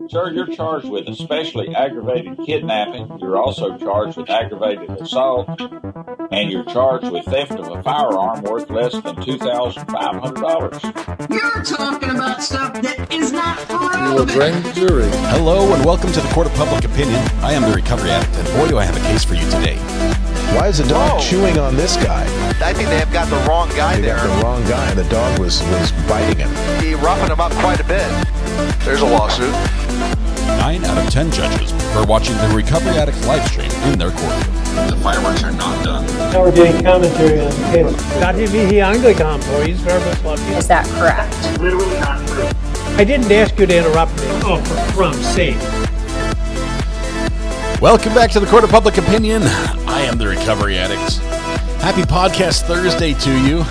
Sir, you're charged with especially aggravated kidnapping. You're also charged with aggravated assault. And you're charged with theft of a firearm worth less than $2,500. You're talking about stuff that is not You will bring the jury. Hello and welcome to the Court of Public Opinion. I am the Recovery Addict, and boy, do I have a case for you today. Why is the dog chewing on this guy? I think they have got the wrong guy there. Got the wrong guy. The dog was biting him. He roughing him up quite a bit. There's a lawsuit. 9 out of 10 judges prefer watching the Recovery Addict live stream in their courtroom. The fireworks are not done. Now we're getting commentary on the case. Dati mihi Anglican, please. Very much love you. Is that correct? Literally not true. I didn't ask you to interrupt me. Oh, for crumb's sake. Welcome back to the Court of Public Opinion. I am the Recovery Addict. Happy Podcast Thursday to you.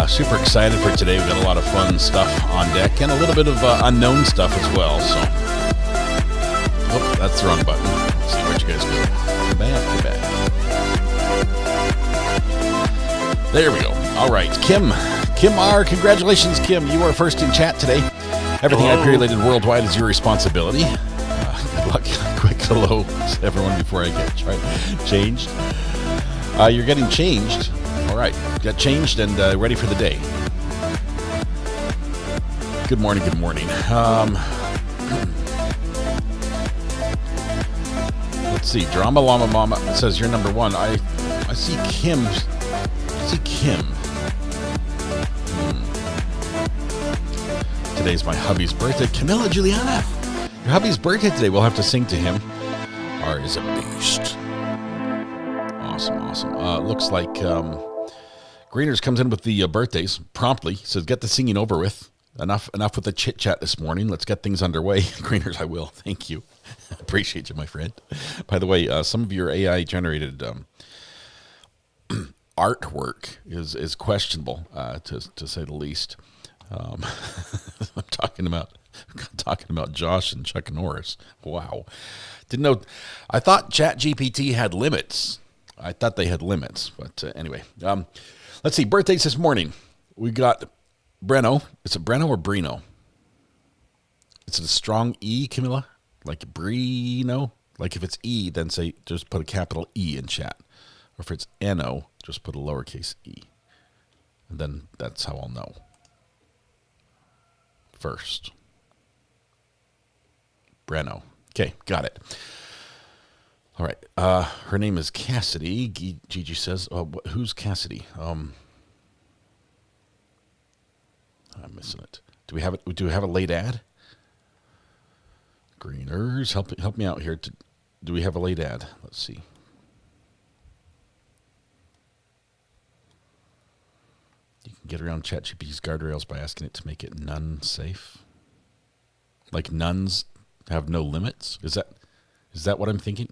Super excited for today. We've got a lot of fun stuff on deck and a little bit of unknown stuff as well. So, oh, that's the wrong button. Let's see what you guys do. Too bad. There we go. All right, Kim R. Congratulations, Kim. You are first in chat today. Everything IP-related worldwide is your responsibility. Good luck. Quick hello to everyone before I get changed. You're getting changed. All right, got changed and ready for the day. Good morning. Let's see. Drama Llama Mama says you're number one. I see Kim. Today's my hubby's birthday. Camilla Juliana. Your hubby's birthday today. We'll have to sing to him. R is a beast. Awesome. Looks like Greeners comes in with the birthdays promptly. Says, get the singing over with. Enough with the chit-chat this morning. Let's get things underway. Greeners, I will. Thank you. Appreciate you, my friend. By the way, some of your AI-generated artwork is questionable, to say the least. I'm talking about Josh and Chuck Norris. Wow. Didn't know. I thought ChatGPT had limits. I thought they had limits, but anyway. Let's see. Birthdays this morning. We got Breno. Is it Breno or Brino? Is it a strong E, Camilla? Like Brino? Like if it's E, then say just put a capital E in chat. Or if it's N-O, just put a lowercase e. And then that's how I'll know. First. Breno. Okay, got it. All right. Her name is Cassidy. Gigi says, who's Cassidy? I'm missing it. Do we have a late ad? Greeners, help me out here. Do we have a late ad? Let's see. You can get around ChatGPT's guardrails by asking it to make it nun safe. Like nuns have no limits? Is that what I'm thinking?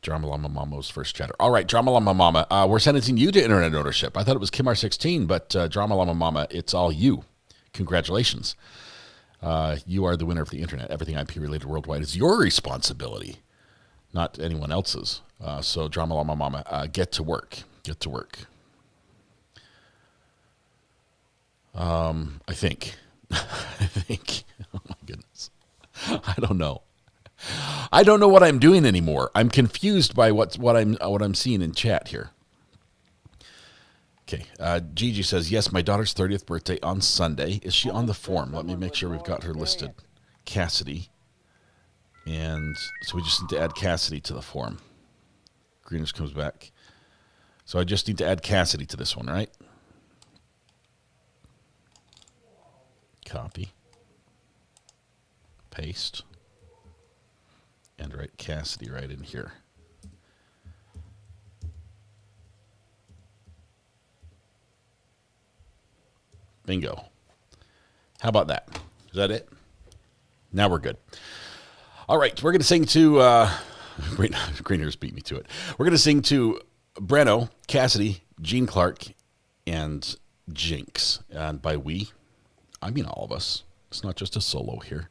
Drama Llama Mama's first chatter. All right, Drama Llama Mama, we're sentencing you to internet ownership. I thought it was Kim R16, but Drama Llama Mama, it's all you. Congratulations. You are the winner of the internet. Everything IP-related worldwide is your responsibility, not anyone else's. So Drama Llama Mama, get to work. I think. Oh my goodness. I don't know what I'm doing anymore. I'm confused by what I'm seeing in chat here. Okay. Gigi says, yes, my daughter's 30th birthday on Sunday. Is she on the form? Let me make sure we've got her listed. Cassidy. And so we just need to add Cassidy to the form. Greeners comes back. So I just need to add Cassidy to this one, right? Copy. Paste. And write Cassidy right in here. Bingo. How about that? Is that it? Now we're good. All right, we're going to sing to... Greeners beat me to it. We're going to sing to Breno, Cassidy, Gene Clark, and Jinx. And by we, I mean all of us. It's not just a solo here.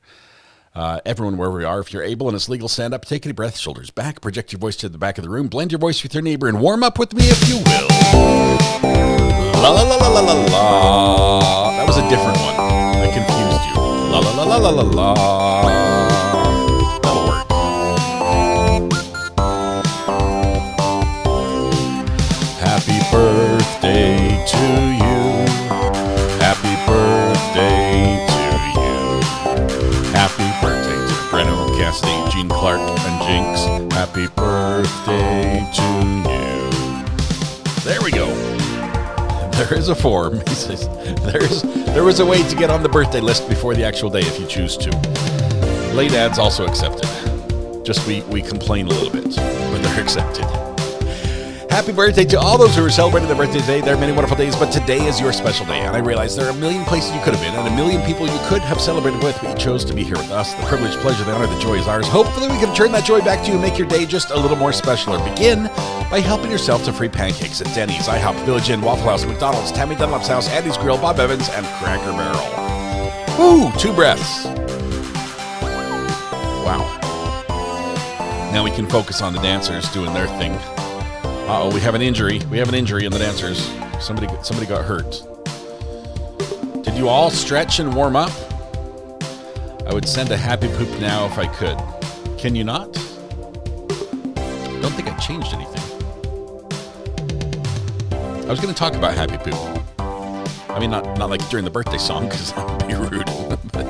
Everyone, wherever we are, if you're able and it's legal, stand up, take a breath, shoulders back, project your voice to the back of the room, blend your voice with your neighbor, and warm up with me if you will. La la la la la la la. That was a different one. I confused you. La la la la la la la. That'll work. Happy birthday to you. Happy birthday to you. Happy birthday to Breno, Cassidy, Gene Clark, and Jinx. Happy birthday to you. There we go. There is a form. He says there was a way to get on the birthday list before the actual day if you choose to. Late ads also accepted. Just we complain a little bit, but they're accepted. Happy birthday to all those who are celebrating their birthday today. There are many wonderful days, but today is your special day. And I realize there are a million places you could have been and a million people you could have celebrated with, but you chose to be here with us. The privilege, pleasure, the honor, the joy is ours. Hopefully we can turn that joy back to you and make your day just a little more special. Or begin by helping yourself to free pancakes at Denny's, IHOP, Village Inn, Waffle House, McDonald's, Tammy Dunlap's House, Andy's Grill, Bob Evans, and Cracker Barrel. Woo! 2 breaths. Wow. Now we can focus on the dancers doing their thing. Uh-oh, we have an injury. We have an injury in the dancers. Somebody got hurt. Did you all stretch and warm up? I would send a happy poop now if I could. Can you not? Don't think I changed anything. I was going to talk about happy poop. I mean, not like during the birthday song, because that would be rude. But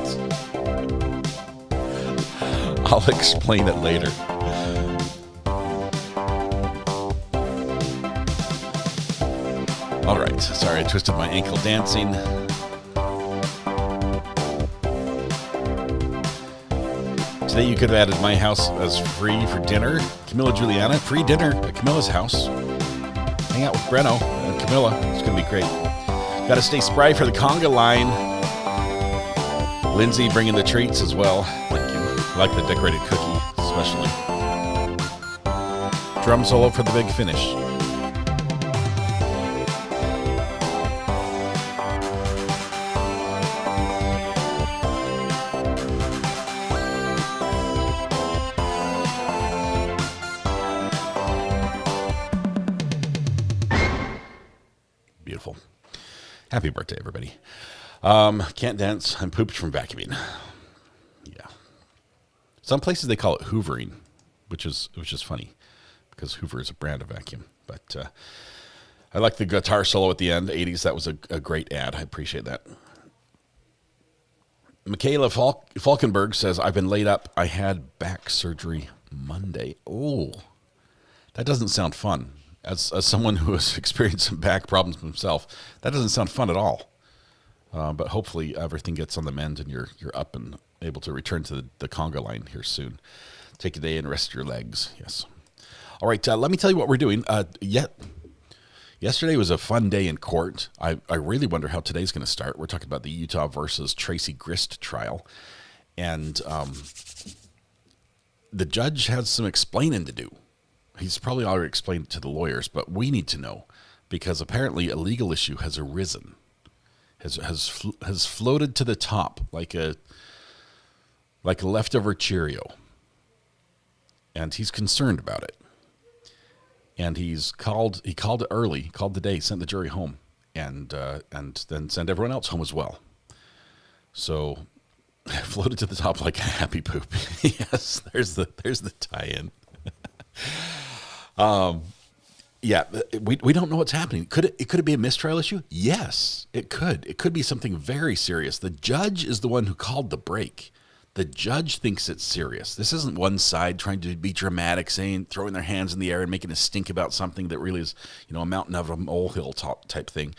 I'll explain it later. All right. Sorry, I twisted my ankle dancing. Today you could have added my house as free for dinner. Camilla Juliana, free dinner at Camilla's house. Hang out with Breno and Camilla. It's going to be great. Got to stay spry for the conga line. Lindsay bringing the treats as well. Thank you. I like the decorated cookie, especially. Drum solo for the big finish. Beautiful. Happy birthday, everybody. Can't dance. I'm pooped from vacuuming. Yeah. Some places they call it hoovering, which is funny because Hoover is a brand of vacuum. But I like the guitar solo at the end. 80s. That was a great ad. I appreciate that. Michaela Falkenberg says, I've been laid up. I had back surgery Monday. Oh, that doesn't sound fun. As someone who has experienced some back problems himself, that doesn't sound fun at all. But hopefully everything gets on the mend and you're up and able to return to the conga line here soon. Take a day and rest your legs. Yes. All right. Let me tell you what we're doing. Yesterday was a fun day in court. I really wonder how today's going to start. We're talking about the Utah versus Tracy Grist trial. And the judge has some explaining to do. He's probably already explained it to the lawyers, but we need to know because apparently a legal issue has arisen, has floated to the top like a leftover Cheerio, and he's concerned about it. And he called it early, called the day, sent the jury home, and then sent everyone else home as well. So floated to the top like a happy poop. Yes, there's the tie-in. Yeah, we don't know what's happening. Could it be a mistrial issue? Yes, it could. It could be something very serious. The judge is the one who called the break. The judge thinks it's serious. This isn't one side trying to be dramatic, throwing their hands in the air and making a stink about something that really is, a mountain of a molehill type thing.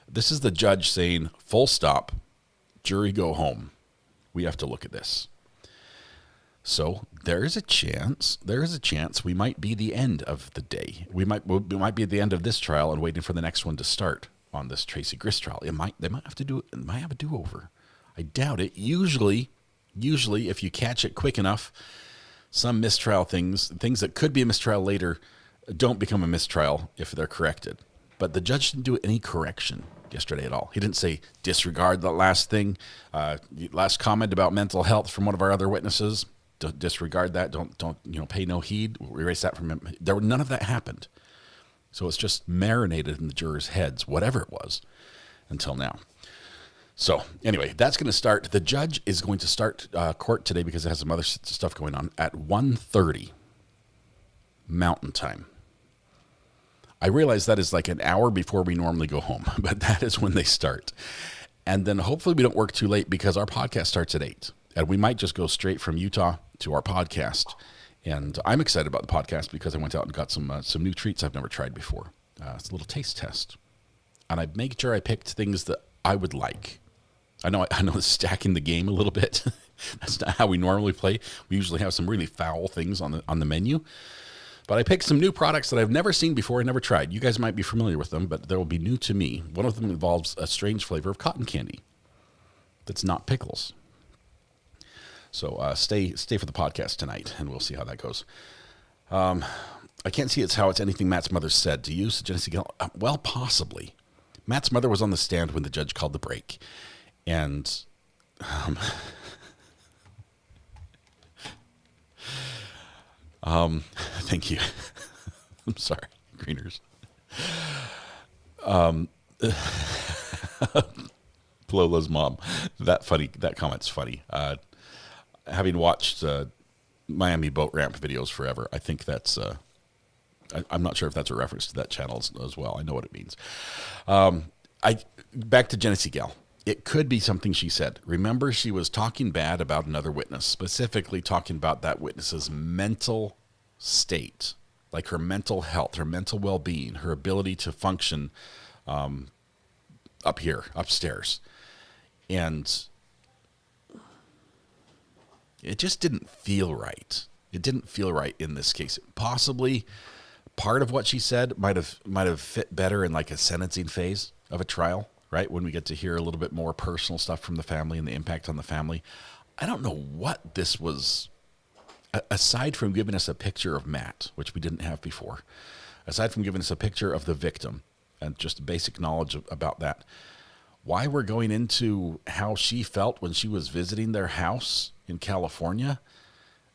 This is the judge saying, full stop, jury go home. We have to look at this. So there is a chance we might be the end of the day. We might be at the end of this trial and waiting for the next one to start on this Tracy Grist trial. They might have a do-over. I doubt it. Usually if you catch it quick enough, some mistrial things that could be a mistrial later don't become a mistrial if they're corrected. But the judge didn't do any correction yesterday at all. He didn't say disregard the last thing, last comment about mental health from one of our other witnesses. Disregard that. Don't pay no heed. We'll erase that from him. None of that happened. So it's just marinated in the jurors' heads, whatever it was, until now. So anyway, that's going to start. The judge is going to start court today because it has some other stuff going on at 1:30 Mountain Time. I realize that is like an hour before we normally go home, but that is when they start. And then hopefully we don't work too late because our podcast starts at 8. And we might just go straight from Utah to our podcast. And I'm excited about the podcast because I went out and got some new treats I've never tried before. It's a little taste test. And I made sure I picked things that I would like. I know it's stacking the game a little bit. That's not how we normally play. We usually have some really foul things on the menu. But I picked some new products that I've never seen before and never tried. You guys might be familiar with them, but they will be new to me. One of them involves a strange flavor of cotton candy that's not pickles. So stay for the podcast tonight, and we'll see how that goes. I can't see how it's anything Matt's mother said. To you, Genesee Gill? Well, possibly. Matt's mother was on the stand when the judge called the break. And thank you. I'm sorry, Greeners. Lola's mom. That comment's funny. Having watched Miami boat ramp videos forever, I think that's. I'm not sure if that's a reference to that channel as well. I know what it means. Back to Genesee Gal. It could be something she said. Remember, she was talking bad about another witness, specifically talking about that witness's mental state, like her mental health, her mental well-being, her ability to function upstairs. And it just didn't feel right. It didn't feel right in this case. Possibly part of what she said might have fit better in like a sentencing phase of a trial, right? When we get to hear a little bit more personal stuff from the family and the impact on the family. I don't know what this was, aside from giving us a picture of Matt, which we didn't have before, aside from giving us a picture of the victim and just basic knowledge about that, why we're going into how she felt when she was visiting their house in California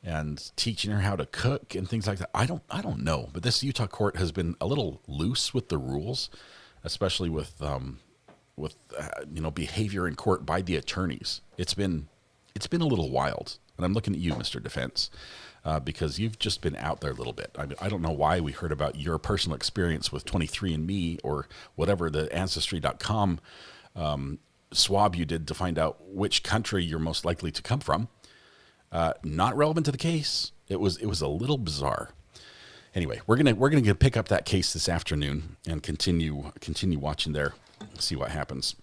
and teaching her how to cook and things like that. I don't know, but this Utah court has been a little loose with the rules, especially with behavior in court by the attorneys. It's been a little wild, and I'm looking at you, Mr. Defense, because you've just been out there a little bit. I mean, I don't know why we heard about your personal experience with 23andMe or whatever the Ancestry.com swab you did to find out which country you're most likely to come from. Not relevant to the case. It was a little bizarre. Anyway, we're gonna pick up that case this afternoon and continue watching there, see what happens.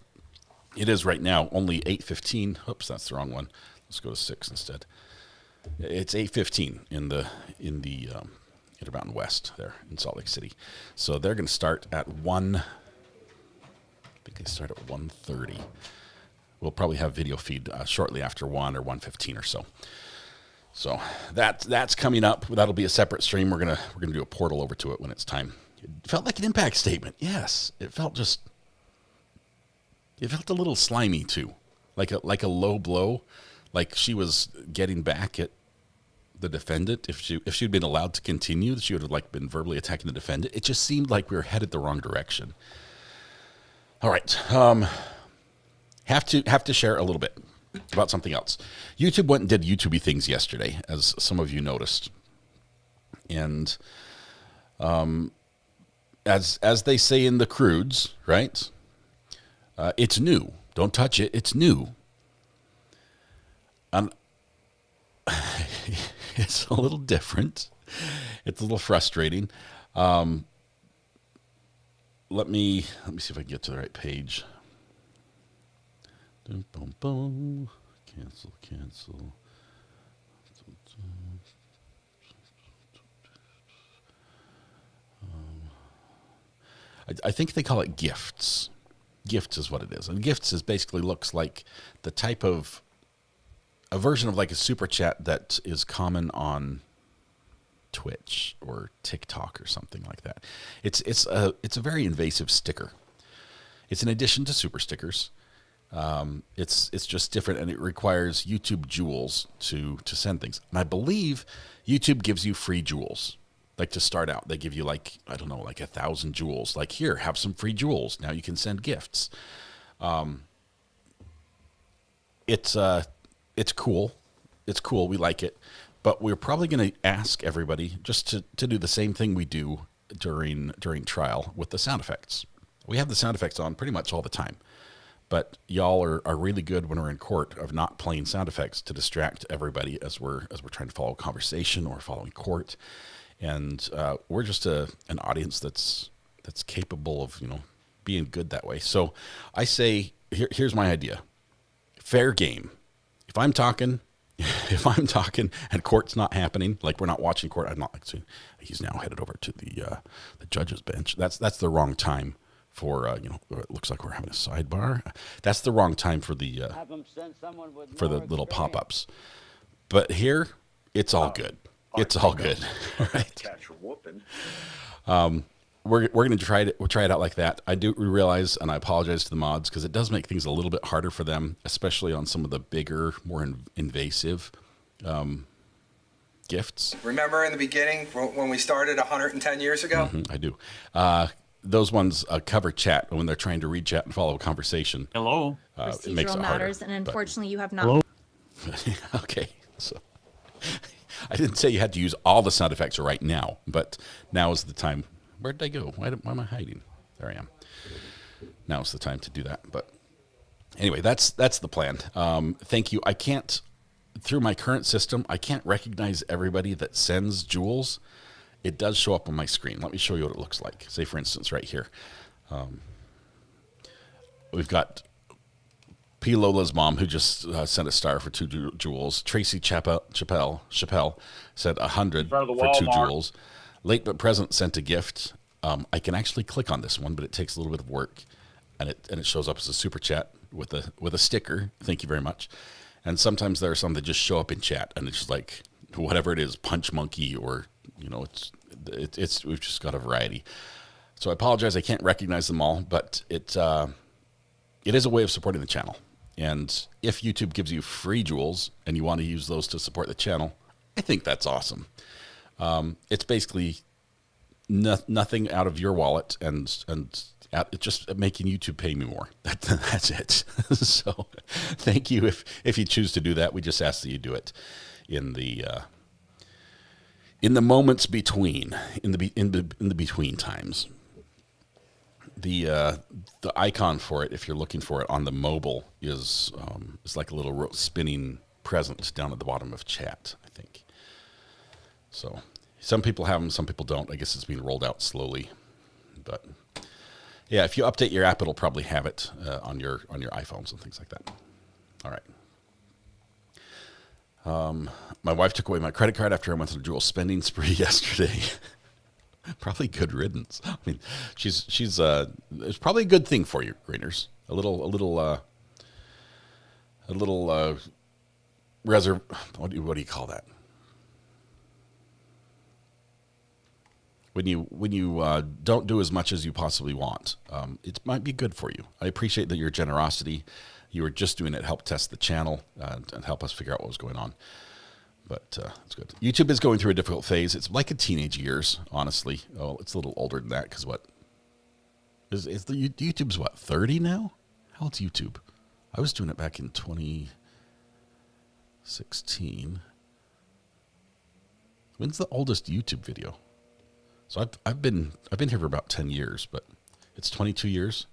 It is right now only 8:15. Oops, that's the wrong one. Let's go to 6 instead. It's 8:15 in the Intermountain West there in Salt Lake City. So they're going to start at 1. I think they start at 1:30. We'll probably have video feed shortly after 1 or 1:15 or so. So that's coming up. That'll be a separate stream. We're gonna do a portal over to it when it's time. It felt like an impact statement. Yes, it felt a little slimy too, like a low blow, like she was getting back at the defendant. If she'd been allowed to continue, she would have been verbally attacking the defendant. It just seemed like we were headed the wrong direction. All right, have to share a little bit about something else. YouTube went and did YouTubey things yesterday, as some of you noticed, and as they say in the crudes, right? It's new. Don't touch it. It's new. It's a little different. It's a little frustrating. Let me see if I can get to the right page. Boom, boom, boom. Cancel. I think they call it gifts. Gifts is what it is. And gifts is basically looks like the type of a version of like a super chat that is common on Twitch or TikTok or something like that. It's a very invasive sticker. It's an addition to super stickers. It's just different, and it requires YouTube jewels to send things. And I believe YouTube gives you free jewels. Like to start out, they give you like, I don't know, like 1,000 jewels. Like, here, have some free jewels. Now you can send gifts. It's cool. It's cool. We like it. But we're probably going to ask everybody just to do the same thing we do during trial with the sound effects. We have the sound effects on pretty much all the time. But y'all are really good when we're in court of not playing sound effects to distract everybody as we're trying to follow a conversation or following court. And we're just an audience that's capable of, being good that way. So I say, here's my idea. Fair game. If I'm talking and court's not happening, like we're not watching court, I'm not like saying he's now headed over to the judge's bench. That's the wrong time for it looks like we're having a sidebar. That's the wrong time for the little pop-ups. But here, it's all good. It's all good. Right. Catch a whooping. We're going to try it. We'll try it out like that. I do realize, and I apologize to the mods, because it does make things a little bit harder for them, especially on some of the bigger, more invasive gifts. Remember in the beginning when we started 110 years ago? I do. Those ones cover chat when they're trying to read chat and follow a conversation. Hello. It makes Procedural it matters, harder, and unfortunately, you have not. Hello? Okay, so I didn't say you had to use all the sound effects right now, but now is the time. Where did I go? Why am I hiding? There I am. Now is the time to do that. But anyway, that's the plan. Thank you. I can't, through my current system, I can't recognize everybody that sends jewels. It does show up on my screen. Let me show you what it looks like. Say, for instance, right here. We've got P. Lola's mom, who just sent a star for 2 jewels. Tracy Chappelle said 100 for 2 jewels. Late but Present sent a gift. I can actually click on this one, but it takes a little bit of work, and it shows up as a super chat with a sticker. Thank you very much. And sometimes there are some that just show up in chat, and it's just like whatever it is, Punch Monkey, or it's we've just got a variety. So I apologize, I can't recognize them all, but it is a way of supporting the channel. And if YouTube gives you free jewels and you want to use those to support the channel, I think that's awesome. It's basically nothing out of your wallet and just making YouTube pay me more. That's it. So thank you if you choose to do that. We just ask that you do it in the moments between, in the between times. The icon for it, if you're looking for it on the mobile, is like a little spinning present down at the bottom of chat, I think. So some people have them, some people don't. I guess it's being rolled out slowly, but yeah, if you update your app, it'll probably have it on your iPhones and things like that. All right. My wife took away my credit card after I went on a jewel spending spree yesterday. Probably good riddance. I mean, she's it's probably a good thing for you, Greeners. A little what do you call that? When you don't do as much as you possibly want, it might be good for you. I appreciate that your generosity. You were just doing it to help test the channel and help us figure out what was going on. But it's good. YouTube is going through a difficult phase. It's like a teenage years, honestly. Oh, it's a little older than that, because what? Is the YouTube's what, 30 now? How old's YouTube? I was doing it back in 2016. When's the oldest YouTube video? So I've been here for about 10 years, but it's 22 years.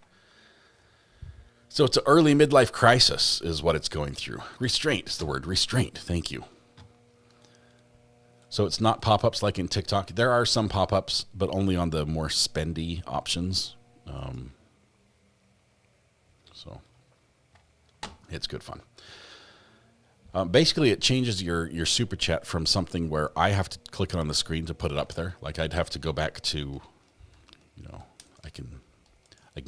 So it's an early midlife crisis is what it's going through. Restraint is the word. Restraint. Thank you. So it's not pop-ups like in TikTok. There are some pop-ups, but only on the more spendy options. So it's good fun. Basically, it changes your super chat from something where I have to click on the screen to put it up there. Like I'd have to go back to, I can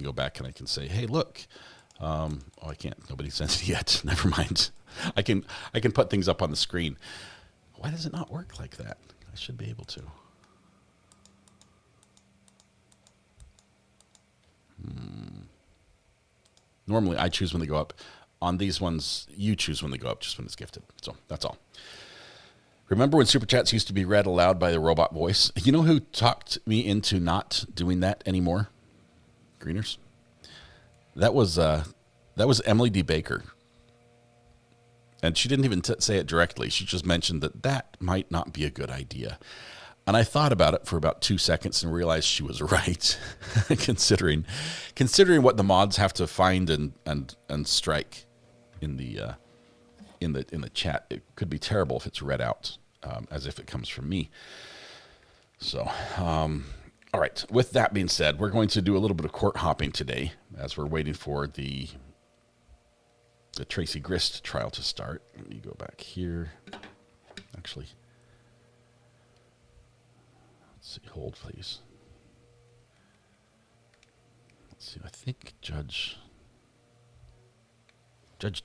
go back and I can say, hey, look. Oh, I can't. Nobody sent it yet. Never mind. I can put things up on the screen. Why does it not work like that? I should be able to. Normally, I choose when they go up. On these ones, you choose when they go up, just when it's gifted. So that's all. Remember when Super Chats used to be read aloud by the robot voice? You know who talked me into not doing that anymore? Greeners? That was Emily D. Baker. And she didn't even say it directly. She just mentioned that might not be a good idea. And I thought about it for about 2 seconds and realized she was right, considering what the mods have to find and strike in the chat. It could be terrible if it's read out as if it comes from me. So, all right. With that being said, we're going to do a little bit of court hopping today as we're waiting for the Tracy Grist trial to start. Let me go back here. Actually, let's see. Hold, please. Let's see. I think Judge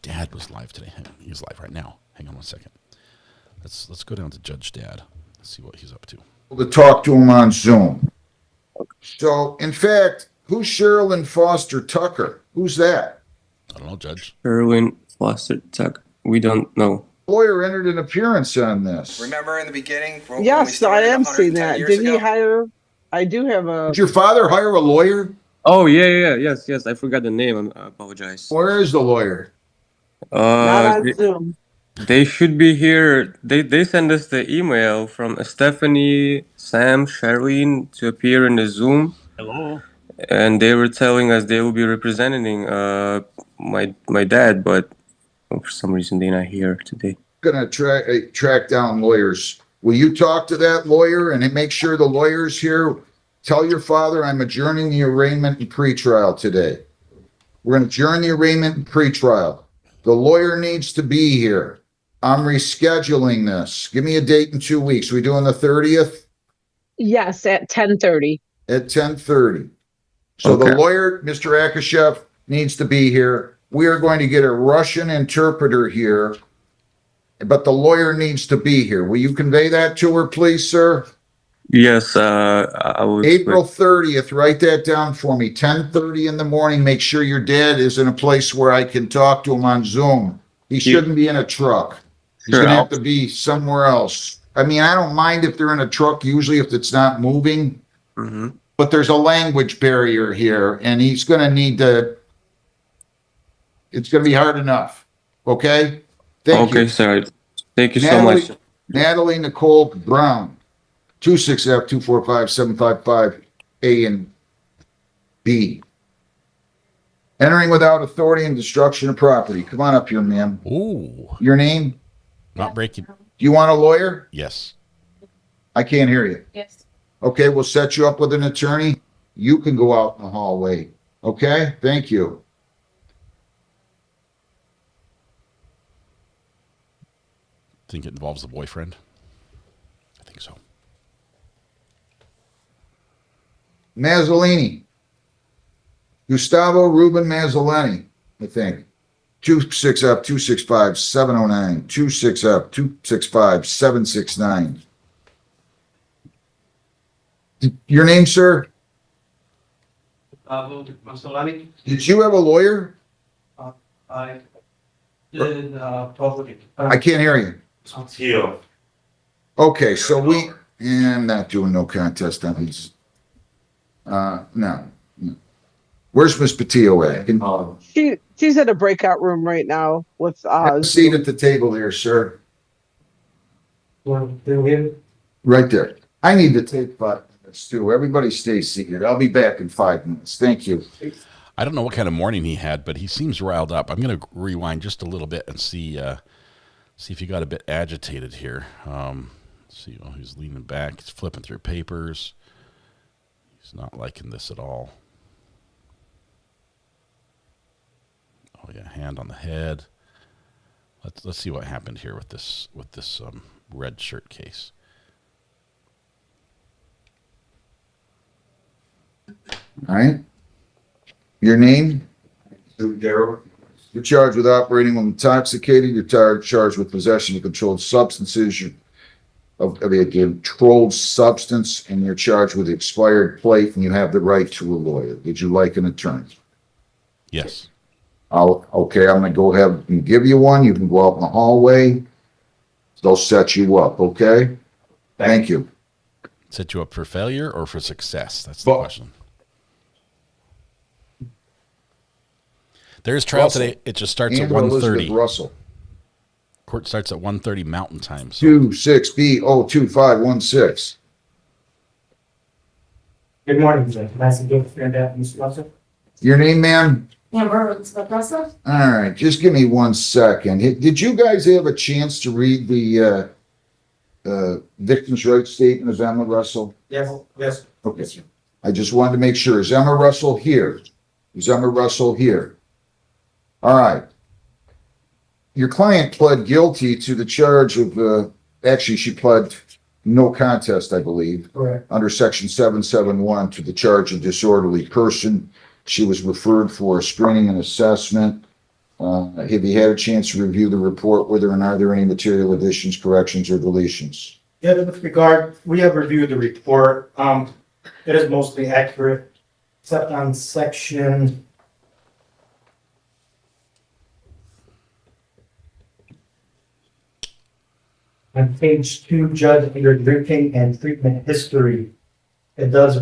Dad was live today. He's live right now. Hang on one second. Let's go down to Judge Dad. Let's see what he's up to. To talk to him on Zoom. So, in fact, who's Sherilyn Foster Tucker? Who's that? I don't know, Judge. Sherilyn Foster Tucker. We don't know. Lawyer entered an appearance on this. Remember in the beginning? When we Yes, I started am 110 seeing that. years Did he ago? hire? I do have a. Did your father hire a lawyer? Oh, yes. I forgot the name. I apologize. Where is the lawyer? Not on They, Zoom. they should be here. They sent us the email from Stephanie, Sam, Charlene to appear in the Zoom. Hello. And they were telling us they will be representing my dad, but for some reason they're not here today. Gonna track down lawyers. Will you talk to that lawyer and make sure the lawyer's here? Tell your father I'm adjourning the arraignment and pretrial today. We're gonna adjourn the arraignment and pretrial. The lawyer needs to be here. I'm rescheduling this. Give me a date in 2 weeks. We doing the 30th? Yes, at 10:30. At 10:30. So Okay. the lawyer, Mr. Akashev, needs to be here. We are going to get a Russian interpreter here, but the lawyer needs to be here. Will you convey that to her, please, sir? Yes, I will. April 30th, write that down for me. 10:30 in the morning. Make sure your dad is in a place where I can talk to him on Zoom. He shouldn't be in a truck. He's Sure, going to have to be somewhere else. I mean, I don't mind if they're in a truck, usually if it's not moving. Mm-hmm. But there's a language barrier here, and he's going to need to. It's going to be hard enough. Okay? Thank you. Okay, sir. Thank you so much. Natalie Nicole Brown, 260-245-755 A and B. Entering without authority and destruction of property. Come on up here, ma'am. Ooh. Your name? Not breaking. Do you want a lawyer? Yes. I can't hear you. Yes. Okay, we'll set you up with an attorney. You can go out in the hallway. Okay? Thank you. Think it involves the boyfriend? I think so. Mazzolini. Gustavo Ruben Mazzolini, I think. 260-265-709. 260-265-769. Your name, sir? Masolani. Did you have a lawyer? I did property. I can't hear you. Here. Okay, so I'm not doing no contest on these. No. Where's Miss Patillo at? She's at a breakout room right now with Have a seat at the table there, sir. One thing here. Right there. I need to take 5 minutes too. Everybody stay seated. I'll be back in 5 minutes. Thank you. I don't know what kind of morning he had, but he seems riled up. I'm going to rewind just a little bit and see if he got a bit agitated here. See, he's leaning back. He's flipping through papers. He's not liking this at all. Oh yeah, hand on the head. Let's see what happened here with this red shirt case. All right. Your name? You're charged with operating when intoxicated. You're charged with possession of controlled substances. Of a controlled substance, and you're charged with expired plate, and you have the right to a lawyer. Would you like an attorney? Yes. Okay, I'm gonna go ahead and give you one. You can go out in the hallway. They'll set you up, okay? Thank you. Set you up for failure or for success? That's the question. There's trial Russell. today. It just starts at Andrew 1:30. Elizabeth Russell. Court starts at 1:30 Mountain Time. So 26B02516. Good morning, Judge. Nice to get friend out, Mr. Russell. Your name, ma'am? Amber Elizabeth Russell. All right, just give me 1 second. Did you guys have a chance to read the victim's rights statement of Emma Russell? Yes, yes. Okay. I just wanted to make sure. Is Emma Russell here? Is Emma Russell here? All right. Your client pled guilty to the charge of, actually, she pled no contest, I believe. Correct. Under section 771 to the charge of disorderly person. She was referred for a screening and assessment. Have you had a chance to review the report, whether or not are there any material additions, corrections, or deletions? Yeah, with regard, we have reviewed the report. It is mostly accurate, except on section on page 2, Judge, under drinking and treatment history. It does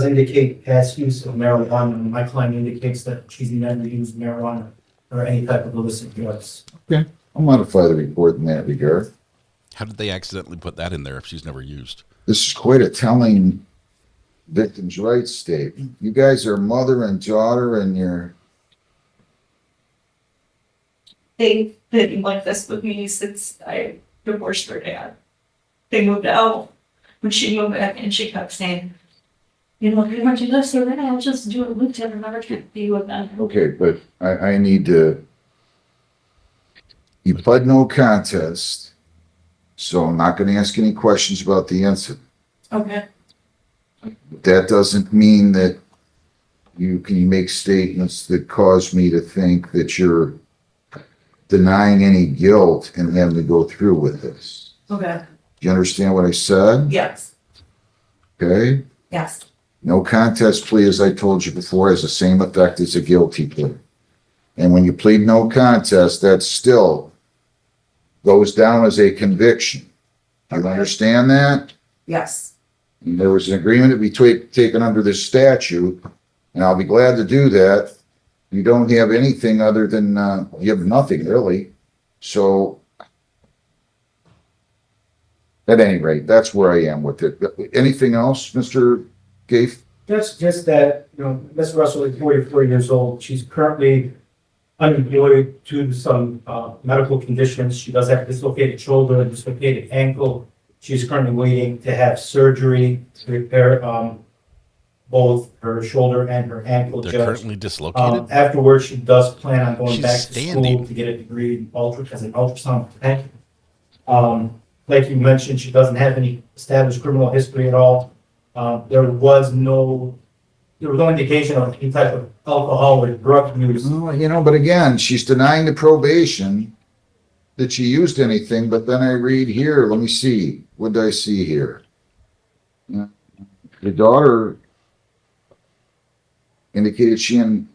indicate past use of marijuana. My client indicates that she's never used marijuana or any type of illicit drugs. Okay. I'll modify the report in that regard. how did they accidentally put that in there if she's never used? This is quite a telling victim's rights statement. You guys are mother and daughter and you're... They've been like this with me since I divorced her dad. They moved out. When she moved back and she kept saying, you know, pretty much you just say that I'll just do it with them and never to be with them. Okay, but I need to... You pled no contest, so I'm not going to ask any questions about the incident. Okay. That doesn't mean that you can make statements that cause me to think that you're denying any guilt and having to go through with this. Okay. Do you understand what I said? Yes. Okay? Yes. No contest plea, as I told you before, has the same effect as a guilty plea. And when you plead no contest, that still goes down as a conviction. Do you understand that? Yes. And there was an agreement to be taken under this statute, and I'll be glad to do that. You don't have anything other than, you have nothing really. So at any rate, that's where I am with it. Anything else, Mr. Gafe? Just that, you know, Ms. Russell is 44 years old. She's currently unemployed due to some medical conditions. She does have a dislocated shoulder and dislocated ankle. She's currently waiting to have surgery to repair both her shoulder and her ankle. They're currently dislocated? Afterwards, she does plan on going She's back to school to get a degree in as an ultrasound tech. Like you mentioned, she doesn't have any established criminal history at all. There was no indication of any type of alcohol or drug use. Well, you know, but again, she's denying the probation that she used anything, but then I read here, let me see, what did I see here? The daughter indicated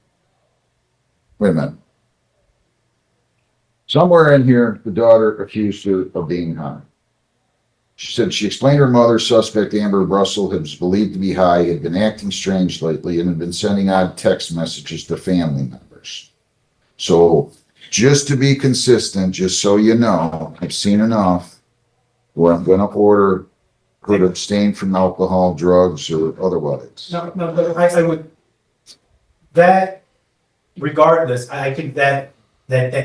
wait a minute. Somewhere in here, the daughter accused her of being high. She said she explained her mother, suspect Amber Russell, who was believed to be high, had been acting strange lately and had been sending odd text messages to family members. So just to be consistent, just so you know, I've seen enough where I'm going to order her to abstain from alcohol, drugs, or otherwise. No, but I would, that, regardless, I think that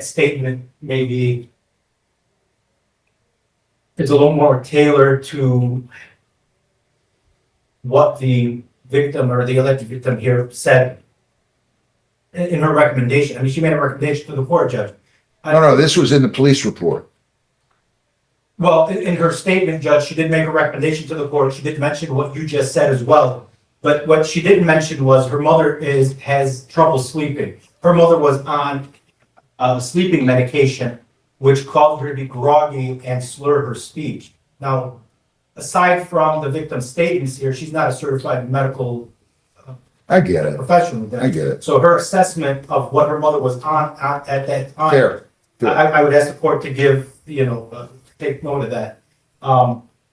statement maybe it's a little more tailored to what the victim or the alleged victim here said in her recommendation. I mean, she made a recommendation to the court, Judge. No, this was in the police report. Well, in her statement, Judge, she did make a recommendation to the court. She did mention what you just said as well. But what she didn't mention was her mother has trouble sleeping. Her mother was on sleeping medication, which caused her to be groggy and slur her speech. Now, aside from the victim's statements here, she's not a certified medical I get it. professional. I get it. So her assessment of what her mother was on at that time, Fair. I would ask the court to give, take note of that.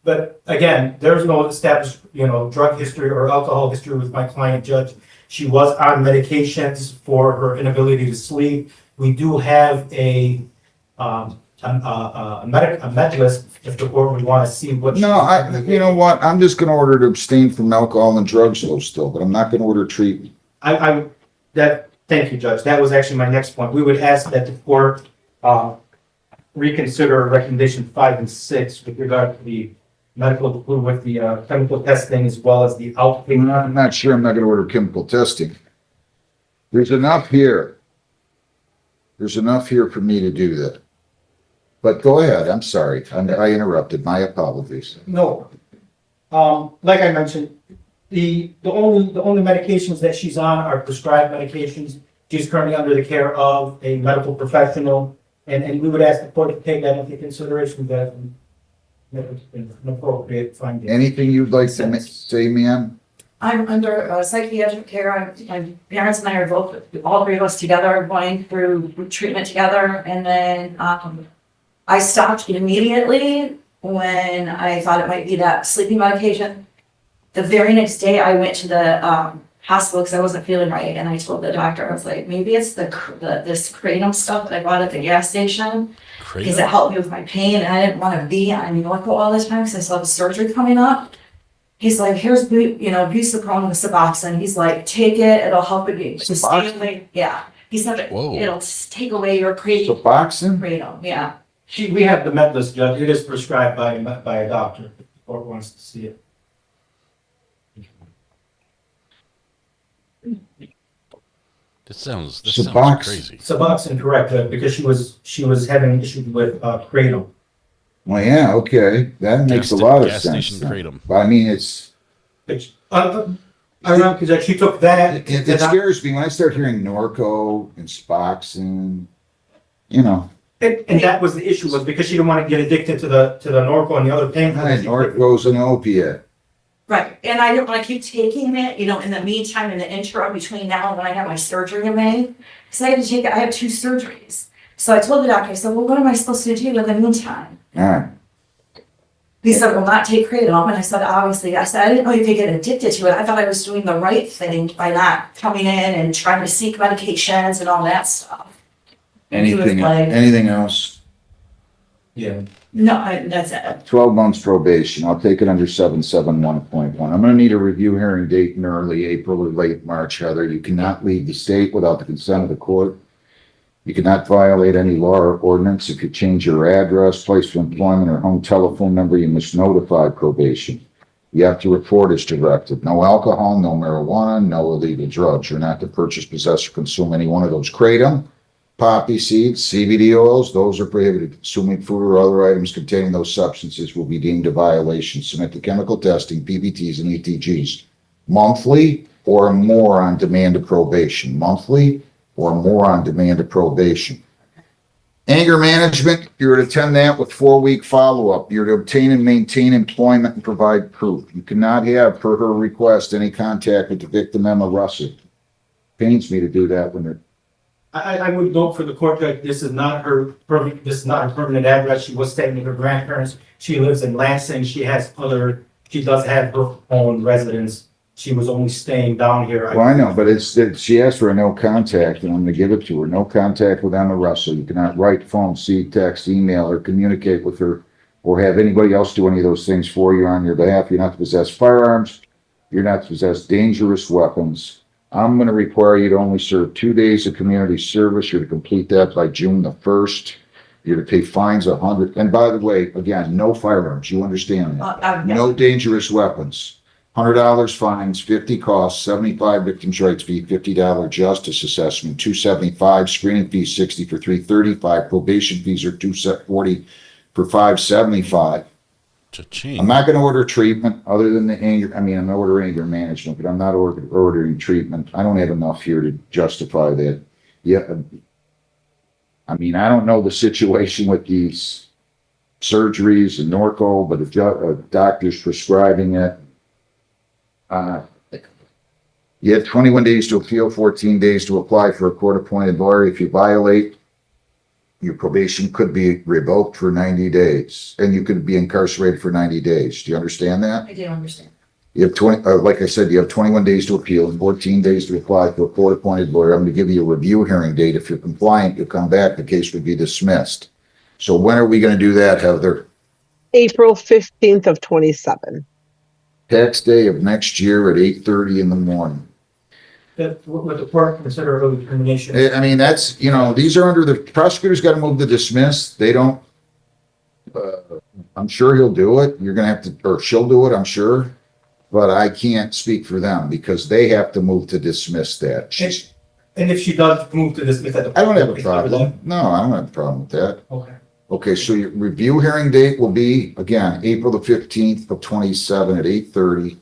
But again, there's no established, drug history or alcohol history with my client, Judge. She was on medications for her inability to sleep. We do have a med list if the court would want to see what. No, you know what? I'm just gonna order to abstain from alcohol and drugs though still, but I'm not gonna order treatment. Thank you, Judge. That was actually my next point. We would ask that the court reconsider recommendation 5 and 6 with regard to the medical, with the chemical testing as well as the outpatient. I'm not sure I'm not gonna order chemical testing. There's enough here. There's enough here for me to do that. But go ahead, I'm sorry, I interrupted, my apologies. No. Like I mentioned, the only medications that she's on are prescribed medications. She's currently under the care of a medical professional, and we would ask the court to take that into consideration, that an appropriate finding. Anything you'd like to say, ma'am? I'm under psychiatric care. My parents and I are both, all three of us together, going through treatment together. And then I stopped immediately when I thought it might be that sleeping medication. The very next day I went to the hospital because I wasn't feeling right. And I told the doctor, I was like, maybe it's this kratom stuff that I bought at the gas station. Because it helped me with my pain. And I didn't want to be on Norco all the time because I still have a surgery coming up. He's like, here's, bupropion with Suboxone. He's like, take it. It'll help you. Yeah. He said it'll take away your kratom. Suboxone? Kratom, yeah. We have the med list, Judge. It is prescribed by a doctor. If the court wants to see it. This sounds crazy. Suboxone, correct? Because she was having issues with kratom. Well, yeah, okay, that makes a lot of sense. Gas station kratom. But I mean, it's Ironically, because she took that. It scares me when I start hearing Norco and Suboxone, And that was the issue, was because she didn't want to get addicted to the Norco and the other painkillers. Norco's an opiate. Right, and I didn't want to keep taking it, in the meantime, in the interim between now and when I have my surgery in May. Because I have 2 surgeries. So I told the doctor, I said, well, what am I supposed to do in the meantime? All right. He said, well, not take kratom. And I said, obviously, I didn't know you could get addicted to it. I thought I was doing the right thing by not coming in and trying to seek medications and all that stuff. Anything else? Yeah. No, that's it. 12 months probation. I'll take it under 771.1. I'm going to need a review hearing date in early April or late March, Heather. You cannot leave the state without the consent of the court. You cannot violate any law or ordinance. If you change your address, place of employment, or home telephone number, you must notify probation. You have to report as directed. No alcohol, no marijuana, no illegal drugs. You're not to purchase, possess, or consume any one of those. Kratom, poppy seeds, CBD oils, those are prohibited. Consuming food or other items containing those substances will be deemed a violation. Submit to chemical testing, PBTs, and ETGs. Monthly or more on demand of probation. Monthly or more on demand of probation. Anger management, you're to attend that with 4-week follow-up. You're to obtain and maintain employment and provide proof. You cannot have, per her request, any contact with the victim, Emma Russell. Pains me to do that when they're... I would note for the court that this is not her permanent address. She was staying with her grandparents. She lives in Lansing. She does have her own residence. She was only staying down here. Well, I know, but she asked for a no contact, and I'm going to give it to her. No contact with Emma Russell. You cannot write, phone, see, text, email, or communicate with her, or have anybody else do any of those things for you on your behalf. You're not to possess firearms. You're not to possess dangerous weapons. I'm going to require you to only serve 2 days of community service. You're to complete that by June the 1st. You're to pay fines $100. And by the way, again, no firearms. You understand that? No dangerous weapons. $100 fines, 50 costs, 75 victims' rights fee, $50 justice assessment, $275 screening fee, 60 for 335. Probation fees are $240 for 575. I'm not going to order treatment other than the anger. I mean, I'm going to order anger management, but I'm not ordering treatment. I don't have enough here to justify that. Yeah. I mean, I don't know the situation with these surgeries and Norco, but if a doctor's prescribing it, you have 21 days to appeal, 14 days to apply for a court-appointed lawyer. If you violate your probation could be revoked for 90 days and you could be incarcerated for 90 days. Do you understand that? I do understand. You have 20, like I said, you have 21 days to appeal and 14 days to apply to a court-appointed lawyer. I'm going to give you a review hearing date. If you're compliant, you'll come back. The case would be dismissed. So when are we going to do that, Heather? April 15th of 27. Tax day of next year at 8:30 in the morning. That would the court consider early determination? I mean, that's, you know, these are under the prosecutor's got to move to dismiss. They don't, I'm sure he'll do it. You're going to have to, or she'll do it, I'm sure. But I can't speak for them because they have to move to dismiss that. And if she does move to dismiss that, I don't have a problem. No, I don't have a problem with that. Okay. Okay, so your review hearing date will be, again, April the 15th of 27 at 8:30.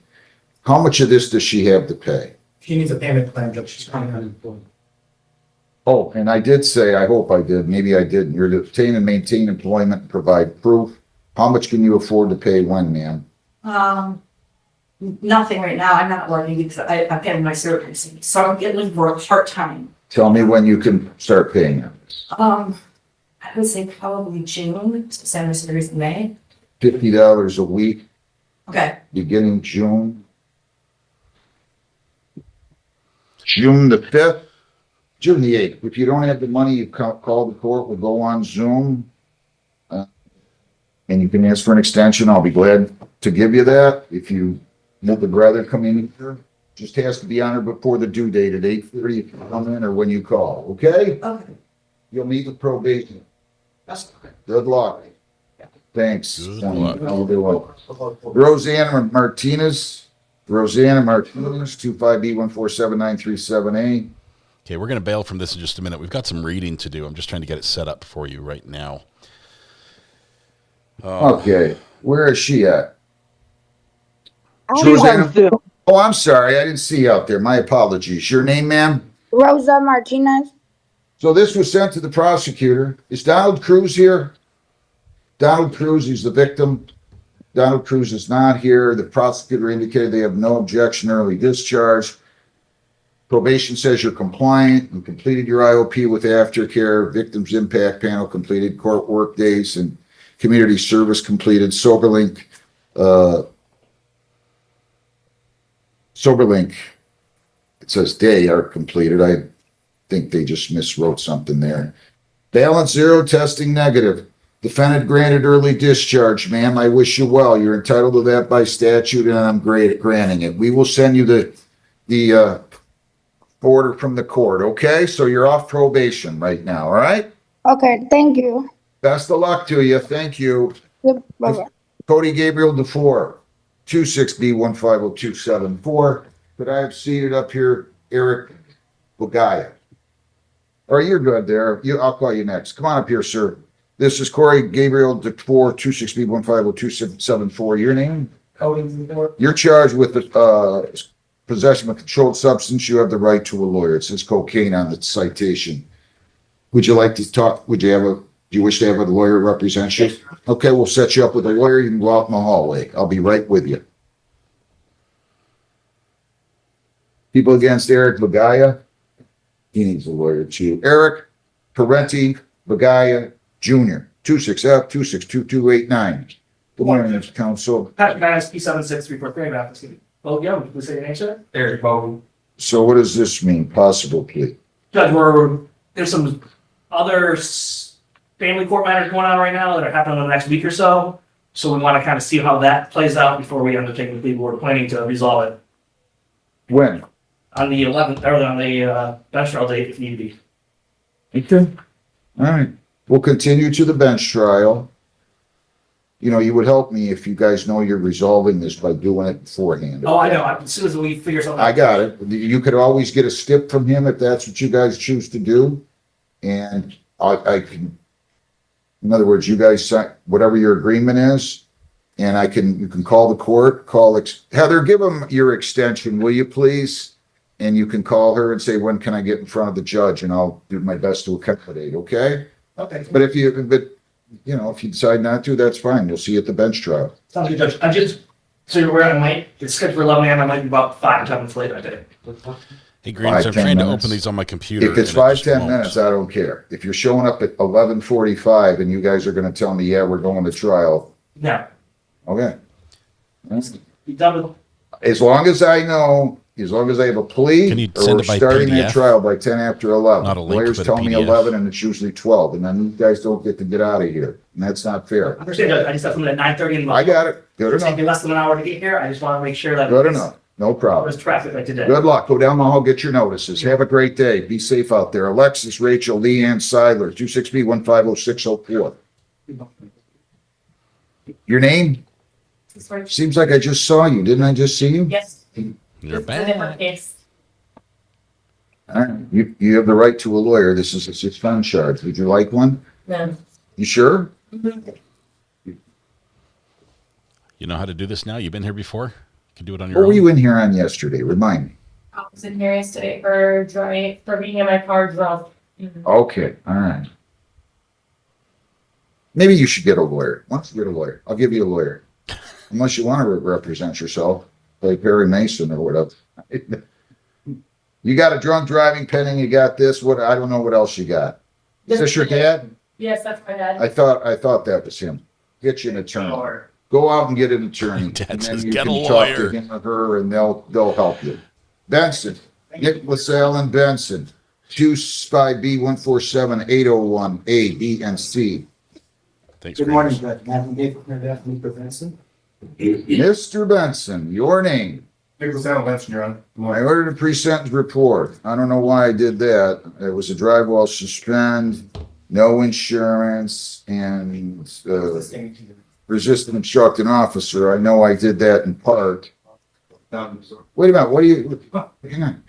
How much of this does she have to pay? She needs a payment plan, Judge. She's currently unemployed. Oh, and I did say, I hope I did, maybe I didn't. You're to obtain and maintain employment and provide proof. How much can you afford to pay when, ma'am? Nothing right now. I'm not working because I'm getting my service. So I'm getting work part-time. Tell me when you can start paying them. I would say probably June, December, series in May. $50 a week, Okay. beginning June. June the 5th, June the 8th. If you don't have the money, you call the court, we'll go on Zoom. And you can ask for an extension. I'll be glad to give you that. If you would rather come in here, just has to be on or before the due date at 8:30 if you come in or when you call, okay? Okay. You'll meet with probation. That's okay. Good luck. Thanks. Good luck. How you doing? Rosanna Martinez, 25B1479378. Okay, we're going to bail from this in just a minute. We've got some reading to do. I'm just trying to get it set up for you right now. Okay, where is she at? She's on Zoom. Oh, I'm sorry. I didn't see you out there. My apologies. Your name, ma'am? Rosa Martinez. So this was sent to the prosecutor. Is Donald Cruz here? Donald Cruz, he's the victim. Donald Cruz is not here. The prosecutor indicated they have no objection early discharge. Probation says you're compliant. You completed your IOP with aftercare. Victims impact panel completed. Court work days and community service completed. SoberLink, it says they are completed. I think they just miswrote something there. Balance zero, testing negative. Defendant granted early discharge, ma'am. I wish you well. You're entitled to that by statute, and I'm granting it. We will send you the order from the court, okay? So you're off probation right now, all right? Okay, thank you. Best of luck to you. Thank you. Yep, bye-bye. Cody Gabriel DeFore, 26B150274. Could I have seated up here Eric Bugaya? All right, you're good there. I'll call you next. Come on up here, sir. This is Corey Gabriel DeFore, 26B150274. Your name? Cody DeFore. You're charged with possession of a controlled substance. You have the right to a lawyer. It says cocaine on the citation. Would you like to talk? Do you wish to have a lawyer represent you? Okay, we'll set you up with a lawyer. You can go out in the hallway. I'll be right with you. People against Eric Bagaya. He needs a lawyer too. Eric Parenti Bagaya Jr. 26F262289. Good morning, Mr. Counsel. Pat Bass, P763439. Well, yeah, we say your name, sir? Eric Bowen. So what does this mean? Possible plea? Judge, there's some other family court matters going on right now that are happening in the next week or so. So we want to kind of see how that plays out before we undertake the plea. We're planning to resolve it When? on the 11th, or on the bench trial date if need be. Okay. All right. We'll continue to the bench trial. You know, you would help me if you guys know you're resolving this by doing it beforehand. Oh, I know. As soon as we figure something out. I got it. You could always get a stip from him if that's what you guys choose to do. And I can, in other words, you guys sign whatever your agreement is, and you can call the court, Heather, give them your extension, will you please? And you can call her and say, when can I get in front of the judge? And I'll do my best to accommodate, okay? Okay. But if you decide not to, that's fine. You'll see you at the bench trial. Sounds good, Judge. So you're aware it's scheduled for 11 a.m. I might be about 5 minutes late that day. Hey, Greens, I'm 5-10 trying to minutes. open these on my computer. If it's and it just 5-10 won't. minutes, I don't care. If you're showing up at 11:45 and you guys are gonna tell me, yeah, we're going to trial, No, okay. you done with, As long as I know, as long as I have a plea, Can you or send we're it by starting that PDF? trial by 10 after 11. Not a link, Lawyers but a tell me PDF. 11 and it's usually 12, and then you guys don't get to get out of here, and that's not fair. I understand, Judge, I just have something at 9:30 in the. I got it. Good It'll take me enough. less than an hour to get here, I just wanna make sure that. Good enough. No problem. There's traffic like today. Good luck. Go down the hall, get your notices. Have a great day. Be safe out there. Alexis, Rachel, Leanne, Seiler, 26B150604. Your name? Seems like I just saw you. Didn't I just see you? Yes. You're It's a different back. case. All right. You have the right to a lawyer. This is a suspense charge. Would you like one? No. You sure? You know how to do this now? You've been here before? You can do it on your What were own. you in here on yesterday? Remind me. I was in here yesterday for being in my car drunk. Okay, all right. Maybe you should get a lawyer. Why don't you get a lawyer? I'll give you a lawyer. Unless you want to represent yourself, like Perry Mason or whatever. You got a drunk driving pending, you got this, what, I don't know what else you got. Is this your dad? Yes, that's my dad. I thought that was him. Get you an attorney. Go out and get an attorney. Dad And then says, you "Get a can talk to lawyer." him or her and they'll help you. Benson, Nicholas Allen Benson, 25B147801 A, B, and C. Thanks, Good Greens. morning, Judge. Matthew Gates, on behalf of Mr. Benson. Mr. Benson, your name. Pickles Allen Benson, Your Honor. Good I morning. ordered a pre-sentence report. I don't know why I did that. It was a drive while suspend, no insurance, and resistant obstructing officer. I know I did that in part. Wait a minute, what do you, hang on.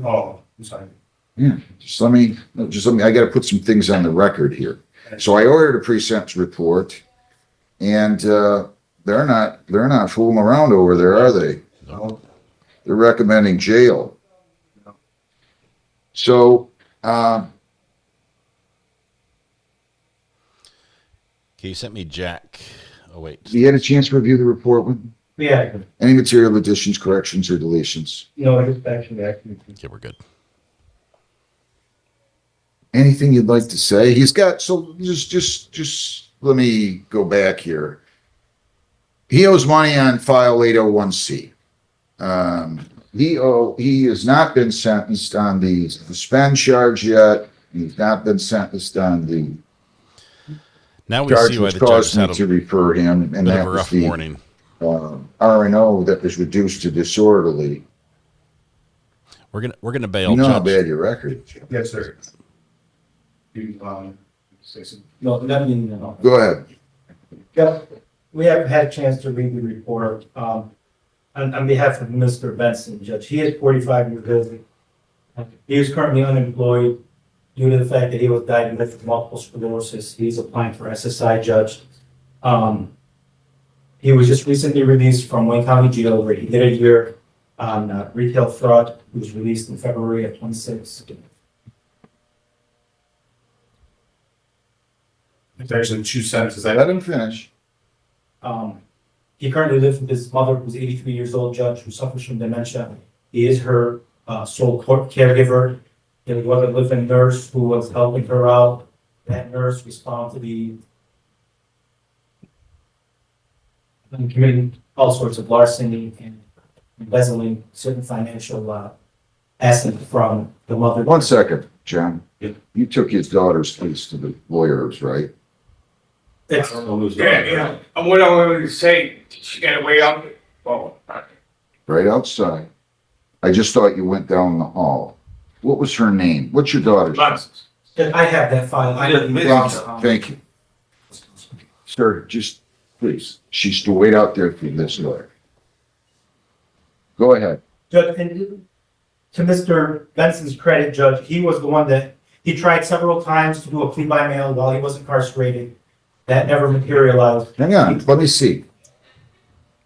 Oh, I'm sorry. Yeah, just let me, I gotta put some things on the record here. So I ordered a pre-sentence report, and, they're not fooling around over there, are they? No. They're recommending jail. So, Okay, you sent me Jack. Oh, wait. you had a chance to review the report? Yeah, Any material additions, corrections, or deletions? no, it's actually. Okay, we're good. Anything you'd like to say? He's got, so just let me go back here. He owes money on file 801C. He has not been sentenced on the suspend charge yet. He's not been sentenced on the Now we charge see why which the judge caused me had to a refer him, and bit of that a was rough the warning. R&O that was reduced to disorderly. We're gonna bail. You know how Judge. bad your record is. Yes, sir. You, say some. No, let me, no. Go ahead. Yeah, we have had a chance to read the report. On behalf of Mr. Benson, Judge, he is 45 years old. He is currently unemployed due to the fact that he was diagnosed with multiple sclerosis. He's applying for SSI, Judge. He was just recently released from Wayne County Jail where he did a year on retail fraud. He was released in February of 26. There's two sentences. Let him finish. He currently lives with his mother, who's 83 years old, Judge, who suffers from dementia. He is her sole caregiver. There was a living nurse who was helping her out. That nurse responded to the committing all sorts of larceny and embezzling certain financial assets from the mother. 1 second, John. You took his daughter's case to the lawyers, right? It's, Yeah. And what I wanted to say, she got away up. Well, Right outside. I just thought you went down the hall. What was her name? What's your daughter's name? I have that file. Thank you. Sir, just please, she's to wait out there for this lawyer. Go ahead. Judge, and to Mr. Benson's credit, Judge, he was the one that, he tried several times to do a plea by mail while he was incarcerated. That never materialized. Hang on, let me see.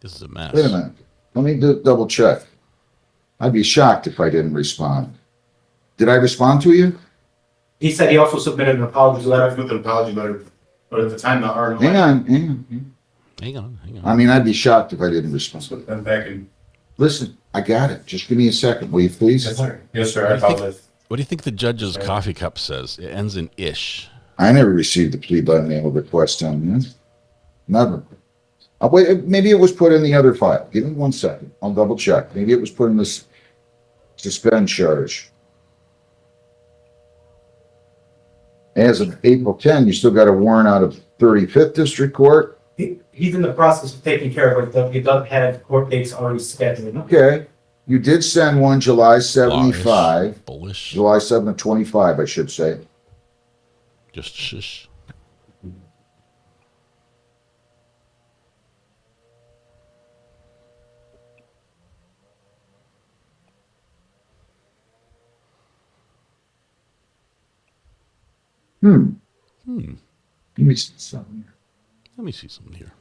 This is a mess. Wait a minute. Let me double check. I'd be shocked if I didn't respond. Did I respond to you? He said he also submitted an apology letter. With an apology letter, but at the time, the R. Hang on. Hang on. I mean, I'd be shocked if I didn't respond. Back in. Listen, I got it. Just give me a second, will you please? Yes, sir. Yes, sir. I What do you think- apologize. What do you think the judge's coffee cup says? It ends in ish. I never received a plea by mail request on this. Never. I'll wait, maybe it was put in the other file. Give me 1 second. I'll double check. Maybe it was put in this suspend charge. As of April 10, you still got a warrant out of 35th District Court. He's in the process of taking care of it. He does have court dates already scheduled. Okay. You did send one July 75. Bullish. July 7 of 25, I should say. Just shush. Let me see something here. Let me see something here.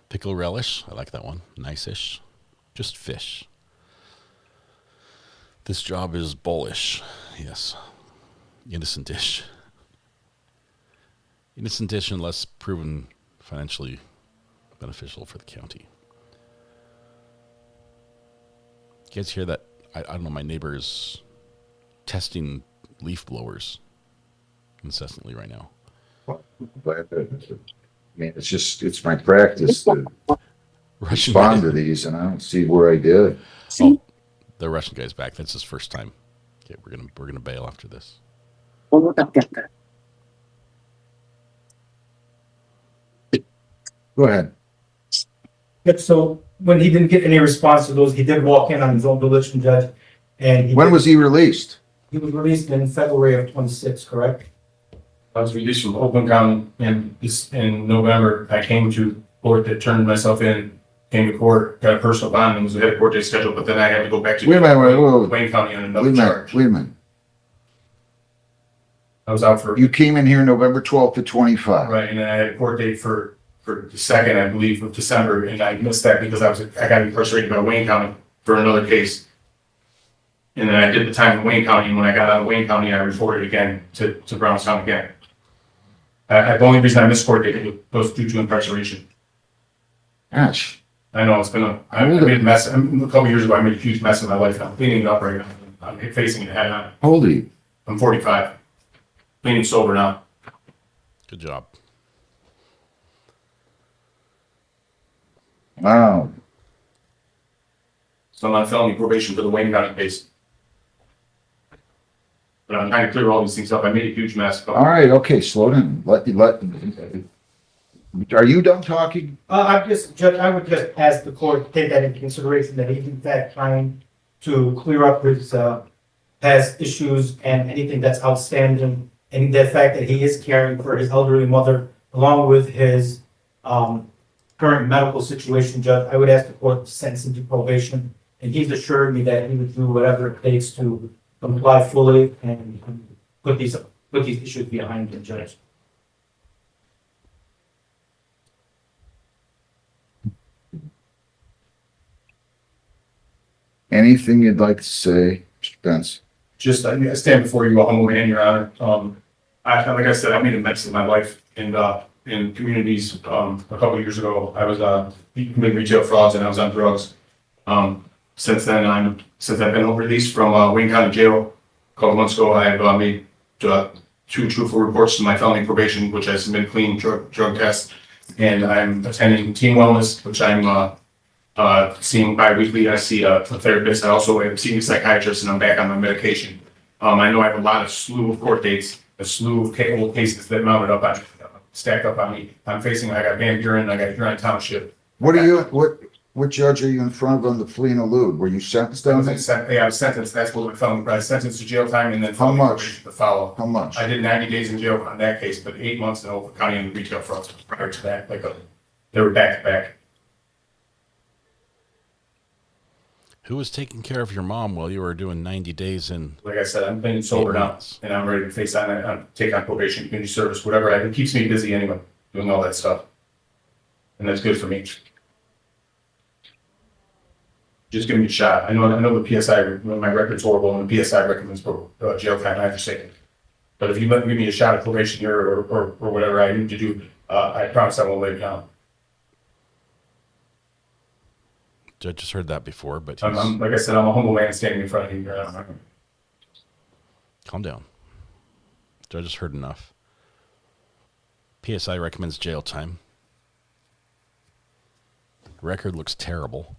Pickle relish. I like that one. Nice-ish. Just fish. This job is bullish. Yes. Innocent-ish. Innocent-ish unless proven financially beneficial for the county. You guys hear that? I don't know. My neighbor is testing leaf blowers incessantly right now. But, I mean, it's my practice to respond to these, and I don't see where I did. Oh, the Russian guy's back. That's his first time. Okay, we're gonna bail after this. Go ahead. Yep, so when he didn't get any response to those, he did walk in on his own volition, Judge. And When was he released? He was released in February of 26, correct? I was released from Oakland County in November. I came to court that turned myself in, came to court, got a personal bond, and was ahead of court date schedule, but then I had to go back to Wait a minute, Wayne County on another charge. Wait a minute. I was out for, You came in here November 12th to 25. right, and then I had a court date for the 2nd, I believe, of December, and I missed that because I got incarcerated by Wayne County for another case. And then I did the time in Wayne County, and when I got out of Wayne County, I reported again to Brownstown again. The only reason I missed court date was due to incarceration. Gosh. I know, it's been I made a mess, a couple years ago, I made a huge mess of my life. I'm cleaning it up right now. I'm facing it head on. How old are you? I'm 45. Cleaning sober now. Good job. Wow. So I'm on felony probation for the Wayne County case. But I'm trying to clear all these things up. I made a huge mess. All right, okay, slow down. Are you done talking? Judge, I would just ask the court to take that into consideration, that he's in fact trying to clear up his past issues and anything that's outstanding, and the fact that he is caring for his elderly mother, along with his current medical situation, Judge. I would ask the court to sentence him to probation, and he's assured me that he would do whatever it takes to comply fully and put these issues behind him, Judge. Anything you'd like to say, Mr. Pence? Just, I stand before you, a humble man, Your Honor. Like I said, I made a mess of my life in communities. A couple of years ago, I was committing retail frauds and I was on drugs. Since I've been released from Wayne County Jail a couple months ago, I've made 2 truthful reports to my felony probation, which I submit clean drug tests, and I'm attending team wellness, which I'm seeing bi-weekly. I see a therapist. I also am seeing a psychiatrist, and I'm back on my medication. I know I have a slew of court dates, a slew of old cases that mounted up on, stacked up on me. I'm facing, I got Van Buren, I got Huron Township. What judge are you in front of on the plea and elude? Were you sentenced on this? Yeah, I was sentenced. That's what I found. I was sentenced to jail time and then how much? The follow. How much? I did 90 days in jail on that case, but 8 months in Oakland County on the retail frauds prior to that. They were back to back. Who was taking care of your mom while you were doing 90 days in? Like I said, I'm clean sober now, and I'm ready to face on, take on probation, community service, whatever. It keeps me busy anyway, doing all that stuff, and that's good for me. Just give me a shot. I know the PSI, my record's horrible, and the PSI recommends jail time. I understand, but if you give me a shot at probation here or whatever I need to do, I promise I won't lay it down. Judge has heard that before, but like I said, I'm a humble man standing in front of you, Your Honor. Calm down. Judge has heard enough. PSI recommends jail time. Record looks terrible.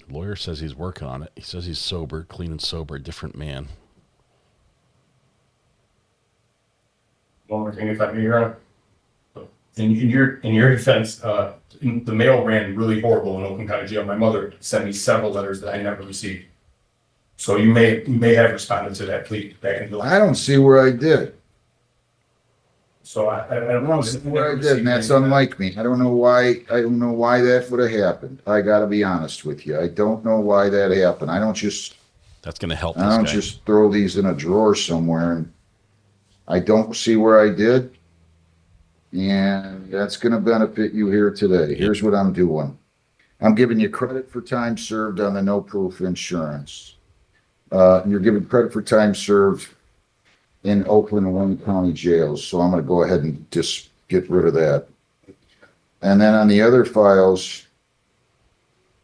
Lawyer says he's working on it. He says he's sober, clean and sober, a different man. One more thing, if I may, Your Honor. In your defense, the mail ran really horrible in Oakland County Jail. My mother sent me several letters that I never received. So you may have responded to that plea back in July. I don't see where I did. So I don't see where I did, and that's unlike me. I don't know why that would have happened. I got to be honest with you. I don't know why that happened. I don't just. That's going to help. I don't just throw these in a drawer somewhere, and I don't see where I did. And that's going to benefit you here today. Here's what I'm doing. I'm giving you credit for time served on the no proof insurance. You're giving credit for time served in Oakland and Wayne County jails. So I'm going to go ahead and just get rid of that. And then on the other files,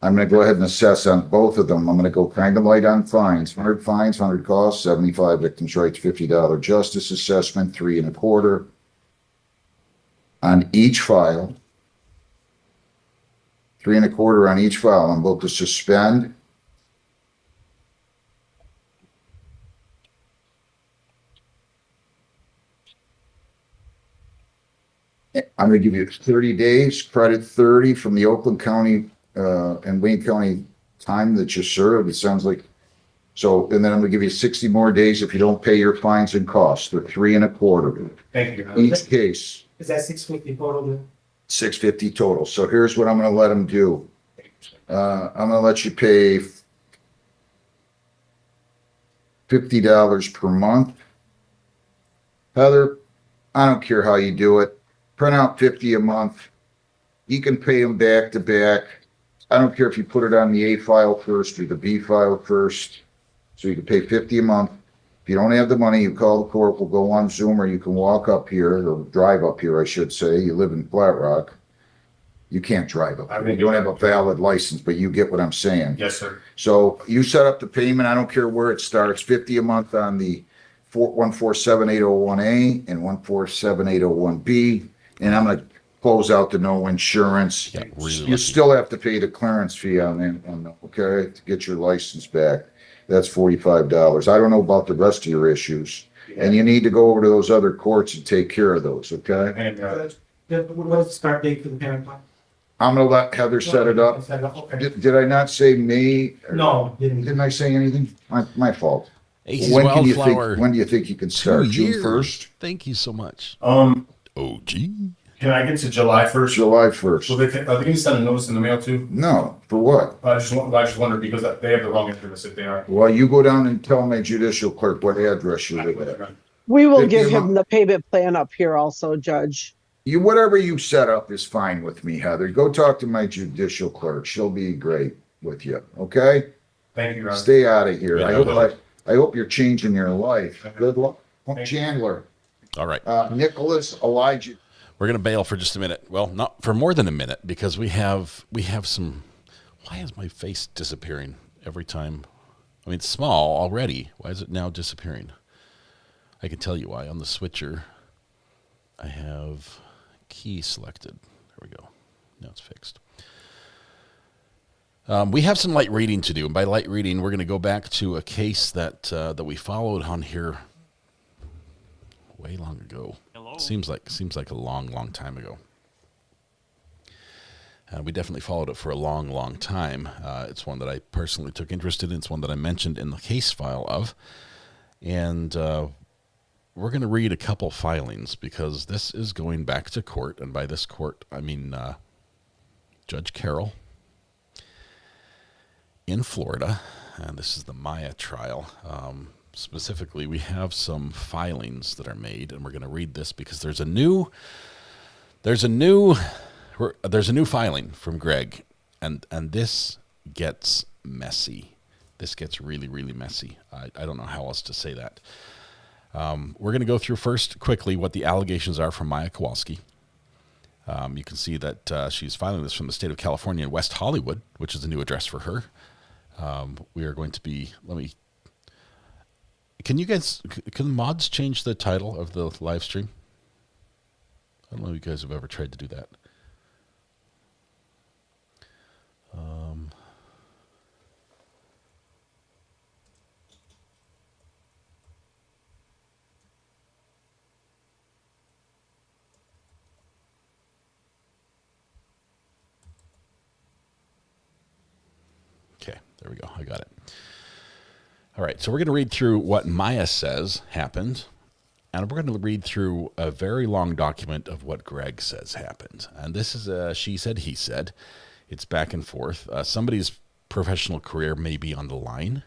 I'm going to go ahead and assess on both of them. I'm going to go kind of light on fines. 100 fines, 100 costs, 75 victims' rights, $50 justice assessment, 3 1/4. On each file, 3 1/4 on each file. I'm about to suspend. I'm going to give you 30 days, credit 30 from the Oakland County and Wayne County time that you served. It sounds like so. And then I'm going to give you 60 more days if you don't pay your fines and costs. They're 3 1/4. Thank you. Each case. Is that 650 total? 650 total. So here's what I'm going to let them do. I'm going to let you pay $50 per month. Heather, I don't care how you do it. Print out 50 a month. You can pay them back to back. I don't care if you put it on the A file first or the B file first. So you can pay 50 a month. If you don't have the money, you call the court. We'll go on Zoom, or you can walk up here, or drive up here, I should say. You live in Flat Rock. You can't drive up here. You don't have a valid license, but you get what I'm saying. Yes, sir. So you set up the payment. I don't care where it starts. 50 a month on the 1478001A and 1478001B. And I'm going to close out the no insurance. Yeah, really You lucky. still have to pay the clearance fee on that, okay, to get your license back. That's $45. I don't know about the rest of your issues. And you need to go over to those other courts and take care of those, okay? And What's the start date for the payment plan? I'm going to let Heather set it up. Okay. Did I not say May? No, Didn't I say anything? My fault. Aces When Wildflower. do you think you can start? 2 June years. 1st? Thank you so much. um, OG. can I get to July 1st? July So 1st. are they going to send a notice in the mail too? No, for what? I just wonder because they have the wrong address if they are. Well, you go down and tell my judicial clerk what address you live at. We will 50 give a him month. the payment plan up here also, Judge. Whatever you set up is fine with me, Heather. Go talk to my judicial clerk. She'll be great with you, okay? Thank you, Your Honor. Stay out of here. Yeah, I hope you're changing your life. Good luck. Thank you. Chandler, All right. Nicholas, Elijah. We're going to bail for just a minute. Well, not for more than a minute, because we have some. Why is my face disappearing every time? I mean, it's small already. Why is it now disappearing? I can tell you why. On the switcher, I have key selected. There we go. Now it's fixed. We have some light reading to do, and by light reading, we're going to go back to a case that we followed on here way long ago. Seems like a long time ago. We definitely followed it for a long time. It's one that I personally took interest in. It's one that I mentioned in the case file of, and we're going to read a couple filings because this is going back to court, and by this court I mean Judge Carroll in Florida, and this is the Maya trial. Specifically, we have some filings that are made, and we're going to read this because there's a new filing from Greg, and this gets messy. This gets really messy. I don't know how else to say that. We're going to go through first quickly what the allegations are from Maya Kowalski. You can see that she's filing this from the state of California in West Hollywood, which is a new address for her. We are going to be, can mods change the title of the live stream? I don't know if you guys have ever tried to do that. Okay, there we go. I got it. All right, so we're going to read through what Maya says happened, and we're going to read through a very long document of what Greg says happened. And this is a she said, he said. It's back and forth. Somebody's professional career may be on the line.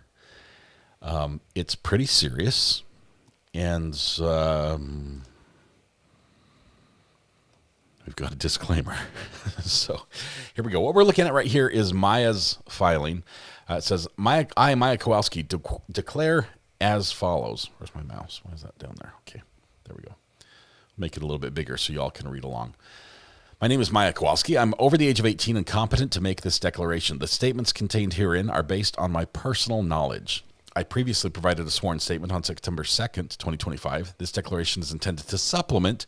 It's pretty serious, and we've got a disclaimer. So here we go. What we're looking at right here is Maya's filing. It says, Maya Kowalski, declare as follows. Where's my mouse? Why is that down there? Okay, there we go. Make it a little bit bigger so y'all can read along. My name is Maya Kowalski. I'm over the age of 18 and competent to make this declaration. The statements contained herein are based on my personal knowledge. I previously provided a sworn statement on September 2nd, 2025. This declaration is intended to supplement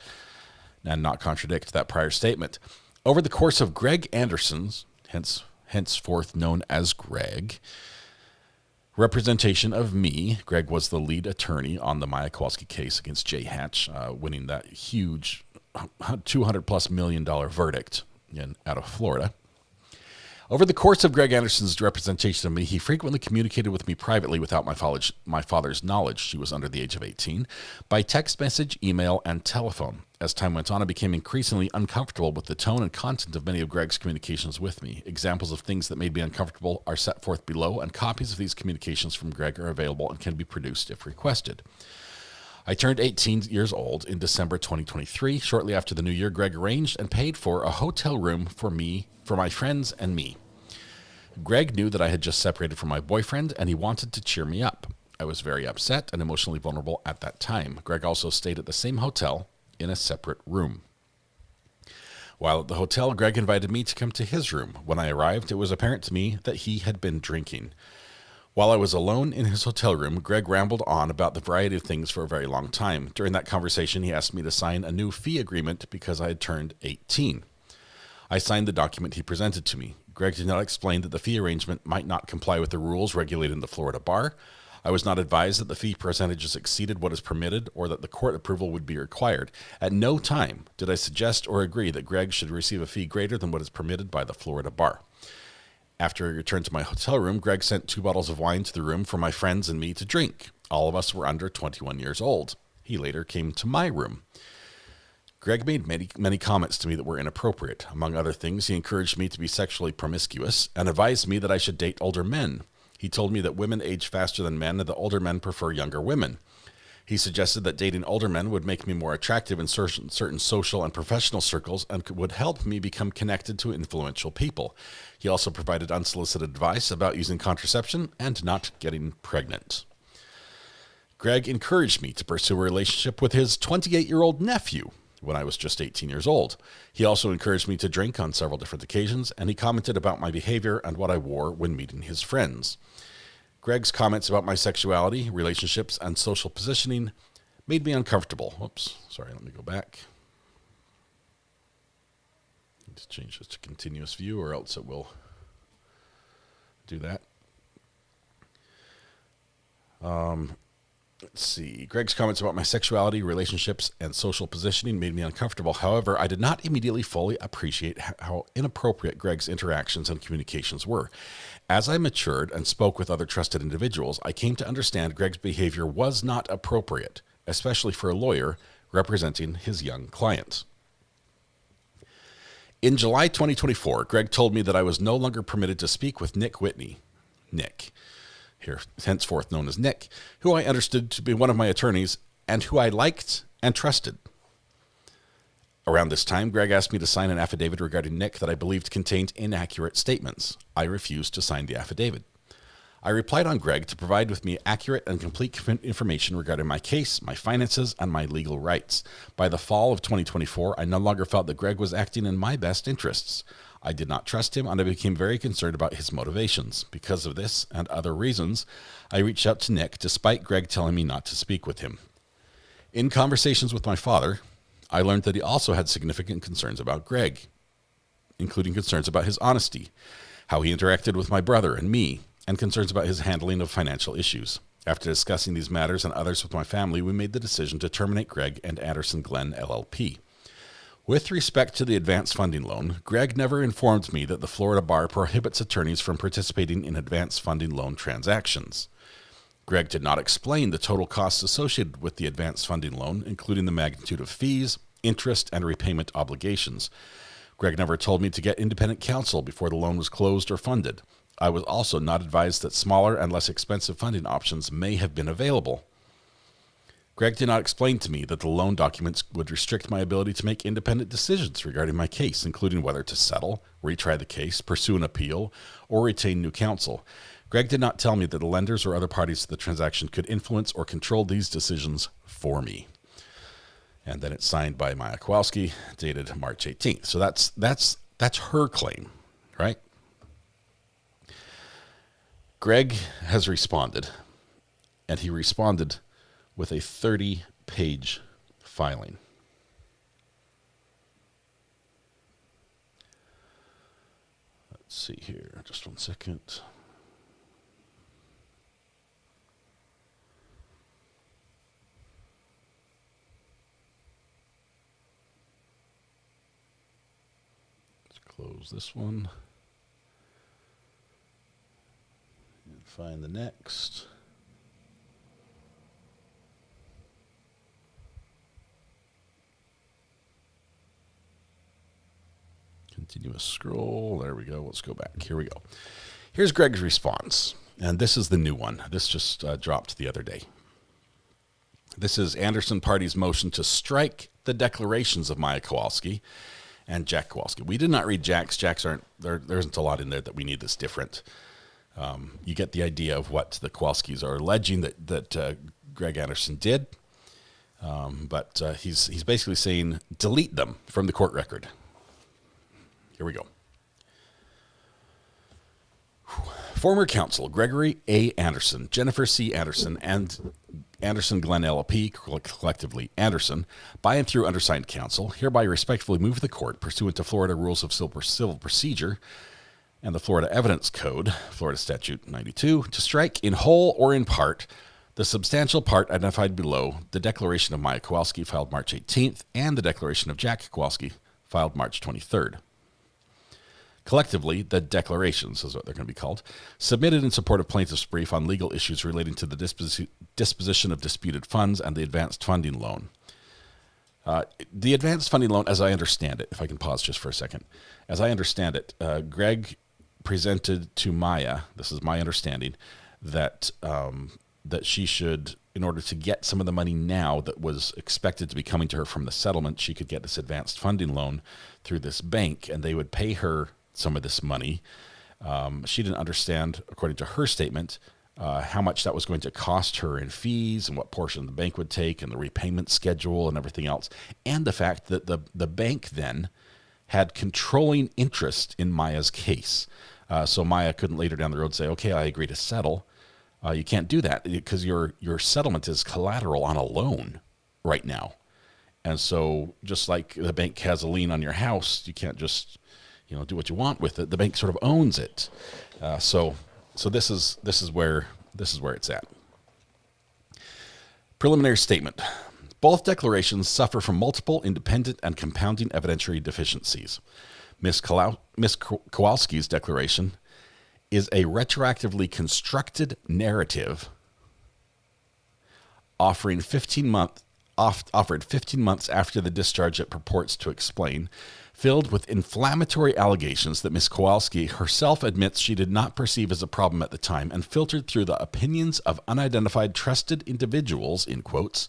and not contradict that prior statement. Over the course of Greg Anderson's, henceforth known as Greg, representation of me, Greg was the lead attorney on the Maya Kowalski case against Jay Hatch, winning that huge $200+ million verdict out of Florida. Over the course of Greg Anderson's representation of me, he frequently communicated with me privately without my father's knowledge. She was under the age of 18, by text message, email, and telephone. As time went on, I became increasingly uncomfortable with the tone and content of many of Greg's communications with me. Examples of things that made me uncomfortable are set forth below, and copies of these communications from Greg are available and can be produced if requested. I turned 18 years old in December 2023. Shortly after the new year, Greg arranged and paid for a hotel room for me, for my friends and me. Greg knew that I had just separated from my boyfriend, and he wanted to cheer me up. I was very upset and emotionally vulnerable at that time. Greg also stayed at the same hotel in a separate room. While at the hotel, Greg invited me to come to his room. When I arrived, it was apparent to me that he had been drinking. While I was alone in his hotel room, Greg rambled on about the variety of things for a very long time. During that conversation, he asked me to sign a new fee agreement because I had turned 18. I signed the document he presented to me. Greg did not explain that the fee arrangement might not comply with the rules regulating the Florida bar. I was not advised that the fee percentages exceeded what is permitted or that the court approval would be required. At no time did I suggest or agree that Greg should receive a fee greater than what is permitted by the Florida bar. After I returned to my hotel room, Greg sent 2 bottles of wine to the room for my friends and me to drink. All of us were under 21 years old. He later came to my room. Greg made many comments to me that were inappropriate. Among other things, he encouraged me to be sexually promiscuous and advised me that I should date older men. He told me that women age faster than men and that older men prefer younger women. He suggested that dating older men would make me more attractive in certain social and professional circles and would help me become connected to influential people. He also provided unsolicited advice about using contraception and not getting pregnant. Greg encouraged me to pursue a relationship with his 28-year-old nephew when I was just 18 years old. He also encouraged me to drink on several different occasions, and he commented about my behavior and what I wore when meeting his friends. Greg's comments about my sexuality, relationships, and social positioning made me uncomfortable. Whoops, sorry, let me go back. Need to change this to continuous view or else it will do that. Let's see. Greg's comments about my sexuality, relationships, and social positioning made me uncomfortable. However, I did not immediately fully appreciate how inappropriate Greg's interactions and communications were. As I matured and spoke with other trusted individuals, I came to understand Greg's behavior was not appropriate, especially for a lawyer representing his young clients. In July 2024, Greg told me that I was no longer permitted to speak with Nick Whitney. Nick, here henceforth known as Nick, who I understood to be one of my attorneys and who I liked and trusted. Around this time, Greg asked me to sign an affidavit regarding Nick that I believed contained inaccurate statements. I refused to sign the affidavit. I replied on Greg to provide with me accurate and complete information regarding my case, my finances, and my legal rights. By the fall of 2024, I no longer felt that Greg was acting in my best interests. I did not trust him, and I became very concerned about his motivations. Because of this and other reasons, I reached out to Nick, despite Greg telling me not to speak with him. In conversations with my father, I learned that he also had significant concerns about Greg, including concerns about his honesty, how he interacted with my brother and me, and concerns about his handling of financial issues. After discussing these matters and others with my family, we made the decision to terminate Greg and Anderson Glenn LLP. With respect to the advance funding loan, Greg never informed me that the Florida bar prohibits attorneys from participating in advance funding loan transactions. Greg did not explain the total costs associated with the advance funding loan, including the magnitude of fees, interest, and repayment obligations. Greg never told me to get independent counsel before the loan was closed or funded. I was also not advised that smaller and less expensive funding options may have been available. Greg did not explain to me that the loan documents would restrict my ability to make independent decisions regarding my case, including whether to settle, retry the case, pursue an appeal, or retain new counsel. Greg did not tell me that the lenders or other parties to the transaction could influence or control these decisions for me. And then it's signed by Maya Kowalski, dated March 18th. So that's her claim, right? Greg has responded, and he responded with a 30-page filing. Let's see here, just one second. Let's close this one. Find the next. Continuous scroll. There we go. Let's go back. Here we go. Here's Greg's response. And this is the new one. This just dropped the other day. This is Anderson Party's motion to strike the declarations of Maya Kowalski and Jack Kowalski. We did not read Jack's. Jack's aren't there. There isn't a lot in there that we need this different. You get the idea of what the Kowalskis are alleging that Greg Anderson did, but he's basically saying delete them from the court record. Here we go. Former counsel Gregory A. Anderson, Jennifer C. Anderson, and Anderson Glenn LLP, collectively Anderson, by and through undersigned counsel, hereby respectfully move the court, pursuant to Florida Rules of Civil Procedure and the Florida Evidence Code, Florida Statute 92, to strike in whole or in part the substantial part identified below the declaration of Maya Kowalski filed March 18th and the declaration of Jack Kowalski filed March 23rd. Collectively, the declarations, is what they're going to be called, submitted in support of plaintiff's brief on legal issues relating to the disposition of disputed funds and the advanced funding loan. The advanced funding loan, as I understand it, if I can pause just for a second, as I understand it, Greg presented to Maya, this is my understanding, that that she should, in order to get some of the money now that was expected to be coming to her from the settlement, she could get this advanced funding loan through this bank, and they would pay her some of this money. She didn't understand, according to her statement, how much that was going to cost her in fees and what portion the bank would take and the repayment schedule and everything else, and the fact that the bank then had controlling interest in Maya's case. So Maya couldn't later down the road say, okay, I agree to settle. You can't do that because your settlement is collateral on a loan right now. And so just like the bank has a lien on your house, you can't just, do what you want with it. The bank sort of owns it. So this is where it's at. Preliminary statement. Both declarations suffer from multiple independent and compounding evidentiary deficiencies. Ms. Kowalski's declaration is a retroactively constructed narrative offered 15 months after the discharge it purports to explain, filled with inflammatory allegations that Ms. Kowalski herself admits she did not perceive as a problem at the time, and filtered through the opinions of unidentified trusted individuals, in quotes,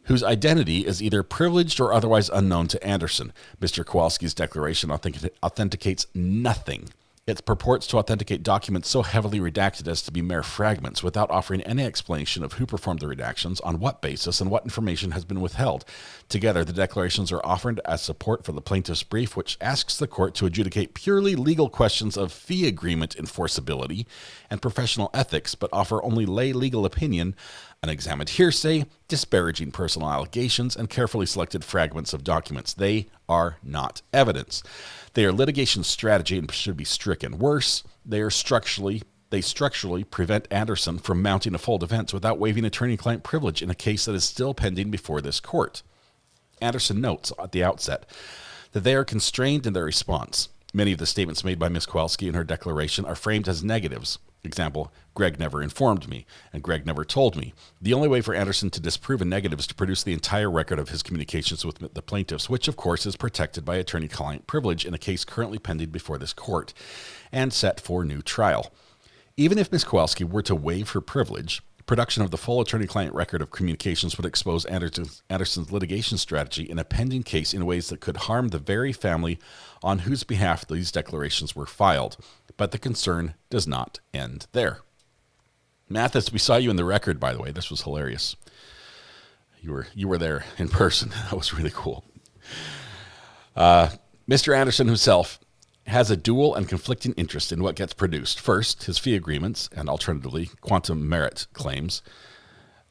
whose identity is either privileged or otherwise unknown to Anderson. Mr. Kowalski's declaration authenticates nothing It purports to authenticate documents so heavily redacted as to be mere fragments, without offering any explanation of who performed the redactions, on what basis, and what information has been withheld. Together, the declarations are offered as support for the plaintiff's brief, which asks the court to adjudicate purely legal questions of fee agreement enforceability and professional ethics, but offer only lay legal opinion, unexamined hearsay, disparaging personal allegations, and carefully selected fragments of documents. They are not evidence. They are litigation strategy and should be stricken. Worse, they structurally prevent Anderson from mounting a full defense without waiving attorney-client privilege in a case that is still pending before this court. Anderson notes at the outset that they are constrained in their response. Many of the statements made by Ms. Kowalski in her declaration are framed as negatives. Example, Greg never informed me, and Greg never told me. The only way for Anderson to disprove a negative is to produce the entire record of his communications with the plaintiffs, which of course is protected by attorney-client privilege in a case currently pending before this court and set for new trial. Even if Ms. Kowalski were to waive her privilege, production of the full attorney-client record of communications would expose Anderson's litigation strategy in a pending case in ways that could harm the very family on whose behalf these declarations were filed. But the concern does not end there. Mathis, we saw you in the record, by the way. This was hilarious. You were there in person. That was really cool. Mr. Anderson himself has a dual and conflicting interest in what gets produced. First, his fee agreements, and alternatively, quantum merit claims,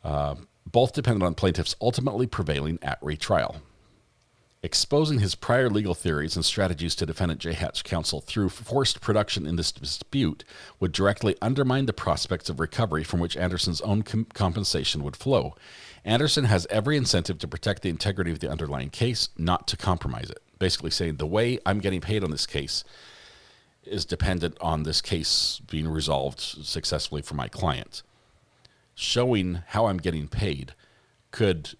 both dependent on plaintiffs ultimately prevailing at retrial. Exposing his prior legal theories and strategies to defendant J. Hatch counsel through forced production in this dispute would directly undermine the prospects of recovery from which Anderson's own compensation would flow. Anderson has every incentive to protect the integrity of the underlying case, not to compromise it. Basically saying the way I'm getting paid on this case is dependent on this case being resolved successfully for my client. Showing how I'm getting paid could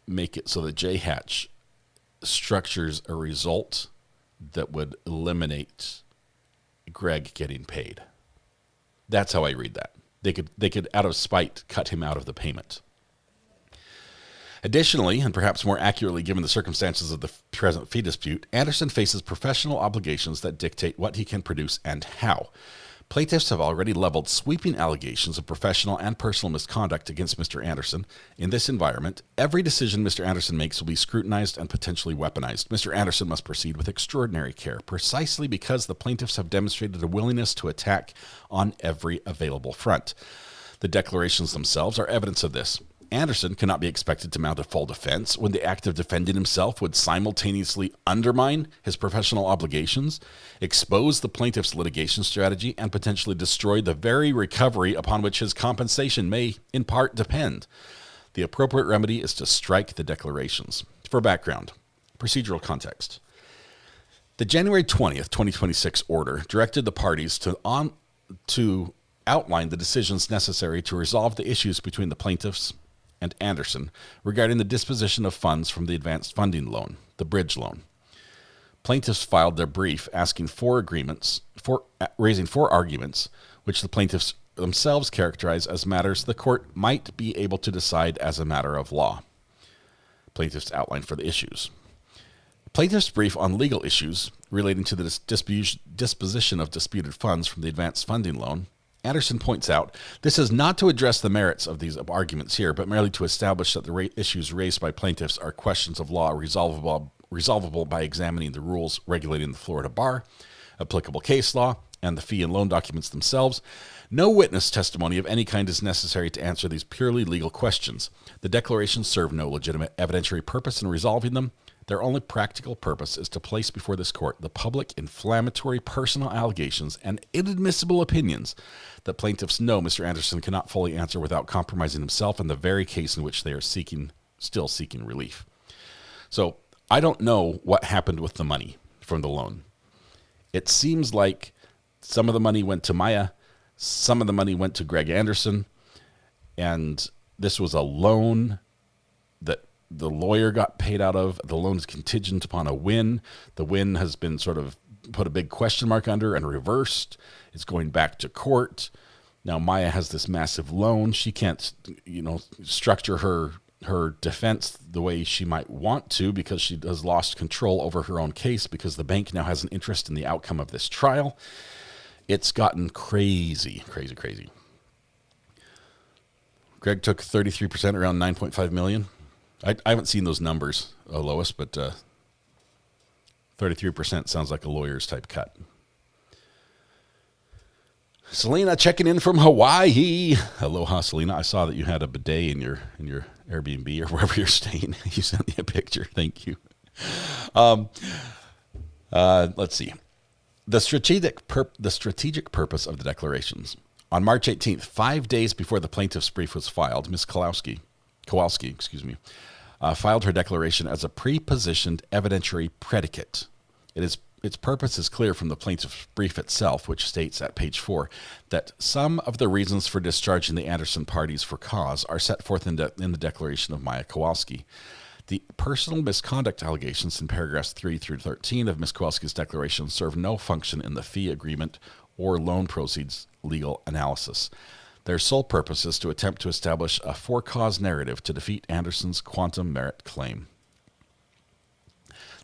make it so that J. Hatch structures a result that would eliminate Greg getting paid. That's how I read that. They could out of spite cut him out of the payment. Additionally, and perhaps more accurately given the circumstances of the present fee dispute, Anderson faces professional obligations that dictate what he can produce and how. Plaintiffs have already leveled sweeping allegations of professional and personal misconduct against Mr. Anderson. In this environment, every decision Mr. Anderson makes will be scrutinized and potentially weaponized. Mr. Anderson must proceed with extraordinary care, precisely because the plaintiffs have demonstrated a willingness to attack on every available front. The declarations themselves are evidence of this. Anderson cannot be expected to mount a full defense when the act of defending himself would simultaneously undermine his professional obligations, expose the plaintiff's litigation strategy, and potentially destroy the very recovery upon which his compensation may, in part, depend. The appropriate remedy is to strike the declarations. For background, procedural context. The January 20th, 2026 order directed the parties to outline the decisions necessary to resolve the issues between the plaintiffs and Anderson regarding the disposition of funds from the advanced funding loan, the bridge loan. Plaintiffs filed their brief asking raising four arguments, which the plaintiffs themselves characterize as matters the court might be able to decide as a matter of law. Plaintiffs outlined for the issues. Plaintiffs' brief on legal issues relating to the disposition of disputed funds from the advanced funding loan. Anderson points out, this is not to address the merits of these arguments here, but merely to establish that the issues raised by plaintiffs are questions of law resolvable by examining the rules regulating the Florida bar, applicable case law, and the fee and loan documents themselves. No witness testimony of any kind is necessary to answer these purely legal questions. The declarations serve no legitimate evidentiary purpose in resolving them. Their only practical purpose is to place before this court the public inflammatory personal allegations and inadmissible opinions that plaintiffs know Mr. Anderson cannot fully answer without compromising himself in the very case in which they are still seeking relief. So I don't know what happened with the money from the loan. It seems like some of the money went to Maya, some of the money went to Greg Anderson, and this was a loan that the lawyer got paid out of. The loan is contingent upon a win. The win has been sort of put a big question mark under and reversed. It's going back to court. Now Maya has this massive loan. She can't, structure her defense the way she might want to because she has lost control over her own case because the bank now has an interest in the outcome of this trial. It's gotten crazy, crazy, crazy. Greg took 33%, around 9.5 million. I haven't seen those numbers, Lois, but 33% sounds like a lawyer's type cut. Selena checking in from Hawaii. Aloha, Selena. I saw that you had a bidet in your Airbnb or wherever you're staying. You sent me a picture. Thank you. Let's see. The strategic purpose of the declarations. On March 18th, 5 days before the plaintiff's brief was filed, Ms. Kowalski, filed her declaration as a prepositioned evidentiary predicate. Its purpose is clear from the plaintiff's brief itself, which states at page 4 that some of the reasons for discharging the Anderson parties for cause are set forth in the declaration of Maya Kowalski. The personal misconduct allegations in paragraphs 3 through 13 of Ms. Kowalski's declaration serve no function in the fee agreement or loan proceeds legal analysis. Their sole purpose is to attempt to establish a for-cause narrative to defeat Anderson's quantum merit claim.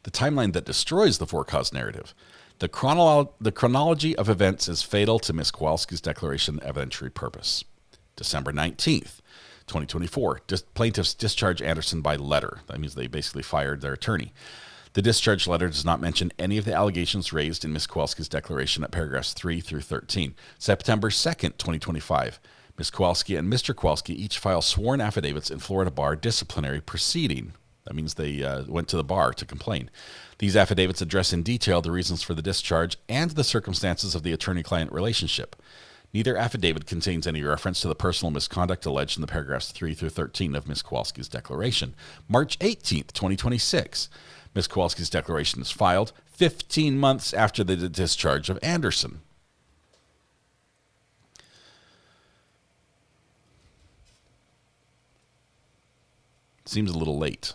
The timeline that destroys the for-cause narrative. The chronology of events is fatal to Ms. Kowalski's declaration evidentiary purpose. December 19th, 2024, plaintiffs discharge Anderson by letter. That means they basically fired their attorney. The discharge letter does not mention any of the allegations raised in Ms. Kowalski's declaration at paragraphs 3 through 13. September 2nd, 2025, Ms. Kowalski and Mr. Kowalski each file sworn affidavits in Florida bar disciplinary proceeding. That means they went to the bar to complain. These affidavits address in detail the reasons for the discharge and the circumstances of the attorney-client relationship. Neither affidavit contains any reference to the personal misconduct alleged in the paragraphs 3 through 13 of Ms. Kowalski's declaration. March 18th, 2026, Ms. Kowalski's declaration is filed 15 months after the discharge of Anderson. Seems a little late,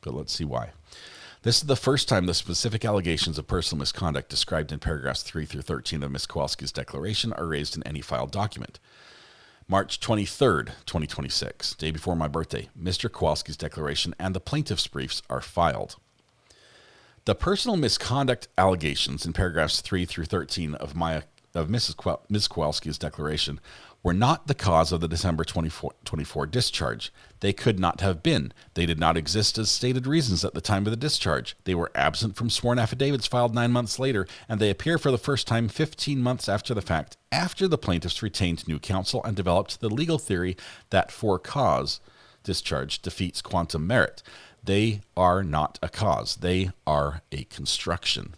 but let's see why. This is the first time the specific allegations of personal misconduct described in paragraphs 3 through 13 of Ms. Kowalski's declaration are raised in any filed document. March 23rd, 2026, day before my birthday, Mr. Kowalski's declaration and the plaintiff's briefs are filed. The personal misconduct allegations in paragraphs 3 through 13 of Ms. Kowalski's declaration were not the cause of the December 24 discharge. They could not have been. They did not exist as stated reasons at the time of the discharge. They were absent from sworn affidavits filed 9 months later, and they appear for the first time 15 months after the fact, after the plaintiffs retained new counsel and developed the legal theory that for cause discharge defeats quantum merit. They are not a cause. They are a construction.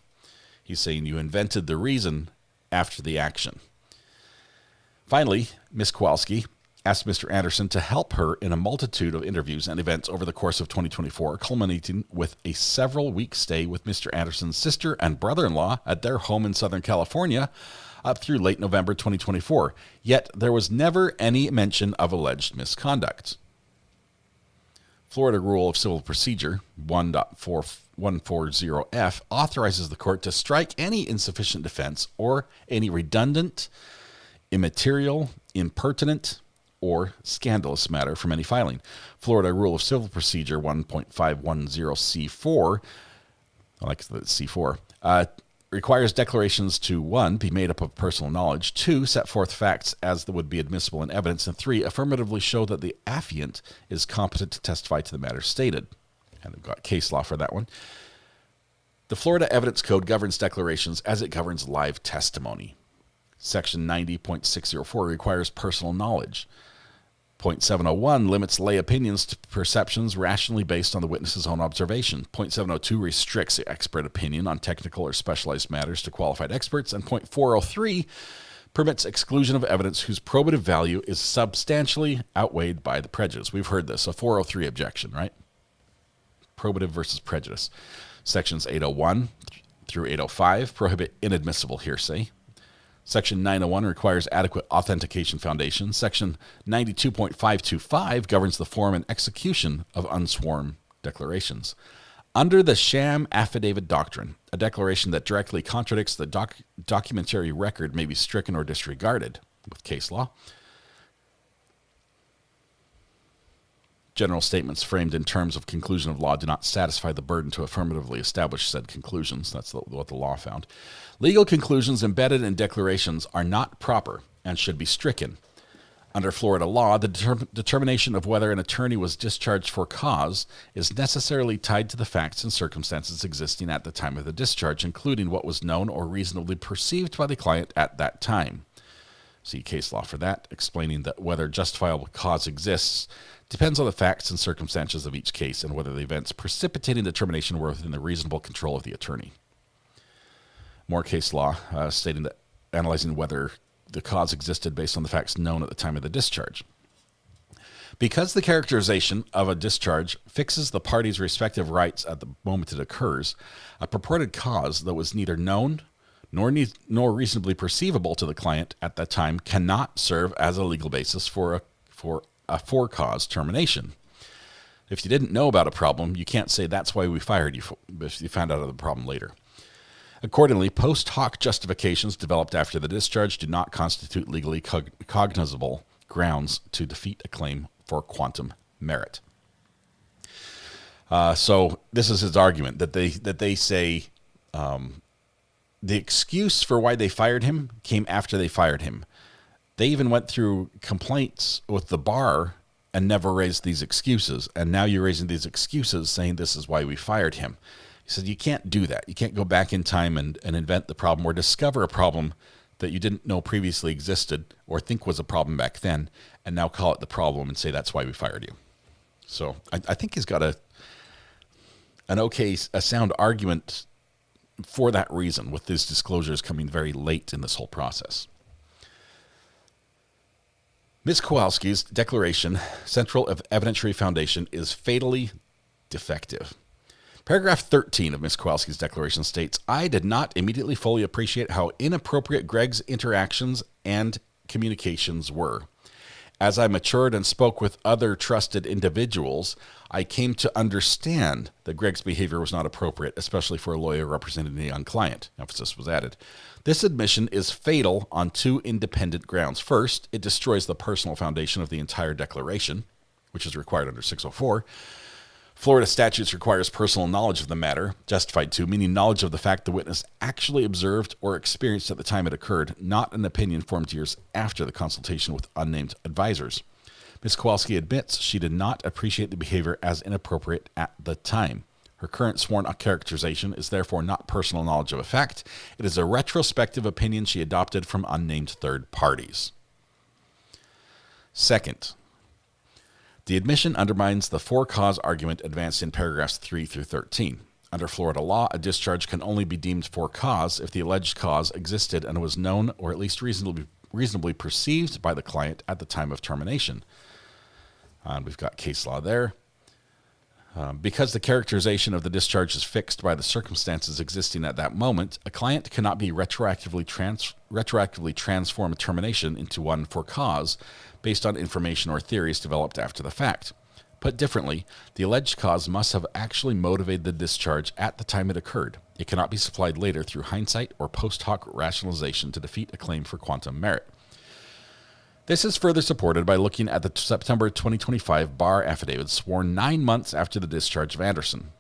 He's saying you invented the reason after the action. Finally, Ms. Kowalski asked Mr. Anderson to help her in a multitude of interviews and events over the course of 2024, culminating with a several-week stay with Mr. Anderson's sister and brother-in-law at their home in Southern California up through late November 2024. Yet there was never any mention of alleged misconduct. Florida Rule of Civil Procedure 1.140F authorizes the court to strike any insufficient defense or any redundant, immaterial, impertinent, or scandalous matter from any filing. Florida Rule of Civil Procedure 1.510C4, I like the C4, requires declarations to 1, be made up of personal knowledge, 2, set forth facts as would be admissible in evidence, and 3, affirmatively show that the affiant is competent to testify to the matter stated. And I've got case law for that one. The Florida Evidence Code governs declarations as it governs live testimony. Section 90.604 requires personal knowledge. 0.701 limits lay opinions to perceptions rationally based on the witness's own observation. 0.702 restricts expert opinion on technical or specialized matters to qualified experts. And 0.403 permits exclusion of evidence whose probative value is substantially outweighed by the prejudice. We've heard this, a 403 objection, right? Probative versus prejudice. Sections 801 through 805 prohibit inadmissible hearsay. Section 901 requires adequate authentication foundation. Section 92.525 governs the form and execution of unsworn declarations. Under the sham affidavit doctrine, a declaration that directly contradicts the documentary record may be stricken or disregarded with case law. general statements framed in terms of conclusion of law do not satisfy the burden to affirmatively establish said conclusions. That's what the law found. Legal conclusions embedded in declarations are not proper and should be stricken. Under Florida law, the determination of whether an attorney was discharged for cause is necessarily tied to the facts and circumstances existing at the time of the discharge, including what was known or reasonably perceived by the client at that time. See case law for that, explaining that whether justifiable cause exists depends on the facts and circumstances of each case and whether the events precipitating the termination were within the reasonable control of the attorney. More case law stating that analyzing whether the cause existed based on the facts known at the time of the discharge. Because the characterization of a discharge fixes the parties' respective rights at the moment it occurs, a purported cause that was neither known nor reasonably perceivable to the client at that time cannot serve as a legal basis for a for-cause termination. If you didn't know about a problem, you can't say that's why we fired you if you found out of the problem later. Accordingly, post hoc justifications developed after the discharge do not constitute legally cognizable grounds to defeat a claim for quantum merit. So this is his argument that they say the excuse for why they fired him came after they fired him. They even went through complaints with the bar and never raised these excuses. And now you're raising these excuses saying this is why we fired him. He said, you can't do that. You can't go back in time and invent the problem or discover a problem that you didn't know previously existed or think was a problem back then and now call it the problem and say that's why we fired you. So I think he's got a sound argument for that reason, with these disclosures coming very late in this whole process. Ms. Kowalski's declaration, central evidentiary foundation, is fatally defective. Paragraph 13 of Ms. Kowalski's declaration states, I did not immediately fully appreciate how inappropriate Greg's interactions and communications were. As I matured and spoke with other trusted individuals, I came to understand that Greg's behavior was not appropriate, especially for a lawyer representing a young client. Emphasis was added. This admission is fatal on two independent grounds. First, it destroys the personal foundation of the entire declaration, which is required under 604. Florida statutes requires personal knowledge of the matter, justified to, meaning knowledge of the fact the witness actually observed or experienced at the time it occurred, not an opinion formed years after the consultation with unnamed advisors. Ms. Kowalski admits she did not appreciate the behavior as inappropriate at the time. Her current sworn characterization is therefore not personal knowledge of a fact. It is a retrospective opinion she adopted from unnamed third parties. Second, the admission undermines the for-cause argument advanced in paragraphs 3 through 13. Under Florida law, a discharge can only be deemed for cause if the alleged cause existed and was known or at least reasonably perceived by the client at the time of termination. And we've got case law there. Because the characterization of the discharge is fixed by the circumstances existing at that moment, a client cannot be retroactively transform a termination into one for cause based on information or theories developed after the fact. Put differently, the alleged cause must have actually motivated the discharge at the time it occurred. It cannot be supplied later through hindsight or post hoc rationalization to defeat a claim for quantum merit. This is further supported by looking at the September 2025 bar affidavit sworn 9 months after the discharge of Anderson.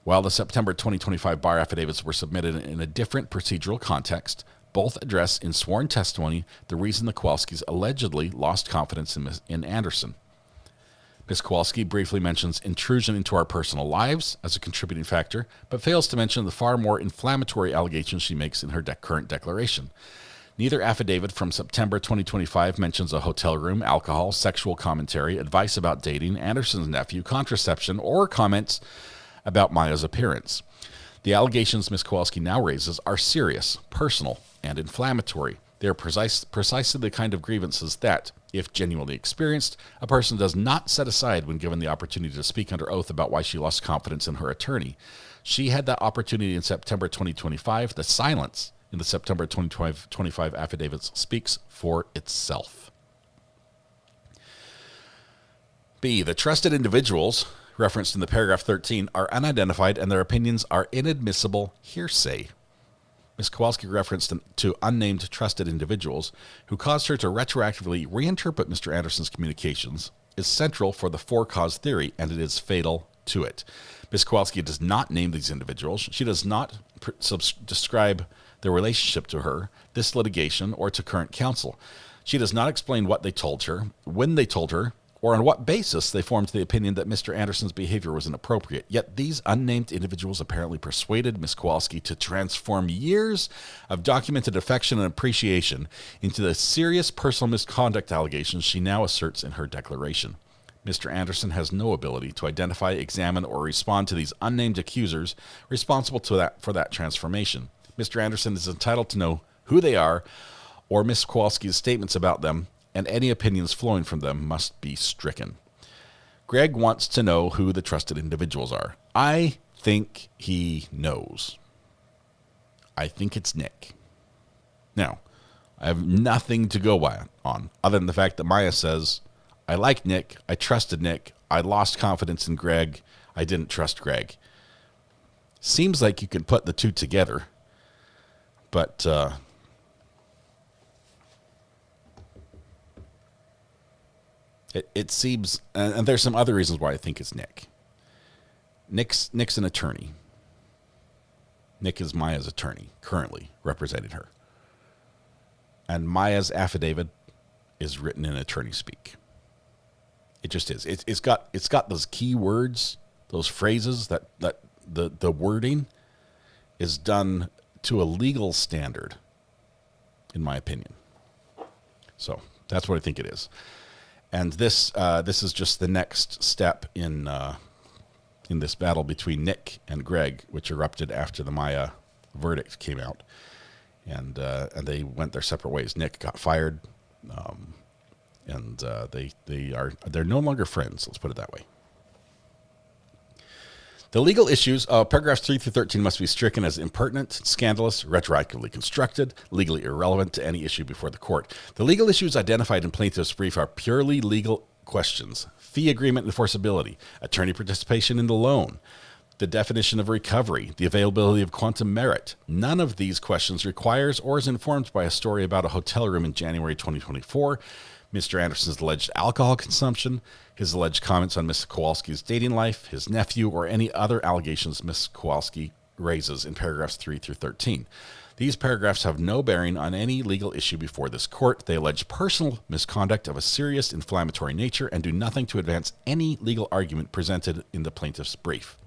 While the September 2025 bar affidavits were submitted in a different procedural context, both address in sworn testimony the reason the Kowalskis allegedly lost confidence in Anderson. Ms. Kowalski briefly mentions intrusion into our personal lives as a contributing factor, but fails to mention the far more inflammatory allegations she makes in her current declaration. Neither affidavit from September 2025 mentions a hotel room, alcohol, sexual commentary, advice about dating, Anderson's nephew, contraception, or comments about Maya's appearance. The allegations Ms. Kowalski now raises are serious, personal, and inflammatory. They are precisely the kind of grievances that, if genuinely experienced, a person does not set aside when given the opportunity to speak under oath about why she lost confidence in her attorney. She had that opportunity in September 2025. The silence in the September 2025 affidavits speaks for itself. B. The trusted individuals referenced in the paragraph 13 are unidentified and their opinions are inadmissible hearsay. Ms. Kowalski referenced to unnamed trusted individuals who caused her to retroactively reinterpret Mr. Anderson's communications is central for the for-cause theory, and it is fatal to it. Ms. Kowalski does not name these individuals. She does not describe their relationship to her, this litigation, or to current counsel. She does not explain what they told her, when they told her, or on what basis they formed the opinion that Mr. Anderson's behavior was inappropriate. Yet these unnamed individuals apparently persuaded Ms. Kowalski to transform years of documented affection and appreciation into the serious personal misconduct allegations she now asserts in her declaration. Mr. Anderson has no ability to identify, examine, or respond to these unnamed accusers responsible for that transformation. Mr. Anderson is entitled to know who they are, or Ms. Kowalski's statements about them, and any opinions flowing from them must be stricken. Greg wants to know who the trusted individuals are. I think he knows. I think it's Nick. Now, I have nothing to go on other than the fact that Maya says, I like Nick, I trusted Nick, I lost confidence in Greg, I didn't trust Greg. Seems like you can put the two together, but It seems, and there's some other reasons why I think it's Nick. Nick's an attorney. Nick is Maya's attorney, currently representing her. And Maya's affidavit is written in attorney speak. It just is. It's got those key words, those phrases that the wording is done to a legal standard, in my opinion. So that's what I think it is. And this is just the next step in this battle between Nick and Greg, which erupted after the Maya verdict came out, and they went their separate ways. Nick got fired, and they're no longer friends. Let's put it that way. The legal issues, paragraphs 3 through 13 must be stricken as impertinent, scandalous, retroactively constructed, legally irrelevant to any issue before the court. The legal issues identified in plaintiff's brief are purely legal questions: fee agreement enforceability, attorney participation in the loan, the definition of recovery, the availability of quantum merit. None of these questions requires or is informed by a story about a hotel room in January 2024, Mr. Anderson's alleged alcohol consumption, his alleged comments on Ms. Kowalski's dating life, his nephew, or any other allegations Ms. Kowalski raises in paragraphs 3 through 13. These paragraphs have no bearing on any legal issue before this court. They allege personal misconduct of a serious inflammatory nature and do nothing to advance any legal argument presented in the plaintiff's brief.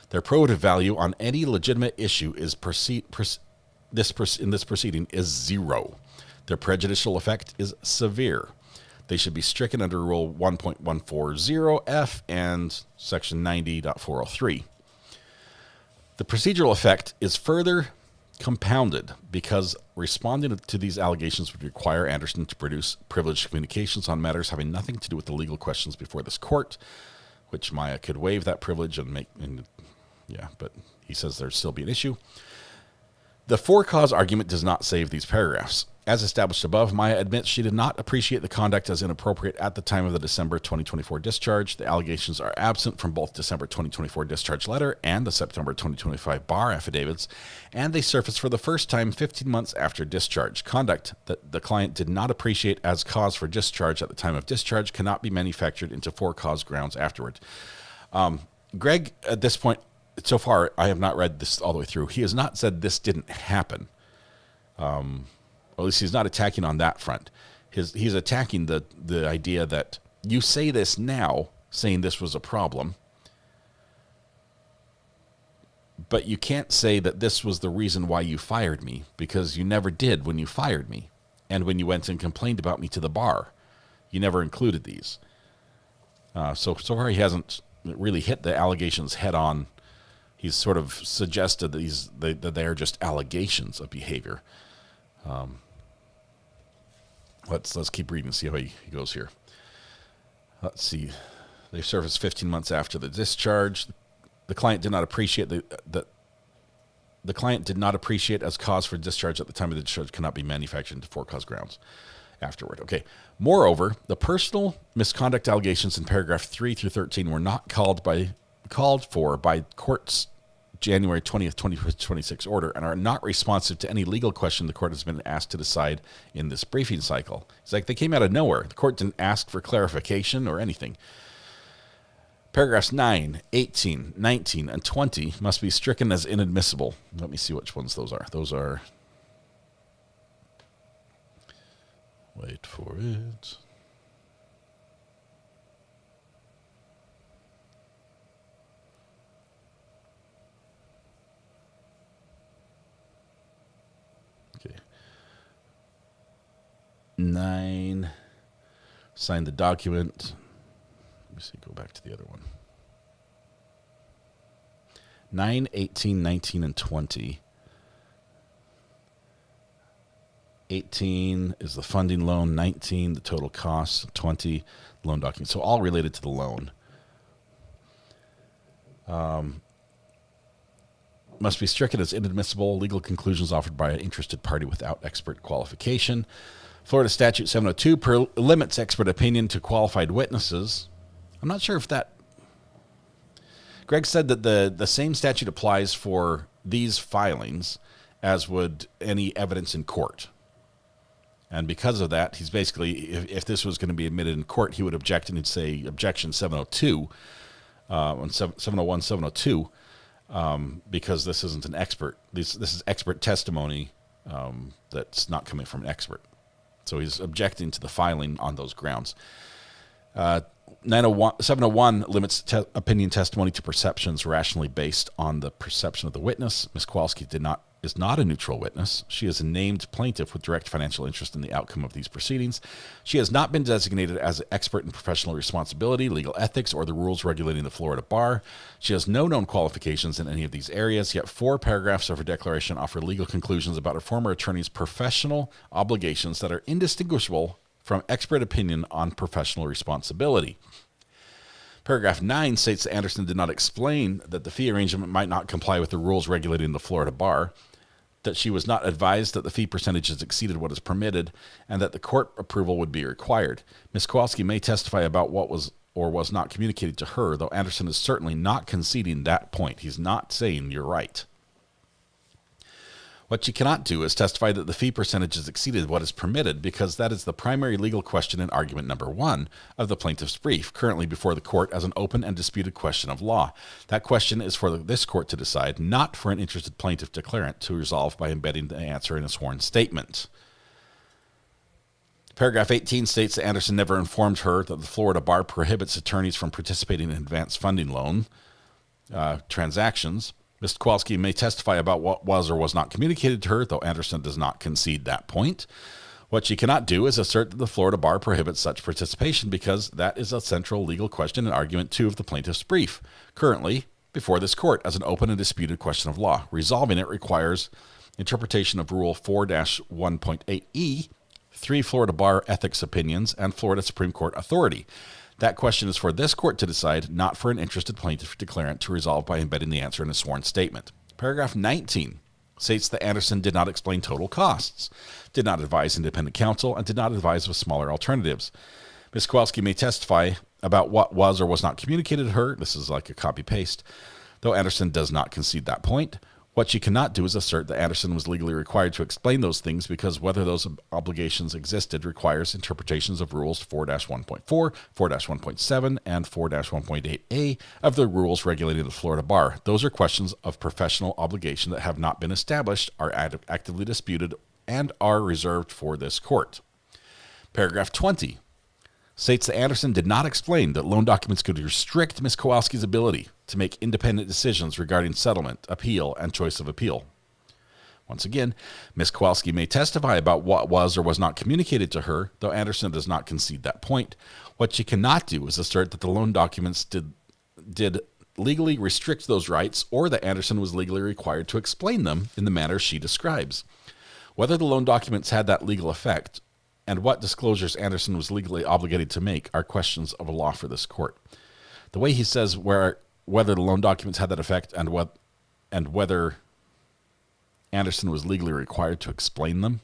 Their probative value on any legitimate issue is in this proceeding is zero. Their prejudicial effect is severe. They should be stricken under Rule 1.140F and Section 90.403. The procedural effect is further compounded because responding to these allegations would require Anderson to produce privileged communications on matters having nothing to do with the legal questions before this court, which Maya could waive that privilege but he says there'd still be an issue. The for-cause argument does not save these paragraphs. As established above, Maya admits she did not appreciate the conduct as inappropriate at the time of the December 2024 discharge. The allegations are absent from both December 2024 discharge letter and the September 2025 bar affidavits, and they surface for the first time 15 months after discharge. Conduct that the client did not appreciate as cause for discharge at the time of discharge cannot be manufactured into for-cause grounds afterward. Greg, at this point, so far, I have not read this all the way through. He has not said this didn't happen. Or at least he's not attacking on that front. He's attacking the idea that you say this now, saying this was a problem, but you can't say that this was the reason why you fired me, because you never did when you fired me. And when you went and complained about me to the bar, you never included these. So far he hasn't really hit the allegations head on. He's sort of suggested that they are just allegations of behavior. Let's keep reading and see how he goes here. Let's see. They surfaced 15 months after the discharge. The client did not appreciate the client did not appreciate as cause for discharge at the time of the discharge cannot be manufactured into for-cause grounds afterward. Okay. Moreover, the personal misconduct allegations in paragraph 3 through 13 were not called for by courts January 20th, 2026 order and are not responsive to any legal question the court has been asked to decide in this briefing cycle. It's like they came out of nowhere. The court didn't ask for clarification or anything. Paragraphs 9, 18, 19, and 20 must be stricken as inadmissible. Let me see which ones those are. Those are... Wait for it. Okay. 9, sign the document. Let me see, go back to the other one. 9, 18, 19, and 20. 18 is the funding loan, 19, the total cost, 20, loan document. So all related to the loan. Must be stricken as inadmissible. Legal conclusions offered by an interested party without expert qualification. Florida Statute 702 limits expert opinion to qualified witnesses. I'm not sure if that... Greg said that the same statute applies for these filings as would any evidence in court. And because of that, he's basically, if this was going to be admitted in court, he would object and he'd say objection 702, 701, 702, because this isn't an expert. This is expert testimony that's not coming from an expert. So he's objecting to the filing on those grounds. 701 limits opinion testimony to perceptions rationally based on the perception of the witness. Ms. Kowalski is not a neutral witness. She is a named plaintiff with direct financial interest in the outcome of these proceedings. She has not been designated as an expert in professional responsibility, legal ethics, or the rules regulating the Florida bar. She has no known qualifications in any of these areas, yet 4 paragraphs of her declaration offer legal conclusions about her former attorney's professional obligations that are indistinguishable from expert opinion on professional responsibility. Paragraph 9 states that Anderson did not explain that the fee arrangement might not comply with the rules regulating the Florida bar, that she was not advised that the fee percentages exceeded what is permitted, and that the court approval would be required. Ms. Kowalski may testify about what was or was not communicated to her, though Anderson is certainly not conceding that point. He's not saying you're right. What she cannot do is testify that the fee percentages exceeded what is permitted, because that is the primary legal question in argument number 1 of the plaintiff's brief, currently before the court as an open and disputed question of law. That question is for this court to decide, not for an interested plaintiff declarant to resolve by embedding the answer in a sworn statement. Paragraph 18 states that Anderson never informed her that the Florida bar prohibits attorneys from participating in advance funding loan transactions. Ms. Kowalski may testify about what was or was not communicated to her, though Anderson does not concede that point. What she cannot do is assert that the Florida bar prohibits such participation, because that is a central legal question in argument 2 of the plaintiff's brief, currently before this court as an open and disputed question of law. Resolving it requires interpretation of Rule 4-1.8e, 3 Florida bar ethics opinions, and Florida Supreme Court authority. That question is for this court to decide, not for an interested plaintiff declarant to resolve by embedding the answer in a sworn statement. Paragraph 19 states that Anderson did not explain total costs, did not advise independent counsel, and did not advise of smaller alternatives. Ms. Kowalski may testify about what was or was not communicated to her. This is like a copy-paste, though Anderson does not concede that point. What she cannot do is assert that Anderson was legally required to explain those things, because whether those obligations existed requires interpretations of Rules 4-1.4, 4-1.7, and 4-1.8a of the rules regulating the Florida bar. Those are questions of professional obligation that have not been established, are actively disputed, and are reserved for this court. Paragraph 20 states that Anderson did not explain that loan documents could restrict Ms. Kowalski's ability to make independent decisions regarding settlement, appeal, and choice of appeal. Once again, Ms. Kowalski may testify about what was or was not communicated to her, though Anderson does not concede that point. What she cannot do is assert that the loan documents did legally restrict those rights, or that Anderson was legally required to explain them in the manner she describes. Whether the loan documents had that legal effect, and what disclosures Anderson was legally obligated to make, are questions of law for this court. The way he says whether the loan documents had that effect and whether Anderson was legally required to explain them.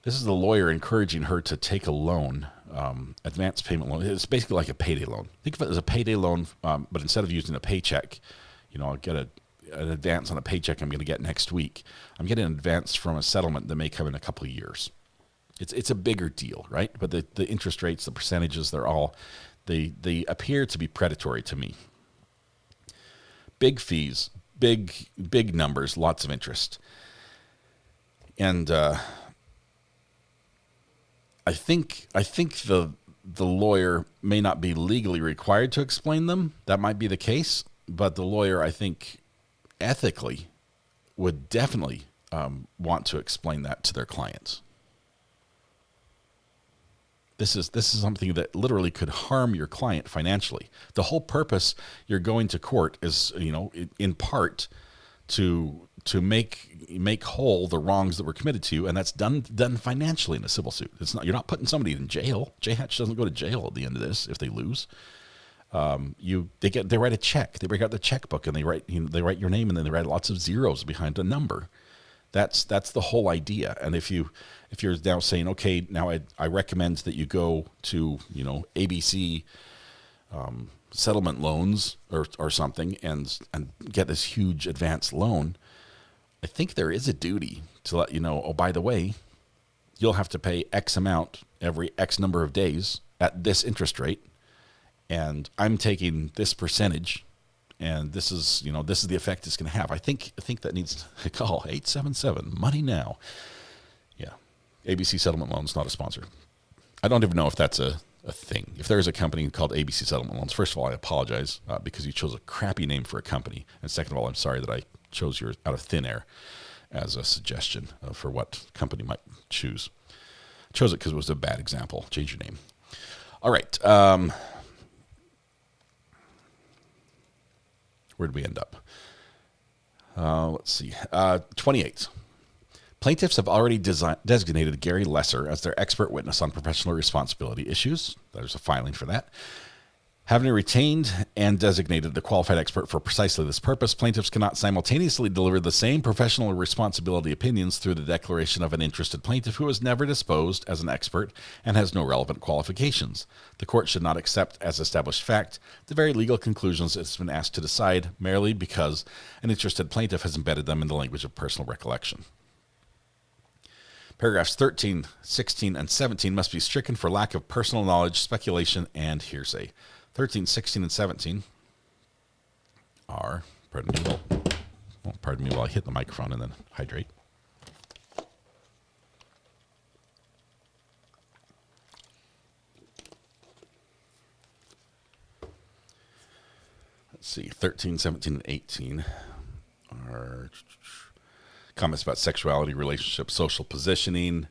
This is the lawyer encouraging her to take a loan, advance payment loan. It's basically like a payday loan. Think of it as a payday loan, but instead of using a paycheck, I'll get an advance on a paycheck I'm going to get next week. I'm getting an advance from a settlement that may come in a couple of years. It's a bigger deal, right? But the interest rates, the percentages, they appear to be predatory to me. Big fees, big numbers, lots of interest. And I think the lawyer may not be legally required to explain them. That might be the case, but the lawyer, I think, ethically would definitely want to explain that to their clients. This is something that literally could harm your client financially. The whole purpose you're going to court is, in part to make whole the wrongs that were committed to you, and that's done financially in a civil suit. You're not putting somebody in jail. J-Hatch doesn't go to jail at the end of this if they lose. They write a check. They break out the checkbook and they write your name, and then they write lots of zeros behind a number. That's the whole idea. And if you're now saying, okay, now I recommend that you go to ABC settlement loans or something and get this huge advanced loan, I think there is a duty to let you know, oh, by the way, you'll have to pay X amount every X number of days at this interest rate, and I'm taking this percentage, and this is the effect it's going to have. I think that needs to call 877 money now. Yeah, ABC Settlement Loans, not a sponsor. I don't even know if that's a thing. If there's a company called ABC Settlement Loans, first of all, I apologize because you chose a crappy name for a company, and second of all, I'm sorry that I chose yours out of thin air as a suggestion for what company might choose. I chose it because it was a bad example. Change your name. All right. Where did we end up? Let's see. 28. Plaintiffs have already designated Gary Lesser as their expert witness on professional responsibility issues. There's a filing for that. Having retained and designated the qualified expert for precisely this purpose, plaintiffs cannot simultaneously deliver the same professional responsibility opinions through the declaration of an interested plaintiff who is never disposed as an expert and has no relevant qualifications. The court should not accept as established fact the very legal conclusions it's been asked to decide merely because an interested plaintiff has embedded them in the language of personal recollection. Paragraphs 13, 16, and 17 must be stricken for lack of personal knowledge, speculation, and hearsay. 13, 16, and 17 are, pardon me while I hit the microphone and then hydrate. Let's see, 13, 17, and 18 are comments about sexuality, relationships, social positioning,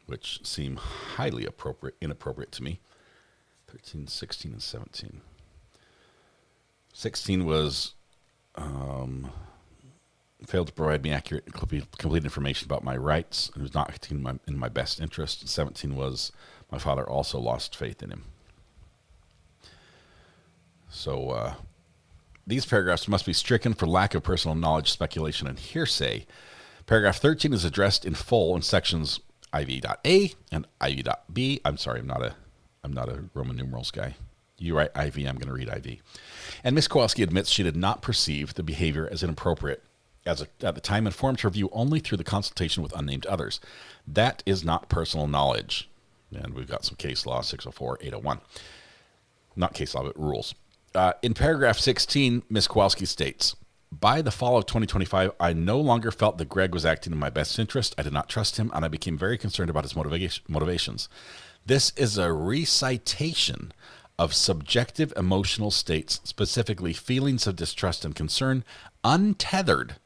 which seem highly inappropriate to me. 13, 16, and 17. 16 was failed to provide me accurate and complete information about my rights and was not acting in my best interest. 17 was my father also lost faith in him. So these paragraphs must be stricken for lack of personal knowledge, speculation, and hearsay. Paragraph 13 is addressed in full in sections IV.A and IV.B. I'm sorry, I'm not a Roman numerals guy. You write IV, I'm going to read IV. And Ms. Kowalski admits she did not perceive the behavior as inappropriate at the time, informed her view only through the consultation with unnamed others. That is not personal knowledge. And we've got some case law, 604, 801. Not case law, but rules. In paragraph 16, Ms. Kowalski states, by the fall of 2025, I no longer felt that Greg was acting in my best interest. I did not trust him, and I became very concerned about his motivations. This is a recitation of subjective emotional states, specifically feelings of distrust and concern, untethered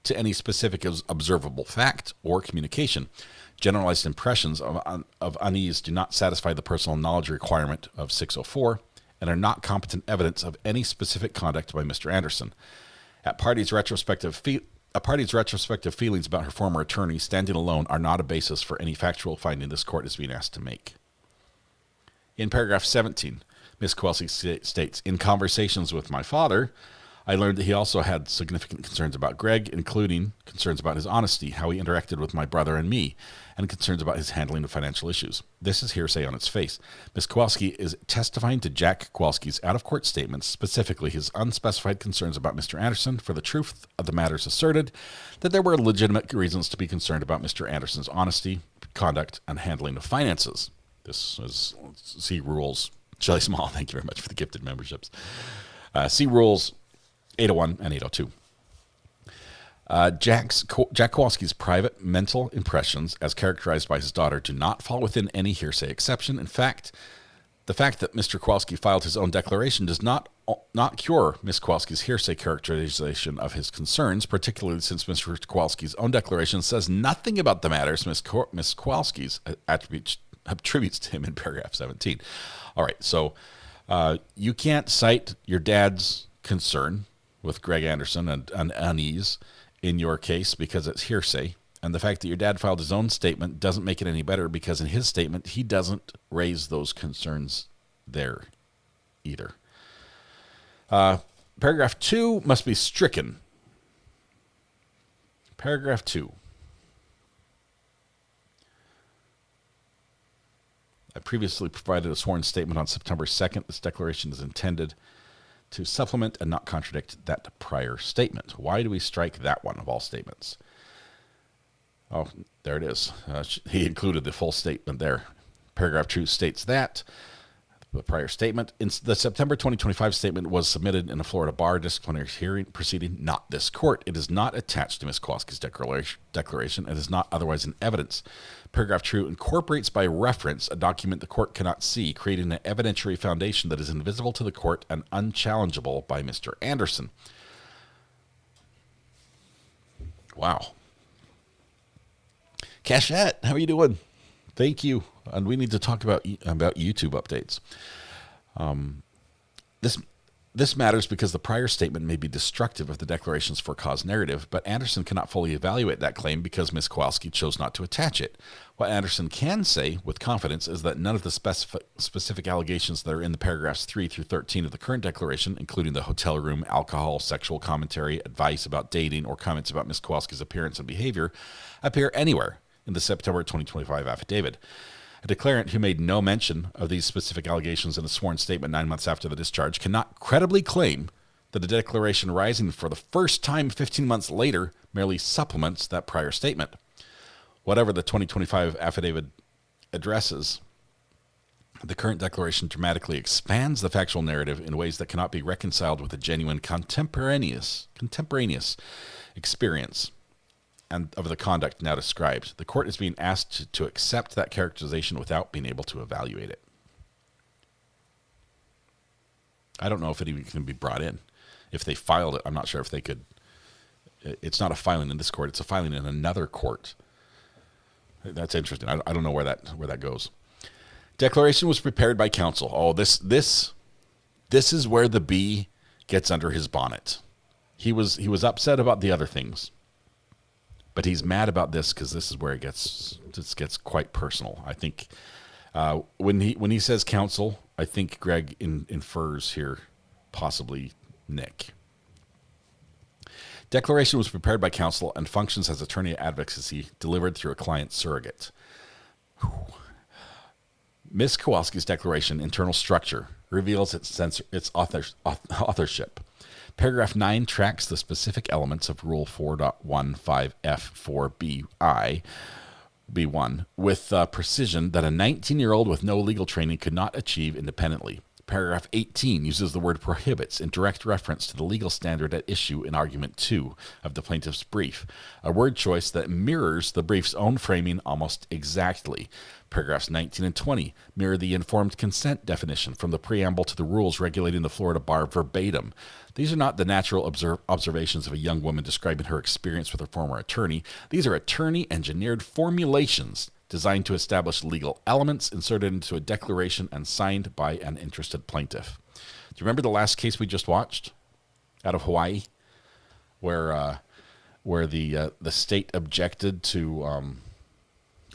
to any specific observable fact or communication. Generalized impressions of unease do not satisfy the personal knowledge requirement of 604 and are not competent evidence of any specific conduct by Mr. Anderson. A party's retrospective feelings about her former attorney standing alone are not a basis for any factual finding this court is being asked to make. In paragraph 17, Ms. Kowalski states, in conversations with my father, I learned that he also had significant concerns about Greg, including concerns about his honesty, how he interacted with my brother and me, and concerns about his handling of financial issues. This is hearsay on its face. Ms. Kowalski is testifying to Jack Kowalski's out-of-court statements, specifically his unspecified concerns about Mr. Anderson, for the truth of the matters asserted, that there were legitimate reasons to be concerned about Mr. Anderson's honesty, conduct, and handling of finances. This is see rules. Shelly Small, thank you very much for the gifted memberships. See rules 801 and 802. Jack Kowalski's private mental impressions, as characterized by his daughter, do not fall within any hearsay exception. In fact, the fact that Mr. Kowalski filed his own declaration does not cure Ms. Kowalski's hearsay characterization of his concerns, particularly since Mr. Kowalski's own declaration says nothing about the matters Ms. Kowalski's attributes to him in paragraph 17. All right, so you can't cite your dad's concern with Greg Anderson and unease in your case because it's hearsay. And the fact that your dad filed his own statement doesn't make it any better because in his statement, he doesn't raise those concerns there either. Paragraph 2 must be stricken. Paragraph 2. I previously provided a sworn statement on September 2nd. This declaration is intended to supplement and not contradict that prior statement. Why do we strike that one of all statements? Oh, there it is. He included the full statement there. Paragraph 2 states that the prior statement. In the September 2025 statement was submitted in a Florida bar disciplinary hearing proceeding, not this court. It is not attached to Ms. Kowalski's declaration. It is not otherwise in evidence. Paragraph 2 incorporates by reference a document the court cannot see, creating an evidentiary foundation that is invisible to the court and unchallengeable by Mr. Anderson. Wow. Cashette, how are you doing? Thank you. And we need to talk about YouTube updates. This matters because the prior statement may be destructive of the declaration's for cause narrative, but Anderson cannot fully evaluate that claim because Ms. Kowalski chose not to attach it. What Anderson can say with confidence is that none of the specific allegations that are in the paragraphs 3 through 13 of the current declaration, including the hotel room, alcohol, sexual commentary, advice about dating, or comments about Ms. Kowalski's appearance and behavior, appear anywhere in the September 2025 affidavit. A declarant who made no mention of these specific allegations in a sworn statement 9 months after the discharge cannot credibly claim that a declaration arising for the first time 15 months later merely supplements that prior statement. Whatever the 2025 affidavit addresses, the current declaration dramatically expands the factual narrative in ways that cannot be reconciled with a genuine contemporaneous experience and of the conduct now described. The court is being asked to accept that characterization without being able to evaluate it. I don't know if it even can be brought in. If they filed it, I'm not sure if they could. It's not a filing in this court. It's a filing in another court. That's interesting. I don't know where that goes. Declaration was prepared by counsel. Oh, this is where the bee gets under his bonnet. He was upset about the other things. But he's mad about this because this is where it gets quite personal. I think when he says counsel, I think Greg infers here possibly Nick. Declaration was prepared by counsel and functions as attorney advocacy delivered through a client surrogate. Ms. Kowalski's declaration internal structure reveals its authorship. Paragraph 9 tracks the specific elements of Rule 4.15F4BI, B1, with precision that a 19-year-old with no legal training could not achieve independently. Paragraph 18 uses the word prohibits in direct reference to the legal standard at issue in Argument 2 of the plaintiff's brief, a word choice that mirrors the brief's own framing almost exactly. Paragraphs 19 and 20 mirror the informed consent definition from the preamble to the rules regulating the Florida bar verbatim. These are not the natural observations of a young woman describing her experience with her former attorney. These are attorney-engineered formulations designed to establish legal elements inserted into a declaration and signed by an interested plaintiff. Do you remember the last case we just watched out of Hawaii, where the state objected to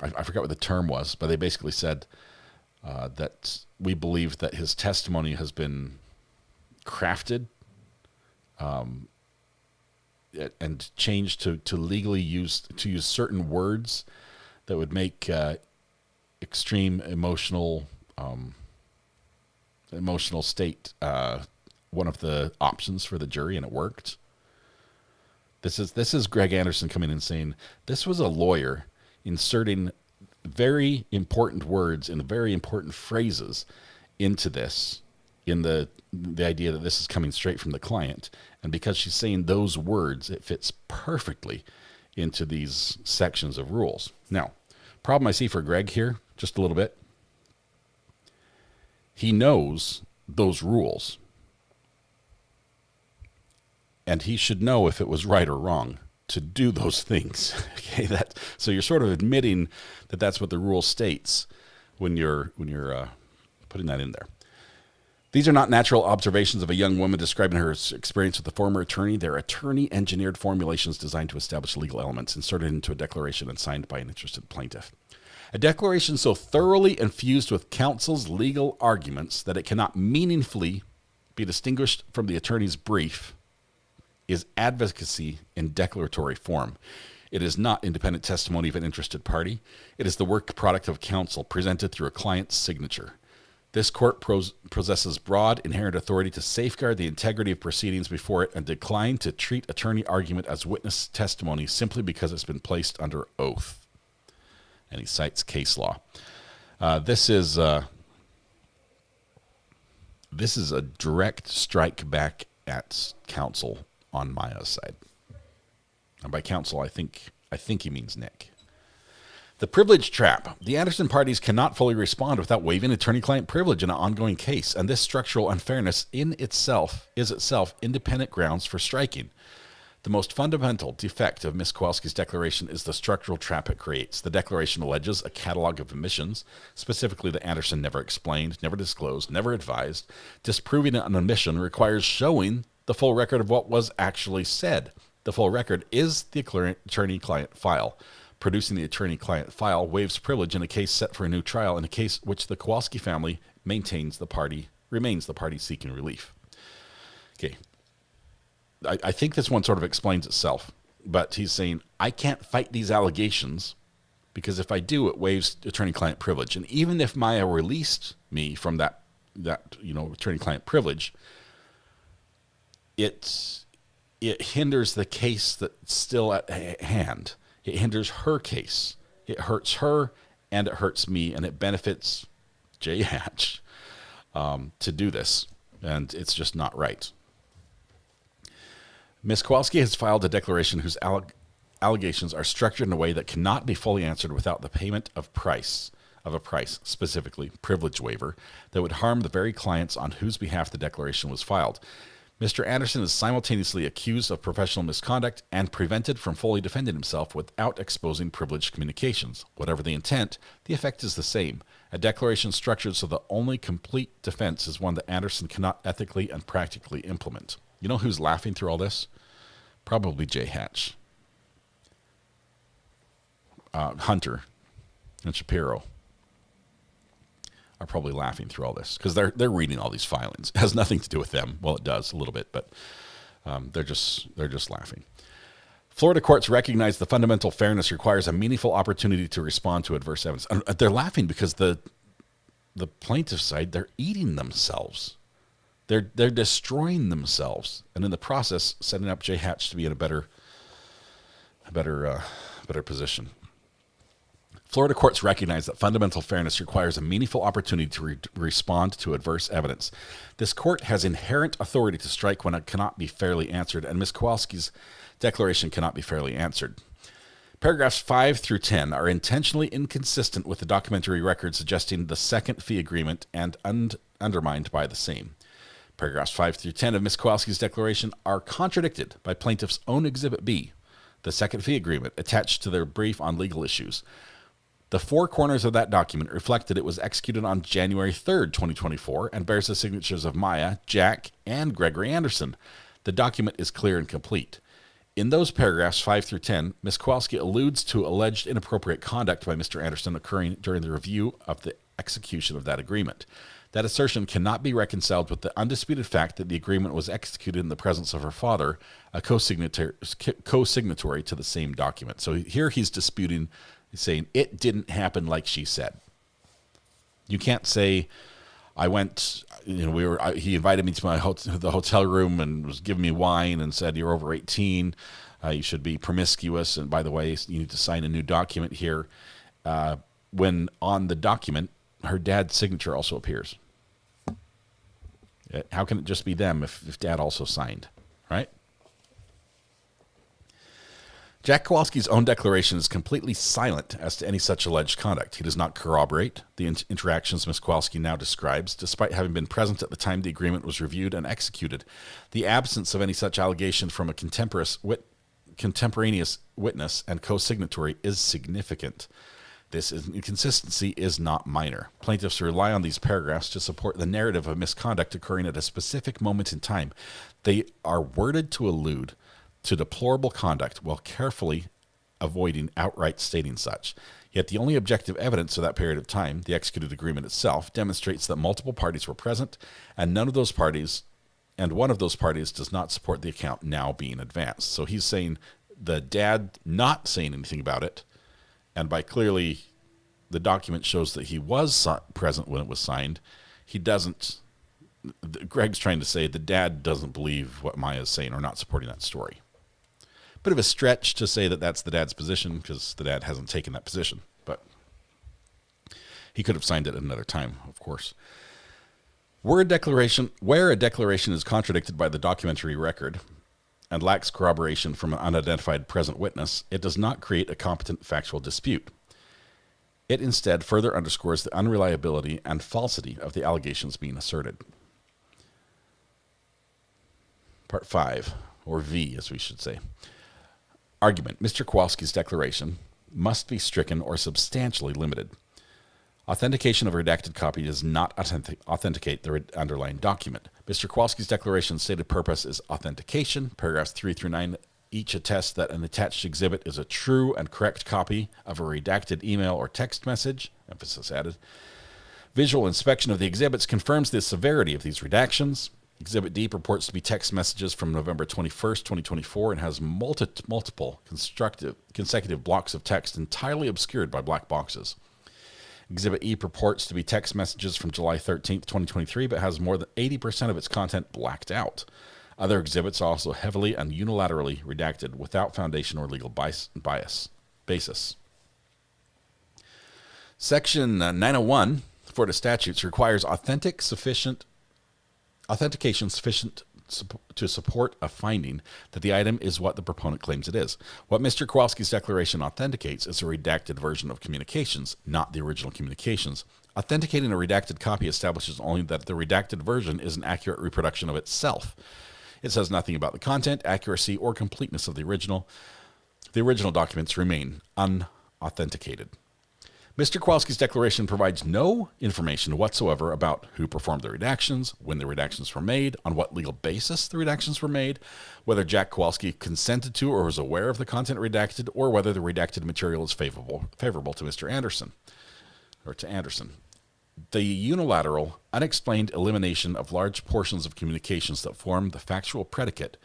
I forgot what the term was, but they basically said that we believe that his testimony has been crafted and change to legally use certain words that would make extreme emotional state one of the options for the jury, and it worked. This is Greg Anderson coming in saying this was a lawyer inserting very important words and very important phrases into this, in the idea that this is coming straight from the client. And because she's saying those words, it fits perfectly into these sections of rules. Now, problem I see for Greg here, just a little bit, he knows those rules. And he should know if it was right or wrong to do those things. Okay, so you're sort of admitting that that's what the rule states when you're putting that in there. These are not natural observations of a young woman describing her experience with a former attorney. They're attorney-engineered formulations designed to establish legal elements inserted into a declaration and signed by an interested plaintiff. A declaration so thoroughly infused with counsel's legal arguments that it cannot meaningfully be distinguished from the attorney's brief is advocacy in declaratory form. It is not independent testimony of an interested party. It is the work product of counsel presented through a client's signature. This court possesses broad inherent authority to safeguard the integrity of proceedings before it and decline to treat attorney argument as witness testimony simply because it's been placed under oath. And he cites case law. This is a direct strike back at counsel on Maya's side. And by counsel, I think he means Nick. The privilege trap. The Anderson parties cannot fully respond without waiving attorney-client privilege in an ongoing case, and this structural unfairness is itself independent grounds for striking. The most fundamental defect of Ms. Kowalski's declaration is the structural trap it creates. The declaration alleges a catalog of omissions, specifically that Anderson never explained, never disclosed, never advised. Disproving an omission requires showing the full record of what was actually said. The full record is the attorney-client file. Producing the attorney-client file waives privilege in a case set for a new trial, in a case which the Kowalski family remains the party seeking relief. Okay. I think this one sort of explains itself, but he's saying, I can't fight these allegations because if I do, it waives attorney-client privilege. And even if Maya released me from that attorney-client privilege, it hinders the case that's still at hand. It hinders her case. It hurts her and it hurts me, and it benefits J. Hatch to do this, and it's just not right. Ms. Kowalski has filed a declaration whose allegations are structured in a way that cannot be fully answered without the payment of a price, specifically privilege waiver, that would harm the very clients on whose behalf the declaration was filed. Mr. Anderson is simultaneously accused of professional misconduct and prevented from fully defending himself without exposing privileged communications. Whatever the intent, the effect is the same. A declaration structured so the only complete defense is one that Anderson cannot ethically and practically implement. You know who's laughing through all this? Probably J. Hatch. Hunter and Shapiro are probably laughing through all this because they're reading all these filings. It has nothing to do with them. Well, it does a little bit, but they're just laughing. Florida courts recognize the fundamental fairness requires a meaningful opportunity to respond to adverse evidence. And they're laughing because the plaintiff side, they're eating themselves. They're destroying themselves, and in the process, setting up J. Hatch to be in a better position. Florida courts recognize that fundamental fairness requires a meaningful opportunity to respond to adverse evidence. This court has inherent authority to strike when it cannot be fairly answered, and Ms. Kowalski's declaration cannot be fairly answered. Paragraphs 5 through 10 are intentionally inconsistent with the documentary record, suggesting the second fee agreement and undermined by the same. Paragraphs 5 through 10 of Ms. Kowalski's declaration are contradicted by plaintiff's own Exhibit B, the second fee agreement, attached to their brief on legal issues. The four corners of that document reflect that it was executed on January 3rd, 2024, and bears the signatures of Maya, Jack, and Gregory Anderson. The document is clear and complete. In those paragraphs 5 through 10, Ms. Kowalski alludes to alleged inappropriate conduct by Mr. Anderson occurring during the review of the execution of that agreement. That assertion cannot be reconciled with the undisputed fact that the agreement was executed in the presence of her father, a co-signatory to the same document. So here he's disputing, he's saying it didn't happen like she said. You can't say, I went, he invited me to the hotel room and was giving me wine and said, you're over 18, you should be promiscuous, and by the way, you need to sign a new document here. When on the document, her dad's signature also appears. How can it just be them if dad also signed, right? Jack Kowalski's own declaration is completely silent as to any such alleged conduct. He does not corroborate the interactions Ms. Kowalski now describes, despite having been present at the time the agreement was reviewed and executed. The absence of any such allegation from a contemporaneous witness and co-signatory is significant. This inconsistency is not minor. Plaintiffs rely on these paragraphs to support the narrative of misconduct occurring at a specific moment in time. They are worded to allude to deplorable conduct while carefully avoiding outright stating such. Yet the only objective evidence of that period of time, the executed agreement itself, demonstrates that multiple parties were present, and one of those parties does not support the account now being advanced. So he's saying the dad not saying anything about it, and by clearly the document shows that he was present when it was signed, he doesn't, Greg's trying to say the dad doesn't believe what Maya's saying or not supporting that story. Bit of a stretch to say that that's the dad's position because the dad hasn't taken that position, but he could have signed it at another time, of course. Where a declaration is contradicted by the documentary record and lacks corroboration from an unidentified present witness, it does not create a competent factual dispute. It instead further underscores the unreliability and falsity of the allegations being asserted. Part 5, or V as we should say. Argument. Mr. Kowalski's declaration must be stricken or substantially limited. Authentication of a redacted copy does not authenticate the underlying document. Mr. Kowalski's declaration's stated purpose is authentication. Paragraphs 3 through 9 each attest that an attached exhibit is a true and correct copy of a redacted email or text message. Emphasis added. Visual inspection of the exhibits confirms the severity of these redactions. Exhibit D purports to be text messages from November 21st, 2024, and has multiple consecutive blocks of text entirely obscured by black boxes. Exhibit E purports to be text messages from July 13th, 2023, but has more than 80% of its content blacked out. Other exhibits are also heavily and unilaterally redacted without foundation or legal basis. Section 901 Florida statutes requires authentication sufficient to support a finding that the item is what the proponent claims it is. What Mr. Kowalski's declaration authenticates is a redacted version of communications, not the original communications. Authenticating a redacted copy establishes only that the redacted version is an accurate reproduction of itself. It says nothing about the content, accuracy, or completeness of the original. The original documents remain unauthenticated. Mr. Kowalski's declaration provides no information whatsoever about who performed the redactions, when the redactions were made, on what legal basis the redactions were made, whether Jack Kowalski consented to or was aware of the content redacted, or whether the redacted material is favorable to Mr. Anderson, or to Anderson. The unilateral, unexplained elimination of large portions of communications that form the factual predicate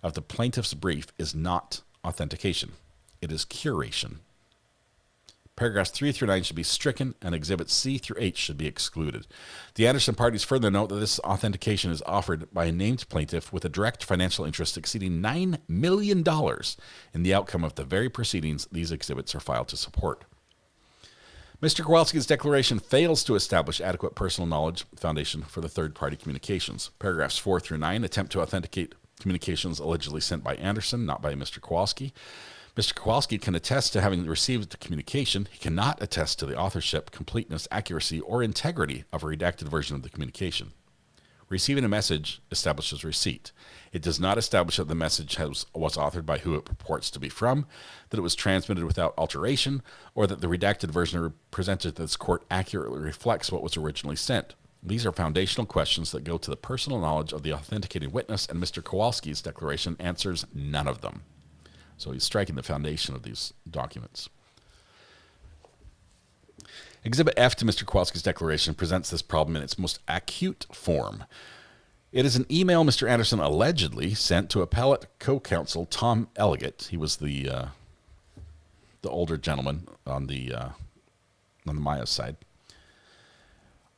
of the plaintiff's brief is not authentication. It is curation. Paragraphs 3 through 9 should be stricken, and Exhibits C through H should be excluded. The Anderson parties further note that this authentication is offered by a named plaintiff with a direct financial interest exceeding $9 million in the outcome of the very proceedings these exhibits are filed to support. Mr. Kowalski's declaration fails to establish adequate personal knowledge foundation for the third-party communications. Paragraphs 4 through 9 attempt to authenticate communications allegedly sent by Anderson, not by Mr. Kowalski. Mr. Kowalski can attest to having received the communication. He cannot attest to the authorship, completeness, accuracy, or integrity of a redacted version of the communication. Receiving a message establishes receipt. It does not establish that the message was authored by who it purports to be from, that it was transmitted without alteration, or that the redacted version presented to this court accurately reflects what was originally sent. These are foundational questions that go to the personal knowledge of the authenticating witness, and Mr. Kowalski's declaration answers none of them. So he's striking the foundation of these documents. Exhibit F to Mr. Kowalski's declaration presents this problem in its most acute form. It is an email Mr. Anderson allegedly sent to appellate co-counsel Tom Elliott. He was the older gentleman on the Maya side,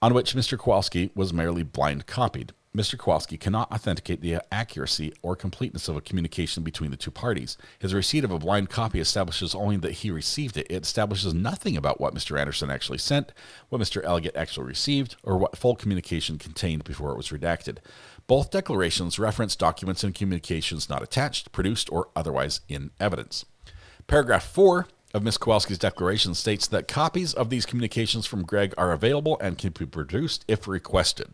on which Mr. Kowalski was merely blind copied. Mr. Kowalski cannot authenticate the accuracy or completeness of a communication between the two parties. His receipt of a blind copy establishes only that he received it. It establishes nothing about what Mr. Anderson actually sent, what Mr. Elliott actually received, or what full communication contained before it was redacted. Both declarations reference documents and communications not attached, produced, or otherwise in evidence. Paragraph 4 of Ms. Kowalski's declaration states that copies of these communications from Greg are available and can be produced if requested.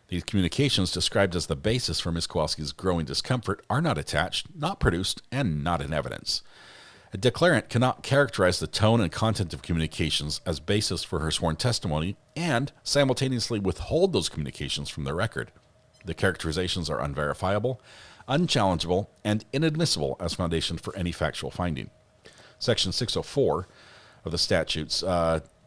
These communications, described as the basis for Ms. Kowalski's growing discomfort, are not attached, not produced, and not in evidence. A declarant cannot characterize the tone and content of communications as basis for her sworn testimony and simultaneously withhold those communications from the record. The characterizations are unverifiable, unchallengeable, and inadmissible as foundation for any factual finding. Section 604 of the statutes,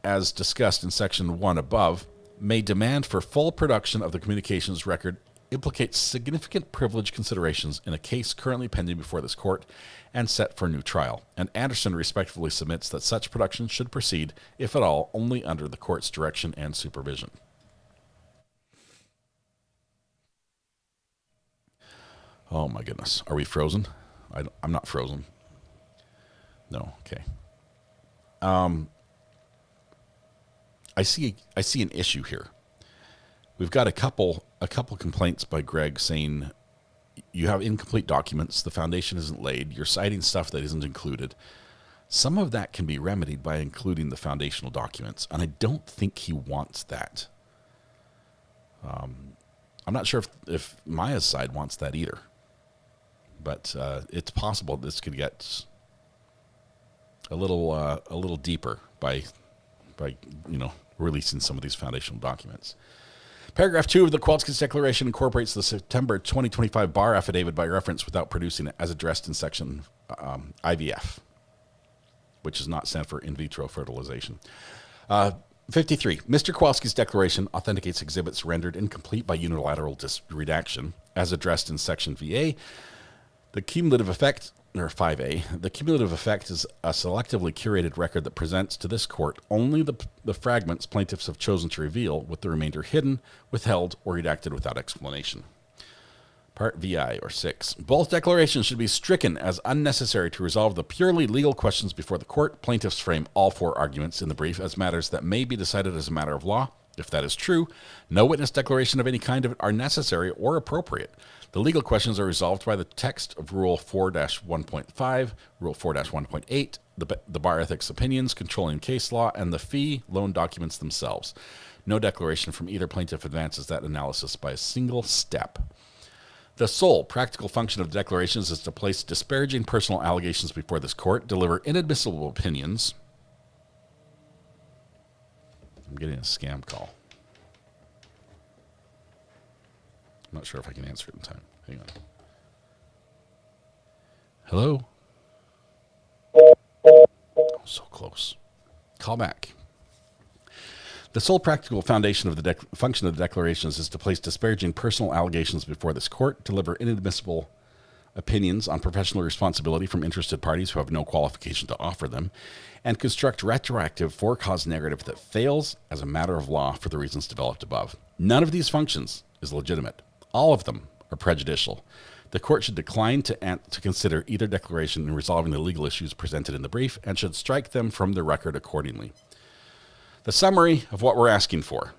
as discussed in Section 1 above, may demand for full production of the communications record implicates significant privilege considerations in a case currently pending before this court and set for new trial. And Anderson respectfully submits that such production should proceed, if at all, only under the court's direction and supervision. Oh my goodness. Are we frozen? I'm not frozen. No. Okay. I see an issue here. We've got a couple complaints by Greg saying you have incomplete documents, the foundation isn't laid, you're citing stuff that isn't included. Some of that can be remedied by including the foundational documents, and I don't think he wants that. I'm not sure if Maya's side wants that either, but it's possible this could get a little deeper by releasing some of these foundational documents. Paragraph 2 of the Kowalski's declaration incorporates the September 2025 bar affidavit by reference without producing it, as addressed in section IVF, which is not stand for in vitro fertilization. 53. Mr. Kowalski's declaration authenticates exhibits rendered incomplete by unilateral redaction, as addressed in section VA. The cumulative effect, or 5A, the cumulative effect is a selectively curated record that presents to this court only the fragments plaintiffs have chosen to reveal, with the remainder hidden, withheld, or redacted without explanation. Part VI, or 6. Both declarations should be stricken as unnecessary to resolve the purely legal questions before the court. Plaintiffs frame all 4 arguments in the brief as matters that may be decided as a matter of law. If that is true, no witness declaration of any kind are necessary or appropriate. The legal questions are resolved by the text of Rule 4-1.5, Rule 4-1.8, the bar ethics opinions, controlling case law, and the fee loan documents themselves. No declaration from either plaintiff advances that analysis by a single step. The sole practical function of the declarations is to place disparaging personal allegations before this court, deliver inadmissible opinions. I'm getting a scam call. I'm not sure if I can answer it in time. Hang on. Hello? Oh, so close. Call back. The sole practical foundation of the function of the declarations is to place disparaging personal allegations before this court, deliver inadmissible opinions on professional responsibility from interested parties who have no qualification to offer them, and construct retroactive for-cause narrative that fails as a matter of law for the reasons developed above. None of these functions is legitimate. All of them are prejudicial. The court should decline to consider either declaration in resolving the legal issues presented in the brief and should strike them from the record accordingly. The summary of what we're asking for.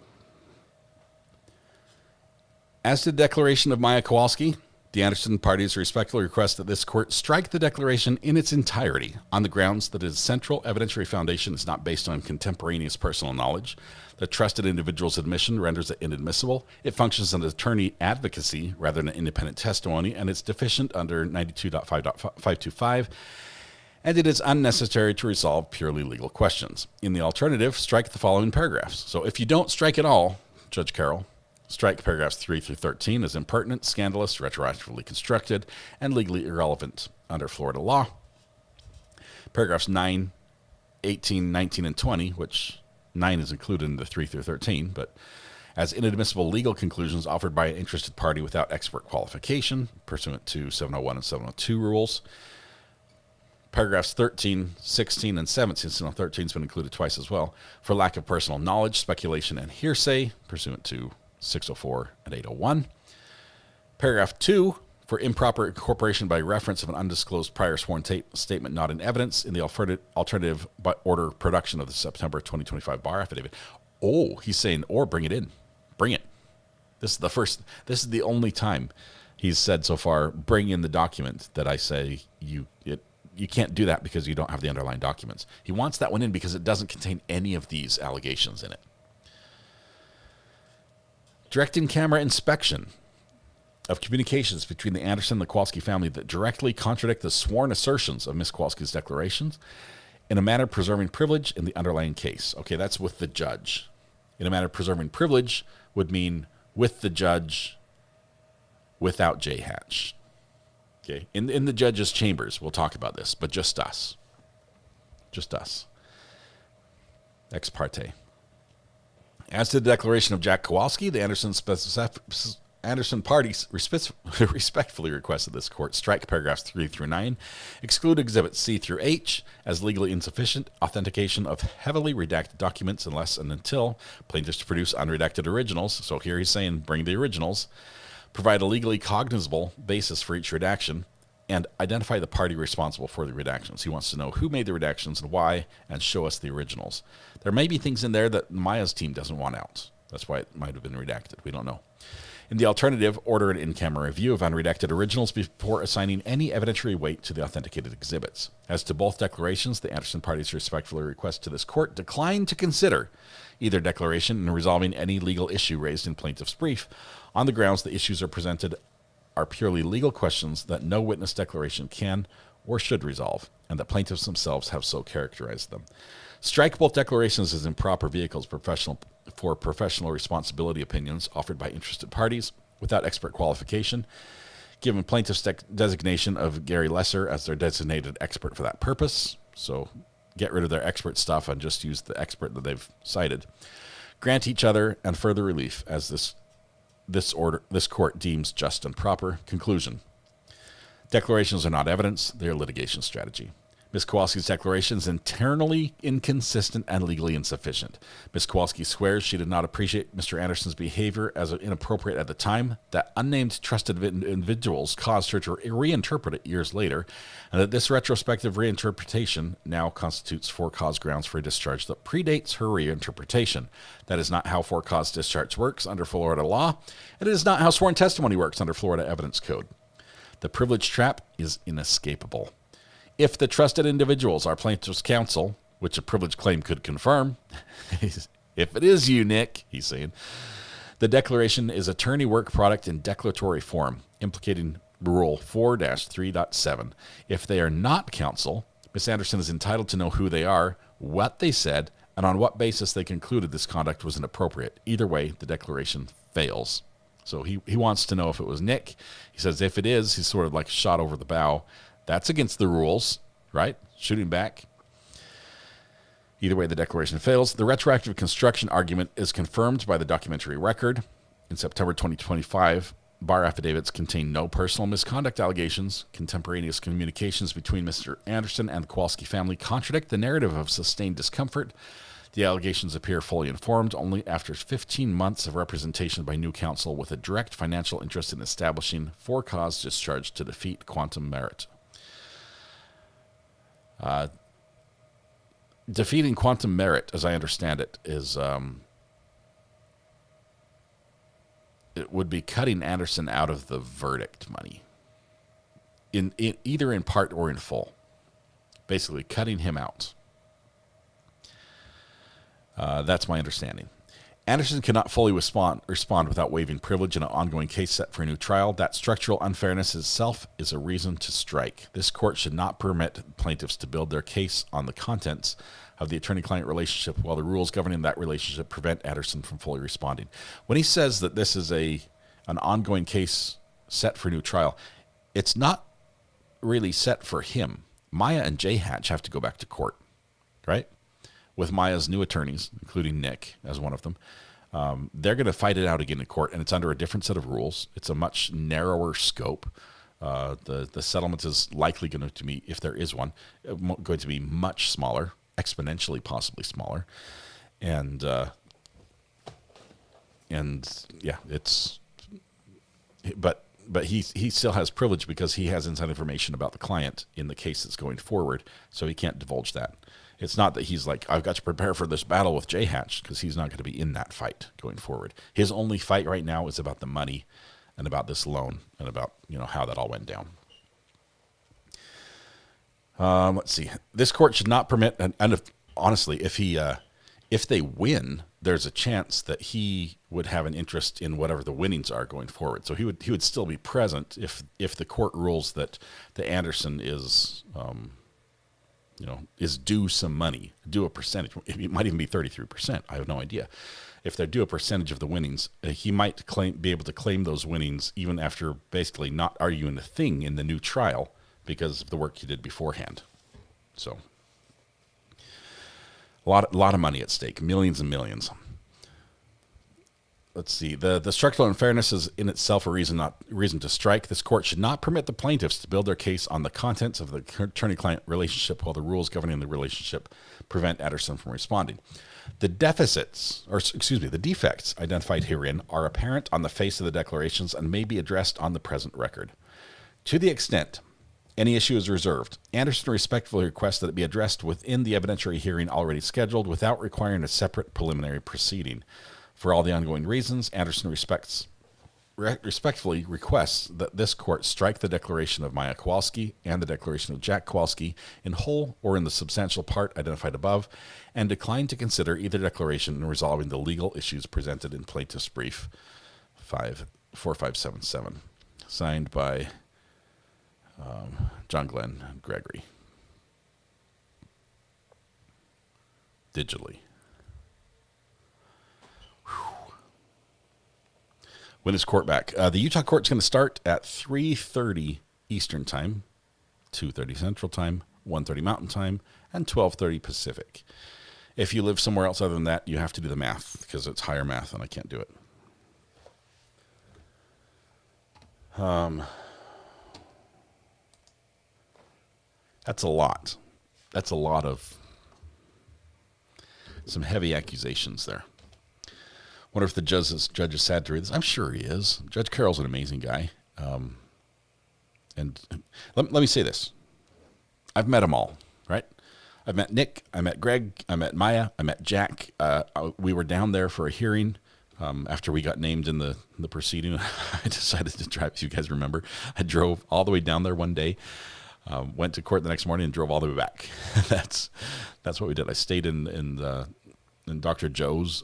As to the declaration of Maya Kowalski, the Anderson parties respectfully request that this court strike the declaration in its entirety on the grounds that its central evidentiary foundation is not based on contemporaneous personal knowledge. The trusted individual's admission renders it inadmissible. It functions as attorney advocacy rather than independent testimony, and it's deficient under 92.5.525, and it is unnecessary to resolve purely legal questions. In the alternative, strike the following paragraphs. So if you don't strike it all, Judge Carroll, strike paragraphs 3 through 13 as impertinent, scandalous, retroactively constructed, and legally irrelevant under Florida law. Paragraphs 9 18, 19, and 20, which 9 is included in the 3 through 13, but as inadmissible legal conclusions offered by an interested party without expert qualification, pursuant to 701 and 702 rules. Paragraphs 13, 16, and 17, so 13 has been included twice as well, for lack of personal knowledge, speculation, and hearsay, pursuant to 604 and 801. Paragraph 2, for improper incorporation by reference of an undisclosed prior sworn statement not in evidence in the alternative but order production of the September 2025 bar affidavit. Oh, he's saying, or bring it in. Bring it. This is the only time he's said so far, bring in the document that I say you can't do that because you don't have the underlying documents. He wants that one in because it doesn't contain any of these allegations in it. Direct in-camera inspection of communications between the Anderson and the Kowalski family that directly contradict the sworn assertions of Ms. Kowalski's declarations in a manner preserving privilege in the underlying case. Okay, that's with the judge. In a manner preserving privilege would mean with the judge without J. Hatch. Okay, in the judge's chambers, we'll talk about this, but just us. Just us. Ex parte. As to the declaration of Jack Kowalski, the Anderson parties respectfully request that this court strike paragraphs 3 through 9, exclude exhibits C through H as legally insufficient authentication of heavily redacted documents unless and until plaintiffs produce unredacted originals. So here he's saying bring the originals, provide a legally cognizable basis for each redaction, and identify the party responsible for the redactions. He wants to know who made the redactions and why, and show us the originals. There may be things in there that Maya's team doesn't want out. That's why it might have been redacted. We don't know. In the alternative, order an in-camera review of unredacted originals before assigning any evidentiary weight to the authenticated exhibits. As to both declarations, the Anderson parties respectfully request to this court decline to consider either declaration in resolving any legal issue raised in plaintiff's brief on the grounds the issues are presented are purely legal questions that no witness declaration can or should resolve, and that plaintiffs themselves have so characterized them. Strike both declarations as improper vehicles for professional responsibility opinions offered by interested parties without expert qualification, given plaintiff's designation of Gary Lesser as their designated expert for that purpose. So get rid of their expert stuff and just use the expert that they've cited. Grant each other and further relief as this court deems just and proper. Conclusion. Declarations are not evidence, they are litigation strategy. Ms. Kowalski's declaration is internally inconsistent and legally insufficient. Ms. Kowalski swears she did not appreciate Mr. Anderson's behavior as inappropriate at the time, that unnamed trusted individuals caused her to reinterpret it years later, and that this retrospective reinterpretation now constitutes for-cause grounds for a discharge that predates her reinterpretation. That is not how for-cause discharge works under Florida law, and it is not how sworn testimony works under Florida Evidence Code. The privilege trap is inescapable. If the trusted individuals are plaintiff's counsel, which a privilege claim could confirm, if it is you, Nick, he's saying, the declaration is attorney work product in declaratory form, implicating Rule 4-3.7. If they are not counsel, Ms. Anderson is entitled to know who they are, what they said, and on what basis they concluded this conduct was inappropriate. Either way, the declaration fails. So he wants to know if it was Nick. He says if it is, he's sort of like shot over the bow. That's against the rules, right? Shooting back. Either way, the declaration fails. The retroactive construction argument is confirmed by the documentary record. In September 2025, bar affidavits contain no personal misconduct allegations. Contemporaneous communications between Mr. Anderson and the Kowalski family contradict the narrative of sustained discomfort. The allegations appear fully informed only after 15 months of representation by new counsel with a direct financial interest in establishing for-cause discharge to defeat quantum merit. Defeating quantum merit, as I understand it, is it would be cutting Anderson out of the verdict money, in either in part or in full. Basically, cutting him out. That's my understanding. Anderson cannot fully respond without waiving privilege in an ongoing case set for a new trial. That structural unfairness itself is a reason to strike. This court should not permit plaintiffs to build their case on the contents of the attorney-client relationship while the rules governing that relationship prevent Anderson from fully responding. When he says that this is an ongoing case set for a new trial, it's not really set for him. Maya and J. Hatch have to go back to court, right? With Maya's new attorneys, including Nick as one of them. They're going to fight it out again in court, and it's under a different set of rules. It's a much narrower scope. The settlement is likely going to be, if there is one, going to be much smaller, exponentially possibly smaller. And yeah, but he still has privilege because he has inside information about the client in the case that's going forward, so he can't divulge that. It's not that he's like, I've got to prepare for this battle with J Hatch, because he's not going to be in that fight going forward. His only fight right now is about the money and about this loan and about, how that all went down. Let's see. This court should not permit, and honestly, if they win, there's a chance that he would have an interest in whatever the winnings are going forward. So he would still be present if the court rules that the Anderson is is due some money, due a percentage. It might even be 33%. I have no idea. If they're due a percentage of the winnings, he might be able to claim those winnings even after basically not arguing a thing in the new trial because of the work he did beforehand. So a lot of money at stake, millions and millions. Let's see. The structural unfairness is in itself a reason to strike. This court should not permit the plaintiffs to build their case on the contents of the attorney-client relationship while the rules governing the relationship prevent Anderson from responding. The defects identified herein are apparent on the face of the declarations and may be addressed on the present record. To the extent any issue is reserved, Anderson respectfully requests that it be addressed within the evidentiary hearing already scheduled without requiring a separate preliminary proceeding. For all the ongoing reasons, Anderson respectfully requests that this court strike the declaration of Maya Kowalski and the declaration of Jack Kowalski in whole or in the substantial part identified above, and decline to consider either declaration in resolving the legal issues presented in plaintiff's brief 4577, signed by John Glenn Gregory. Digitally. When is court back? The Utah court's going to start at 3:30 Eastern Time, 2:30 Central Time, 1:30 Mountain Time, and 12:30 Pacific. If you live somewhere else other than that, you have to do the math because it's higher math and I can't do it. That's a lot. That's a lot of some heavy accusations there. Wonder if the judge is sad to read this. I'm sure he is. Judge Carroll's an amazing guy. And let me say this. I've met them all, right? I've met Nick. I met Greg. I met Maya. I met Jack. We were down there for a hearing after we got named in the proceeding. I decided to drive, if you guys remember. I drove all the way down there one day, went to court the next morning, and drove all the way back. That's what we did. I stayed in Dr. Joe's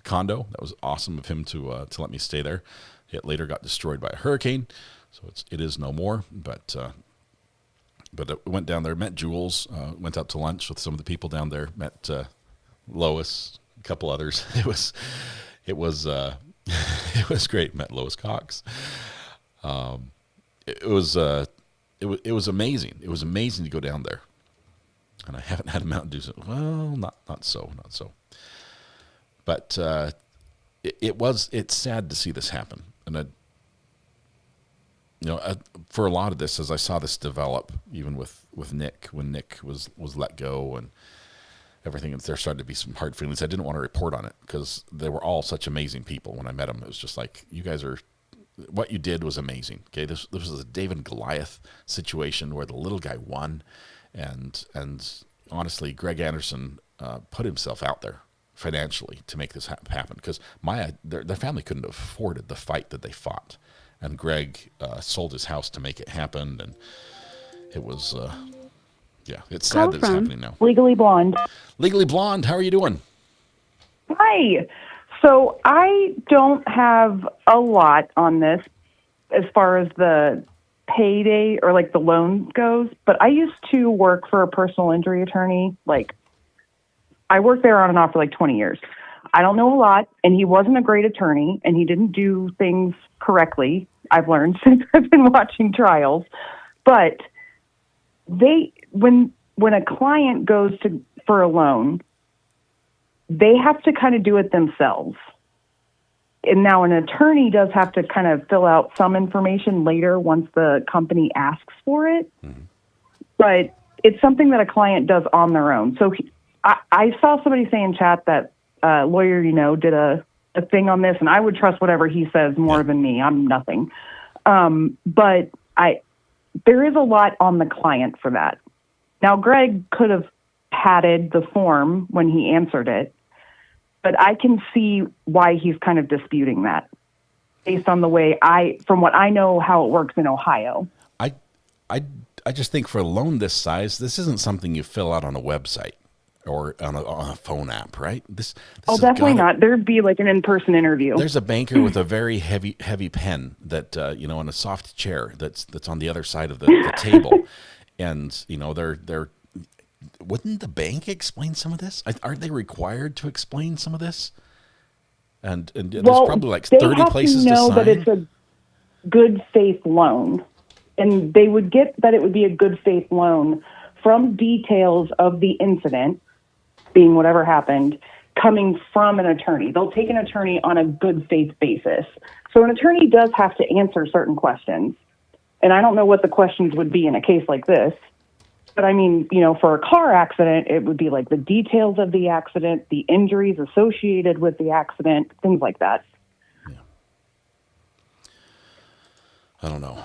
condo. That was awesome of him to let me stay there. It later got destroyed by a hurricane, so it is no more. But we went down there, met Jules, went out to lunch with some of the people down there, met Lois, a couple others. It was it was great. Met Lois Cox. It was amazing. It was amazing to go down there, and I haven't had a Mountain Dew. Well, not so. But it's sad to see this happen. And for a lot of this, as I saw this develop, even with Nick, when Nick was let go and everything, and there started to be some hard feelings. I didn't want to report on it because they were all such amazing people. When I met them, it was just like, you guys what you did was amazing. Okay, this was a David and Goliath situation where the little guy won, and honestly, Greg Anderson put himself out there financially to make this happen, because Maya, their family couldn't have afforded the fight that they fought, and Greg sold his house to make it happen, and it was it's sad that it's happening now. Legally Blonde. Legally Blonde, how are you doing? Hi. So I don't have a lot on this as far as the payday or like the loan goes, but I used to work for a personal injury attorney. Like, I worked there on and off for like 20 years. I don't know a lot, and he wasn't a great attorney, and he didn't do things correctly, I've learned since I've been watching trials. But when when a client goes for a loan, they have to kind of do it themselves. And now an attorney does have to kind of fill out some information later once the company asks for it. But it's something that a client does on their own. So I saw somebody say in chat that lawyer, did a thing on this, and I would trust whatever he says more than me. I'm nothing. But there is a lot on the client for that. Now, Greg could have padded the form when he answered it, but I can see why he's kind of disputing that based on the way from what I know how it works in Ohio. I just think for a loan this size, this isn't something you fill out on a website or on a phone app, right? This definitely not. There'd be like an in-person interview. There's a banker with a very heavy pen that in a soft chair that's on the other side of the table, and they're. Wouldn't the bank explain some of this? Aren't they required to explain some of this? And there's probably like 30 places to sign. They have to know that it's a good faith loan, and they would get that it would be a good faith loan from details of the incident, being whatever happened, coming from an attorney. They'll take an attorney on a good faith basis. So an attorney does have to answer certain questions. And I don't know what the questions would be in a case like this. But I mean, for a car accident, it would be like the details of the accident, the injuries associated with the accident, things like that. Yeah. I don't know.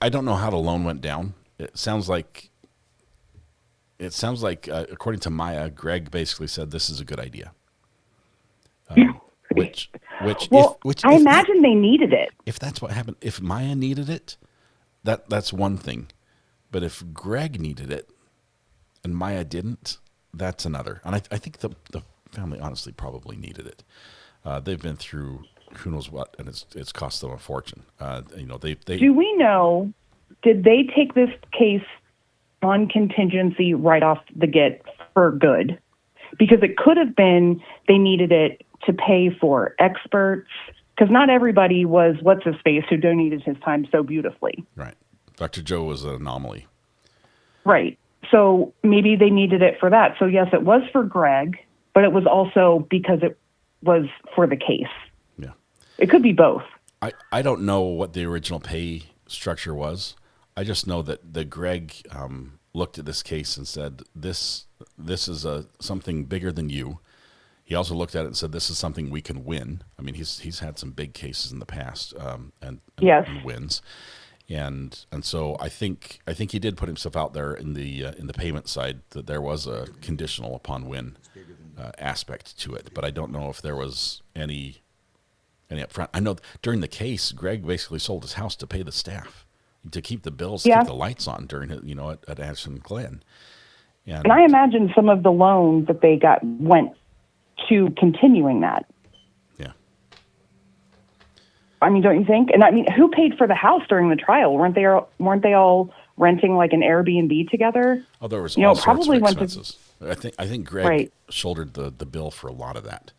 I don't know how the loan went down. It sounds like, according to Maya, Greg basically said this is a good idea. Which I imagine they needed it. If that's what happened, if Maya needed it, that's one thing. But if Greg needed it and Maya didn't, that's another. And I think the family honestly probably needed it. They've been through who knows what, and it's cost them a fortune. They. Do we know? Did they take this case on contingency right off the get for good? Because it could have been they needed it to pay for experts. Because not everybody was what's his face who donated his time so beautifully. Right. Dr. Joe was an anomaly. Right. So maybe they needed it for that. So yes, it was for Greg, but it was also because it was for the case. Yeah. It could be both. I don't know what the original pay structure was. I just know that Greg looked at this case and said, this is something bigger than you. He also looked at it and said, this is something we can win. I mean, he's had some big cases in the past and wins. And so I think he did put himself out there in the payment side that there was a conditional upon win aspect to it, but I don't know if there was any upfront. I know during the case, Greg basically sold his house to pay the staff to keep the bills, keep the lights on during at Ashton Glen. And I imagine some of the loans that they got went to continuing that. I mean, don't you think? And I mean, who paid for the house during the trial? Weren't they all renting like an Airbnb together? Oh, there was all sorts of went expenses. I think Greg shouldered the bill for a lot of that.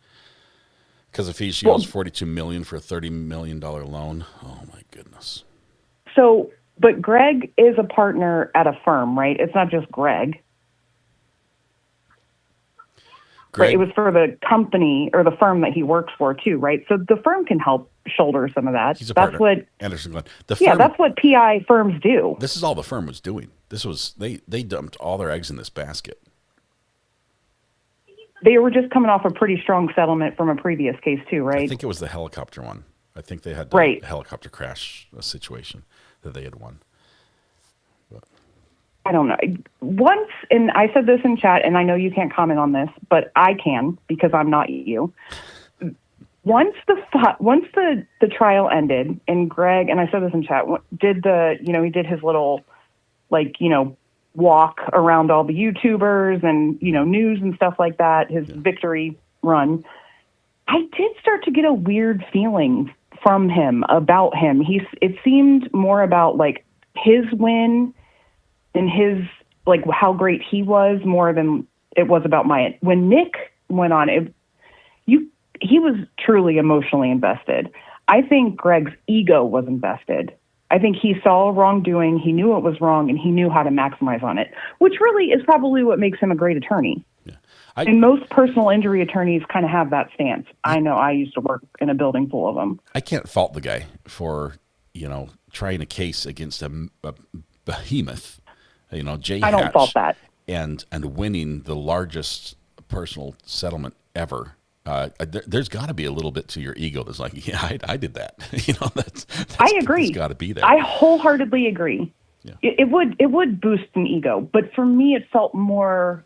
Because if she owes $42 million for a $30 million loan, oh my goodness. So, but Greg is a partner at a firm, right? It's not just Greg. Right? It was for the company or the firm that he works for too, right? So the firm can help shoulder some of that. He's a partner. That's what Anderson Glen. That's what PI firms do. This is all the firm was doing. This was they dumped all their eggs in this basket. They were just coming off a pretty strong settlement from a previous case too, right? I think it was the helicopter one. I think they had a helicopter crash situation that they had won. I don't know. Once, and I said this in chat, and I know you can't comment on this, but I can because I'm not you. Once the trial ended, and Greg, and I said this in chat, he did his little, walk around all the YouTubers and, news and stuff like that, his victory run. I did start to get a weird feeling from him about him. It seemed more about his win and his how great he was more than it was about Maya. When Nick went on, he was truly emotionally invested. I think Greg's ego was invested. I think he saw wrongdoing, he knew it was wrong, and he knew how to maximize on it, which really is probably what makes him a great attorney. Yeah. And most personal injury attorneys kind of have that stance. I know I used to work in a building full of them. I can't fault the guy for, trying a case against a behemoth, J. I don't fault that. And winning the largest personal settlement ever. There's got to be a little bit to your ego that's like, yeah, I did that. That's I agree. It's got to be there. I wholeheartedly agree. Yeah. It would boost an ego, but for me, it felt more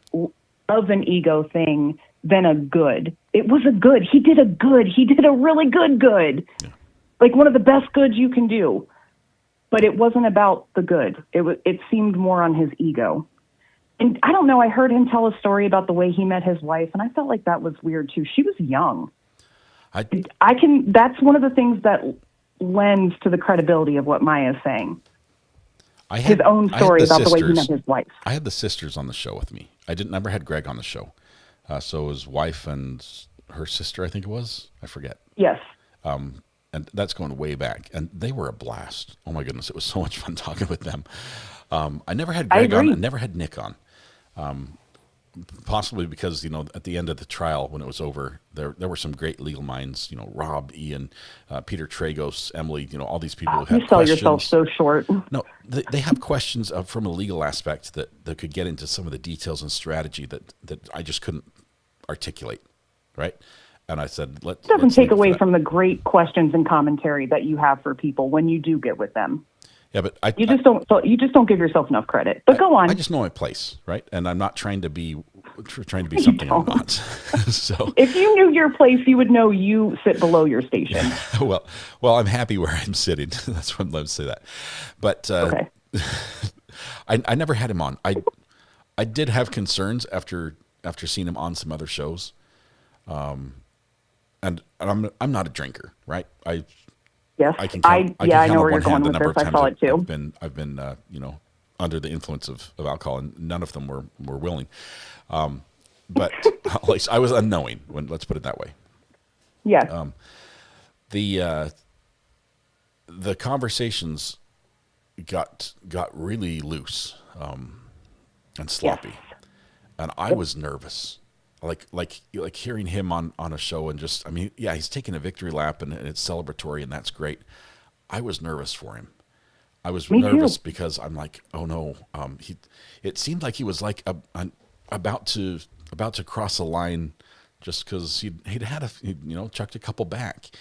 of an ego thing than a good. It was a good. He did a good. He did a really good. Yeah. Like one of the best goods you can do. But it wasn't about the good. It seemed more on his ego. And I don't know, I heard him tell a story about the way he met his wife, and I felt like that was weird too. She was young. That's one of the things that lends to the credibility of what Maya is saying. His own story about the way he met his wife. I had the sisters on the show with me. I never had Greg on the show. So his wife and her sister, I think it was. I forget. Yes. And that's going way back. And they were a blast. Oh my goodness, it was so much fun talking with them. I never had Greg on. I never had Nick on. Possibly because, at the end of the trial, when it was over, there were some great legal minds, Rob, Ian, Peter Tragos, Emily, all these people who had You sell questions. yourself so short. No, they have questions from a legal aspect that could get into some of the details and strategy that I just couldn't articulate, right? And I said, It doesn't take away from the great questions and commentary that you have for people when you do get with them. Yeah, but you just don't give yourself enough credit. But go on. I just know my place, right? And I'm not trying to be something I'm not. So if you knew your place, you would know you sit below your station. well, I'm happy where I'm sitting. That's what let's say that. But okay. I never had him on. I did have concerns after seeing him on some other shows. And I'm not a drinker, right? Yes, I can count, I know where you're going with this. I saw it too. I've been under the influence of alcohol, and none of them were willing. But at least I was unknowing. Let's put it that way. Yes. The conversations got really loose and sloppy, and I was nervous. Like hearing him on a show and just, he's taking a victory lap and it's celebratory and that's great. I was nervous for him. I was nervous because I'm like, oh no. It seemed like he was like about to cross a line just because he'd chucked a couple back,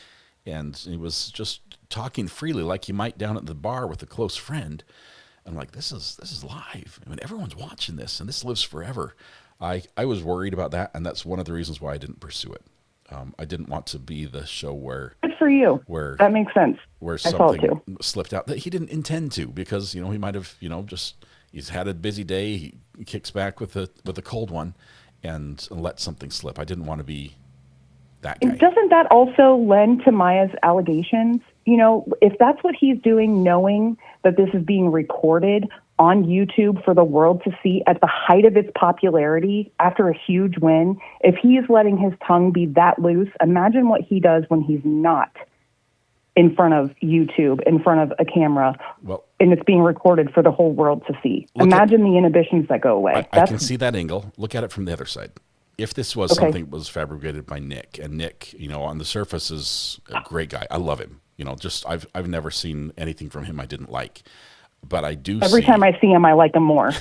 and he was just talking freely like you might down at the bar with a close friend. I'm like, this is live. Everyone's watching this and this lives forever. I was worried about that, and that's one of the reasons why I didn't pursue it. I didn't want to be the show where... Good for you. That makes sense. Where something slipped out that he didn't intend to, because, he might have, he's had a busy day, he kicks back with a cold one, and let something slip. I didn't want to be that guy. Doesn't that also lend to Maya's allegations? If that's what he's doing, knowing that this is being recorded on YouTube for the world to see at the height of its popularity after a huge win, if he is letting his tongue be that loose, imagine what he does when he's not in front of YouTube, in front of a camera, and it's being recorded for the whole world to see. Imagine the inhibitions that go away. I can see that angle. Look at it from the other side. If this was something that was fabricated by Nick, and Nick, on the surface is a great guy. I love him. I've never seen anything from him I didn't like. But I do Every time I see him, I like him more.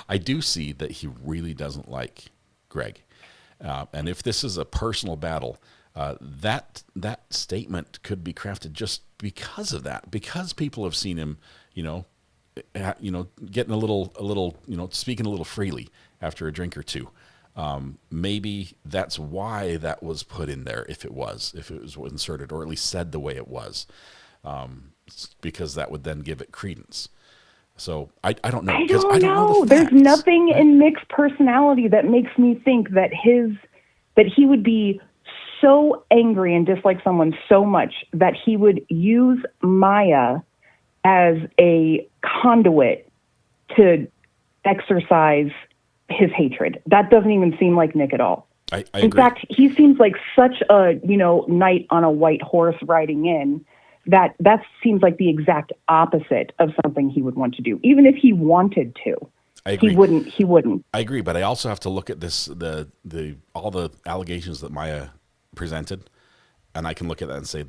I do see that he really doesn't like Greg. And if this is a personal battle, that statement could be crafted just because of that, because people have seen him, getting a little, speaking a little freely after a drink or two. Maybe that's why that was put in there, if it was inserted, or at least said the way it was. Because that would then give it credence. So I don't know. I don't know. There's nothing in Nick's personality that makes me think that he would be so angry and dislike someone so much that he would use Maya as a conduit to exercise his hatred. That doesn't even seem like Nick at all. I in agree. fact, he seems like such a, knight on a white horse riding in, that seems like the exact opposite of something he would want to do. Even if he wanted to, I agree. He wouldn't. I agree, but I also have to look at this all the allegations that Maya presented, and I can look at that and say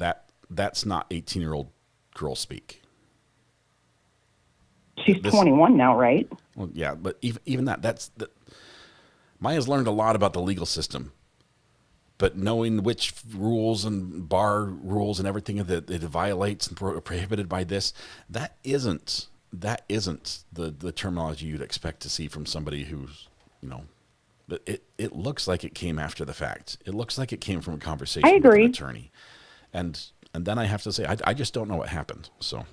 that's not 18-year-old girl speak. She's 21 now, right? Well, yeah, but even that's Maya's learned a lot about the legal system, but knowing which rules and bar rules and everything that it violates and prohibited by this, that isn't the terminology you'd expect to see from somebody who's, it looks like it came after the fact. It looks like it came from a conversation with an attorney, and then I have to say I just don't know what happened. So,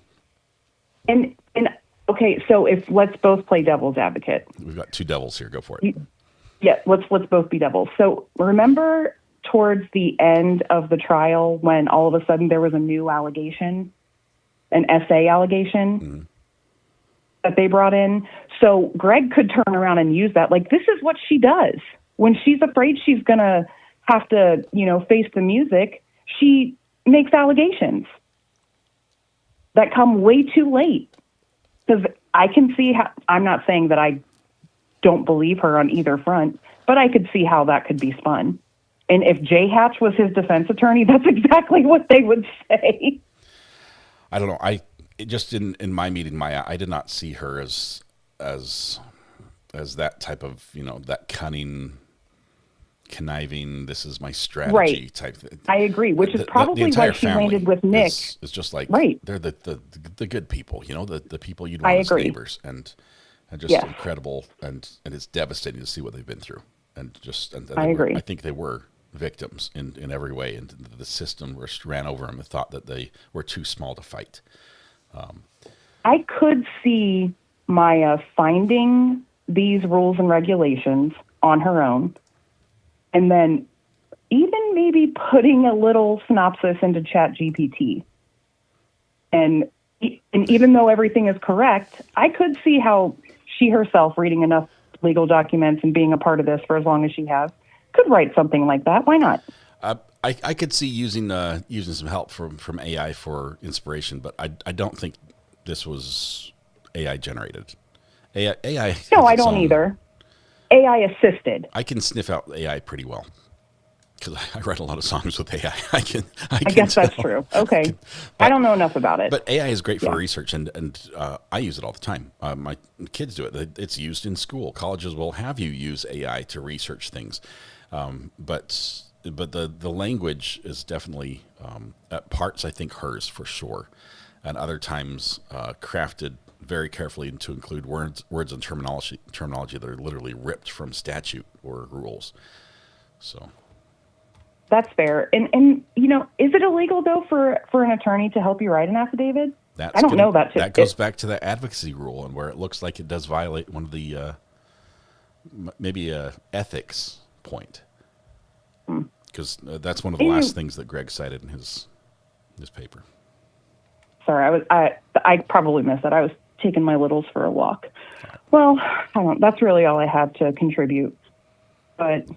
and okay, so let's both play devil's advocate. We've got two devils here. Go for it. Yeah, let's both be devils. So remember towards the end of the trial when all of a sudden there was a new allegation, an SA allegation that they brought in. So Greg could turn around and use that. Like, this is what she does. When she's afraid she's going to have to, face the music, she makes allegations that come way too late. Because I can see how, I'm not saying that I don't believe her on either front, but I could see how that could be spun. And if Jay Hatch was his defense attorney, that's exactly what they would say. I don't know. Just in my meeting, Maya, I did not see her as that type of, that cunning, conniving, this is my strategy type thing. I agree, which is probably why she landed with Nick. It's just like, right. They're the good people, the people you'd want as neighbors, and just incredible, and it's devastating to see what they've been through. And I agree. I think they were victims in every way, and the system just ran over them and thought that they were too small to fight. I could see Maya finding these rules and regulations on her own, and then even maybe putting a little synopsis into ChatGPT. And even though everything is correct, I could see how she herself, reading enough legal documents and being a part of this for as long as she has, could write something like that. Why not? I could see using some help from AI for inspiration, but I don't think this was AI generated. AI. No, I don't either. AI assisted. I can sniff out AI pretty well because I write a lot of songs with AI. I guess that's true. Okay, I don't know enough about it. But AI is great for research, and I use it all the time. My kids do it. It's used in school. Colleges will have you use AI to research things, but the language is definitely at parts I think hers for sure, and other times crafted very carefully to include words and terminology that are literally ripped from statute or rules. So that's fair. And is it illegal though for an attorney to help you write an affidavit? I don't know that. That goes back to the advocacy rule, and where it looks like it does violate one of the maybe a ethics point, because that's one of the last things that Greg cited in his paper. Sorry, I probably missed that. I was taking my littles for a walk. Well, that's really all I have to contribute. But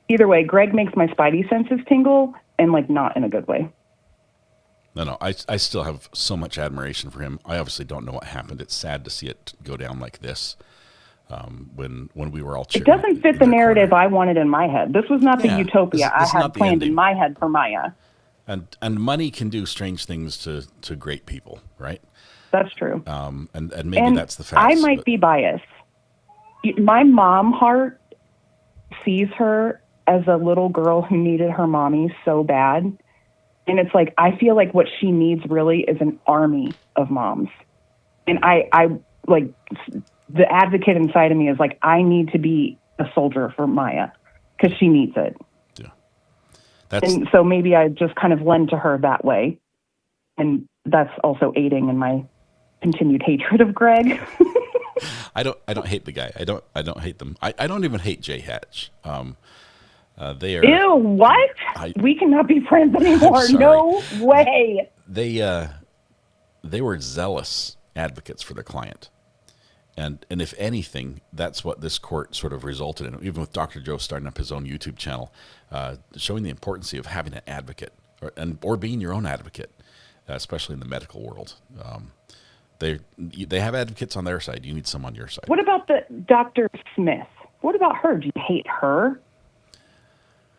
either way, Greg makes my spidey senses tingle, and not in a good way. No, I still have so much admiration for him. I obviously don't know what happened. It's sad to see it go down like this. When we were all cheering. It doesn't fit the narrative I wanted in my head. This was not the utopia I had planned in my head for Maya. And money can do strange things to great people, right? That's true. And maybe that's the fact. I might be biased. My mom heart sees her as a little girl who needed her mommy so bad. And it's like, I feel like what she needs really is an army of moms. And I like, the advocate inside of me is like, I need to be a soldier for Maya because she needs it. And so maybe I just kind of lend to her that way. And that's also aiding in my continued hatred of Greg. I don't hate the guy. I don't hate them. I don't even hate Jay Hatch. They are. Ew, what? We cannot be friends anymore. No way. They were zealous advocates for their client. And if anything, that's what this court sort of resulted in. Even with Dr. Joe starting up his own YouTube channel, showing the importance of having an advocate or being your own advocate. especially in the medical world. They have advocates on their side. You need some on your side. What about the Dr. Smith? What about her? Do you hate her?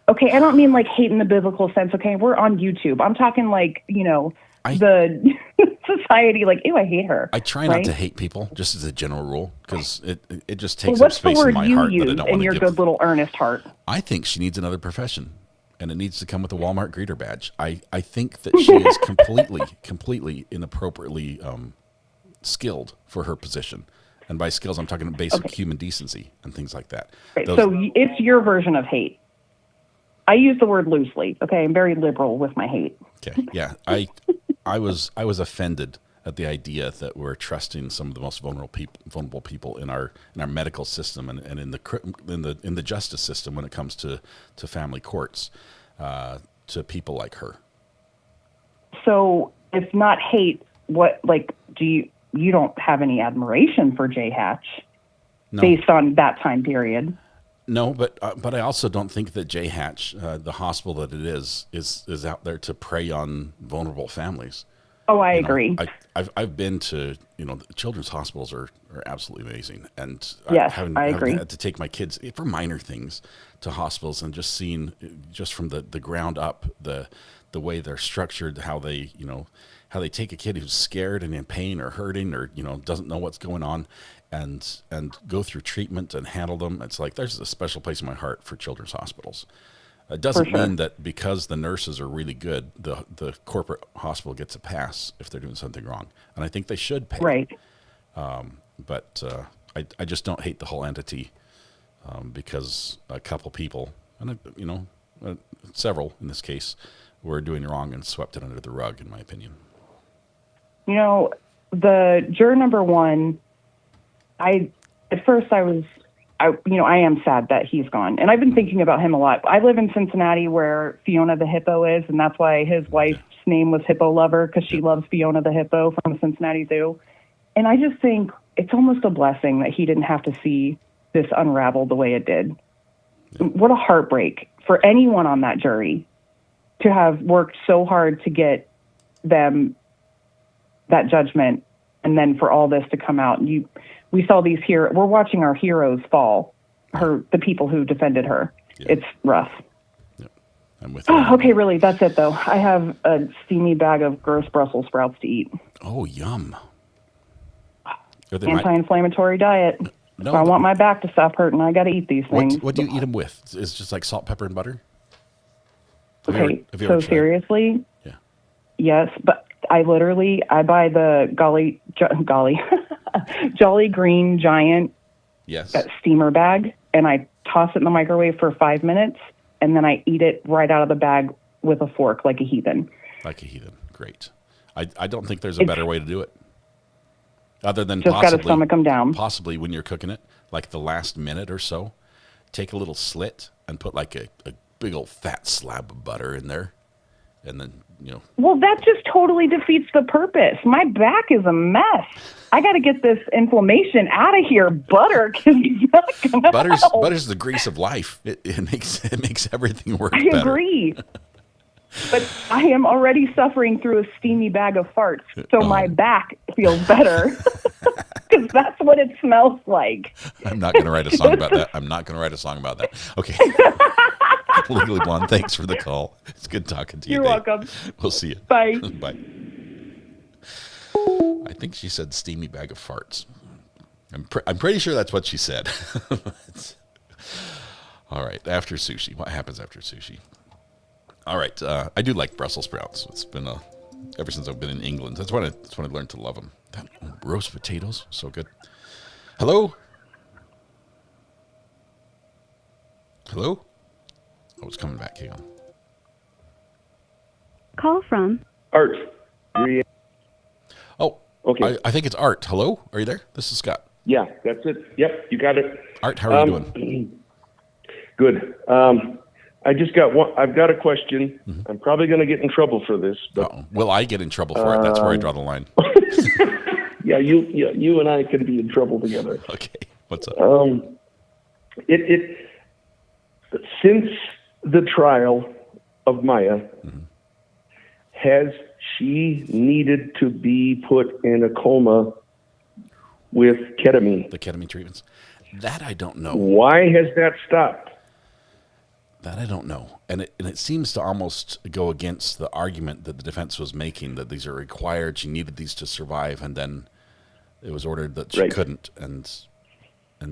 Okay, I don't mean like hate in the biblical sense. Okay, we're on YouTube. I'm talking like, the society, like, ew, I hate her. I try not to hate people, just as a general rule, because it just takes Well, up space in my heart that I don't want to give. in your good little earnest heart? I think she needs another profession, and it needs to come with a Walmart greeter badge. I think that she is completely inappropriately skilled for her position. And by skills, I'm talking basic human decency and things like that. Right, so it's your version of hate. I use the word loosely. Okay, I'm very liberal with my hate. Okay, yeah, I was offended at the idea that we're trusting some of the most vulnerable people in our medical system and in the justice system when it comes to family courts to people like her. So if not hate, what you don't have any admiration for J Hatch based on that time period? No, but I also don't think that J Hatch, the hospital that it is out there to prey on vulnerable families. Oh, I agree. I've been to children's hospitals are absolutely amazing, and yes, I agree. had to take my kids for minor things to hospitals and just seeing just from the ground up the way they're structured, how they take a kid who's scared and in pain or hurting or doesn't know what's going on, and go through treatment and handle them. It's like there's a special place in my heart for children's hospitals. It doesn't mean that because the nurses are really good, the corporate hospital gets a pass if they're doing something wrong, and I think they should pay. Right. But I just don't hate the whole entity because a couple people, and several in this case, were doing wrong and swept it under the rug, in my opinion. The juror number one, I am sad that he's gone. And I've been thinking about him a lot. I live in Cincinnati where Fiona the Hippo is, and that's why his wife's name was Hippo Lover, because she loves Fiona the Hippo from the Cincinnati Zoo. And I just think it's almost a blessing that he didn't have to see this unravel the way it did. Yeah. What a heartbreak for anyone on that jury to have worked so hard to get them that judgment, and then for all this to come out. We saw these here. We're watching our heroes fall. The people who defended her. Yeah. It's rough. Yep. I'm with you. Okay, really, that's it though. I have a steamy bag of gross Brussels sprouts to eat. Oh, yum. Anti-inflammatory diet. No, if I want my back to stop hurting, I got to eat these things. What do you eat them with? It's just like salt, pepper, and butter? Okay, so seriously? Yeah. Yes, but I buy the Jolly Green Giant steamer bag, and I toss it in the microwave for 5 minutes, and then I eat it right out of the bag with a fork like a heathen. Like a heathen. Great. I don't think there's a better way to do it. Other than just got to stomach them down. Possibly when you're cooking it, like the last minute or so, take a little slit and put like a big old fat slab of butter in there, and then Well, that just totally defeats the purpose. My back is a mess. I got to get this inflammation out of here. Butter is not gonna help. Butter's the grease of life. It makes everything work. I agree. But I am already suffering through a steamy bag of farts, so my back feels better because that's what it smells like. I'm not going to write a song about that. Okay. Legally Blonde, thanks for the call. It's good talking to you. You're welcome. We'll see you. Bye. Bye. I think she said steamy bag of farts. I'm pretty sure that's what she said. All right. After sushi. What happens after sushi? All right. I do like Brussels sprouts. It's been ever since I've been in England. That's when I learned to love them. Roast potatoes, so good. Hello? Hello? Oh, it's coming back. Hang on. Call from Art. Oh, okay. I think it's Art. Hello? Are you there? This is Scott. Yeah, that's it. Yep, you got it. Art, how are you doing? Good. I just got one. I've got a question. Mm-hmm. I'm probably going to get in trouble for this. But, will I get in trouble for it? That's where I draw the line. Yeah, you and I can be in trouble together. Okay, what's up? Since the trial of Maya, has she needed to be put in a coma with ketamine. The ketamine treatments. That I don't know. Why has that stopped? That I don't know. And it seems to almost go against the argument that the defense was making, that these are required, she needed these to survive, and then it was ordered that she couldn't, and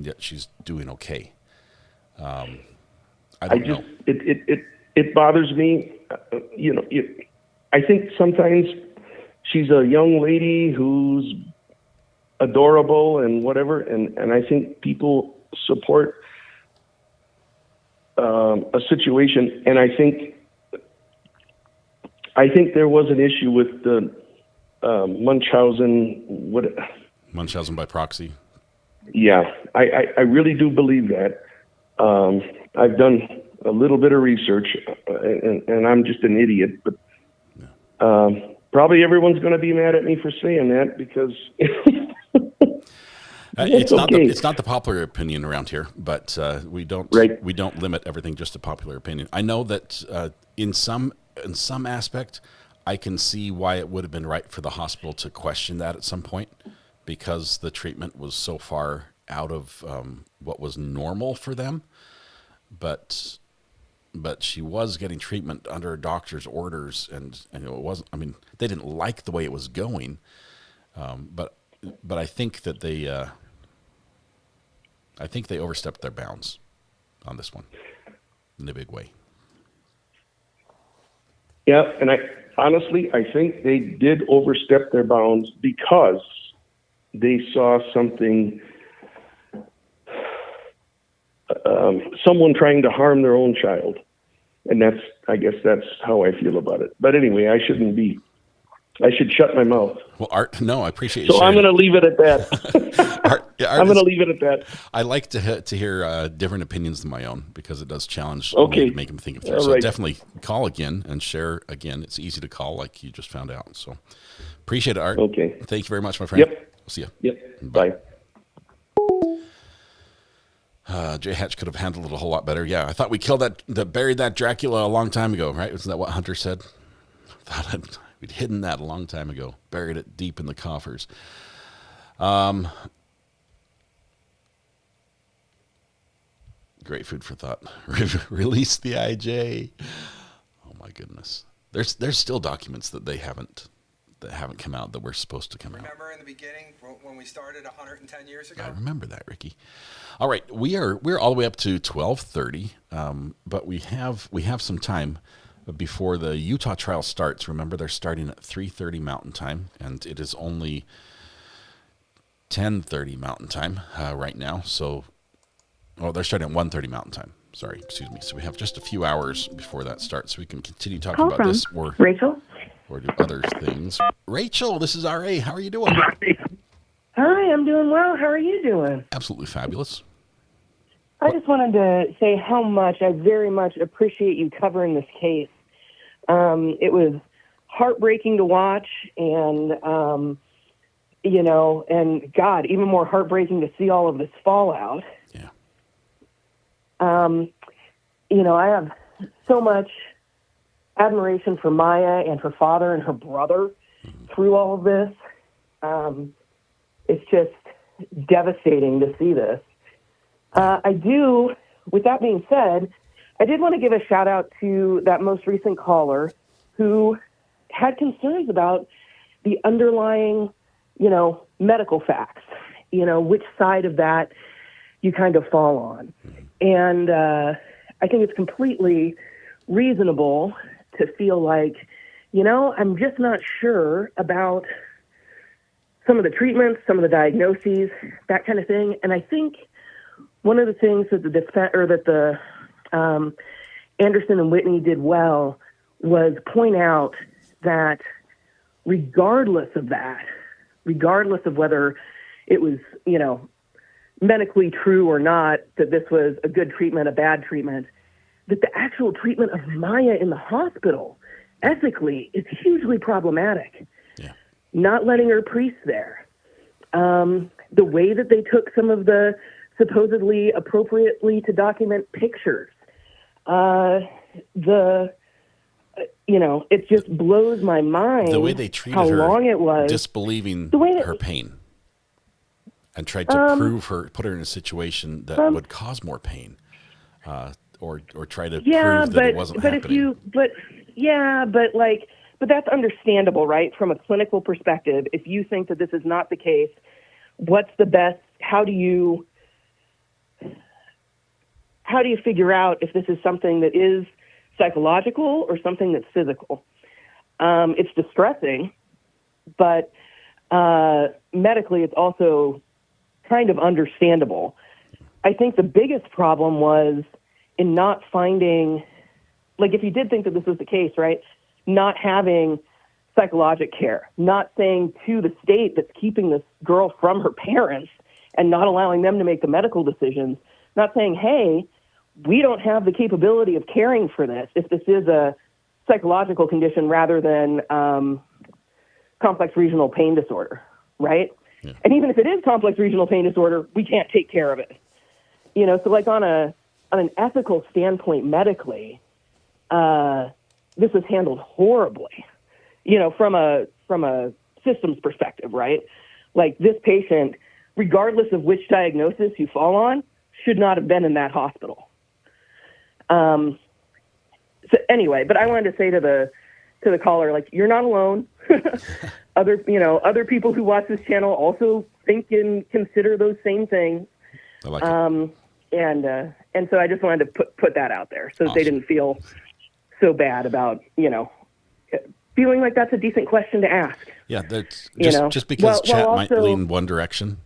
yet she's doing okay. I don't know. It bothers me. I think sometimes she's a young lady who's adorable and whatever, and I think people support a situation, and I think there was an issue with the Munchausen by proxy. Yeah, I really do believe that. I've done a little bit of research, and I'm just an idiot, but probably everyone's going to be mad at me for saying that because it's not the popular opinion around here, but we don't limit everything just to popular opinion. I know that in some aspect, I can see why it would have been right for the hospital to question that at some point, because the treatment was so far out of what was normal for them. But she was getting treatment under a doctor's orders, and it wasn't. I mean, they didn't like the way it was going, but I think that they overstepped their bounds on this one in a big way. Yeah, and I think they did overstep their bounds because they saw something. Someone trying to harm their own child. And I guess that's how I feel about it. But anyway, I should shut my mouth. Well, Art, no, I appreciate you. So I'm going to leave it at that. Art, I'm going to leave it at that. I like to hear different opinions than my own, because it does challenge me to make them think of things. All so right. Definitely call again and share again. It's easy to call, like you just found out. So appreciate it, Art. Okay. Thank you very much, my friend. Yep. See you. Yep. Bye. Jay Hatch could have handled it a whole lot better. Yeah, I thought we buried that Dracula a long time ago, right? Isn't that what Hunter said? I thought we'd hidden that a long time ago, buried it deep in the coffers. Great food for thought. Release the IJ. Oh my goodness. There's still documents that haven't come out that were supposed to come out. Remember in the beginning when we started 110 years ago? I remember that, Ricky. All right, we're all the way up to 12:30, but we have some time before the Utah trial starts. Remember, they're starting at 3:30 Mountain Time, and it is only 10:30 Mountain Time right now. So, they're starting at 1:30 Mountain Time. Sorry, excuse me. So we have just a few hours before that starts, so we can continue talking about this or Rachel. Or do other things. Rachel, this is RA. How are you doing? Hi, I'm doing well. How are you doing? Absolutely fabulous. I just wanted to say how much I very much appreciate you covering this case. It was heartbreaking to watch, and and God, even more heartbreaking to see all of this fallout. Yeah. I have so much admiration for Maya and her father and her brother through all of this. It's just devastating to see this. With that being said, I did want to give a shout out to that most recent caller who had concerns about the underlying, medical facts, which side of that you kind of fall on. And I think it's completely reasonable to feel like, I'm just not sure about some of the treatments, some of the diagnoses, that kind of thing. And I think one of the things that the Anderson and Whitney did well was point out that regardless of whether it was, medically true or not, that this was a good treatment, a bad treatment, that the actual treatment of Maya in the hospital, ethically, is hugely problematic. Yeah. Not letting her priest there. The way that they took some of the supposedly appropriately to document pictures. The you know, it just blows my mind The way they treated how her, long it was. disbelieving The way that- her pain, and tried to put her in a situation that would cause more pain, or try to prove that it wasn't happening. But that's understandable, right? From a clinical perspective, if you think that this is not the case, what's the best? How do you figure out if this is something that is psychological or something that's physical? It's distressing, but medically, it's also kind of understandable. I think the biggest problem was in not finding, like, if you did think that this was the case, right? Not having psychologic care, not saying to the state that's keeping this girl from her parents and not allowing them to make the medical decisions, not saying, hey, we don't have the capability of caring for this if this is a psychological condition rather than complex regional pain disorder, right? Yeah. And even if it is complex regional pain disorder, we can't take care of it. You know, so like on an ethical standpoint medically, this was handled horribly, you know, from a systems perspective, right? Like this patient, regardless of which diagnosis you fall on, should not have been in that hospital. So anyway, but I wanted to say to the caller, like, you're not alone. Other people who watch this channel also think and consider those same things. I like it. And so I just wanted to put that out there so that they didn't feel so bad about, you know, feeling like that's a decent question to ask. Yeah, that's just because chat might lean one direction.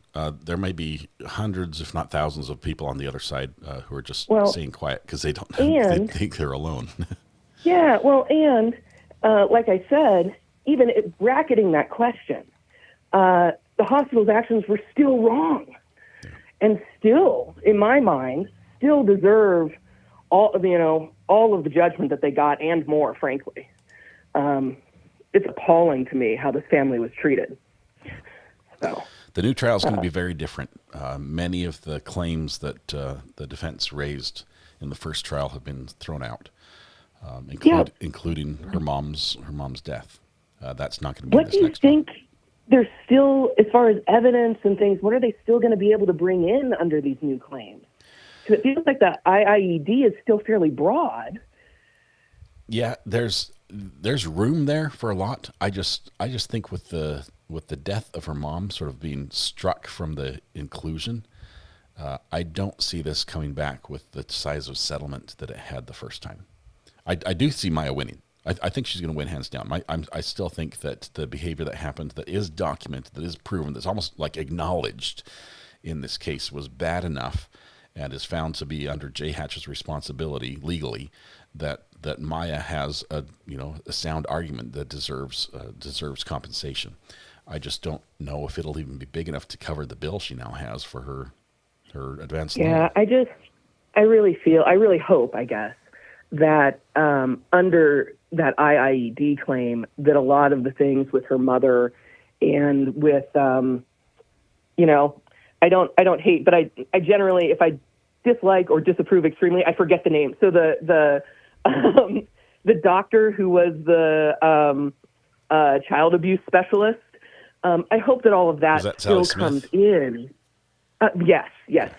There may be hundreds, if not thousands, of people on the other side who are just staying quiet because they don't they think they're alone. Yeah, well, and like I said, even bracketing that question, the hospital's actions were still wrong, and still, in my mind, still deserve all of the judgment that they got and more. Frankly, it's appalling to me how this family was treated. So. The new trial is going to be very different. Many of the claims that the defense raised in the first trial have been thrown out, including her mom's death. That's not going to be. What do you think? There's still, as far as evidence and things, what are they still going to be able to bring in under these new claims? Because it feels like the IIED is still fairly broad. Yeah, there's room there for a lot. I just think with the death of her mom sort of being struck from the inclusion, I don't see this coming back with the size of settlement that it had the first time. I do see Maya winning. I think she's going to win hands down. I still think that the behavior that happened, that is documented, that is proven, that's almost like acknowledged in this case, was bad enough and is found to be under J. Hatch's responsibility legally, that Maya has a sound argument that deserves compensation. I just don't know if it'll even be big enough to cover the bill she now has for her advanced loan. Yeah, I really hope, I guess, that under that IIED claim, that a lot of the things with her mother and with, I don't hate, but I generally, if I dislike or disapprove extremely, I forget the name. So the doctor who was the child abuse specialist, I hope that all of that still comes in. Yes,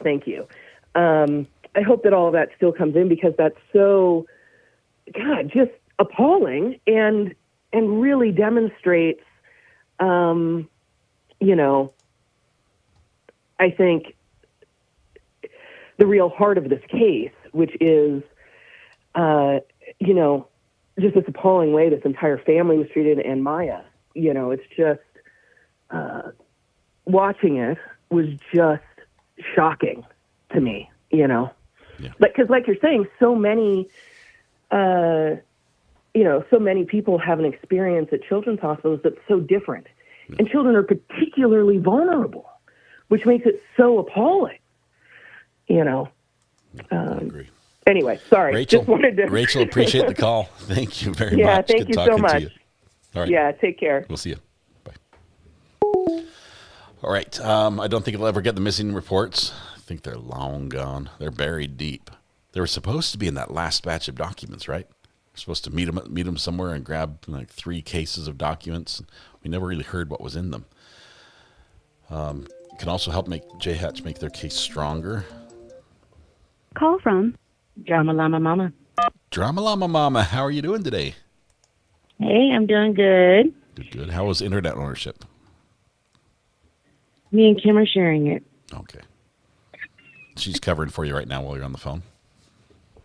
thank you. I hope that all of that still comes in because that's so, God, just appalling and really demonstrates, I think the real heart of this case, which is, just this appalling way this entire family was treated, and Maya. It's just watching it was just shocking to me. Because like you're saying, so many people have an experience at children's hospitals that's so different, and children are particularly vulnerable, which makes it so appalling. I agree. Anyway, sorry. Rachel, just wanted to... Rachel, appreciate the call. Thank you very much. Yeah, thank Good you so talking much. to you. All right. Yeah, take care. We'll see you. Bye. All right. I don't think it'll ever get the missing reports. I think they're long gone. They're buried deep. They were supposed to be in that last batch of documents, right? We're supposed to meet him somewhere and grab like 3 cases of documents. We never really heard what was in them. Can also help make JHatch make their case stronger. Call from Drama Llama Mama. Drama Llama Mama, how are you doing today? Hey, I'm doing good. Good. How was internet ownership? Me and Kim are sharing it. Okay. She's covering for you right now while you're on the phone?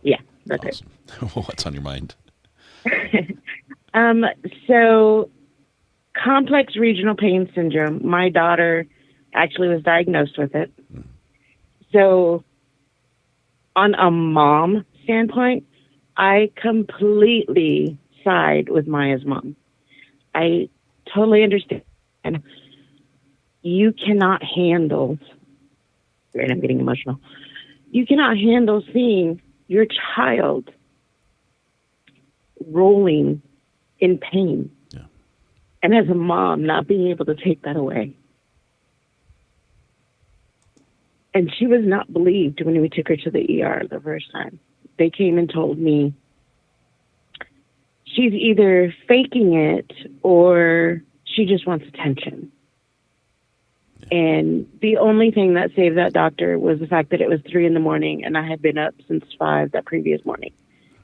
Yeah, that's awesome. What's on your mind? So complex regional pain syndrome. My daughter actually was diagnosed with it. So on a mom standpoint, I completely side with Maya's mom. I totally understand. You cannot handle, right, I'm getting emotional. You cannot handle seeing your child rolling in pain. Yeah. And as a mom, not being able to take that away. And she was not believed when we took her to the ER the first time. They came and told me she's either faking it or she just wants attention. Yeah. And the only thing that saved that doctor was the fact that it was 3 a.m. and I had been up since 5 that previous morning.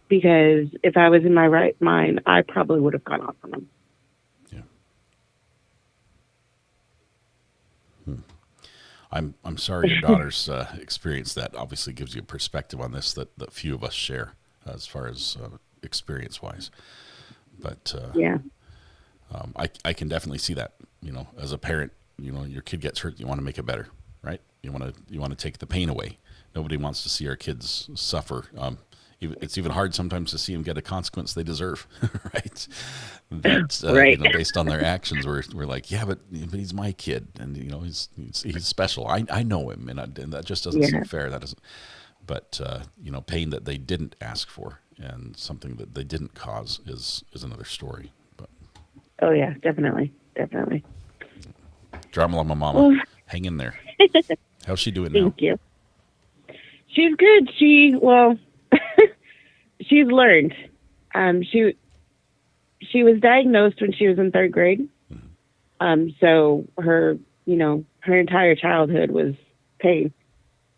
Because if I was in my right mind, I probably would have gone off on him. I'm sorry your daughter's experienced that. Obviously gives you a perspective on this that few of us share as far as experience-wise. But I can definitely see that. You know, as a parent, you know, your kid gets hurt, you want to make it better, right? You want to take the pain away. Nobody wants to see our kids suffer. It's even hard sometimes to see them get a consequence they deserve, right? That's right. You know, based on their actions. We're like, yeah, but he's my kid, and you know he's special. I know him, and that just doesn't seem fair. That doesn't. But you know, pain that they didn't ask for and something that they didn't cause is another story. But oh yeah, definitely. Drama Llama Mama, hang in there. How's she doing now? Thank you. She's good. She's learned. She was diagnosed when she was in 3rd grade. So her entire childhood was pain.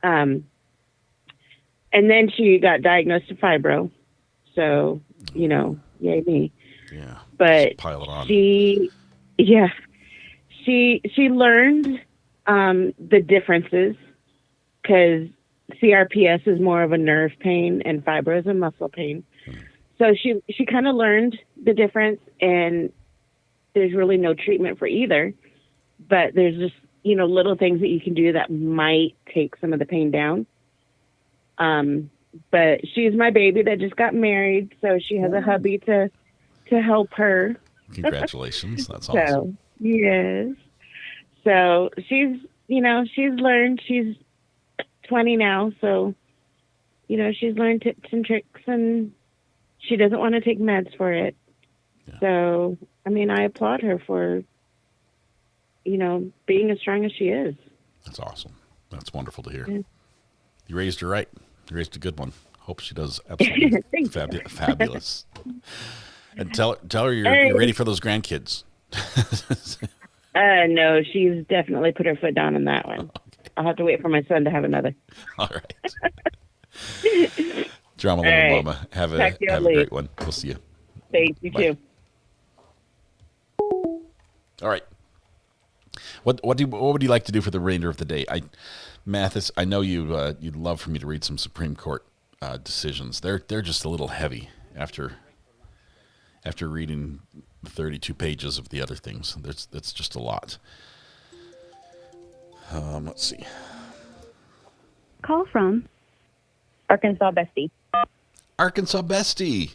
And then she got diagnosed with fibro. So, you know, yay me. Yeah. But pile it on. She learned the differences because CRPS is more of a nerve pain and fibro is a muscle pain. So she kind of learned the difference, and there's really no treatment for either, but there's just, you know, little things that you can do that might take some of the pain down. But she's my baby that just got married, so she has a hubby to help her. Congratulations. That's awesome. So, yes. So she's learned. She's 20 now, so you know she's learned tips and tricks, and she doesn't want to take meds for it. Yeah. So I mean, I applaud her for, you know, being as strong as she is. That's awesome. That's wonderful to hear. Yeah. You raised her right. You raised a good one. Hope she does absolutely fabulous. And tell her you're ready for those grandkids. No, she's definitely put her foot down on that one. Okay. I'll have to wait for my son to have another. All right. Drama Mama. Have a great one. We'll see you. Thank you too. All right. What would you like to do for the remainder of the day? Mathis, I know you'd love for me to read some Supreme Court decisions. They're just a little heavy after reading 32 pages of the other things. That's just a lot. Let's see. Call from Arkansas Bestie. Arkansas Bestie.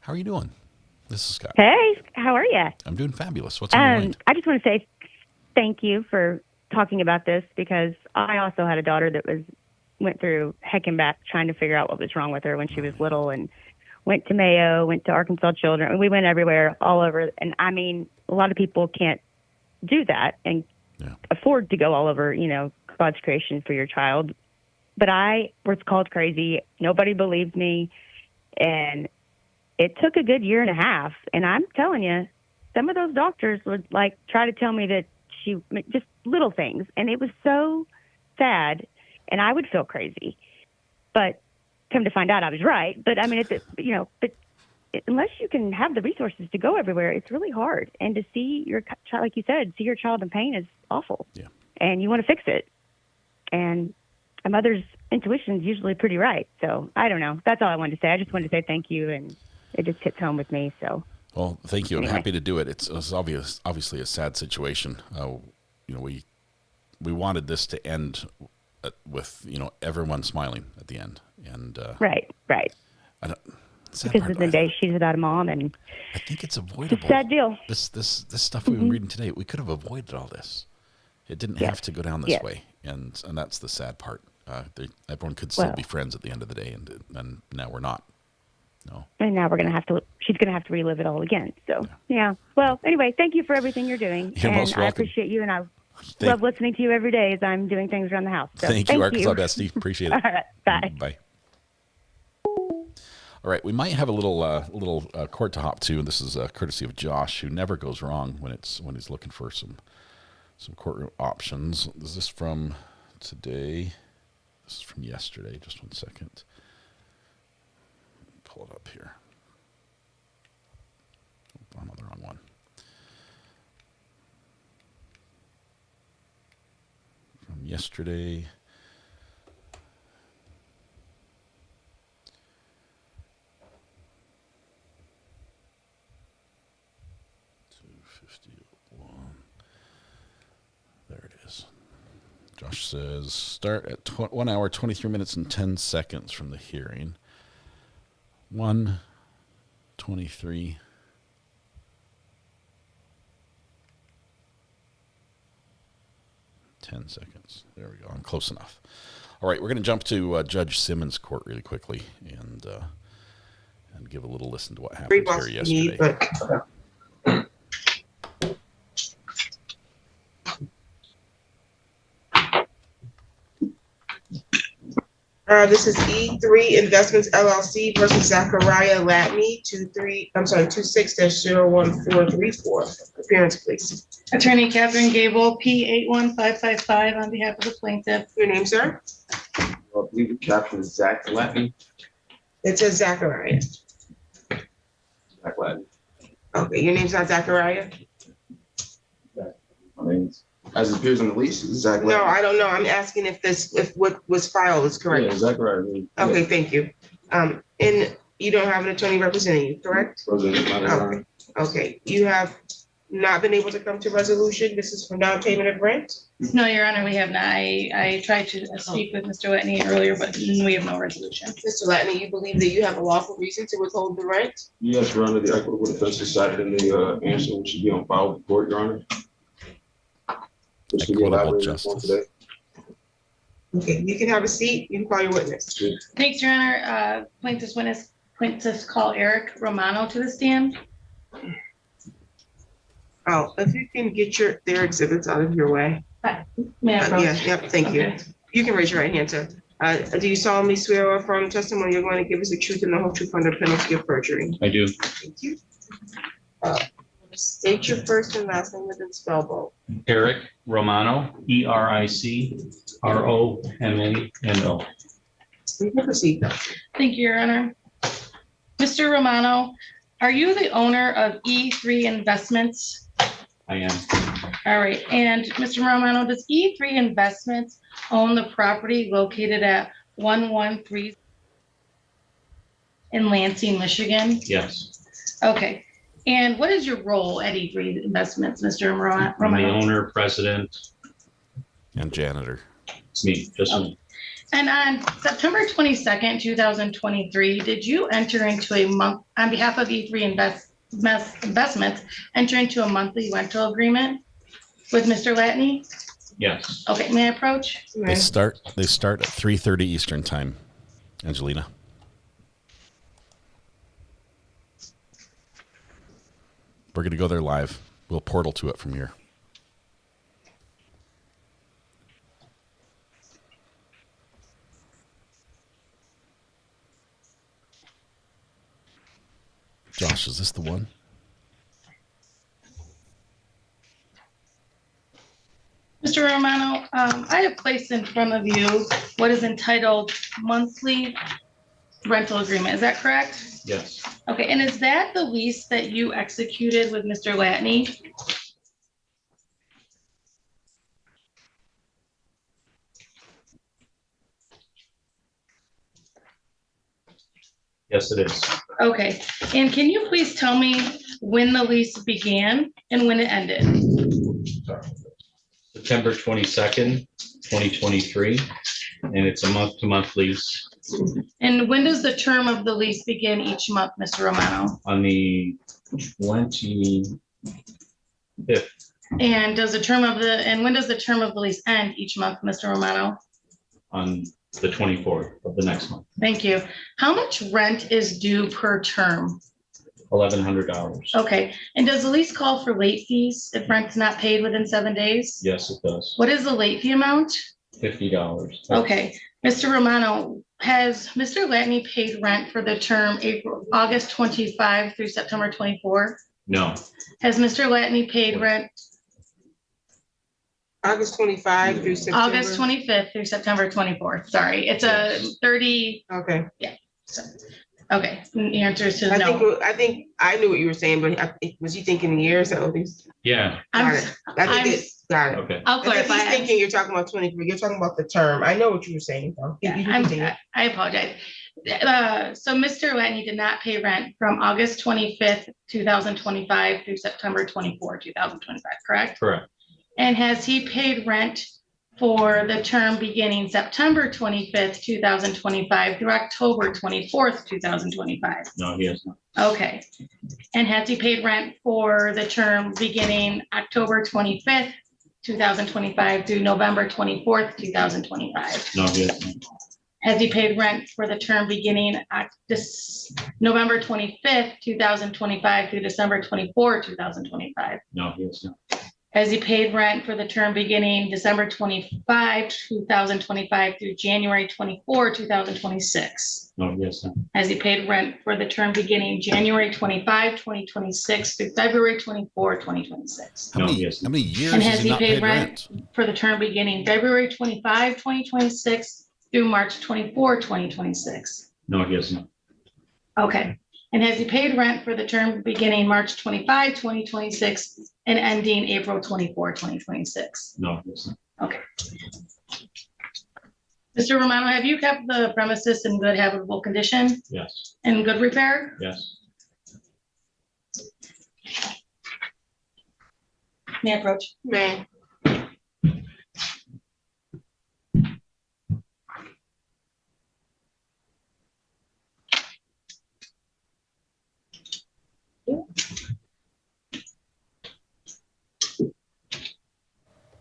How are you doing? This is Scott. Hey, how are you? I'm doing fabulous. What's on your mind? I just want to say thank you for talking about this, because I also had a daughter that went through heck and back trying to figure out what was wrong with her when she was little, and went to Mayo, went to Arkansas Children. We went everywhere, all over. And I mean, a lot of people can't do that and afford to go all over, you know, God's creation for your child. But I was called crazy. Nobody believed me. And it took a good year and a half. And I'm telling you, some of those doctors would like try to tell me that she just little things. And it was so sad. And I would feel crazy. But come to find out I was right. But I mean, unless you can have the resources to go everywhere, it's really hard. And to see your child, like you said, see your child in pain is awful. Yeah. And you want to fix it. And a mother's intuition is usually pretty right. So I don't know. That's all I wanted to say. I just wanted to say thank you. And it just hits home with me. So. Well, thank you. I'm Anyway. happy to do it. It's obviously a sad situation. We wanted this to end with, everyone smiling at the end. And Right. I don't, Because of the day she's without a mom, and I think it's avoidable. It's a sad deal. This stuff we've been reading today, we could have avoided all this. It didn't have to go down this way, and that's the sad part. Everyone could still be friends at the end of the day, and now we're not. No. And now she's gonna have to relive it all again. So yeah. Well, anyway, thank you for everything you're doing. You're and most welcome. I appreciate you, and I love listening to you every day as I'm doing things around the house. So, thank you, Arkansas Bestie. Appreciate it. All right. Bye. Bye. All right, we might have a little court to hop to, and this is courtesy of Josh, who never goes wrong when he's looking for some courtroom options. Is this from today? This is from yesterday. Just one second. Pull it up here. Oh, I'm on the wrong one. From yesterday. There it is. Josh says, start at 1 hour, 23 minutes, and 10 seconds from the hearing. 1:23. Ten seconds. There we go. I'm close enough. All right, we're going to jump to Judge Simmons' court really quickly and give a little listen to what happened here yesterday. This is E3 Investments LLC versus Zachariah Latney, 26-01434. Appearance, please. Attorney Catherine Gable, P81555 on behalf of the plaintiff. Your name, sir? I believe the caption is Zach Latney. It says Zachariah. Zach Latney. Okay, your name's not Zachariah? My name's, as it appears on the lease, is Zach Latney. No, I don't know. I'm asking if what was filed is correct. Yeah, Zachariah. Okay, thank you. And you don't have an attorney representing you, correct? Okay. Okay, you have not been able to come to resolution. This is for non-payment of rent? No, Your Honor, we have not. I tried to speak with Mr. Whitney earlier, but we have no resolution. Mr. Latney, you believe that you have a lawful reason to withhold the rent? Yes, Your Honor, the equitable defense decided in the answer which should be on file with the court, Your Honor. Equitable justice. Okay, you can have a seat. You can call your witness. Thanks, Your Honor. Plaintiff's call Eric Romano to the stand. Oh, if you can get their exhibits out of your way. May I approach? Yep, thank you. Okay. You can raise your right hand, sir. Do you solemnly swear or affirm testimony you're going to give us the truth and the whole truth under penalty of perjury? I do. Thank you. State your first and last name within spell both. Eric Romano, ERICROMANO. You can proceed now. Thank you, Your Honor. Mr. Romano, are you the owner of E3 Investments? I am. All right, and Mr. Romano, does E3 Investments own the property located at 113 in Lansing, Michigan? Yes. Okay, and what is your role at E3 Investments, Mr. I'm the Romano? owner, president. And janitor. It's me, just me. And on September 22nd, 2023, did you enter into on behalf of E3 Investments, enter into a monthly rental agreement with Mr. Latney? Yes. Okay, may I approach? They start at 3:30 Eastern time. Angelina. We're going to go there live. We'll portal to it from here. Josh, is this the one? Mr. Romano, I have placed in front of you what is entitled monthly rental agreement. Is that correct? Yes. Okay, and is that the lease that you executed with Mr. Latney? Yes, it is. Okay, and can you please tell me when the lease began and when it ended? September 22nd, 2023, and it's a month-to-month lease. And when does the term of the lease begin each month, Mr. Romano? On the 25th, And when does the term of the lease end each month, Mr. Romano? on the 24th of the next month, Thank you. How much rent is due per term? $1,100. Okay, and does the lease call for late fees if rent's not paid within 7 days? Yes, it does. What is the late fee amount? $50. Okay, Mr. Romano, has Mr. Latney paid rent for the term August 25 through September 24? No. Has Mr. Latney paid rent August 25 through September? August 25th through September 24th? Sorry, it's a 30. Okay. Yeah. So, okay, the answer is no. I think I knew what you were saying, but was you thinking years at least? Yeah. Got it. Got it. Okay. I'll clarify. He's thinking you're talking about 23. You're talking about the term. I know what you were saying, though. I apologize. So Mr. Latney did not pay rent from August 25th, 2025 through September 24, 2025, correct? Correct. And has he paid rent for the term beginning September 25th, 2025 through October 24th, 2025? No, he has not. Okay. And has he paid rent for the term beginning October 25th, 2025 through November 24th, 2025? No, he has not. Has he paid rent for the term beginning November 25th, 2025 through December 24, 2025? No, he has not. Has he paid rent for the term beginning December 25, 2025 through January 24, 2026? No, he has not. Has he paid rent for the term beginning January 25, 2026 through February 24, 2026? No, he has not. How many years And has has he he not paid paid rent rent? for the term beginning February 25, 2026 through March 24, 2026? No, he has not. Okay. And has he paid rent for the term beginning March 25, 2026 and ending April 24, 2026? No, he has not. Okay. Mr. Romano, have you kept the premises in good habitable condition Yes. and good repair? Yes. May I approach? May.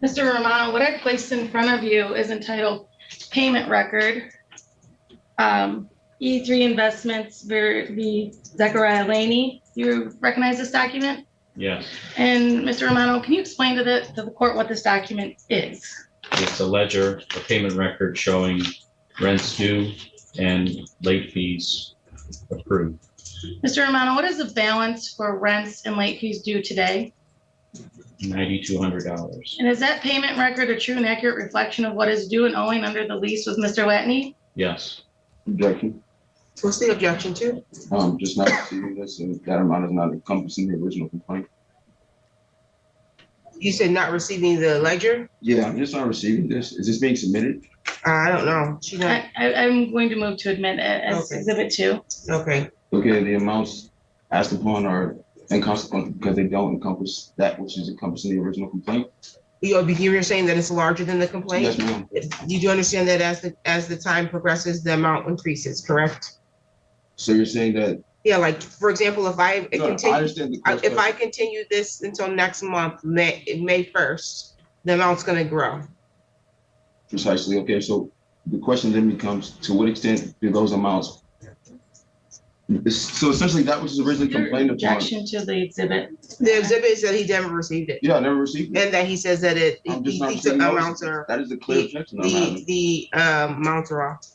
Mr. Romano, what I placed in front of you is entitled Payment Record. E3 Investments v. Zechariah Laney. You recognize this document? Yes. And Mr. Romano, can you explain to the court what this document is? It's a ledger, a payment record showing rents due and late fees approved. Mr. Romano, what is the balance for rents and late fees due today? $9,200. And is that payment record a true and accurate reflection of what is due and owing under the lease with Mr. Latney? Yes. Objection. What's the objection to? Just not receiving this, and that amount is not encompassing the original complaint. You said not receiving the ledger? Yeah, I'm just not receiving this. Is this being submitted? I don't know. She not. I'm going to move to admit it as Okay. Exhibit 2. Okay. Okay, the amounts asked upon are inconsequential because they don't encompass that which is encompassing the original complaint. You're saying that it's larger than the complaint? Yes, ma'am. Did you understand that as the time progresses, the amount increases, correct? So you're saying that? Yeah, like, for example, if I No, I continue, understand the question. if I continue this until next month, May 1st, the amount's gonna grow. Precisely. Okay, so the question then becomes, to what extent do those amounts? So essentially, that which is originally complained upon. Objection to the exhibit. The exhibit is that he never received it. Yeah, I never received it. And that he says that I'm just he not thinks the receiving amounts those. are. That is a clear objection I'm having. The amounts are off.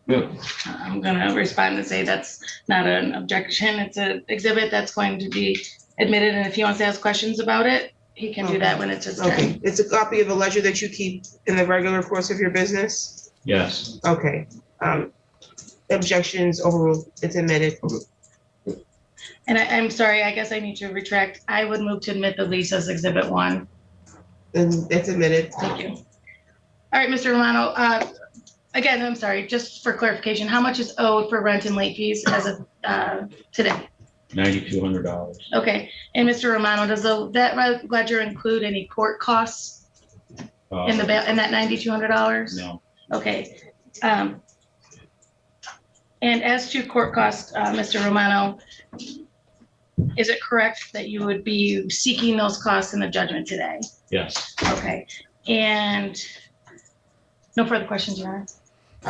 Yeah. I'm gonna respond and say that's not an objection. It's an exhibit that's going to be admitted, and if he wants to ask questions about it, he can do that when it's his turn. Okay, it's a copy of a ledger that you keep in the regular course of your business? Yes. Okay, objections overruled, it's admitted. And I'm sorry, I guess I need to retract. I would move to admit the lease as exhibit 1. And it's admitted. Thank you. All right, Mr. Romano, again, I'm sorry, just for clarification, how much is owed for rent and late fees as of today? $9,200. Okay, and Mr. Romano, does that ledger include any court costs in that $9,200? No. Okay. And as to court costs, Mr. Romano, is it correct that you would be seeking those costs in the judgment today? Yes. Okay, and no further questions, Your Honor?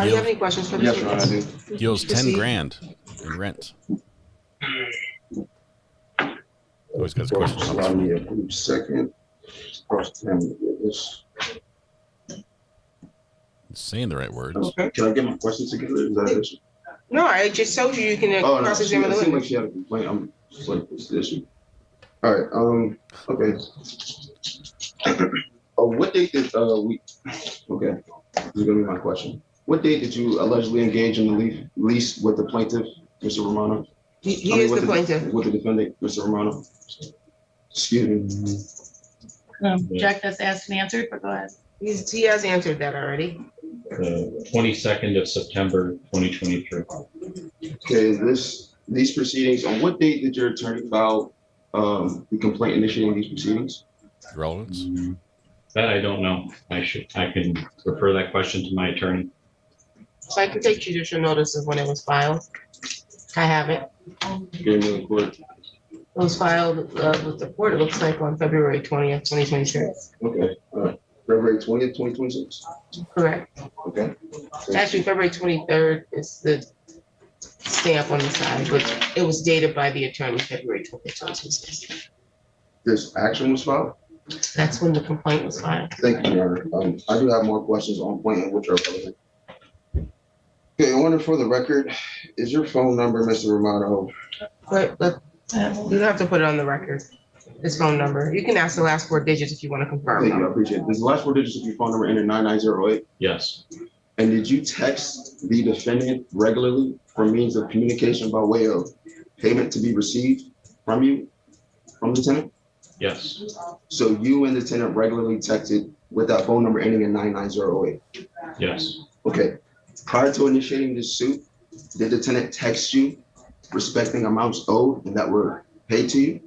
Do you have any questions for the Yes, Your Honor, I do. He owes 10 Proceed. grand in rent. Always got his questions. Allow me a brief second. Saying the right words. Okay. Can I get my questions together? Is that an issue? No, I just told you you can Oh, no, cross-examine the it seemed like witness. she had a complaint. I'm like, what's the issue? All right, okay. What date did, okay, this is gonna be my question. What date did you allegedly engage in the lease with the plaintiff, Mr. Romano? He is the plaintiff. With the defendant, Mr. Romano? Excuse me. Jack, that's asked and answered, but go ahead. He has answered that already. The 22nd of September, 2023. Okay, these proceedings, on what date did your attorney file the complaint initiating these proceedings? Relevance? That I don't know. I can refer that question to my attorney. So I can take judicial notice of when it was filed. I have it. Gave me the court. It was filed with the court, it looks like on February 20th, 2026. Okay, all right. February 20th, 2026? Correct. Okay. Actually, February 23rd is the stamp on the side, but it was dated by the attorney February 20th, 2026. This action was filed? That's when the complaint was filed. Thank you, Your Honor. I do have more questions on point and which are relevant. Okay, I wonder for the record, is your phone number, Mr. Romano? But you don't have to put it on the record. His phone number. You can ask the last 4 digits if you want to confirm. Thank you, I appreciate it. Does the last 4 digits of your phone number end in 9908? Yes. And did you text the defendant regularly for means of communication by way of payment to be received from you, from the tenant? Yes. So you and the tenant regularly texted with that phone number ending in 9908? Yes. Okay. Prior to initiating this suit, did the tenant text you respecting amounts owed and that were paid to you?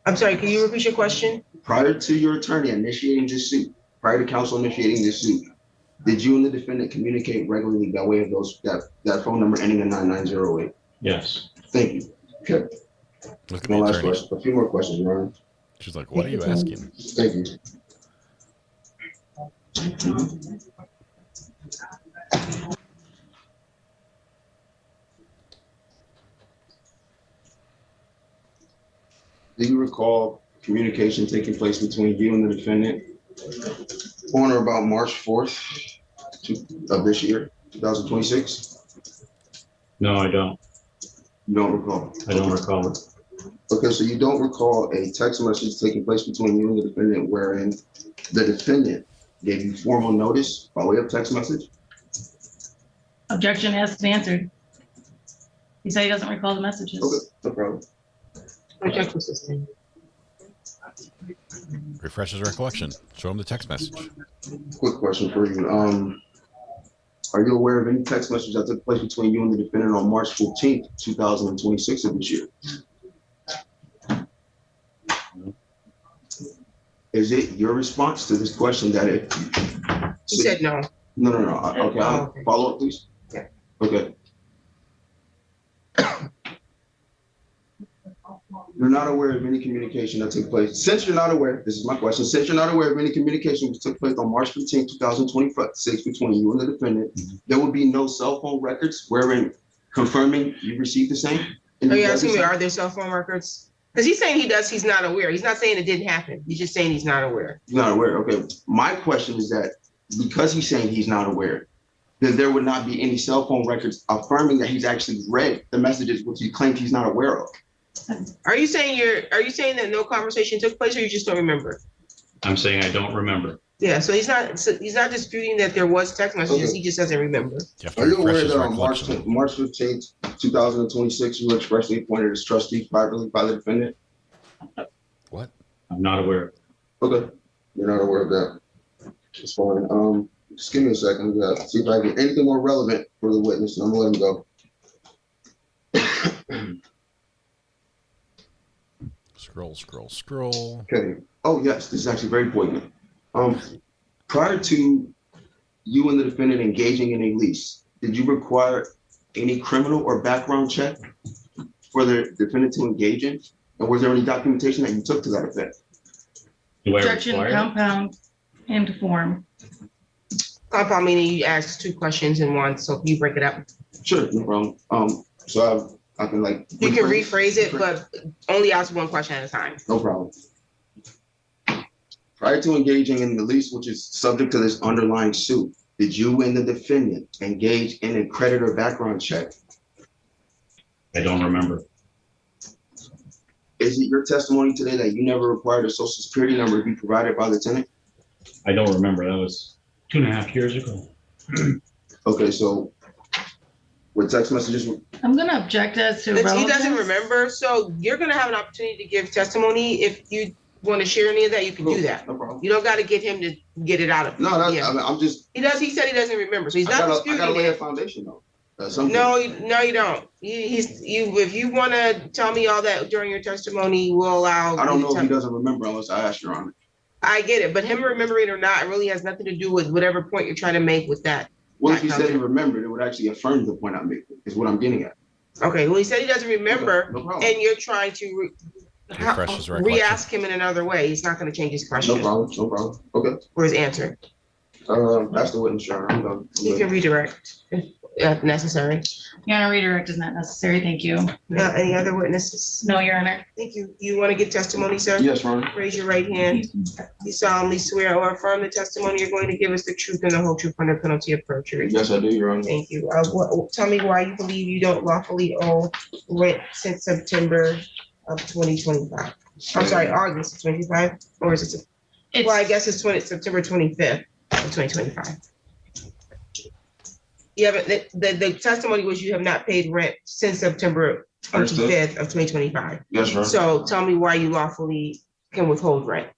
I'm sorry, can you repeat your question? Prior to your attorney initiating this suit, prior to counsel initiating this suit, did you and the defendant communicate regularly by way of that phone number ending in 9908? Yes. Thank you. Okay. Look at One the last attorney. question. A few more questions, Your Honor. She's like, what are you asking? Thank you. Do you recall communication taking place between you and the defendant on or about March 4th of this year, 2026? No, I don't. You don't recall? I don't recall it. Okay, so you don't recall a text message taking place between you and the defendant wherein the defendant gave you formal notice by way of text message? Objection asked and answered. He said he doesn't recall the messages. Okay, no problem. Objection sustained. Refresh his recollection. Show him the text message. Quick question for you. Are you aware of any text message that took place between you and the defendant on March 15th, 2026 of this year? Is it your response to this question that it? He said no. No. Okay, okay. Follow up, please. Yeah. Okay. You're not aware of any communication that took place. Since you're not aware, this is my question. Since you're not aware of any communication that took place on March 15, 2026 between you and the defendant, there would be no cell phone records wherein confirming you received the same? Are you asking me, are there cell phone records? Because he's saying he's not aware. He's not saying it didn't happen. He's just saying he's not aware. He's not aware, okay. My question is that because he's saying he's not aware, then there would not be any cell phone records affirming that he's actually read the messages which he claims he's not aware of. Are you saying that no conversation took place, or you just don't remember? I'm saying I don't remember. Yeah, so he's not disputing that there was text messages, he just doesn't remember. Are you aware that on March 15th, 2026, you were expressly appointed as trustee privately by the defendant? What? I'm not aware. Okay, you're not aware of that. It's fine. Just give me a second. See if I can get anything more relevant for the witness, and I'm gonna let him go. Scroll. Okay. Oh yes, this is actually very poignant. Prior to you and the defendant engaging in a lease, did you require any criminal or background check for the defendant to engage in? And was there any documentation that you took to that effect? Objection, compound, and form. Compound meaning you asked two questions in one, so can you break it up? Sure, no problem. So I can like. You can rephrase it, but only ask one question at a time. No problem. Prior to engaging in the lease, which is subject to this underlying suit, did you and the defendant engage in a creditor background check? I don't remember. Is it your testimony today that you never required a social security number to be provided by the tenant? I don't remember. That was 2.5 years ago. Okay, so with text messages. I'm gonna object as to He relevance. doesn't remember, so you're gonna have an opportunity to give testimony. If you want to share any of that, you can do that. No problem. You don't got to get him to get it out of No, I mean, I'm just. He said he doesn't remember, so he's not disputing I gotta lay a it. foundation though. No, you don't. If you want to tell me all that during your testimony, we'll allow. I don't know if he doesn't remember unless I ask Your Honor. I get it, but him remembering or not, it really has nothing to do with whatever point you're trying to make with that. Well, if he said he remembered, it would actually affirm the point I'm making, is what I'm getting at. Okay, well, he said he doesn't remember, no problem. and you're trying to re-ask him in another way. He's not going to change his question. No problem. Okay. Or his answer. That's the witness, Your Honor. I'm done. You can redirect if necessary. Your Honor, redirect is not necessary. Thank you. Any other witnesses? No, Your Honor. Thank you. You want to give testimony, sir? Yes, Your Honor. Raise your right hand. You solemnly swear or affirm the testimony you're going to give us the truth and the whole truth under penalty of perjury. Yes, I do, Your Honor. Thank you. Tell me why you believe you don't lawfully owe rent since September of 2025. I'm sorry, August 25, or is it? Well, I guess it's September 25th of 2025. You haven't, the testimony was you have not paid rent since September 25th of 2025. Yes, Your Honor. So tell me why you lawfully can withhold rent,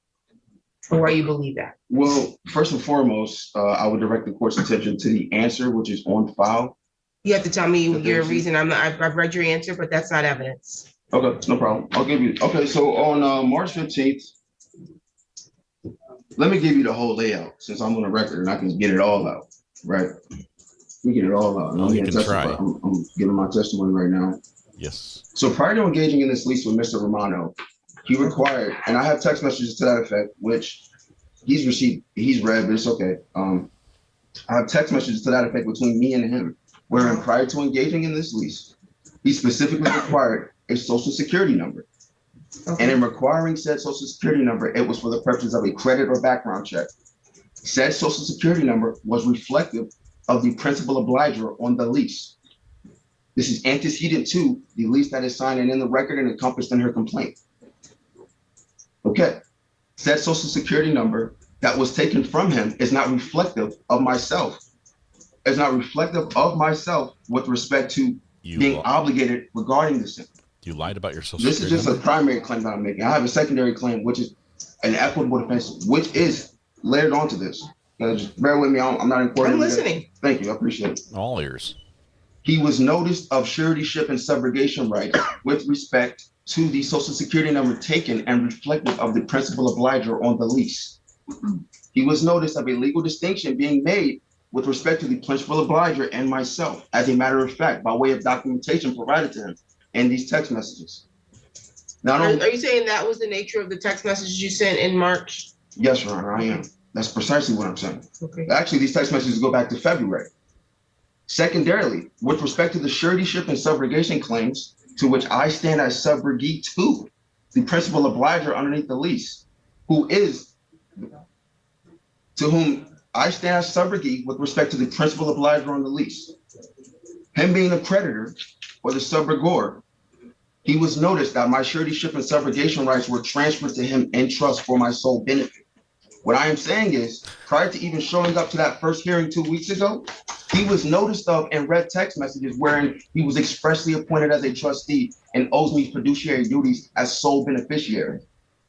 or why you believe that. Well, first and foremost, I would direct the court's attention to the answer, which is on file. You have to tell me your reason. I've read your answer, but that's not evidence. Okay, no problem. I'll give you. Okay, so on March 15th, let me give you the whole layout since I'm on the record and I can get it all out, right? We get it all out. You can try. I'm giving my testimony right now. Yes. So prior to engaging in this lease with Mr. Romano, he required, and I have text messages to that effect, which he's received, he's read, but it's okay. I have text messages to that effect between me and him, wherein prior to engaging in this lease, he specifically required a social security number. Okay. And in requiring said social security number, it was for the purpose of a credit or background check. Said social security number was reflective of the principal obliger on the lease. This is antecedent to the lease that is signed and in the record and encompassed in her complaint. Okay. Said social security number that was taken from him is not reflective of myself. It's not reflective of myself with respect to being obligated regarding this. You lied about your social security. This is just a primary claim that I'm making. I have a secondary claim, which is an equitable defense, which is layered onto this. Just bear with me. I'm not in court. I'm listening. Thank you. I appreciate it. All ears. He was noticed of suretyship and subrogation rights with respect to the social security number taken and reflective of the principal obliger on the lease. He was noticed of a legal distinction being made with respect to the principal obliger and myself, as a matter of fact, by way of documentation provided to him in these text messages. Now, are you saying that was the nature of the text messages you sent in March? Yes, Your Honor, I am. That's precisely what I'm saying. Okay. Actually, these text messages go back to February. Secondarily, with respect to the suretyship and subrogation claims, to which I stand as subrogate to the principal obliger underneath the lease, to whom I stand as subrogate with respect to the principal obliger on the lease. Him being a creditor or the subrogor, he was noticed that my suretyship and subrogation rights were transferred to him in trust for my sole benefit. What I am saying is, prior to even showing up to that first hearing 2 weeks ago, he was noticed of and read text messages wherein he was expressly appointed as a trustee and owes me fiduciary duties as sole beneficiary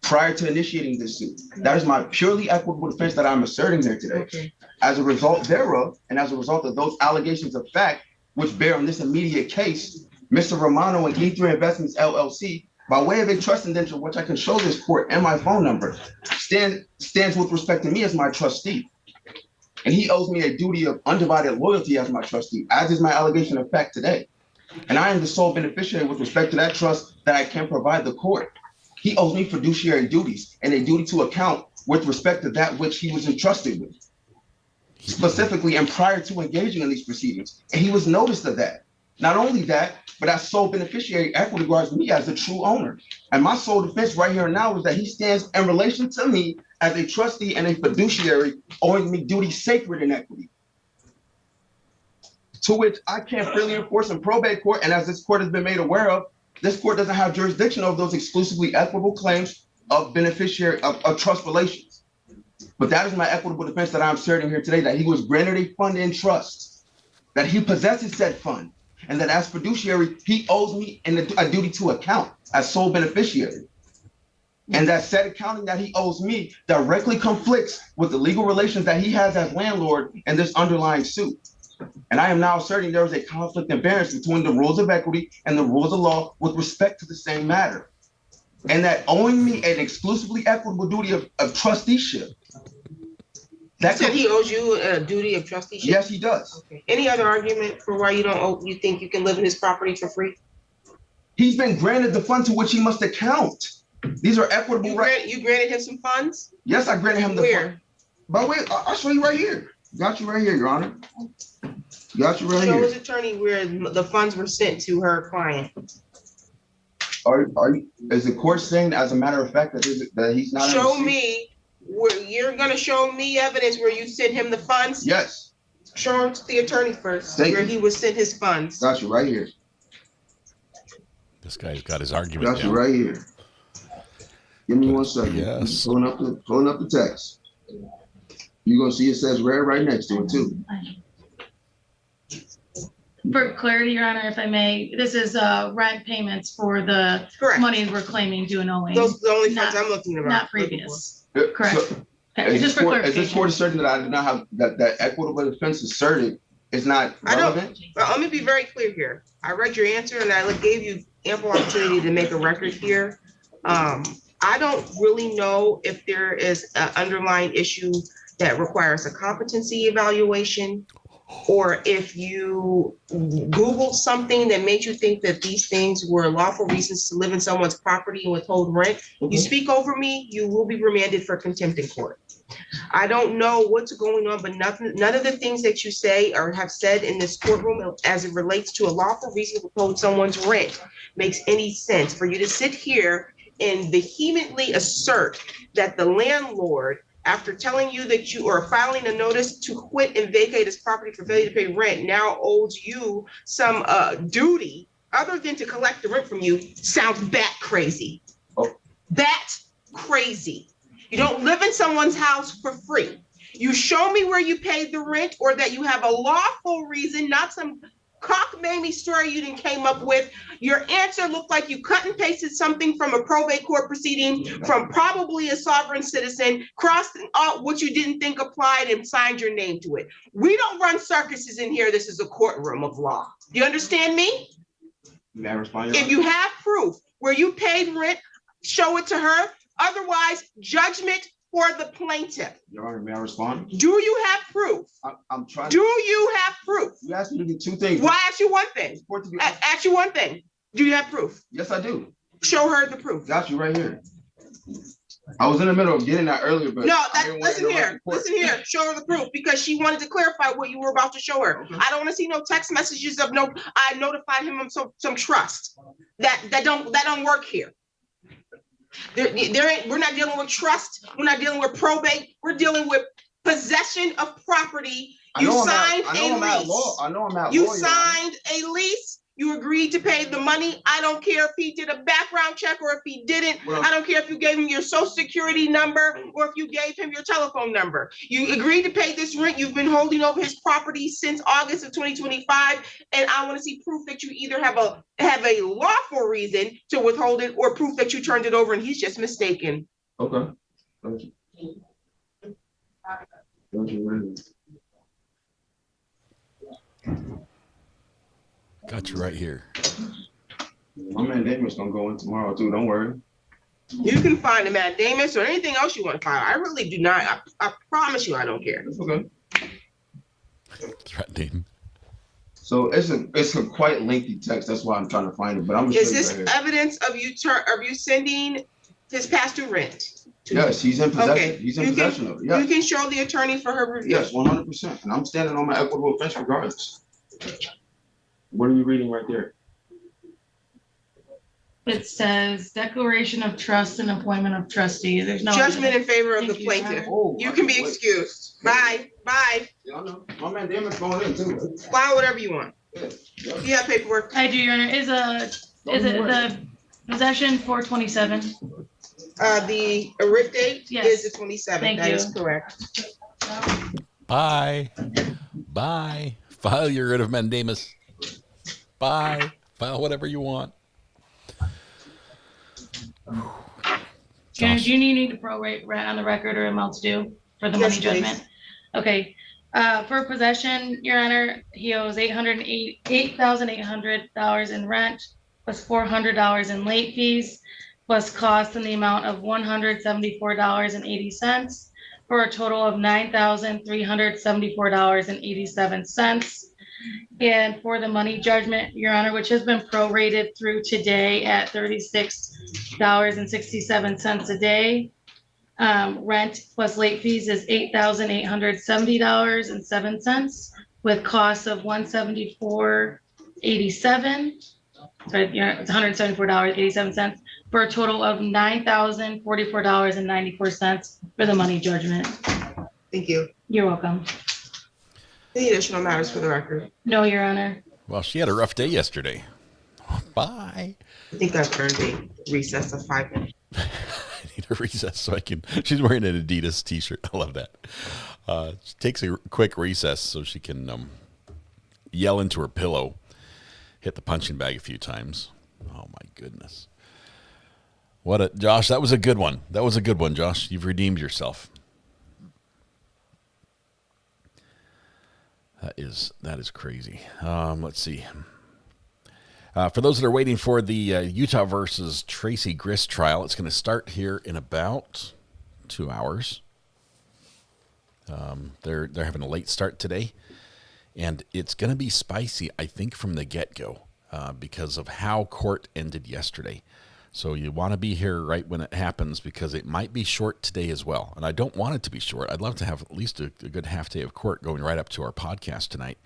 prior to initiating this suit. That is my purely equitable defense that I'm asserting here today. Okay. As a result thereof, and as a result of those allegations of fact, which bear on this immediate case, Mr. Romano and E3 Investments LLC, by way of a trust indenture, which I can show this court and my phone number, stands with respect to me as my trustee. And he owes me a duty of undivided loyalty as my trustee, as is my allegation of fact today. And I am the sole beneficiary with respect to that trust that I can provide the court. He owes me fiduciary duties and a duty to account with respect to that which he was entrusted with, specifically and prior to engaging in these proceedings. And he was noticed of that. Not only that, but as sole beneficiary, equity regards me as the true owner. And my sole defense right here and now is that he stands in relation to me as a trustee and a fiduciary, owing me duties sacred in equity, to which I can't freely enforce in probate court. And as this court has been made aware of, this court doesn't have jurisdiction over those exclusively equitable claims of beneficiary of trust relations. But that is my equitable defense that I'm asserting here today, that he was granted a fund in trust, that he possesses said fund, and that as fiduciary, he owes me a duty to account as sole beneficiary. And that said accounting that he owes me directly conflicts with the legal relations that he has as landlord in this underlying suit. And I am now asserting there is a conflict and variance between the rules of equity and the rules of law with respect to the same matter. And that owing me an exclusively equitable duty of trusteeship. That said he owes you a duty of trusteeship? Yes, he does. Okay. Any other argument for why you think you can live in his property for free? He's been granted the fund to which he must account. These are equitable rights. You granted him some funds? Yes, I granted him the fund. By the way, I'll show you right here. Got you right here, Your Honor. Got you right here. Show his attorney where the funds were sent to her client. Is the court saying as a matter of fact that he's not? Show me where you're gonna show me evidence where you sent him the funds? Yes. Show him to the attorney first where he was sent his funds. Got you right here. This guy's got his argument. Got you right here. Give me 1 second. Yes. Pulling up the text. You're gonna see it says red right next to it too. For clarity, Your Honor, if I may, this is rent payments for the money we're claiming due and owing. Those are the only funds I'm looking at. Not previous. Correct. Is this court asserting that I did not have that equitable defense asserted is not relevant? Well, let me be very clear here. I read your answer and I gave you ample opportunity to make a record here. I don't really know if there is an underlying issue that requires a competency evaluation, or if you Googled something that made you think that these things were lawful reasons to live in someone's property and withhold rent. You speak over me, you will be remanded for contempt in court. I don't know what's going on, but none of the things that you say or have said in this courtroom as it relates to a lawful reason to withhold someone's rent makes any sense. For you to sit here and vehemently assert that the landlord, after telling you that you are filing a notice to quit and vacate his property for failure to pay rent, now owes you some duty other than to collect the rent from you, sounds bat crazy. Bat crazy. You don't live in someone's house for free. You show me where you paid the rent or that you have a lawful reason, not some cockamamie story you didn't came up with. Your answer looked like you cut and pasted something from a probate court proceeding from probably a sovereign citizen, crossed out what you didn't think applied and signed your name to it. We don't run circuses in here. This is a courtroom of law. Do you understand me? May I respond? If you have proof where you paid rent, show it to her. Otherwise, judgment for the plaintiff. Your Honor, may I respond? Do you have proof? I'm trying. Do you have proof? You asked me to do two things. Well, I asked you one thing. Ask you one thing. Do you have proof? Yes, I do. Show her the proof. Got you right here. I was in the middle of getting that earlier, but listen here. Show her the proof because she wanted to clarify what you were about to show her. Okay. I don't want to see no text messages of I notified him of some trust. That don't work here. We're not dealing with trust. We're not dealing with probate. We're dealing with possession of property. I You know signed I know a I'm at lease. law. I know I'm at You law, Your Honor. signed a lease. You agreed to pay the money. I don't care if he did a background check or if he didn't. Well- I don't care if you gave him your social security number or if you gave him your telephone number. You agreed to pay this rent. You've been holding over his property since August of 2025. And I want to see proof that you either have a lawful reason to withhold it or proof that you turned it over and he's just mistaken. Okay. Thank you. Thank you. Got you right here. My mandamus gonna go in tomorrow too. Don't worry. You can find a mandamus or anything else you want to file. I really do not. I promise you, I don't care. That's okay. Threatening. So it's a quite lengthy text. That's why I'm trying to find it. But I'm gonna Is show you this right here. evidence of you sending his past due rent? Yes, he's in possession. Okay. He's in You possession of it. You Yes. can show the attorney for her review. Yes, 100%. And I'm standing on my equitable defense regardless. What are you reading right there? It says declaration of trust and appointment of trustee. There's no Judgment in favor of the Thank you, plaintiff. Oh, You can be excused. Bye, bye. Yeah, I know. My mandamus going in too. File whatever you want. Yeah. Do you have paperwork? I do, Your Honor. Is it the possession 427? The writ date Yes. is the 27th. Thank That you. is correct. Bye. Bye. File your writ of mandamus. Bye. File whatever you want. Do you need to prorate rent on the record or amounts due for the money Yes, please. judgment? Okay. For possession, Your Honor, he owes $8,800 in rent, plus $400 in late fees, plus costs in the amount of $174.80, for a total of $9,374.87. And for the money judgment, Your Honor, which has been prorated through today at $36.67 a day. Rent plus late fees is $8,870.07 with costs of $174.87. So it's $174.87 for a total of $9,044.94 for the money judgment. Thank you. You're welcome. Any additional matters for the record? No, Your Honor. Well, she had a rough day yesterday. Bye. I think I've earned a recess of 5 minutes. I need a recess so I can. She's wearing an Adidas t-shirt. I love that. She takes a quick recess so she can yell into her pillow, hit the punching bag a few times. Oh my goodness. Josh, that was a good one. That was a good one, Josh. You've redeemed yourself. That is crazy. Let's see. For those that are waiting for the Utah versus Tracy Grist trial, it's going to start here in about 2 hours. They're having a late start today, and it's going to be spicy, I think, from the get-go because of how court ended yesterday. So you want to be here right when it happens because it might be short today as well. And I don't want it to be short. I'd love to have at least a good half day of court going right up to our podcast tonight.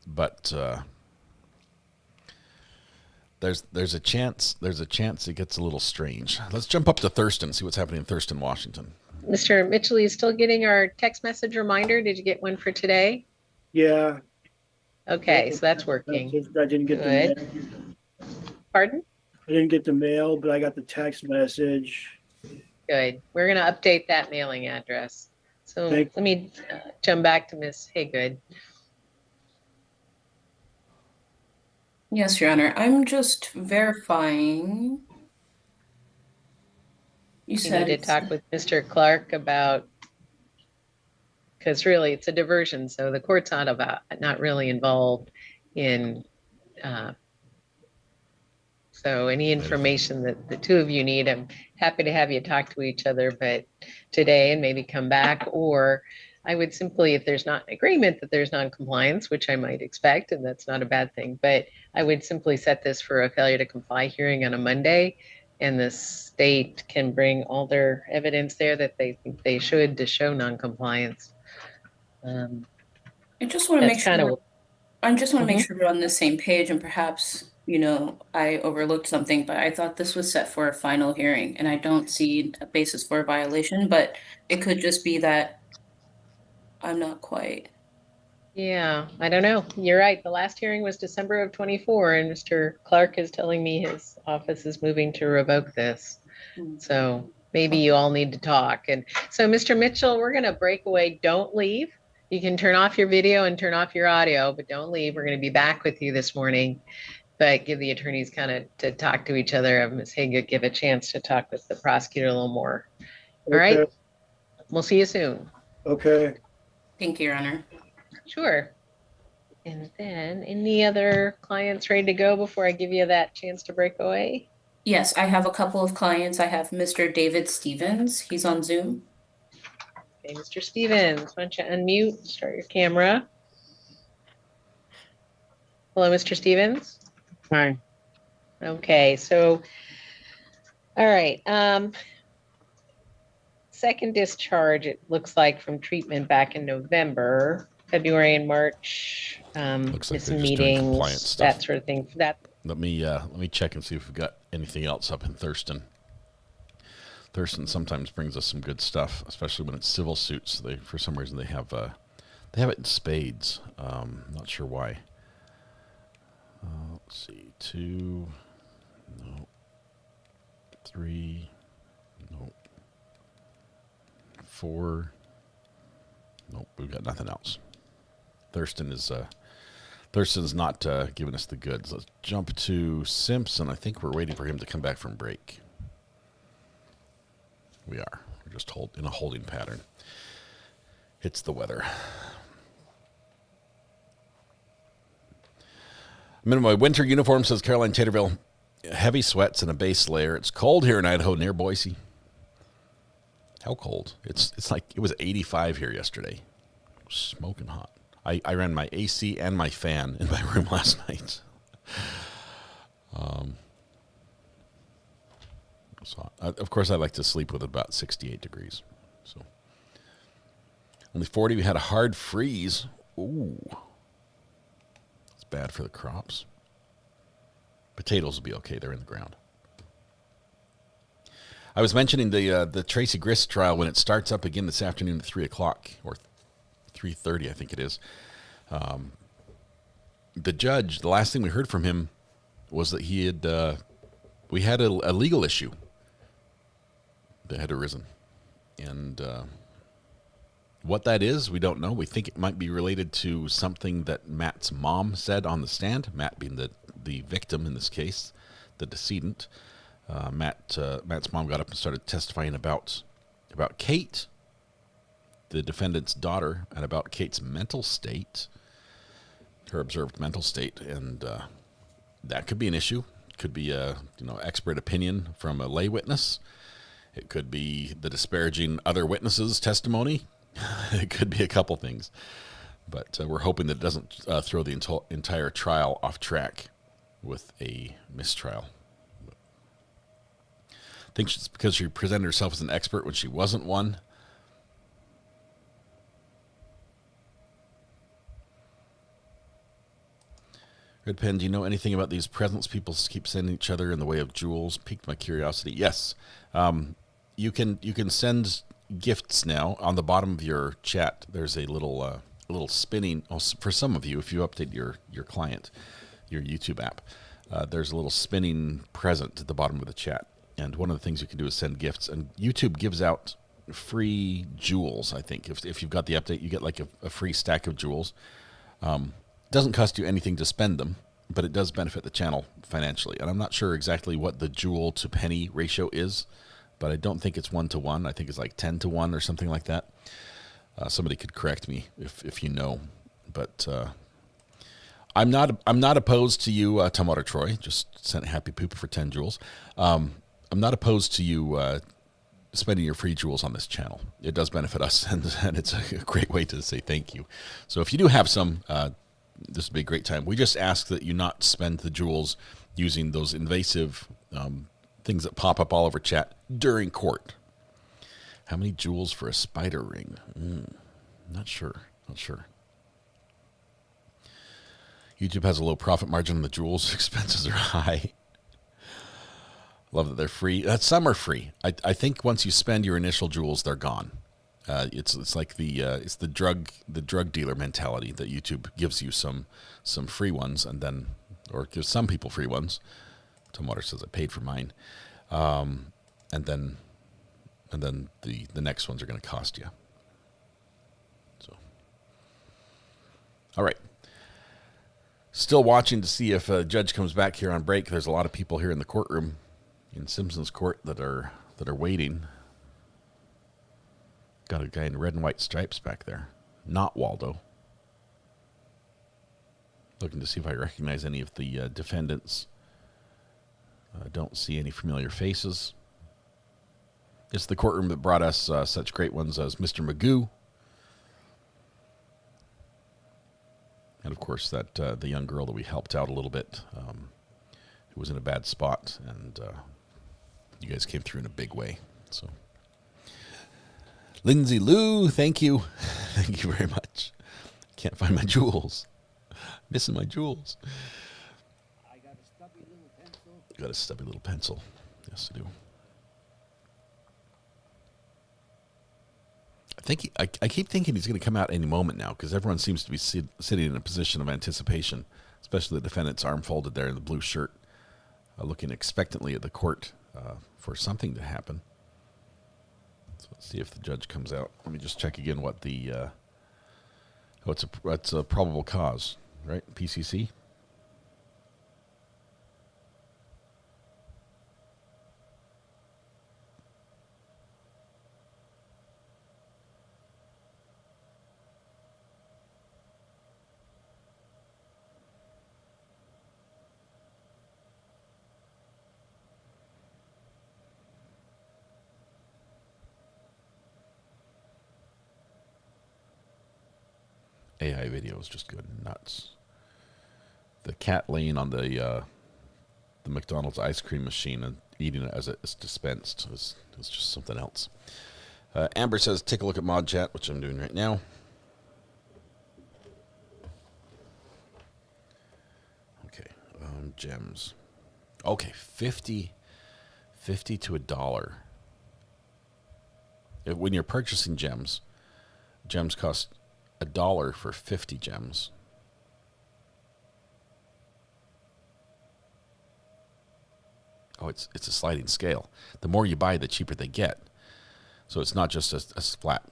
But there's a chance it gets a little strange. Let's jump up to Thurston, see what's happening in Thurston, Washington. Mr. Mitchell, are you still getting our text message reminder? Did you get one for today? Yeah. Okay, so that's working. I didn't get Good. the mail. Pardon? I didn't get the mail, but I got the text message. Good. We're going to update that mailing address. So let me jump back to Ms. Haygood. Yes, Your Honor. I'm just verifying. You said need to talk with Mr. Clark about, because really it's a diversion, so the court's not really involved in. So any information that the two of you need, I'm happy to have you talk to each other, but today and maybe come back, or I would simply, if there's not an agreement that there's non-compliance, which I might expect, and that's not a bad thing, but I would simply set this for a failure to comply hearing on a Monday, and the state can bring all their evidence there that they think they should to show non-compliance. I just want to make sure. I just want to make sure we're on the same page, and perhaps, I overlooked something, but I thought this was set for a final hearing, and I don't see a basis for a violation, but it could just be that I'm not quite. Yeah, I don't know. You're right. The last hearing was December of 24, and Mr. Clark is telling me his office is moving to revoke this. So maybe you all need to talk. And so, Mr. Mitchell, we're going to break away. Don't leave. You can turn off your video and turn off your audio, but don't leave. We're going to be back with you this morning, but give the attorneys kind of to talk to each other. Have Ms. Haga give a chance to talk with the prosecutor a little more. All right. We'll see you soon. Okay. Thank you, Your Honor. Sure. And then any other clients ready to go before I give you that chance to break away? Yes, I have a couple of clients. I have Mr. David Stevens. He's on Zoom. Okay, Mr. Stevens, why don't you unmute, start your camera. Hello, Mr. Stevens. Hi. Okay, so, all right. Second discharge, it looks like from treatment back in November, February and March, Looks like missed they're just doing compliance meetings, stuff. that sort of thing. That Let me check and see if we've got anything else up in Thurston. Thurston sometimes brings us some good stuff, especially when it's civil suits. They, for some reason, they have it in spades. Not sure why. Let's see, 2, no, 3, no, 4. Nope, we've got nothing else. Thurston's not giving us the goods. Let's jump to Simpson. I think we're waiting for him to come back from break. We are. We're just in a holding pattern. It's the weather. I'm in my winter uniform, says Caroline Taterville. Heavy sweats and a base layer. It's cold here in Idaho near Boise. How cold? It's like it was 85 here yesterday. Smoking hot. I ran my AC and my fan in my room last night. So of course, I like to sleep with about 68 degrees. So only 40. We had a hard freeze. Ooh, it's bad for the crops. Potatoes will be okay. They're in the ground. I was mentioning the Tracy Grist trial when it starts up again this afternoon at 3 o'clock or 3:30, I think it is. The judge, the last thing we heard from him was that we had a legal issue that had arisen. And what that is, we don't know. We think it might be related to something that Matt's mom said on the stand, Matt being the victim in this case, the decedent. Matt's mom got up and started testifying about Kate, the defendant's daughter, and about Kate's mental state, her observed mental state, and that could be an issue. It could be a expert opinion from a lay witness. It could be the disparaging other witnesses' testimony. It could be a couple things, but we're hoping that it doesn't throw the entire trial off track with a mistrial. I think it's because she presented herself as an expert when she wasn't one. Red Pen, do you know anything about these presents people keep sending each other in the way of jewels? Piqued my curiosity. Yes. You can send gifts now. On the bottom of your chat, there's a little spinning. For some of you, if you update your client, your YouTube app, there's a little spinning present at the bottom of the chat. And one of the things you can do is send gifts. And YouTube gives out free jewels, I think. If you've got the update, you get like a free stack of jewels. Doesn't cost you anything to spend them, but it does benefit the channel financially. And I'm not sure exactly what the jewel to penny ratio is, but I don't think it's 1-to-1. I think it's like 10-to-1 or something like that. Somebody could correct me if you know, but I'm not opposed to you, Tomato Troy. Just sent Happy Pooper for 10 jewels. I'm not opposed to you spending your free jewels on this channel. It does benefit us, and it's a great way to say thank you. So if you do have some, this would be a great time. We just ask that you not spend the jewels using those invasive things that pop up all over chat during court. How many jewels for a spider ring? Not sure. YouTube has a low profit margin on the jewels. Expenses are high. Love that they're free. Some are free. I think once you spend your initial jewels, they're gone. It's like it's the drug dealer mentality that YouTube gives you some free ones, and then, or gives some people free ones. Tomato says I paid for mine, and then the next ones are going to cost you. So, all right. Still watching to see if a judge comes back here on break. There's a lot of people here in the courtroom in Simpson's court that are waiting. Got a guy in red and white stripes back there. Not Waldo. Looking to see if I recognize any of the defendants. Don't see any familiar faces. It's the courtroom that brought us such great ones as Mr. Magoo. And of course, that the young girl that we helped out a little bit, who was in a bad spot, and you guys came through in a big way. So, Lindsay Lou, thank you, thank you very much. Can't find my jewels, missing my jewels. I got a stubby little pencil. Got a stubby little pencil. Yes, I do. I keep thinking he's going to come out any moment now, because everyone seems to be sitting in a position of anticipation, especially the defendant's arm folded there in the blue shirt, looking expectantly at the court for something to happen. So let's see if the judge comes out. Let me just check again what the it's a probable cause, right? PCC. AI video is just good nuts. The cat laying on the McDonald's ice cream machine and eating it as it's dispensed is just something else. Amber says, take a look at Mod Chat, which I'm doing right now. Okay, gems. Okay, 50 to $1. When you're purchasing gems cost $1 for 50 gems. Oh, it's a sliding scale. The more you buy, the cheaper they get. So it's not just a flat.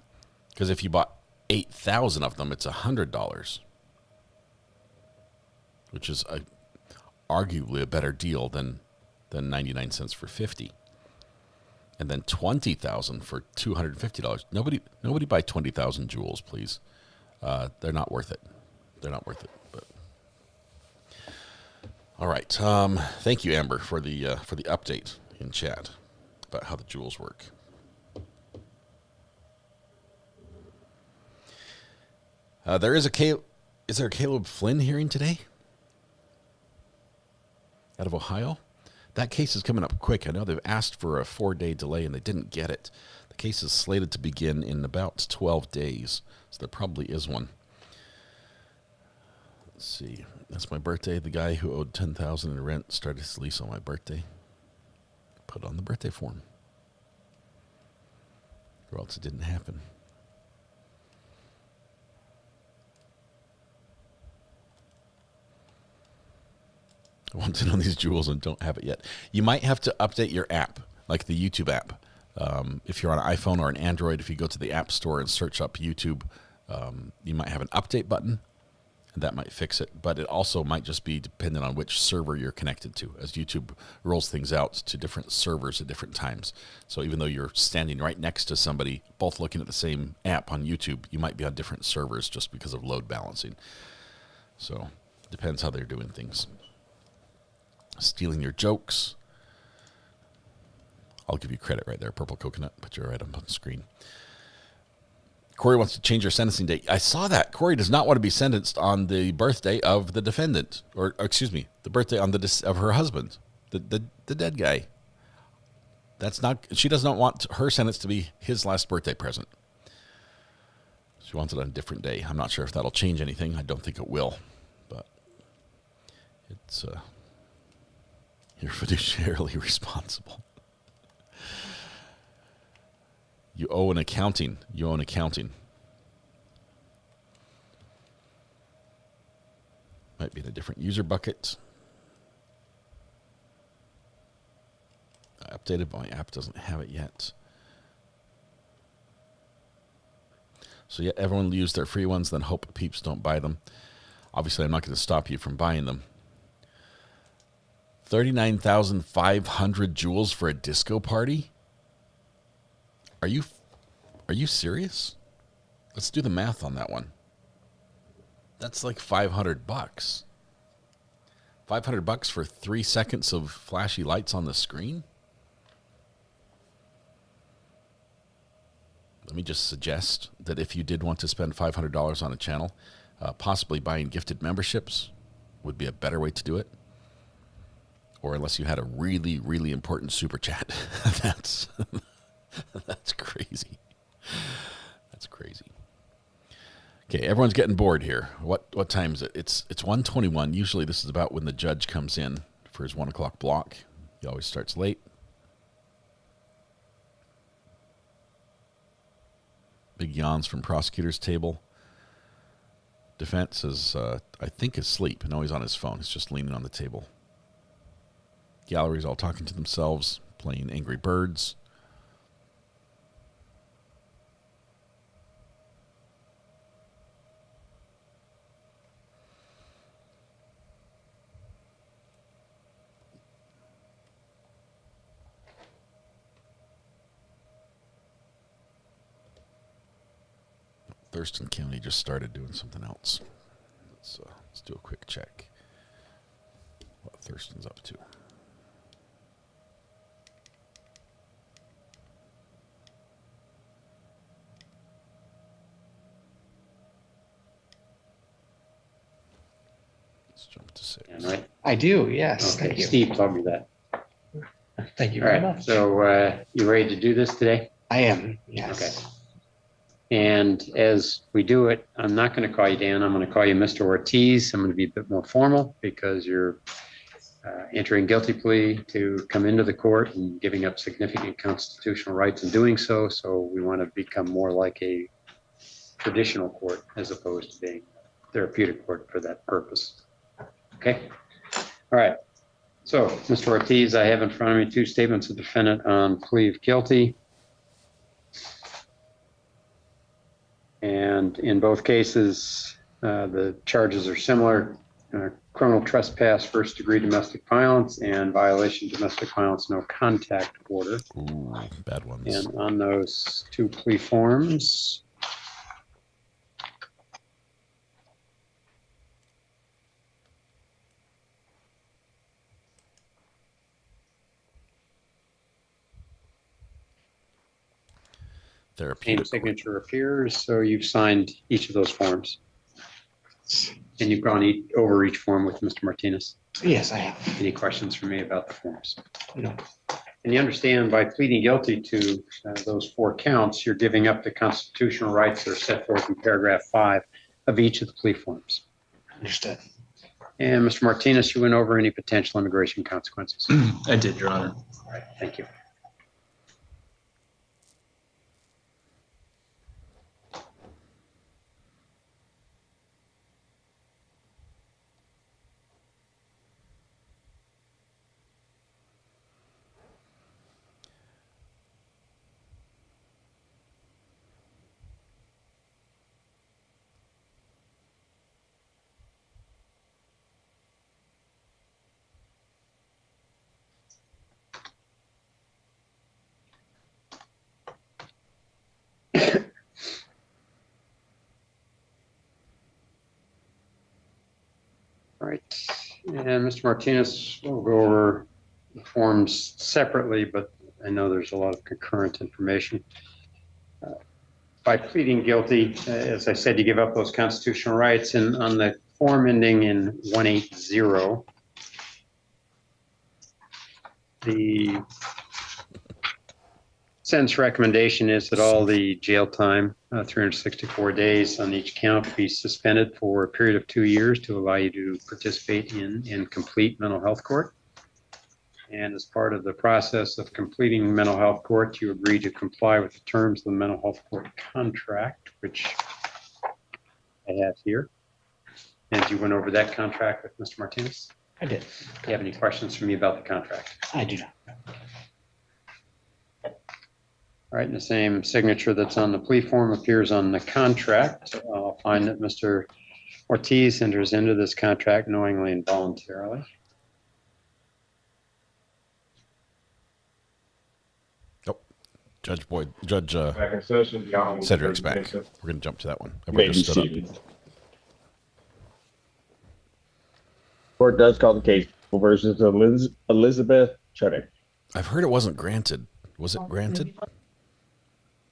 Because if you bought 8,000 of them, it's $100, which is arguably a better deal than 99 cents for 50. And then 20,000 for $250. Nobody buy 20,000 jewels, please. They're not worth it. They're not worth it. But all right. Thank you, Amber, for the update in chat about how the jewels work. Is there a Caleb Flynn hearing today? Out of Ohio? That case is coming up quick. I know they've asked for a 4-day delay and they didn't get it. The case is slated to begin in about 12 days. So there probably is one. Let's see. That's my birthday. The guy who owed $10,000 in rent started his lease on my birthday. Put on the birthday form. Or else it didn't happen. I want to know these jewels and don't have it yet. You might have to update your app, like the YouTube app. If you're on an iPhone or an Android, if you go to the App Store and search up YouTube, you might have an update button, and that might fix it. But it also might just be dependent on which server you're connected to, as YouTube rolls things out to different servers at different times. So even though you're standing right next to somebody, both looking at the same app on YouTube, you might be on different servers just because of load balancing. So it depends how they're doing things. Stealing your jokes. I'll give you credit right there, Purple Coconut, but you're right up on the screen. Corey wants to change her sentencing date. I saw that. Corey does not want to be sentenced on the birthday of the defendant, or excuse me, the birthday of her husband, the dead guy. That's not. She does not want her sentence to be his last birthday present. She wants it on a different day. I'm not sure if that'll change anything. I don't think it will, but it's you're fiduciarily responsible. You owe an accounting. You owe an accounting. Might be in a different user bucket. I updated, but my app doesn't have it yet. So yeah, everyone use their free ones, then hope peeps don't buy them. Obviously, I'm not going to stop you from buying them. 39,500 joules for a disco party? Are you serious? Let's do the math on that one. That's like $500. $500 for 3 seconds of flashy lights on the screen? Let me just suggest that if you did want to spend $500 on a channel, possibly buying gifted memberships would be a better way to do it. Or unless you had a really, really important super chat. That's crazy. That's crazy. Okay, everyone's getting bored here. What time is it? It's 1:21. Usually this is about when the judge comes in for his 1 o'clock block. He always starts late. Big yawns from prosecutor's table. Defense is, I think, asleep. No, he's on his phone. He's just leaning on the table. Gallery's all talking to themselves, playing Angry Birds. Thurston County just started doing something else. Let's do a quick check. What Thurston's up to. Let's jump to 6. I do, yes. Okay, Thank you. Steve told me that. Thank you All very right, much. so you ready to do this today? I am, yes. Okay. And as we do it, I'm not going to call you Dan. I'm going to call you Mr. Ortiz. I'm going to be a bit more formal because you're entering guilty plea to come into the court and giving up significant constitutional rights in doing so. So we want to become more like a traditional court as opposed to being a therapeutic court for that purpose. Okay. All right. So, Mr. Ortiz, I have in front of me 2 statements of defendant on plea of guilty. And in both cases, the charges are similar. Criminal trespass, first-degree domestic violence, and violation of domestic violence no contact order. Ooh, bad ones. And on those 2 plea forms, therapeutic. same signature appears, so you've signed each of those forms. And you've gone over each form with Mr. Martinez. Yes, I have. Any questions for me about the forms? No. And you understand by pleading guilty to those 4 counts, you're giving up the constitutional rights that are set forth in paragraph 5 of each of the plea forms. Understood. And Mr. Martinez, you went over any potential immigration consequences. I did, Your Honor. All right, thank you. All right, and Mr. Martinez, we'll go over the forms separately, but I know there's a lot of concurrent information. By pleading guilty, as I said, you give up those constitutional rights, and on the form ending in 180, the sentence recommendation is that all the jail time, 364 days on each count, be suspended for a period of 2 years to allow you to participate in complete mental health court. And as part of the process of completing mental health court, you agree to comply with the terms of the mental health court contract, which I have here. And you went over that contract with Mr. Martinez? I did. Do you have any questions for me about the contract? I do not. All right, and the same signature that's on the plea form appears on the contract. I'll find that Mr. Ortiz enters into this contract knowingly and voluntarily. Judge Back in session, the Honorable Cedric's back. Jason. We're going to jump to that one. May Everyone be just stood up. seated. Court does call the case versus Elizabeth Chuddick. I've heard it wasn't granted. Was it granted?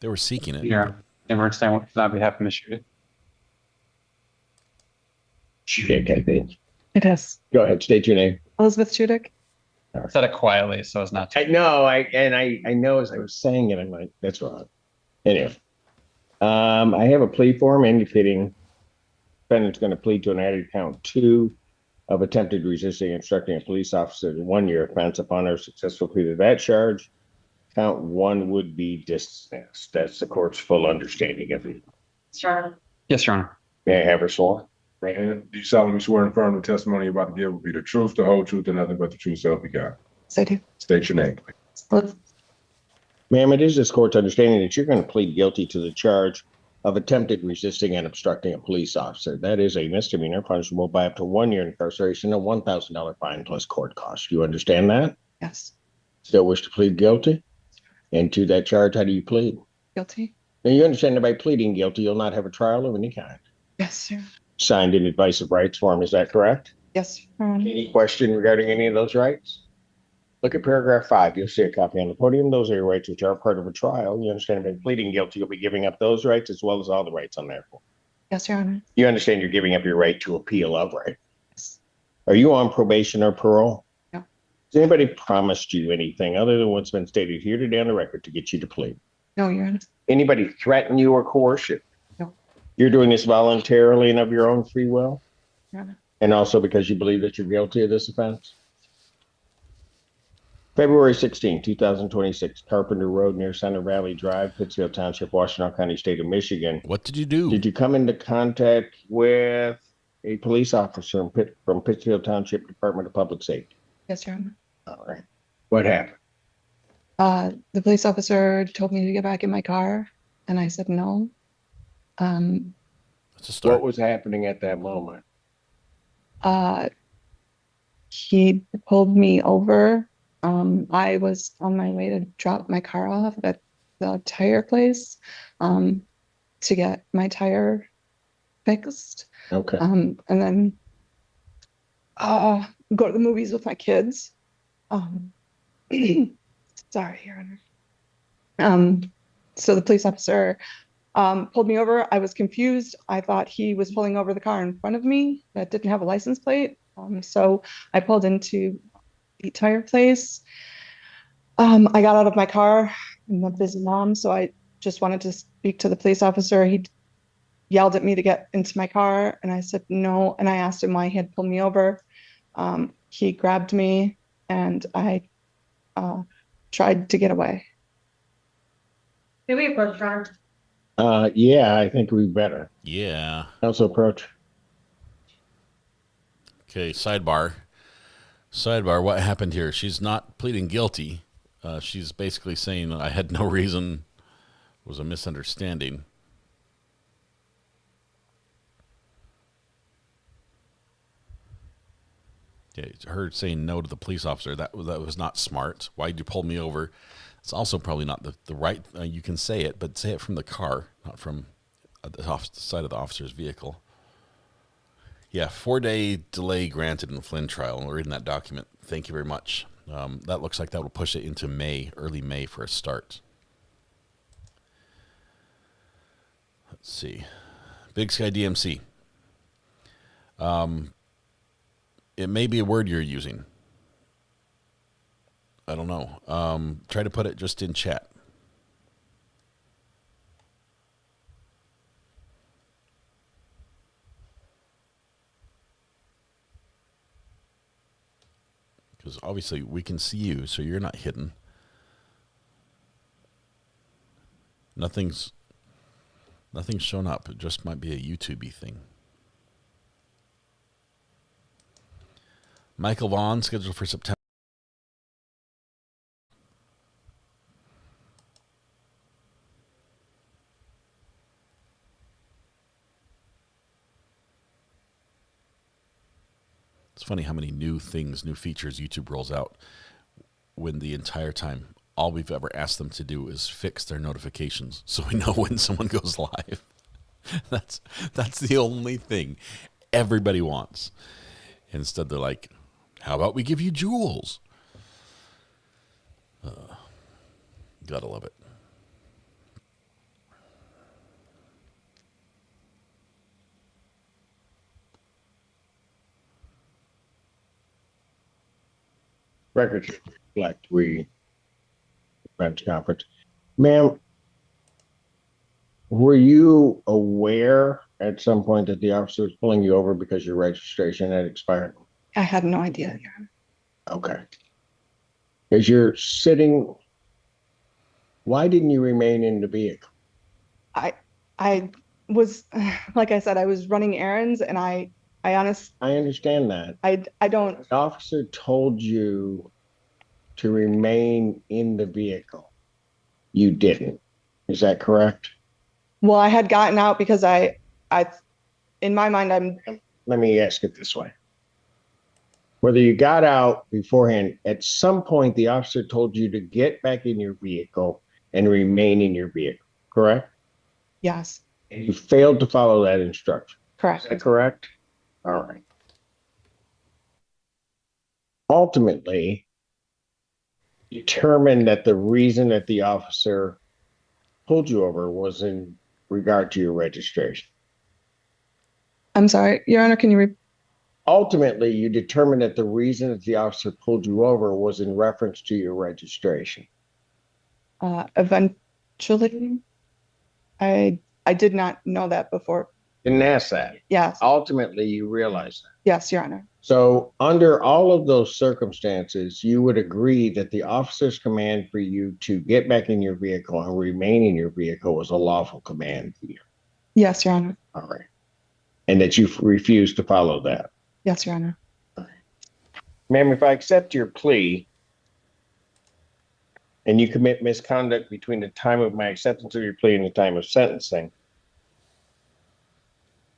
They were seeking it. Yeah. Emergency on behalf of Ms. Judith. Chuddick, I think. It is. Go ahead, state your name. Elizabeth Chuddick. I said it quietly, so as not to. I know, I know as I was saying it, I'm like, that's wrong. Anyway, I have a plea form indicating defendant's going to plead to an added count 2 of attempted resisting obstructing a police officer to 1-year offense. Upon our successful plea to that charge, count 1 would be dismissed. That's the court's full understanding of it. Sure. Yes, Your Honor. May I have her sworn? And do you solemnly swear and affirm the testimony you're about to give will be the truth, the whole truth, and nothing but the truth, so help you God? So I do. State your name, please. Ma'am, it is this court's understanding that you're going to plead guilty to the charge of attempted resisting and obstructing a police officer. That is a misdemeanor punishable by up to 1 year incarceration and a $1,000 fine plus court costs. Do you understand that? Yes. Still wish to plead guilty? And to that charge, how do you plead? Guilty. Now, you understand that by pleading guilty, you'll not have a trial of any kind. Yes, sir. Signed an advice of rights form, is that correct? Yes, Your Honor. Any question regarding any of those rights? Look at paragraph 5. You'll see a copy on the podium. Those are your rights which are part of a trial. You understand by pleading guilty, you'll be giving up those rights as well as all the rights on that form. Yes, Your Honor. You understand you're giving up your right to appeal of right? Yes. Are you on probation or parole? No. Has anybody promised you anything other than what's been stated here today on the record to get you to plead? No, Your Honor. Anybody threaten you or coerce you? No. You're doing this voluntarily and of your own free will? Your Honor. And also because you believe that you're guilty of this offense? February 16, 2026, Carpenter Road near Center Valley Drive, Pittsfield Township, Washtenaw County, State of Michigan. What did you do? Did you come into contact with a police officer from Pittsfield Township Department of Public Safety? Yes, Your Honor. All right. What happened? The police officer told me to get back in my car, and I said no. That's a start. What was happening at that moment? He pulled me over. I was on my way to drop my car off at the tire place to get my tire fixed. Okay. And then go to the movies with my kids. Sorry, Your Honor. So the police officer pulled me over. I was confused. I thought he was pulling over the car in front of me that didn't have a license plate. So I pulled into the tire place. I got out of my car. I'm a busy mom, so I just wanted to speak to the police officer. He yelled at me to get into my car, and I said no. And I asked him why he had pulled me over. He grabbed me, and I tried to get away. Can we approach, Your Honor? Yeah, I think we better. Yeah. Also approach. Okay, sidebar. What happened here? She's not pleading guilty. She's basically saying I had no reason. It was a misunderstanding. Yeah, her saying no to the police officer, that was not smart. Why'd you pull me over? It's also probably not the right, you can say it, but say it from the car, not from the side of the officer's vehicle. Yeah, 4-day delay granted in the Flynn trial. We're reading that document. Thank you very much. That looks like that will push it into May, early May for a start. Let's see. Big Sky DMC. It may be a word you're using. I don't know. Try to put it just in chat. Because because obviously we can see you, so you're not hidden. Nothing's shown up. It just might be a YouTube-y thing. Michael Vaughn, scheduled for September. It's funny how many new things, new features YouTube rolls out when the entire time all we've ever asked them to do is fix their notifications so we know when someone goes live. That's the only thing everybody wants. Instead, they're like, how about we give you jewels? Gotta love it. Records reflect we bench conference. Ma'am, were you aware at some point that the officer was pulling you over because your registration had expired? I had no idea, Your Honor. Okay. As you're sitting, why didn't you remain in the vehicle? I was, like I said, I was running errands, and I understand that. I don't. The officer told you to remain in the vehicle. You didn't. Is that correct? Well, I had gotten out because I, in my mind, Let me ask it this way. Whether you got out beforehand, at some point the officer told you to get back in your vehicle and remain in your vehicle, correct? Yes. And you failed to follow that instruction. Correct. Is that correct? All right. Ultimately, determined that the reason that the officer pulled you over was in regard to your registration. I'm sorry, Your Honor, can you repeat? Ultimately, you determined that the reason that the officer pulled you over was in reference to your registration. Eventually, I did not know that before. Didn't ask that. Yes. Ultimately, you realized that. Yes, Your Honor. So under all of those circumstances, you would agree that the officer's command for you to get back in your vehicle and remain in your vehicle was a lawful command for you. Yes, Your Honor. All right. And that you refused to follow that. Yes, Your Honor. Ma'am, if I accept your plea and you commit misconduct between the time of my acceptance of your plea and the time of sentencing,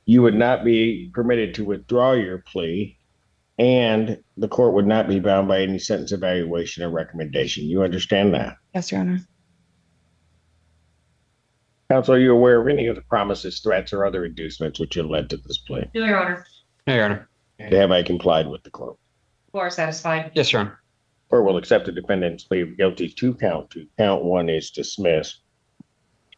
you would not be permitted to withdraw your plea, and the court would not be bound by any sentence evaluation or recommendation. You understand that? Yes, Your Honor. Counsel, are you aware of any of the promises, threats, or other inducements which have led to this plea? No, Your Honor. No, Your Honor. Have I complied with the court? You are satisfied. Yes, Your Honor. Or will accept the defendant's plea of guilty to count two. Count one is dismissed.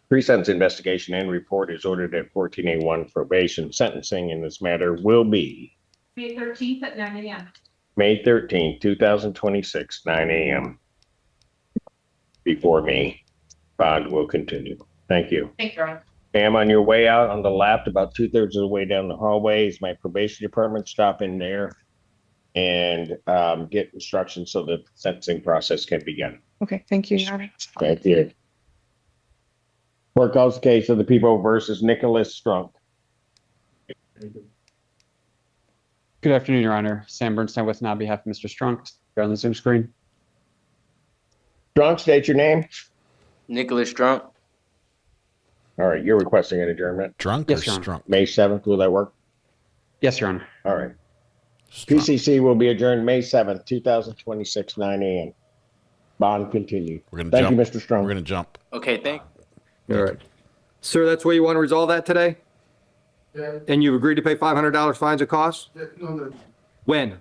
Pre-sentence investigation and report is ordered at 14A1 probation. Sentencing in this matter will be May 13th at 9 a.m. May 13th, 2026, 9 a.m. Before me. Bond will continue. Thank you. Thank you, Your Honor. Ma'am, on your way out on the left, about 2/3 of the way down the hallway is my probation department. Stop in there and get instructions so the sentencing process can begin. Okay, thank you, Your Honor. Thank you. Court calls the case of the people versus Nicholas Strunk. Good afternoon, Your Honor. Sam Bernstein with on behalf of Mr. Strunk. You're on the Zoom screen. Strunk, state your name. Nicholas Strunk. All right, you're requesting an adjournment. Drunk Yes, or Your Honor. strunk? May 7th, will that work? Yes, Your Honor. All right. PCC will be adjourned May 7th, 2026, 9 a.m. Bond continued. We're gonna Thank jump. you, Mr. Strong. We're gonna jump. Okay, thank. All right. Sir, that's where you want to resolve that today? Yeah. And you've agreed to pay $500 fines and costs? No, When?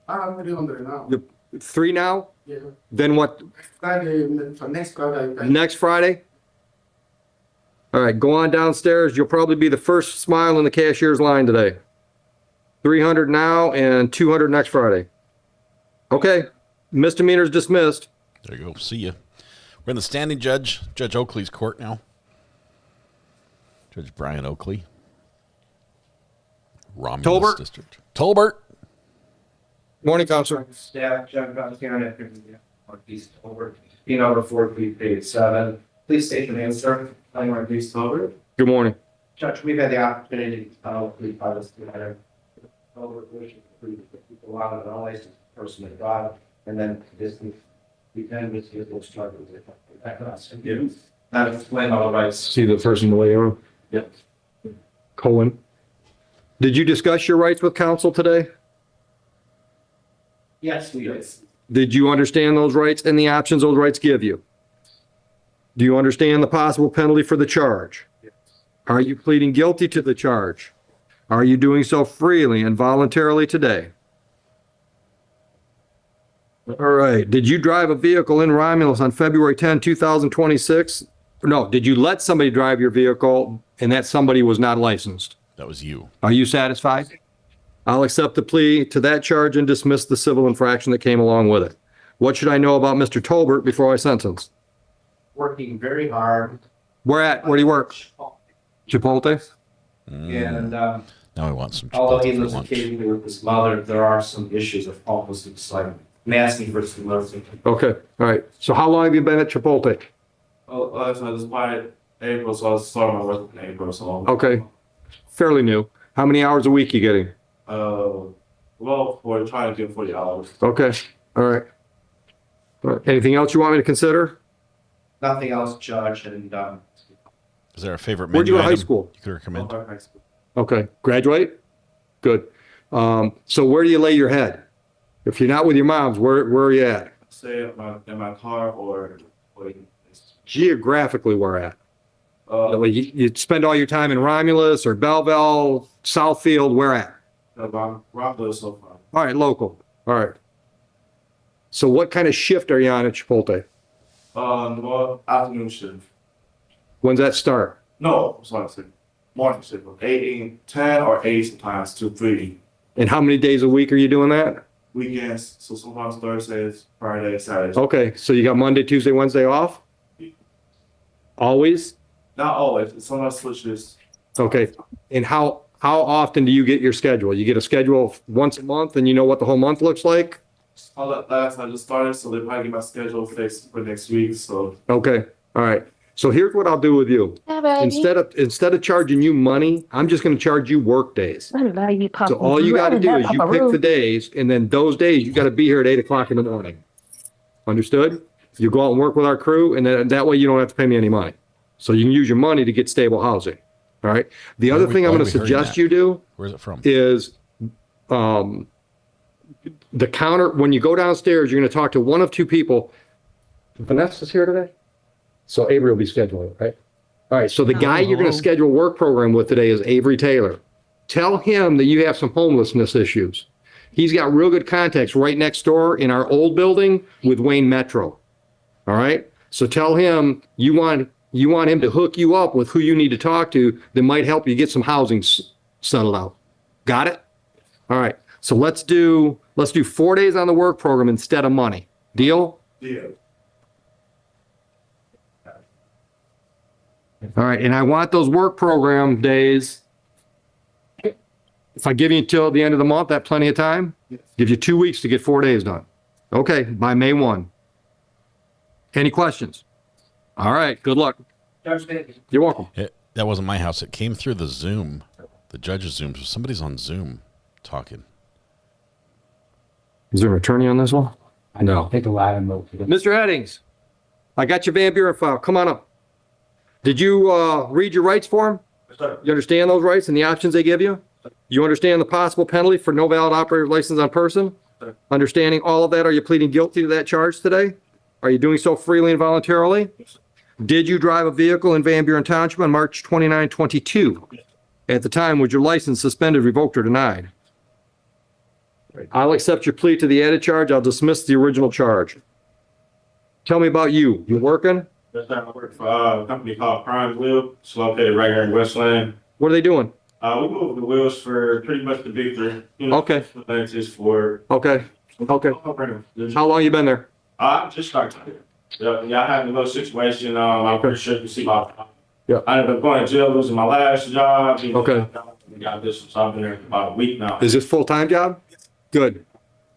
I'm already on there now. You're 3 now? Yeah. Then what? Friday, for next Friday. Next Friday? All right, go on downstairs. You'll probably be the first smile in the cashier's line today. 300 now and 200 next Friday. Okay, misdemeanors dismissed. There you go. See ya. We're in the standing Judge Oakley's court now. Judge Brian Oakley. Romulus Tolbert? District. Tolbert. Morning, Counselor. Staff, John Fontana, Northeast over, number 4387. Please state your name, sir. I'm Northeast over. Good morning. Judge, we've had the opportunity to plead by this matter. Over people out of an unlicensed person to drive, and then this weekend was those charges. That explain all the rights. See the person in the way room? Yep. Cohen. Did you discuss your rights with counsel today? Yes, we did. Did you understand those rights and the options those rights give you? Do you understand the possible penalty for the charge? Yes. Are you pleading guilty to the charge? Are you doing so freely and voluntarily today? All right. Did you drive a vehicle in Romulus on February 10, 2026? No, did you let somebody drive your vehicle and that somebody was not licensed? That was you. Are you satisfied? I'll accept the plea to that charge and dismiss the civil infraction that came along with it. What should I know about Mr. Tolbert before I sentence? Working very hard. Where at? Where do you work? Chipotle? And Now I want some although he Chipotle for lives lunch. occasionally with his mother, there are some issues of homelessness, like masking versus nursing. Okay, all right. So how long have you been at Chipotle? Oh, so this is by April, so I was starting my work in April, so. Okay, fairly new. How many hours a week you getting? Well, we're trying to do 40 hours. Okay, all right. All right. Anything else you want me to consider? Nothing else, Judge, and, Is there a favorite Where'd you menu go to high item school? you could recommend? high school. Okay, graduate? Good. So where do you lay your head? If you're not with your moms, where are you at? Stay in my car or Geographically, where at? You spend all your time in Romulus or Belleville, Southfield, where at? Romulus so far. All right, local. All right. So what kind of shift are you on at Chipotle? Well, afternoon shift. When's that start? No, I'm sorry, sir. Morning shift, 8, 10 or 8 sometimes to 3. And how many days a week are you doing that? Weekends, so sometimes Thursdays, Fridays, Saturdays. Okay, so you got Monday, Tuesday, Wednesday off? Always? Not always, it sometimes switches. Okay. And how often do you get your schedule? You get a schedule once a month and you know what the whole month looks like? Last I just started, so they probably get my schedule fixed for next week, so. Okay, all right. So here's what I'll do with you. Instead of charging you money, I'm just gonna charge you work days. So all you gotta do is you pick the days, and then those days, you gotta be here at 8 o'clock in the morning. Understood? You go out and work with our crew, and then that way you don't have to pay me any money. So you can use your money to get stable housing, all right? The other thing I'm gonna suggest you do Where's it from? is, the counter, when you go downstairs, you're gonna talk to one of two people. Vanessa's here today? So Avery will be scheduling, right? All right, so the guy you're gonna schedule a work program with today is Avery Taylor. Tell him that you have some homelessness issues. He's got real good contacts right next door in our old building with Wayne Metro. All right, so tell him you want him to hook you up with who you need to talk to that might help you get some housing settled out. Got it? All right, so let's do 4 days on the work program instead of money. Deal? Yeah. All right, and I want those work program days. If I give you until the end of the month, that plenty of time? Yes. Give you 2 weeks to get 4 days done. Okay, by May 1. Any questions? All right, good luck. You're welcome. That wasn't my house. It came through the Zoom, the judge's Zoom. So somebody's on Zoom talking. Is there an attorney on this one? No. Take a lot of notes. Mr. Headings, I got your Van Buren file. Come on up. Did you read your rights form? Yes, sir. You understand those rights and the options they give you? You understand the possible penalty for no valid operator license on person? Sir. Understanding all of that, are you pleading guilty to that charge today? Are you doing so freely and voluntarily? Did you drive a vehicle in Van Buren Township on March 29, 22? At the time, was your license suspended, revoked, or denied? I'll accept your plea to the added charge. I'll dismiss the original charge. Tell me about you. You working? Yes, sir. I work for a company called Prime Wheel. It's located right here in Westland. What are they doing? We move the wheels for pretty much the big three. You know, Okay. Just for. Okay. How long you been there? I just started. Yeah, I had a little situation. I'm pretty sure you can see my. Yeah. I ended up going to jail, losing my last job. Okay. Got this, so I've been there for about a week now. Is this full-time job? Good.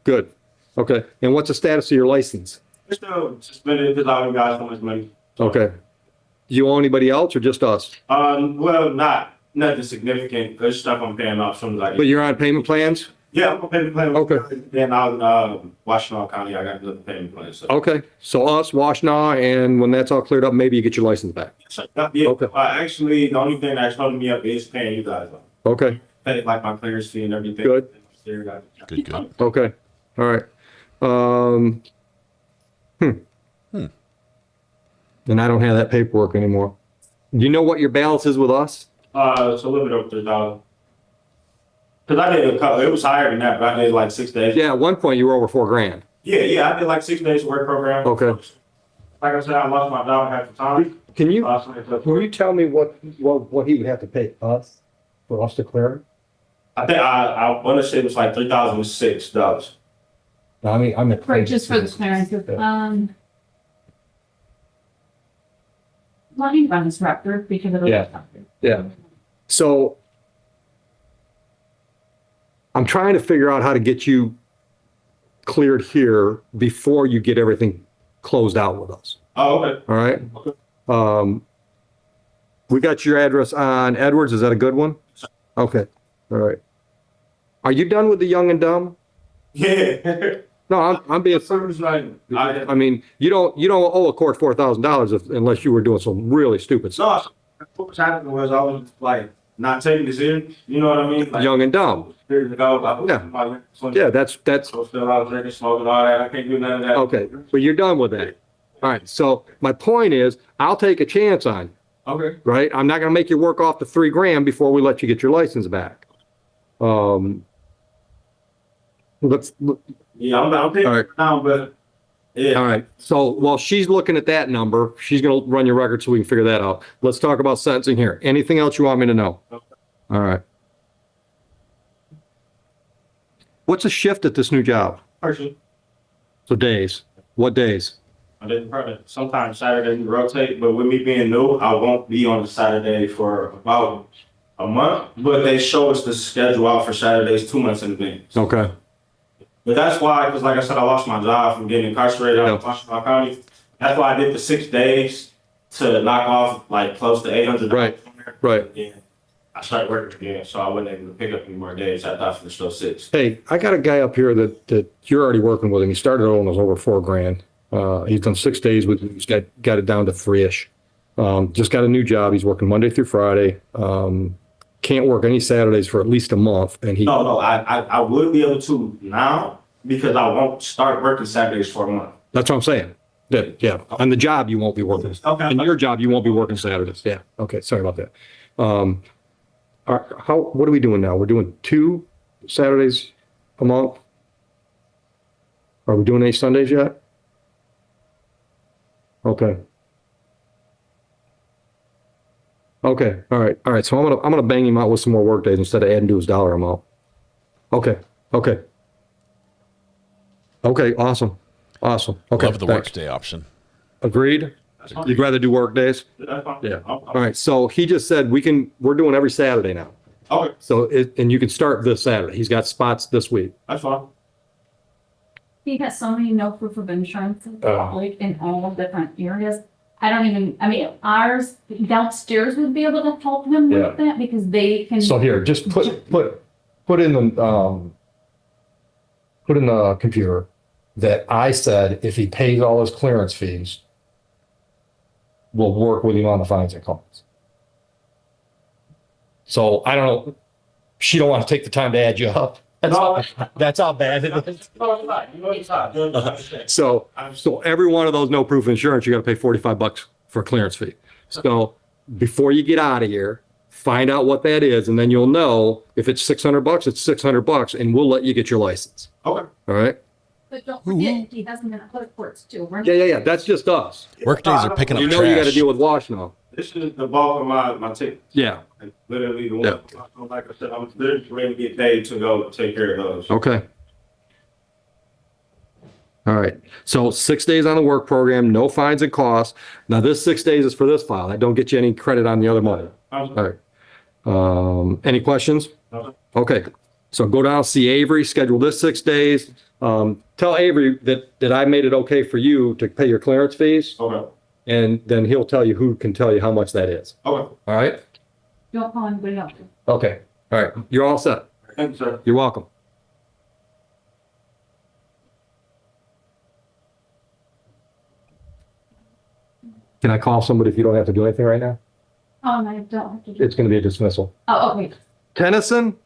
Good. Okay. And what's the status of your license? It's still suspended because I only got so much money. Okay. Do you owe anybody else or just us? Well, nothing significant. There's stuff I'm paying off soon as I get. But you're on payment plans? Yeah, I'm on payment plan. Okay. Then out in Washington County, I got another payment plan. So. Okay. So us, Washtenaw, and when that's all cleared up, maybe you get your license back. Yeah. Okay. Actually, the only thing that's holding me up is paying you guys. Okay. Pay like my clearance fee and everything. Good. Good. Okay. All right. And I don't have that paperwork anymore. Do you know what your balance is with us? It's a little bit over $3,000. Cause I did a couple, it was higher than that, but I did like 6 days. Yeah, at one point you were over $4,000. Yeah, I did like 6 days work program. Okay. Like I said, I lost my job half the time. Can you tell me what he would have to pay us for us to clear it? I think I want to say it was like $3,006. No, I mean, I'm at. For just for the clearance, let me run this record because it'll. Yeah. So I'm trying to figure out how to get you cleared here before you get everything closed out with us. Oh, okay. All right. We got your address on Edwards. Is that a good one? Okay. All right. Are you done with the young and dumb? Yeah. No, I'm being serious. I mean, you don't owe a court $4,000 unless you were doing some really stupid stuff. No, what was happening was I was like not taking this in. You know what I mean? Like, young and dumb. Years ago, Yeah, that's. So still out drinking, smoking, all that. I can't do none of that. Okay, but you're done with that. All right. So my point is, I'll take a chance on you. Okay. Right. I'm not going to make you work off the $3,000 before we let you get your license back. Let's. Yeah, I'm paying right now, but yeah. All right. So while she's looking at that number, she's going to run your record so we can figure that out. Let's talk about sentencing here. Anything else you want me to know? Okay. All right. What's a shift at this new job? Person. So days. What days? I didn't probably sometimes Saturday we rotate, but with me being new, I won't be on a Saturday for about a month. But they show us the schedule out for Saturdays 2 months in advance. Okay. But that's why, because like I said, I lost my job from getting incarcerated out of Washington County. That's why I did the 6 days to knock off like close to $800. Right. Yeah. I started working again, so I wasn't able to pick up any more days after I finished those 6. Hey, I got a guy up here that you're already working with him. He started owing us over $4,000. He's done 6 days with, he's got it down to 3-ish. Just got a new job. He's working Monday through Friday. Can't work any Saturdays for at least a month. And No, I would be able to now because I won't start working Saturdays for a month. That's what I'm saying. Yeah. On the job, you won't be working. Okay. On your job, you won't be working Saturdays. Yeah. Okay. Sorry about that. What are we doing now? We're doing 2 Saturdays a month. Are we doing any Sundays yet? Okay. Okay. All right. So I'm gonna bang him out with some more work days instead of adding to his dollar amount. Okay. Awesome. Okay. Love the work day option. Agreed. You'd rather do work days? Yeah. All right. So he just said we're doing every Saturday now. Okay. So and you can start this Saturday. He's got spots this week. That's fine. He has so many no proof of insurance like in all different areas. Ours downstairs would be able to help him with that because they can. So here, just put in the computer that I said if he pays all his clearance fees, we'll work with him on the fines and costs. So I don't know. She don't want to take the time to add you up. That's how bad it is. So every one of those no proof insurance, you got to pay $45 for a clearance fee. So before you get out of here, find out what that is, and then you'll know if it's $600, it's $600, and we'll let you get your license. Okay. All right. But don't forget, he has them in other courts too. Yeah. That's just us. Work days are picking up trash. You got to deal with Washtenaw. This is the bulk of my tickets. Yeah. Like, literally the one. Like I said, I'm literally ready to get paid to go take care of those. Okay. All right. So 6 days on the work program, no fines and costs. Now this 6 days is for this file. That don't get you any credit on the other money. All right. Any questions? No. Okay. So go down, see Avery, schedule this 6 days. Tell Avery that I made it okay for you to pay your clearance fees. Okay. And then he'll tell you who can tell you how much that is. Okay. All right? Don't call anybody else. Okay. All right. You're all set. Thank you, sir. You're welcome. Can I call somebody if you don't have to do anything right now? Oh, I don't have to do. It's going to be a dismissal. Oh, okay. Tennyson,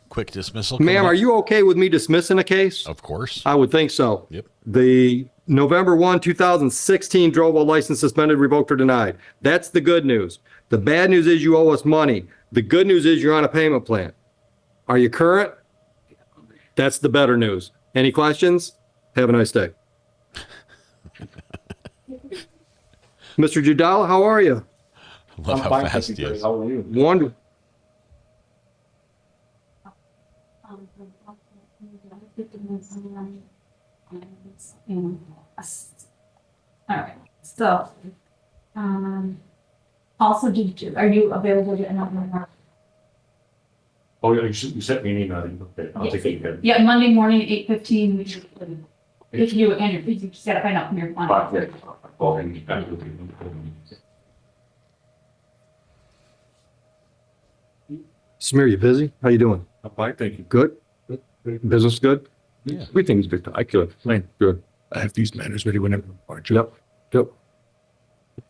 Quick dismissal. ma'am, coming are up? you okay with me dismissing a case? Of course. I would think so. Yep. The November 1, 2016 drove a license suspended, revoked, or denied. That's the good news. The bad news is you owe us money. The good news is you're on a payment plan. Are you current? That's the better news. Any questions? Have a nice day. Mr. Judala, how are you? I love how fast he is. How are you? Wonderful. All right, so, also, are you available to another? Oh, yeah, you sent me an email. Okay, I'll take it again. Yeah, Monday morning, 8:15, we should, if you, and you just gotta find out from your client. Samir, you busy? How you doing? I'm fine, thank you. Good? Business good? Yeah. Everything's spectacular. Good. I have these matters ready whenever. Yep. Yep.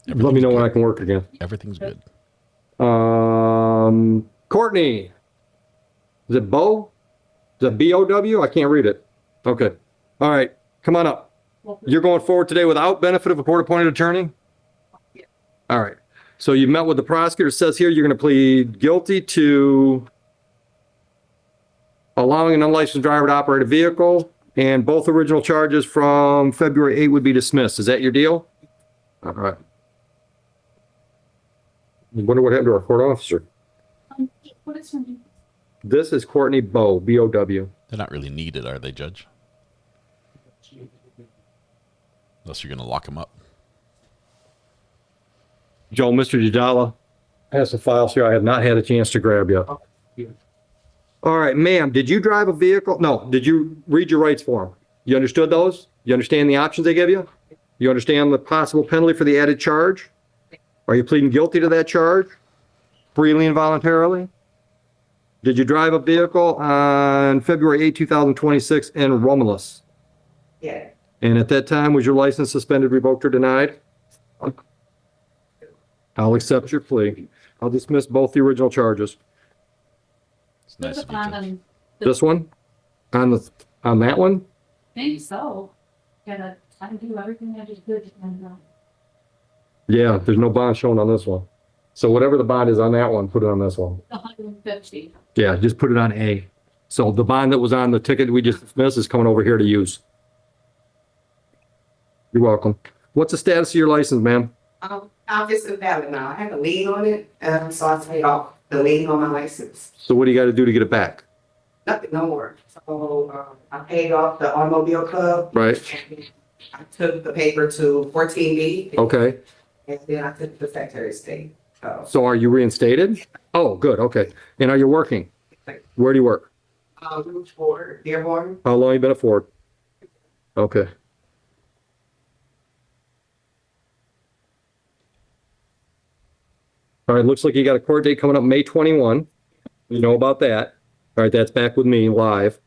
Let me know when I can work again. Everything's good. Courtney. Is it Bo? Is it B-O-W? I can't read it. Okay. All right. Come on up. You're going forward today without benefit of a court-appointed attorney? All right. So you met with the prosecutor. It says here you're going to plead guilty to allowing an unlicensed driver to operate a vehicle, and both original charges from February 8 would be dismissed. Is that your deal? All right. I wonder what happened to our court officer. What is her name? This is Courtney Bowe, B-O-W. They're not really needed, are they, Judge? Unless you're going to lock them up. Joe, Mr. Jadala has the files here I have not had a chance to grab yet. All right, ma'am, did you drive a vehicle? No, did you read your rights form? You understood those? You understand the options they give you? You understand the possible penalty for the added charge? Are you pleading guilty to that charge? Freely and voluntarily? Did you drive a vehicle on February 8, 2026 in Romulus? Yeah. And at that time, was your license suspended, revoked, or denied? I'll accept your plea. I'll dismiss both the original charges. It's nice of you, Judge. This one? On that one? I think so. Gotta try to do everything I just did. And, Yeah, there's no bond shown on this one. So whatever the bond is on that one, put it on this one. 150. Yeah, just put it on A. So the bond that was on the ticket we just dismissed is coming over here to use. You're welcome. What's the status of your license, ma'am? It's invalid now. I have a lien on it, so I paid off the lien on my license. So what do you got to do to get it back? Nothing, no more. So I paid off the automobile club. Right. I took the paper to 14B. Okay. And then I took the Secretary of State. So are you reinstated? Oh, good. Okay. And are you working? Where do you work? Route 4, Dearborn. How long you been at Ford? Okay. All right, looks like you got a court date coming up May 21. You know about that. All right, that's back with me live.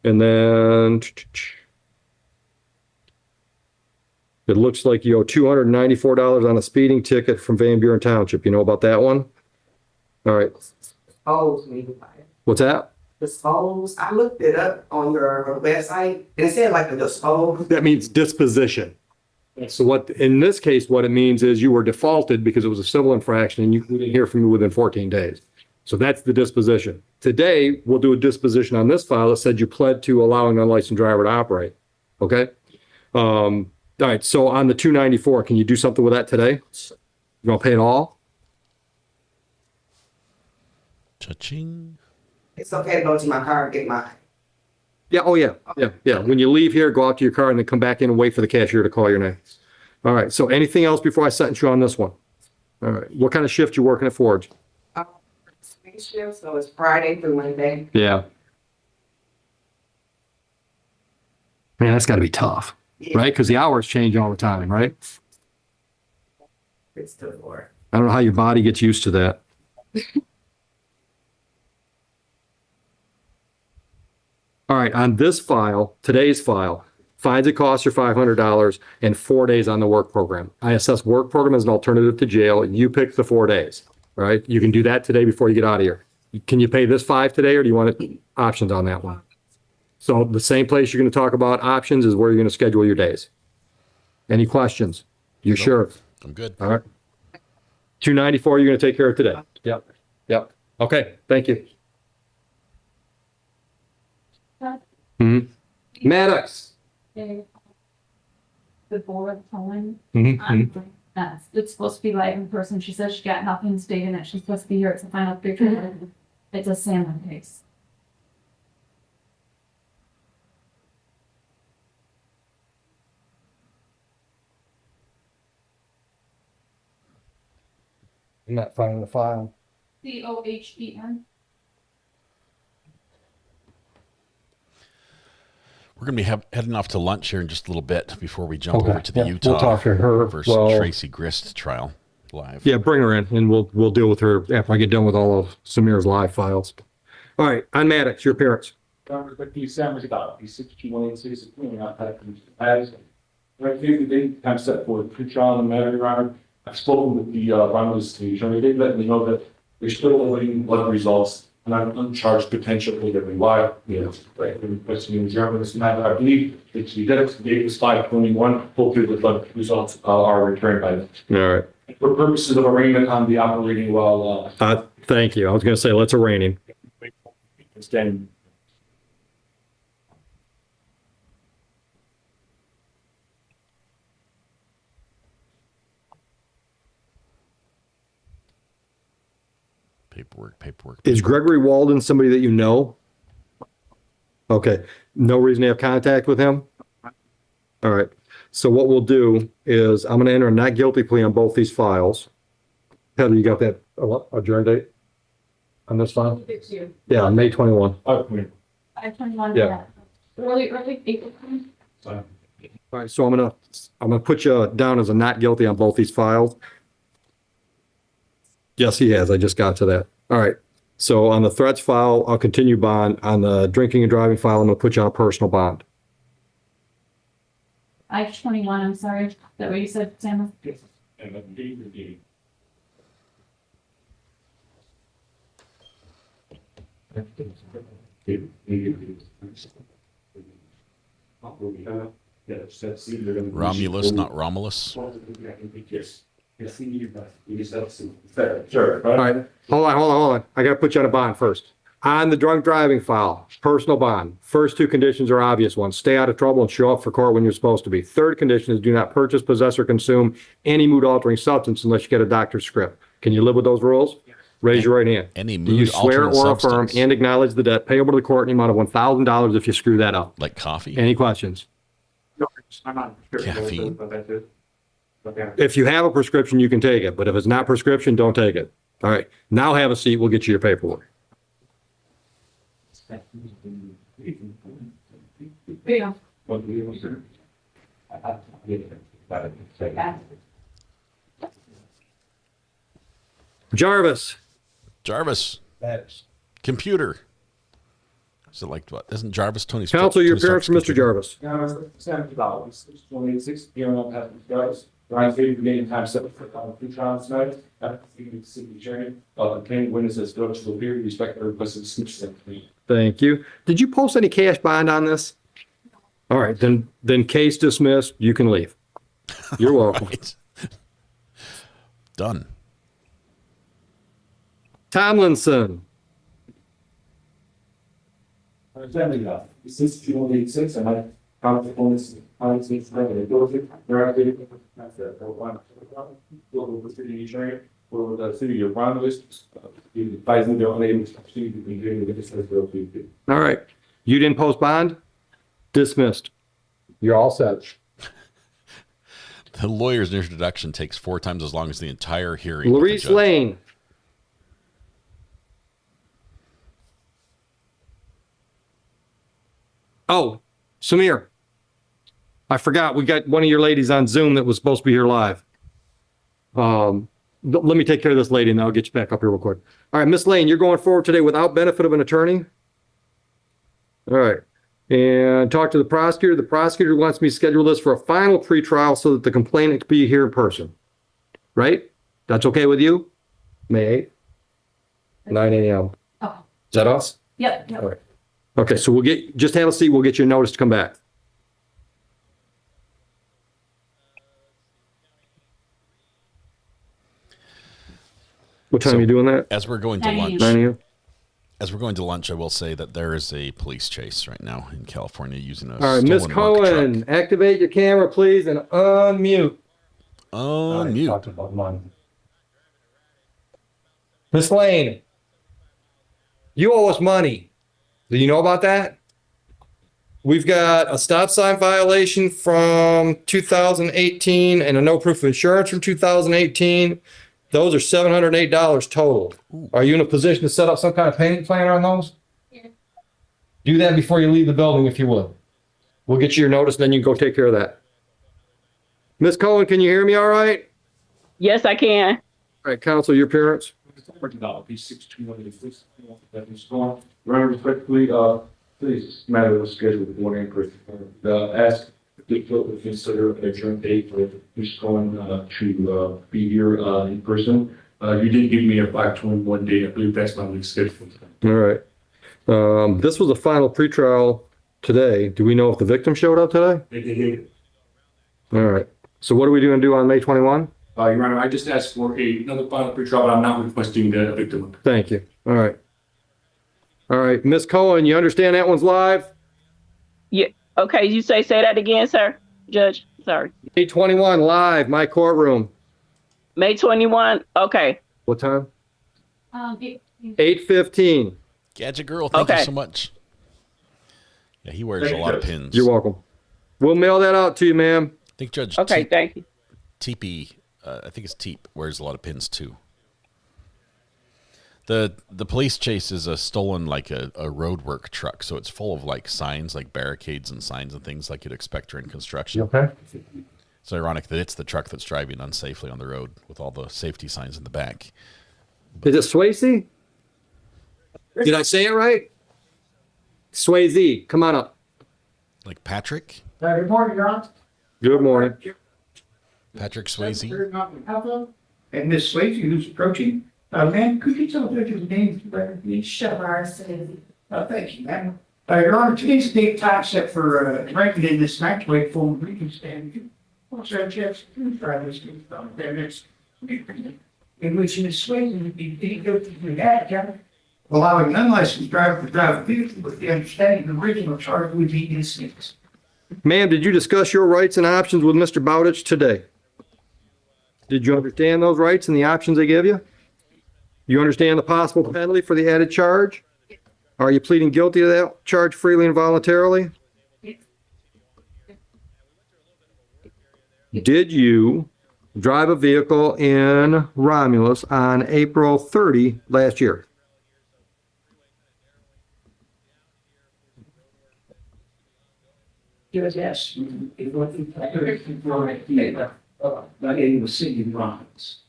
And then it looks like you owe $294 on a speeding ticket from Van Buren Township. You know about that one? All right. What's that? Dispose. I looked it up on your website and it said like a dispose. That means disposition. So what, in this case, what it means is you were defaulted because it was a civil infraction and you didn't hear from you within 14 days. So that's the disposition. Today, we'll do a disposition on this file that said you pled to allowing an unlicensed driver to operate. Okay? All right, so on the 294, can you do something with that today? You want to pay it all? Cha-ching. It's okay to go to my car and get mine. Yeah, oh yeah, yeah. When you leave here, go out to your car and then come back in and wait for the cashier to call your name. All right, so anything else before I sentence you on this one? All right, what kind of shift you working at Ford's? shift, so it's Friday through Monday. Yeah. Man, that's got to be tough, right? Because the hours change all the time, right? It's still work. I don't know how your body gets used to that. All right, on this file, today's file, fines and costs are $500 and 4 days on the work program. I assess work program as an alternative to jail. You pick the 4 days, right? You can do that today before you get out of here. Can you pay this 5 today, or do you want options on that one? So the same place you're going to talk about options is where you're going to schedule your days. Any questions? You Nope. sure? I'm good. All right. 294 you're going to take care of today. Yep. Yep. Okay. Thank you. Maddox. The board telling. Mhm. It's supposed to be live in person. She says she got nothing stating that she's supposed to be here. It's a final picture. It's a salmon case. I'm not finding the file. COHEN. We're going to be heading off to lunch here in just a little bit before we jump Okay. over to the Yeah, Utah we'll talk to her. versus Well- Tracy Grist trial live. Yeah, bring her in and we'll deal with her after I get done with all of Samir's live files. All right, on Maddox, your appearance. Right, the date time set for the trial in the matter, Your Honor. I've spoken with the Romulus station. They did let me know that they're still awaiting blood results, and I'm uncharged potentially that we lie. Right, requesting in German this matter. I believe it's the date was 5/21. Hopefully the blood results are returned by then. All right. For purposes of arraignment on the operating while Thank you. I was going to say, let's arraign him. standing. Paperwork. Is Gregory Walden somebody that you know? Okay, no reason to have contact with him? All right, so what we'll do is I'm gonna enter a not guilty plea on both these files. Heather, you got that adjourn date on this file? It's you. Yeah, on May 21. Oh, come here. 5/21. Yeah. Early April. All right, so I'm gonna put you down as a not guilty on both these files. Yes, he has. I just got to that. All right. So on the threats file, I'll continue bond. On the drinking and driving file, I'm gonna put you on a personal bond. 5/21, I'm sorry. Is that what you said, Sam? Yes. And then D. Romulus, not Romulus. Yes. Sure. All right, hold on. I gotta put you on a bond first. On the drunk driving file, personal bond. First 2 conditions are obvious ones. Stay out of trouble and show up for court when you're supposed to be. Third condition is do not purchase, possess, or consume any mood-altering substance unless you get a doctor's script. Can you live with those rules? Raise your right hand. Any Do you swear mood-altering or affirm substance? and acknowledge the debt payable to the court in the amount of $1,000 if you screw that up? Like coffee? Any questions? I'm not. Caffeine. If you have a prescription, you can take it, but if it's not prescription, don't take it. All right, now have a seat. We'll get you your paperwork. Yeah. Jarvis. Computer. Is it like what? Isn't Jarvis Tony? Counsel, your appearance for Mr. Jarvis. Ryan Fagan, meeting time set for the trial tonight. After the city attorney, obtaining witnesses go to the appear, respect the request of the snitch. Thank you. Did you post any cash bond on this? All right, then case dismissed. You can leave. You're welcome. Right. Done. Tomlinson. Since 2086, and I count the bonus, I think it's very good. There are the city attorney for the city of Romulus, advising their unable to proceed to be doing the business. All right. You didn't post bond? Dismissed. You're all set. The lawyer's introduction takes 4 times as long as the entire hearing. with the Larice judge. Lane. Oh, Samir. I forgot, we got one of your ladies on Zoom that was supposed to be here live. Let me take care of this lady and I'll get you back up here real quick. All right, Miss Lane, you're going forward today without benefit of an attorney? All right. And talk to the prosecutor. The prosecutor wants me to schedule this for a final pretrial so that the complainant can be here in person. Right? That's okay with you? May 8th, 9 a.m. Oh. Is that us? Yep. All right. Okay, so we'll just have a seat. We'll get you a notice to come back. What time are you doing that? As we're going to lunch. 9 a.m. As we're going to lunch, I will say that there is a police chase right now in California using a All right, Miss Cohen, activate your camera, please, and unmute. Unmute. Miss Lane, you owe us money. Do you know about that? We've got a stop sign violation from 2018 and a no proof of insurance from 2018. Those are $708 total. Ooh. Are you in a position to set up some kind of payment plan on those? Yeah. Do that before you leave the building, if you would. We'll get you your notice, then you can go take care of that. Miss Cohen, can you hear me all right? Yes, I can. All right, counsel, your appearance. Very respectfully, please, matter of schedule with one in ask the clerk to consider an adjourned date for Ms. Cohen to be here in person. You did give me a 5/21 date. I believe that's not scheduled. All right. This was a final pretrial today. Do we know if the victim showed up today? They did. All right. So what are we going to do on May 21? Your Honor, I just asked for another final pretrial, but I'm not requesting the victim. Thank you. All right. All right. Ms. Cohen, you understand that one's live? Yeah. Okay. You say that again, sir? Judge, sorry. May 21 live, my courtroom. May 21. Okay. What time? 8:15. 8:15. Gadget girl, thank you so much. Yeah, he wears a lot of pins. You're welcome. We'll mail that out to you, ma'am. I think Judge thank you. TP, I think it's Teep, wears a lot of pins too. The police chase is a stolen, like a roadwork truck, so it's full of like signs, like barricades and signs and things like you'd expect during construction. Okay. It's ironic that it's the truck that's driving unsafely on the road with all the safety signs in the back. Is it Swayze? Did I say it right? Swayze, come on up. Like Patrick? Good morning, Your Honor. Good morning. Patrick Swayze. And Miss Swayze, who's approaching. Ma'am, could you tell the judge's name, please? Shavar Swayze. Thank you, ma'am. Your Honor, today's the date time set for ranking in this night to wait for briefing stand. Also, Jeff, try this there next in which Miss Swayze would be guilty of the act, allowing an unlicensed driver to drive a vehicle with the understanding the original charge would be dismissed. Ma'am, did you discuss your rights and options with Mr. Bowditch today? Did you understand those rights and the options they give you? You understand the possible penalty for the added charge? Are you pleading guilty to that charge freely and voluntarily? Did you drive a vehicle in Romulus on April 30 last year? Yes. It was in the city of Romulus.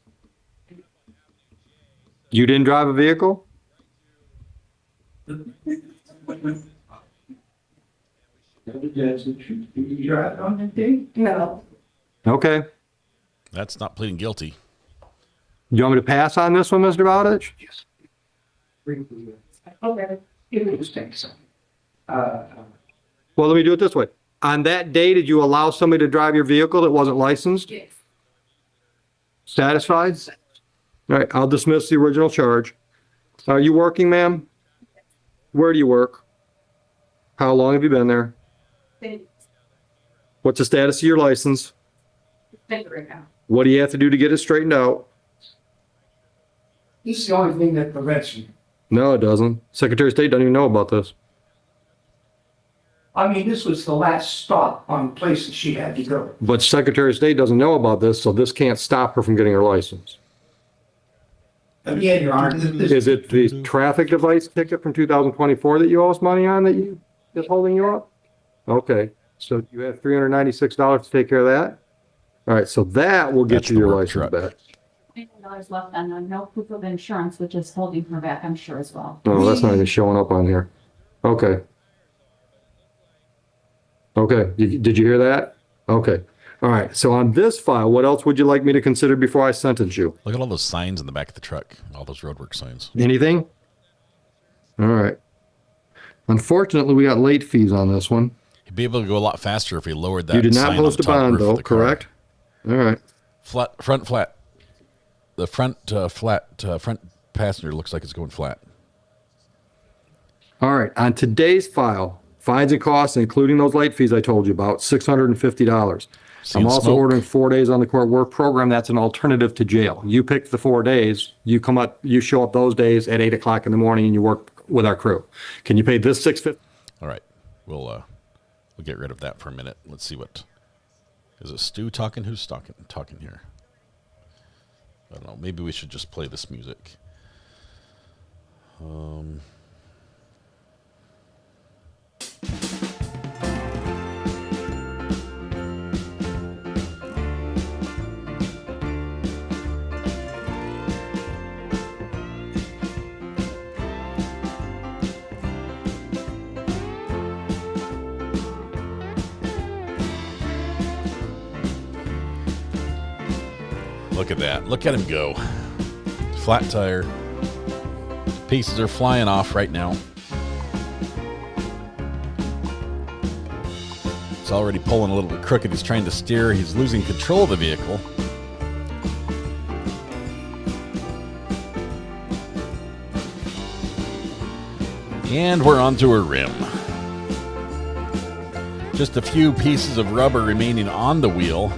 You didn't drive a vehicle? You drive on that day? No. Okay. That's not pleading guilty. You want me to pass on this one, Mr. Bowditch? Yes. Okay. It was thanks. Well, let me do it this way. On that day, did you allow somebody to drive your vehicle that wasn't licensed? Yes. Satisfied? All right, I'll dismiss the original charge. Are you working, ma'am? Where do you work? How long have you been there? What's the status of your license? Right now. What do you have to do to get it straightened out? This is the only thing that prevents me. No, it doesn't. Secretary of State doesn't even know about this. I mean, this was the last stop on the place that she had to go. But Secretary of State doesn't know about this, so this can't stop her from getting her license. Again, Your Honor, Is it the traffic device ticket from 2024 that you owe us money on that is holding you up? Okay, so you have $396 to take care of that? All right, so that will get That's you the your work license truck. back. $20 left on the no proof of insurance, which is holding her back, I'm sure as well. Oh, that's not even showing up on here. Okay. Okay, did you hear that? Okay. All right, so on this file, what else would you like me to consider before I sentence you? Look at all those signs in the back of the truck. All those roadwork signs. Anything? All right. Unfortunately, we got late fees on this one. He'd be able to go a lot faster if he lowered that. You did not sign on post the a top bond roof of though, the car. correct? All right. Front flat. The front front passenger looks like it's going flat. All right, on today's file, fines and costs, including those late fees I told you about, $650. I'm also smoke? ordering 4 days on the court work program. That's an alternative to jail. You pick the 4 days, you come up, you show up those days at 8 o'clock in the morning and you work with our crew. Can you pay this $650? All right, we'll get rid of that for a minute. Let's see what is it. Stu talking? Who's talking here? I don't know. Maybe we should just play this music. Look at that. Look at him go. Flat tire. Pieces are flying off right now. It's already pulling a little bit crooked. He's trying to steer. He's losing control of the vehicle. And we're onto a rim. Just a few pieces of rubber remaining on the wheel.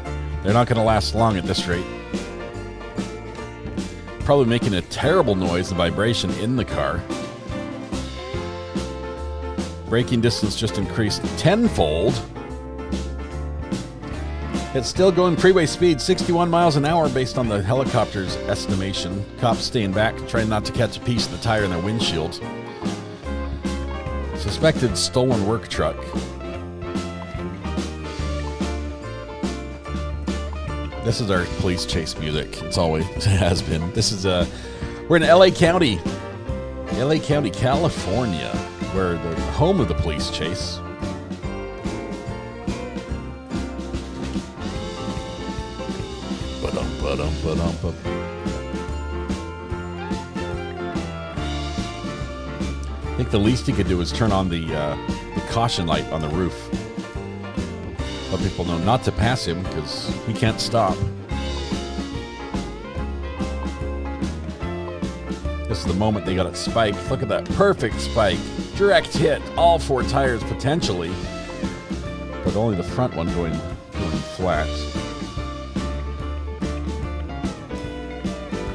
They're not going to last long at this rate. Probably making a terrible noise, the vibration in the car. Braking distance just increased tenfold. It's still going freeway speed, 61 miles an hour based on the helicopter's estimation. Cops staying back, trying not to catch a piece of the tire in their windshield. Suspected stolen work truck. This is our police chase music. It's always has been. This is we're in LA County, California, where the home of the police chase. I think the least he could do is turn on the caution light on the roof. Let people know not to pass him because he can't stop. This is the moment they got it spiked. Look at that perfect spike. Direct hit. All 4 tires potentially, but only the front one going flat.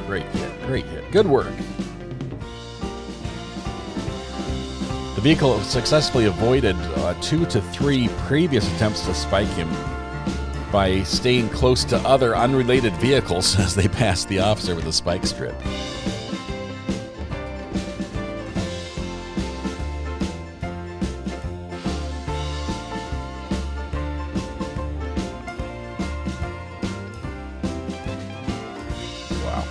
Great hit. Great hit. Good work. The vehicle successfully avoided 2 to 3 previous attempts to spike him by staying close to other unrelated vehicles as they passed the officer with a spike strip. Wow.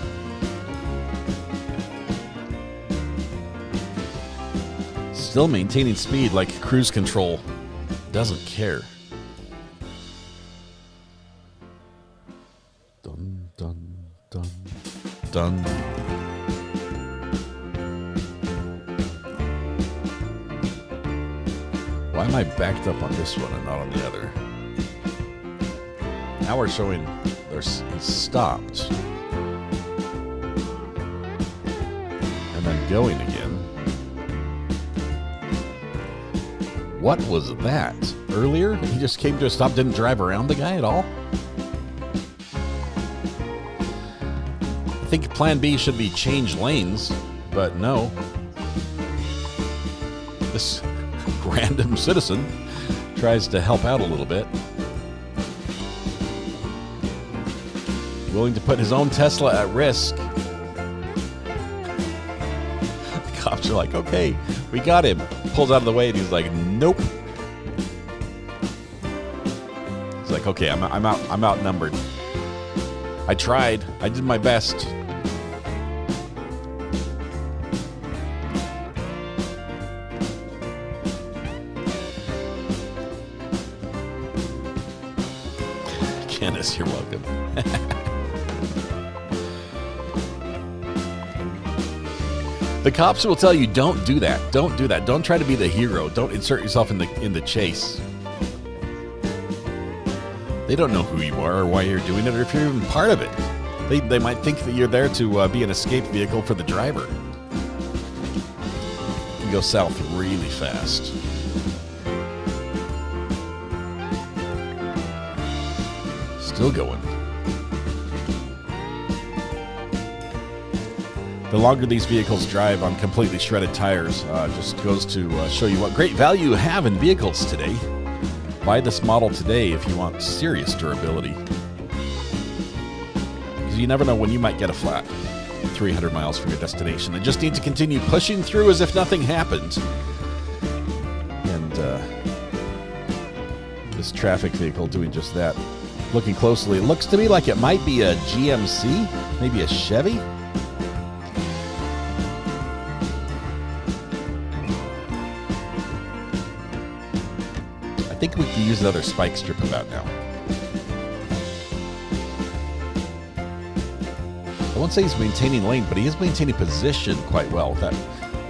Still maintaining speed like cruise control. Doesn't care. Dun, dun, dun, dun. Why am I backed up on this one and not on the other? Now we're showing he's stopped. And then going again. What was that? Earlier, he just came to a stop, didn't drive around the guy at all? I think plan B should be change lanes, but no. This random citizen tries to help out a little bit. Willing to put his own Tesla at risk. The cops are like, okay, we got him. Pulls out of the way and he's like, nope. like, okay, I'm outnumbered. I tried. I did my best. Candace, you're welcome. The cops will tell you, don't do that. Don't do that. Don't try to be the hero. Don't insert yourself in the chase. They don't know who you are or why you're doing it or if you're even part of it. They might think that you're there to be an escape vehicle for the driver. You can go south really fast. Still going. The longer these vehicles drive on completely shredded tires, just goes to show you what great value you have in vehicles today. Buy this model today if you want serious durability. Because you never know when you might get a flat 300 miles from your destination and just need to continue pushing through as if nothing happened. And this traffic vehicle doing just that. Looking closely, it looks to me like it might be a GMC, maybe a Chevy. I think we can use another spike strip about now. I won't say he's maintaining lane, but he is maintaining position quite well with that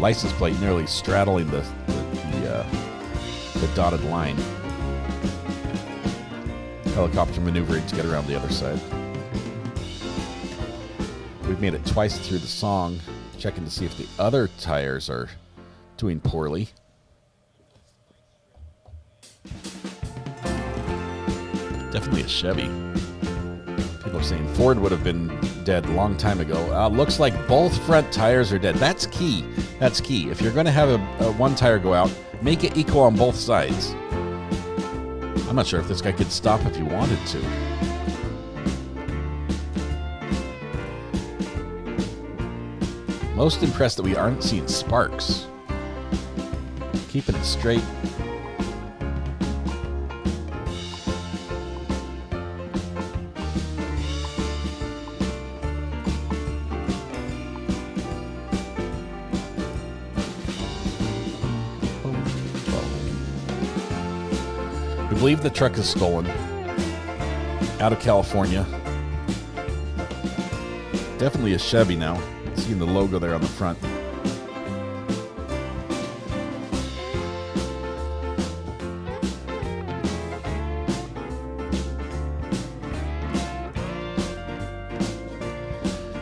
license plate nearly straddling the dotted line. Helicopter maneuvering to get around the other side. We've made it twice through the song, checking to see if the other tires are doing poorly. Definitely a Chevy. People are saying Ford would have been dead a long time ago. Looks like both front tires are dead. That's key. That's key. If you're going to have a one tire go out, make it equal on both sides. I'm not sure if this guy could stop if he wanted to. Most impressed that we aren't seeing sparks. Keeping it straight. We believe the truck is stolen out of California. Definitely a Chevy now. Seeing the logo there on the front.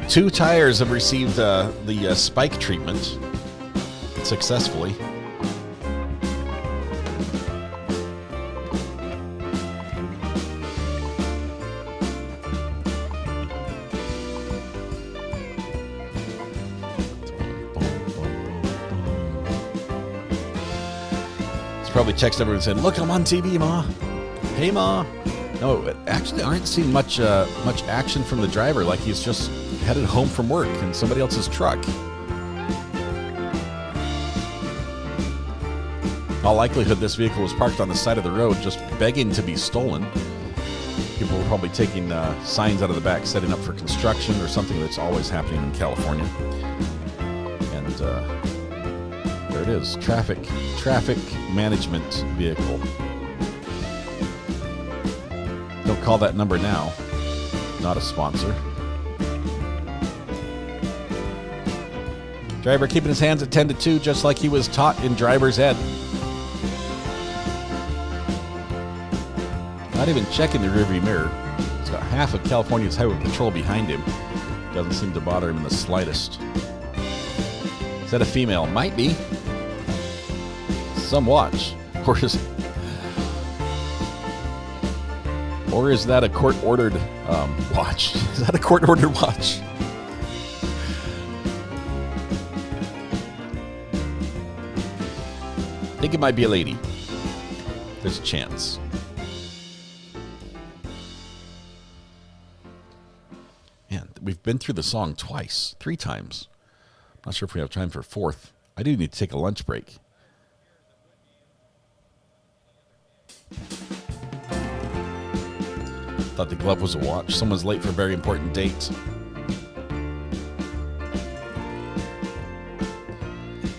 Two tires have received the spike treatment successfully. Probably texted everyone and said, "Look, I'm on TV, Ma. Hey, Ma." No, actually, aren't seeing much action from the driver. Like he's just headed home from work in somebody else's truck. In all likelihood, this vehicle was parked on the side of the road, just begging to be stolen. People were probably taking signs out of the back, setting up for construction or something that's always happening in California. And there it is, traffic management vehicle. Don't call that number now. Not a sponsor. Driver keeping his hands at 10 to 2, just like he was taught in driver's ed. Not even checking the rearview mirror. He's got half of California's highway patrol behind him. Doesn't seem to bother him in the slightest. Is that a female? Might be. Some watch. Or is that a court-ordered watch? Is that a court-ordered watch? I think it might be a lady. There's a chance. Man, we've been through the song twice, 3 times. Not sure if we have time for a 4th. I do need to take a lunch break. Thought the glove was a watch. Someone's late for a very important date.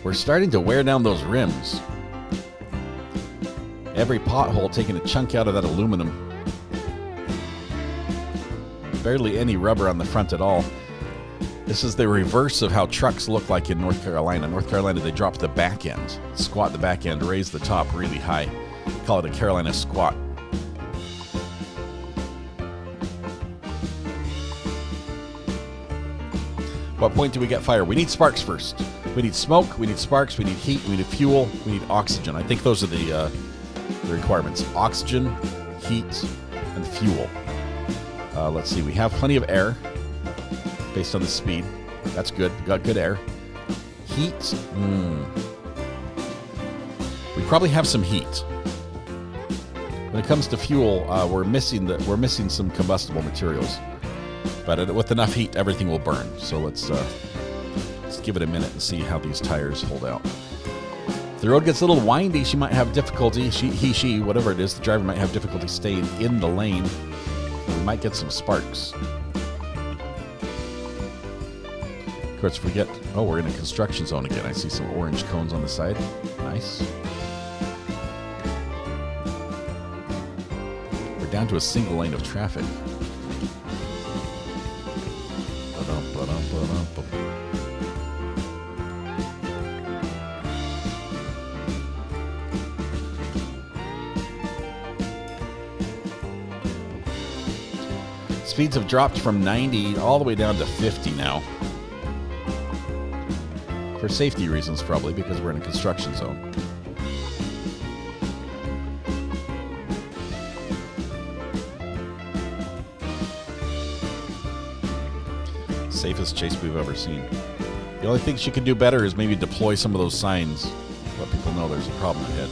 We're starting to wear down those rims. Every pothole taking a chunk out of that aluminum. Barely any rubber on the front at all. This is the reverse of how trucks look like in North Carolina. North Carolina, they drop the back end, squat the back end, raise the top really high. Call it a Carolina squat. What point do we get fire? We need sparks first. We need smoke, we need sparks, we need heat, we need fuel, we need oxygen. I think those are the requirements. Oxygen, heat, and fuel. Let's see, we have plenty of air based on the speed. That's good, we got good air. Heat, we probably have some heat. When it comes to fuel, we're missing some combustible materials. But with enough heat, everything will burn. So let's give it a minute and see how these tires hold out. If the road gets a little windy, she might have difficulty. She, whatever it is, the driver might have difficulty staying in the lane. We might get some sparks. Of course, if we get, oh, we're in a construction zone again. I see some orange cones on the side. Nice. We're down to a single lane of traffic. Speeds have dropped from 90 all the way down to 50 now. For safety reasons, probably, because we're in a construction zone. Safest chase we've ever seen. The only thing she could do better is maybe deploy some of those signs. Let people know there's a problem ahead.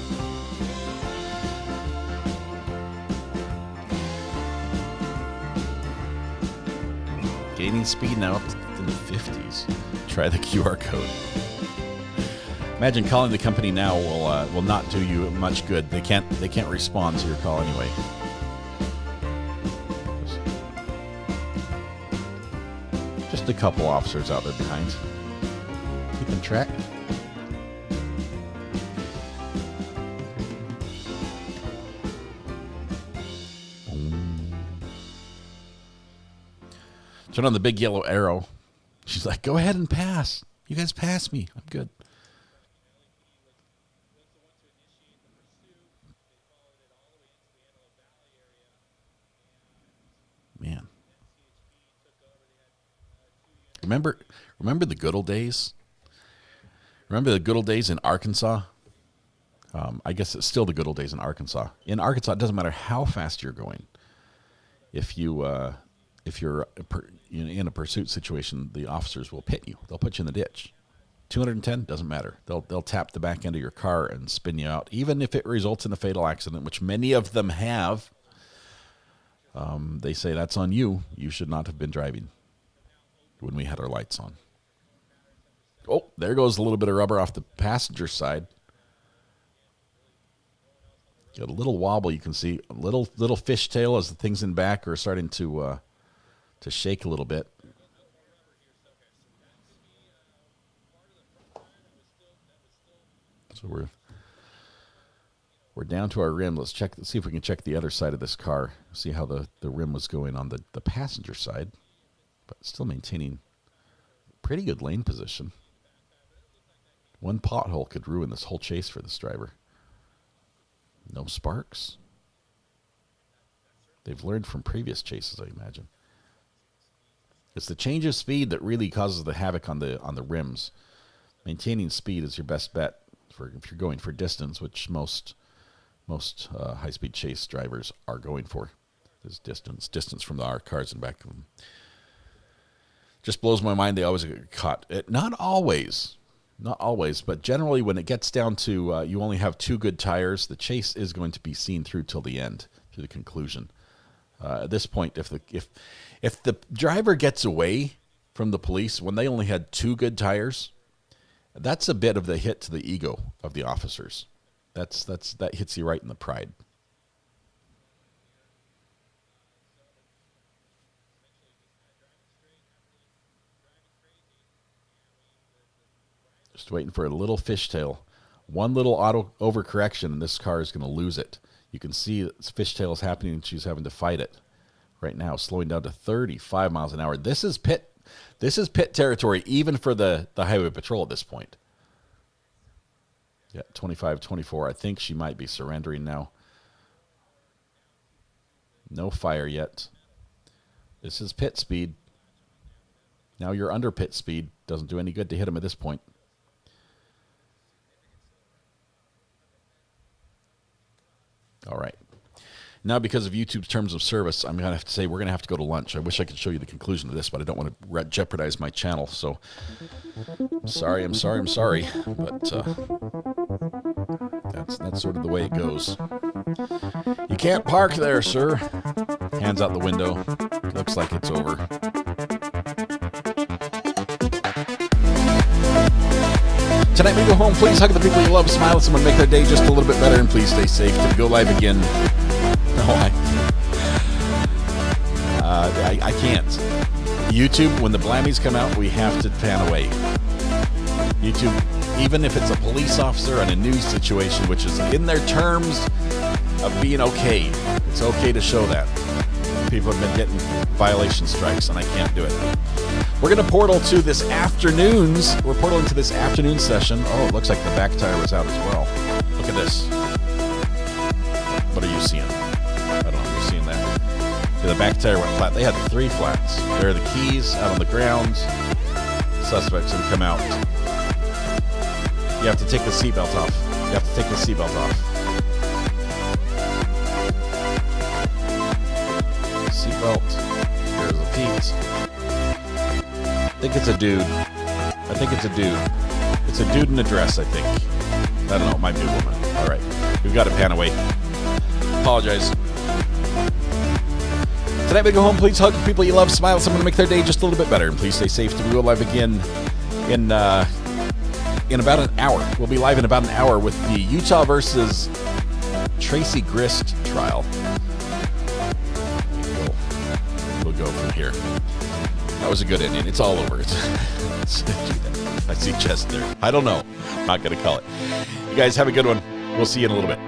Gaining speed now up in the 50s. Try the QR code. Imagine calling the company now will not do you much good. They can't respond to your call anyway. Just a couple officers out there behind. Keeping track. Turn on the big yellow arrow. She's like, go ahead and pass. You guys pass me. I'm good. Man. Remember the good old days? Remember the good old days in Arkansas? I guess it's still the good old days in Arkansas. In Arkansas, it doesn't matter how fast you're going. If you're in a pursuit situation, the officers will pit you. They'll put you in the ditch. 210 doesn't matter. They'll tap the back end of your car and spin you out, even if it results in a fatal accident, which many of them have. They say that's on you. You should not have been driving when we had our lights on. Oh, there goes a little bit of rubber off the passenger side. Got a little wobble. You can see a little fishtail as the things in back are starting to shake a little bit. So we're down to our rim. Let's see if we can check the other side of this car. See how the rim was going on the passenger side, but still maintaining pretty good lane position. One pothole could ruin this whole chase for this driver. No sparks. They've learned from previous chases, I imagine. It's the change of speed that really causes the havoc on the rims. Maintaining speed is your best bet if you're going for distance, which most high-speed chase drivers are going for. Is distance from our cars in back of them. Just blows my mind. They always get caught. Not always, but generally when it gets down to you only have two good tires, the chase is going to be seen through till the end, to the conclusion. At this point, if the driver gets away from the police when they only had two good tires, that's a bit of the hit to the ego of the officers. That hits you right in the pride. Just waiting for a little fishtail. One little auto overcorrection, and this car is going to lose it. You can see that fishtail is happening, and she's having to fight it right now, slowing down to 35 miles an hour. This is pit territory, even for the highway patrol at this point. Yeah, 25, 24. I think she might be surrendering now. No fire yet. This is pit speed. Now you're under pit speed. Doesn't do any good to hit him at this point. All right. Now, because of YouTube's terms of service, I'm going to have to say we're going to have to go to lunch. I wish I could show you the conclusion of this, but I don't want to jeopardize my channel. So, I'm sorry. But that's sort of the way it goes. You can't park there, sir. Hands out the window. Looks like it's over. Tonight, we go home. Please hug the people you love. Smile at someone. Make their day just a little bit better. And please stay safe. To go live again. No, I can't. YouTube, when the blammies come out, we have to pan away. YouTube, even if it's a police officer in a news situation, which is in their terms of being okay, it's okay to show that. People have been getting violation strikes, and I can't do it. We're going to portal to this afternoon's. We're portaling to this afternoon session. Oh, it looks like the back tire was out as well. Look at this. What are you seeing? I don't know if you're seeing that. The back tire went flat. They had 3 flats. There are the keys out on the ground. Suspects have come out. You have to take the seatbelt off. You have to take the seatbelt off. Seatbelt. There's the feet. I think it's a dude. It's a dude in a dress, I think. I don't know. It might be a woman. All right. We've got to pan away. Apologize. Tonight we go home. Please hug the people you love. Smile at someone to make their day just a little bit better. And please stay safe. We will live again in about an hour. We'll be live in about an hour with the Utah versus Tracy Grist trial. We'll go from here. That was a good ending. It's all over. I see chest there. I don't know. I'm not going to call it. You guys have a good one. We'll see you in a little bit.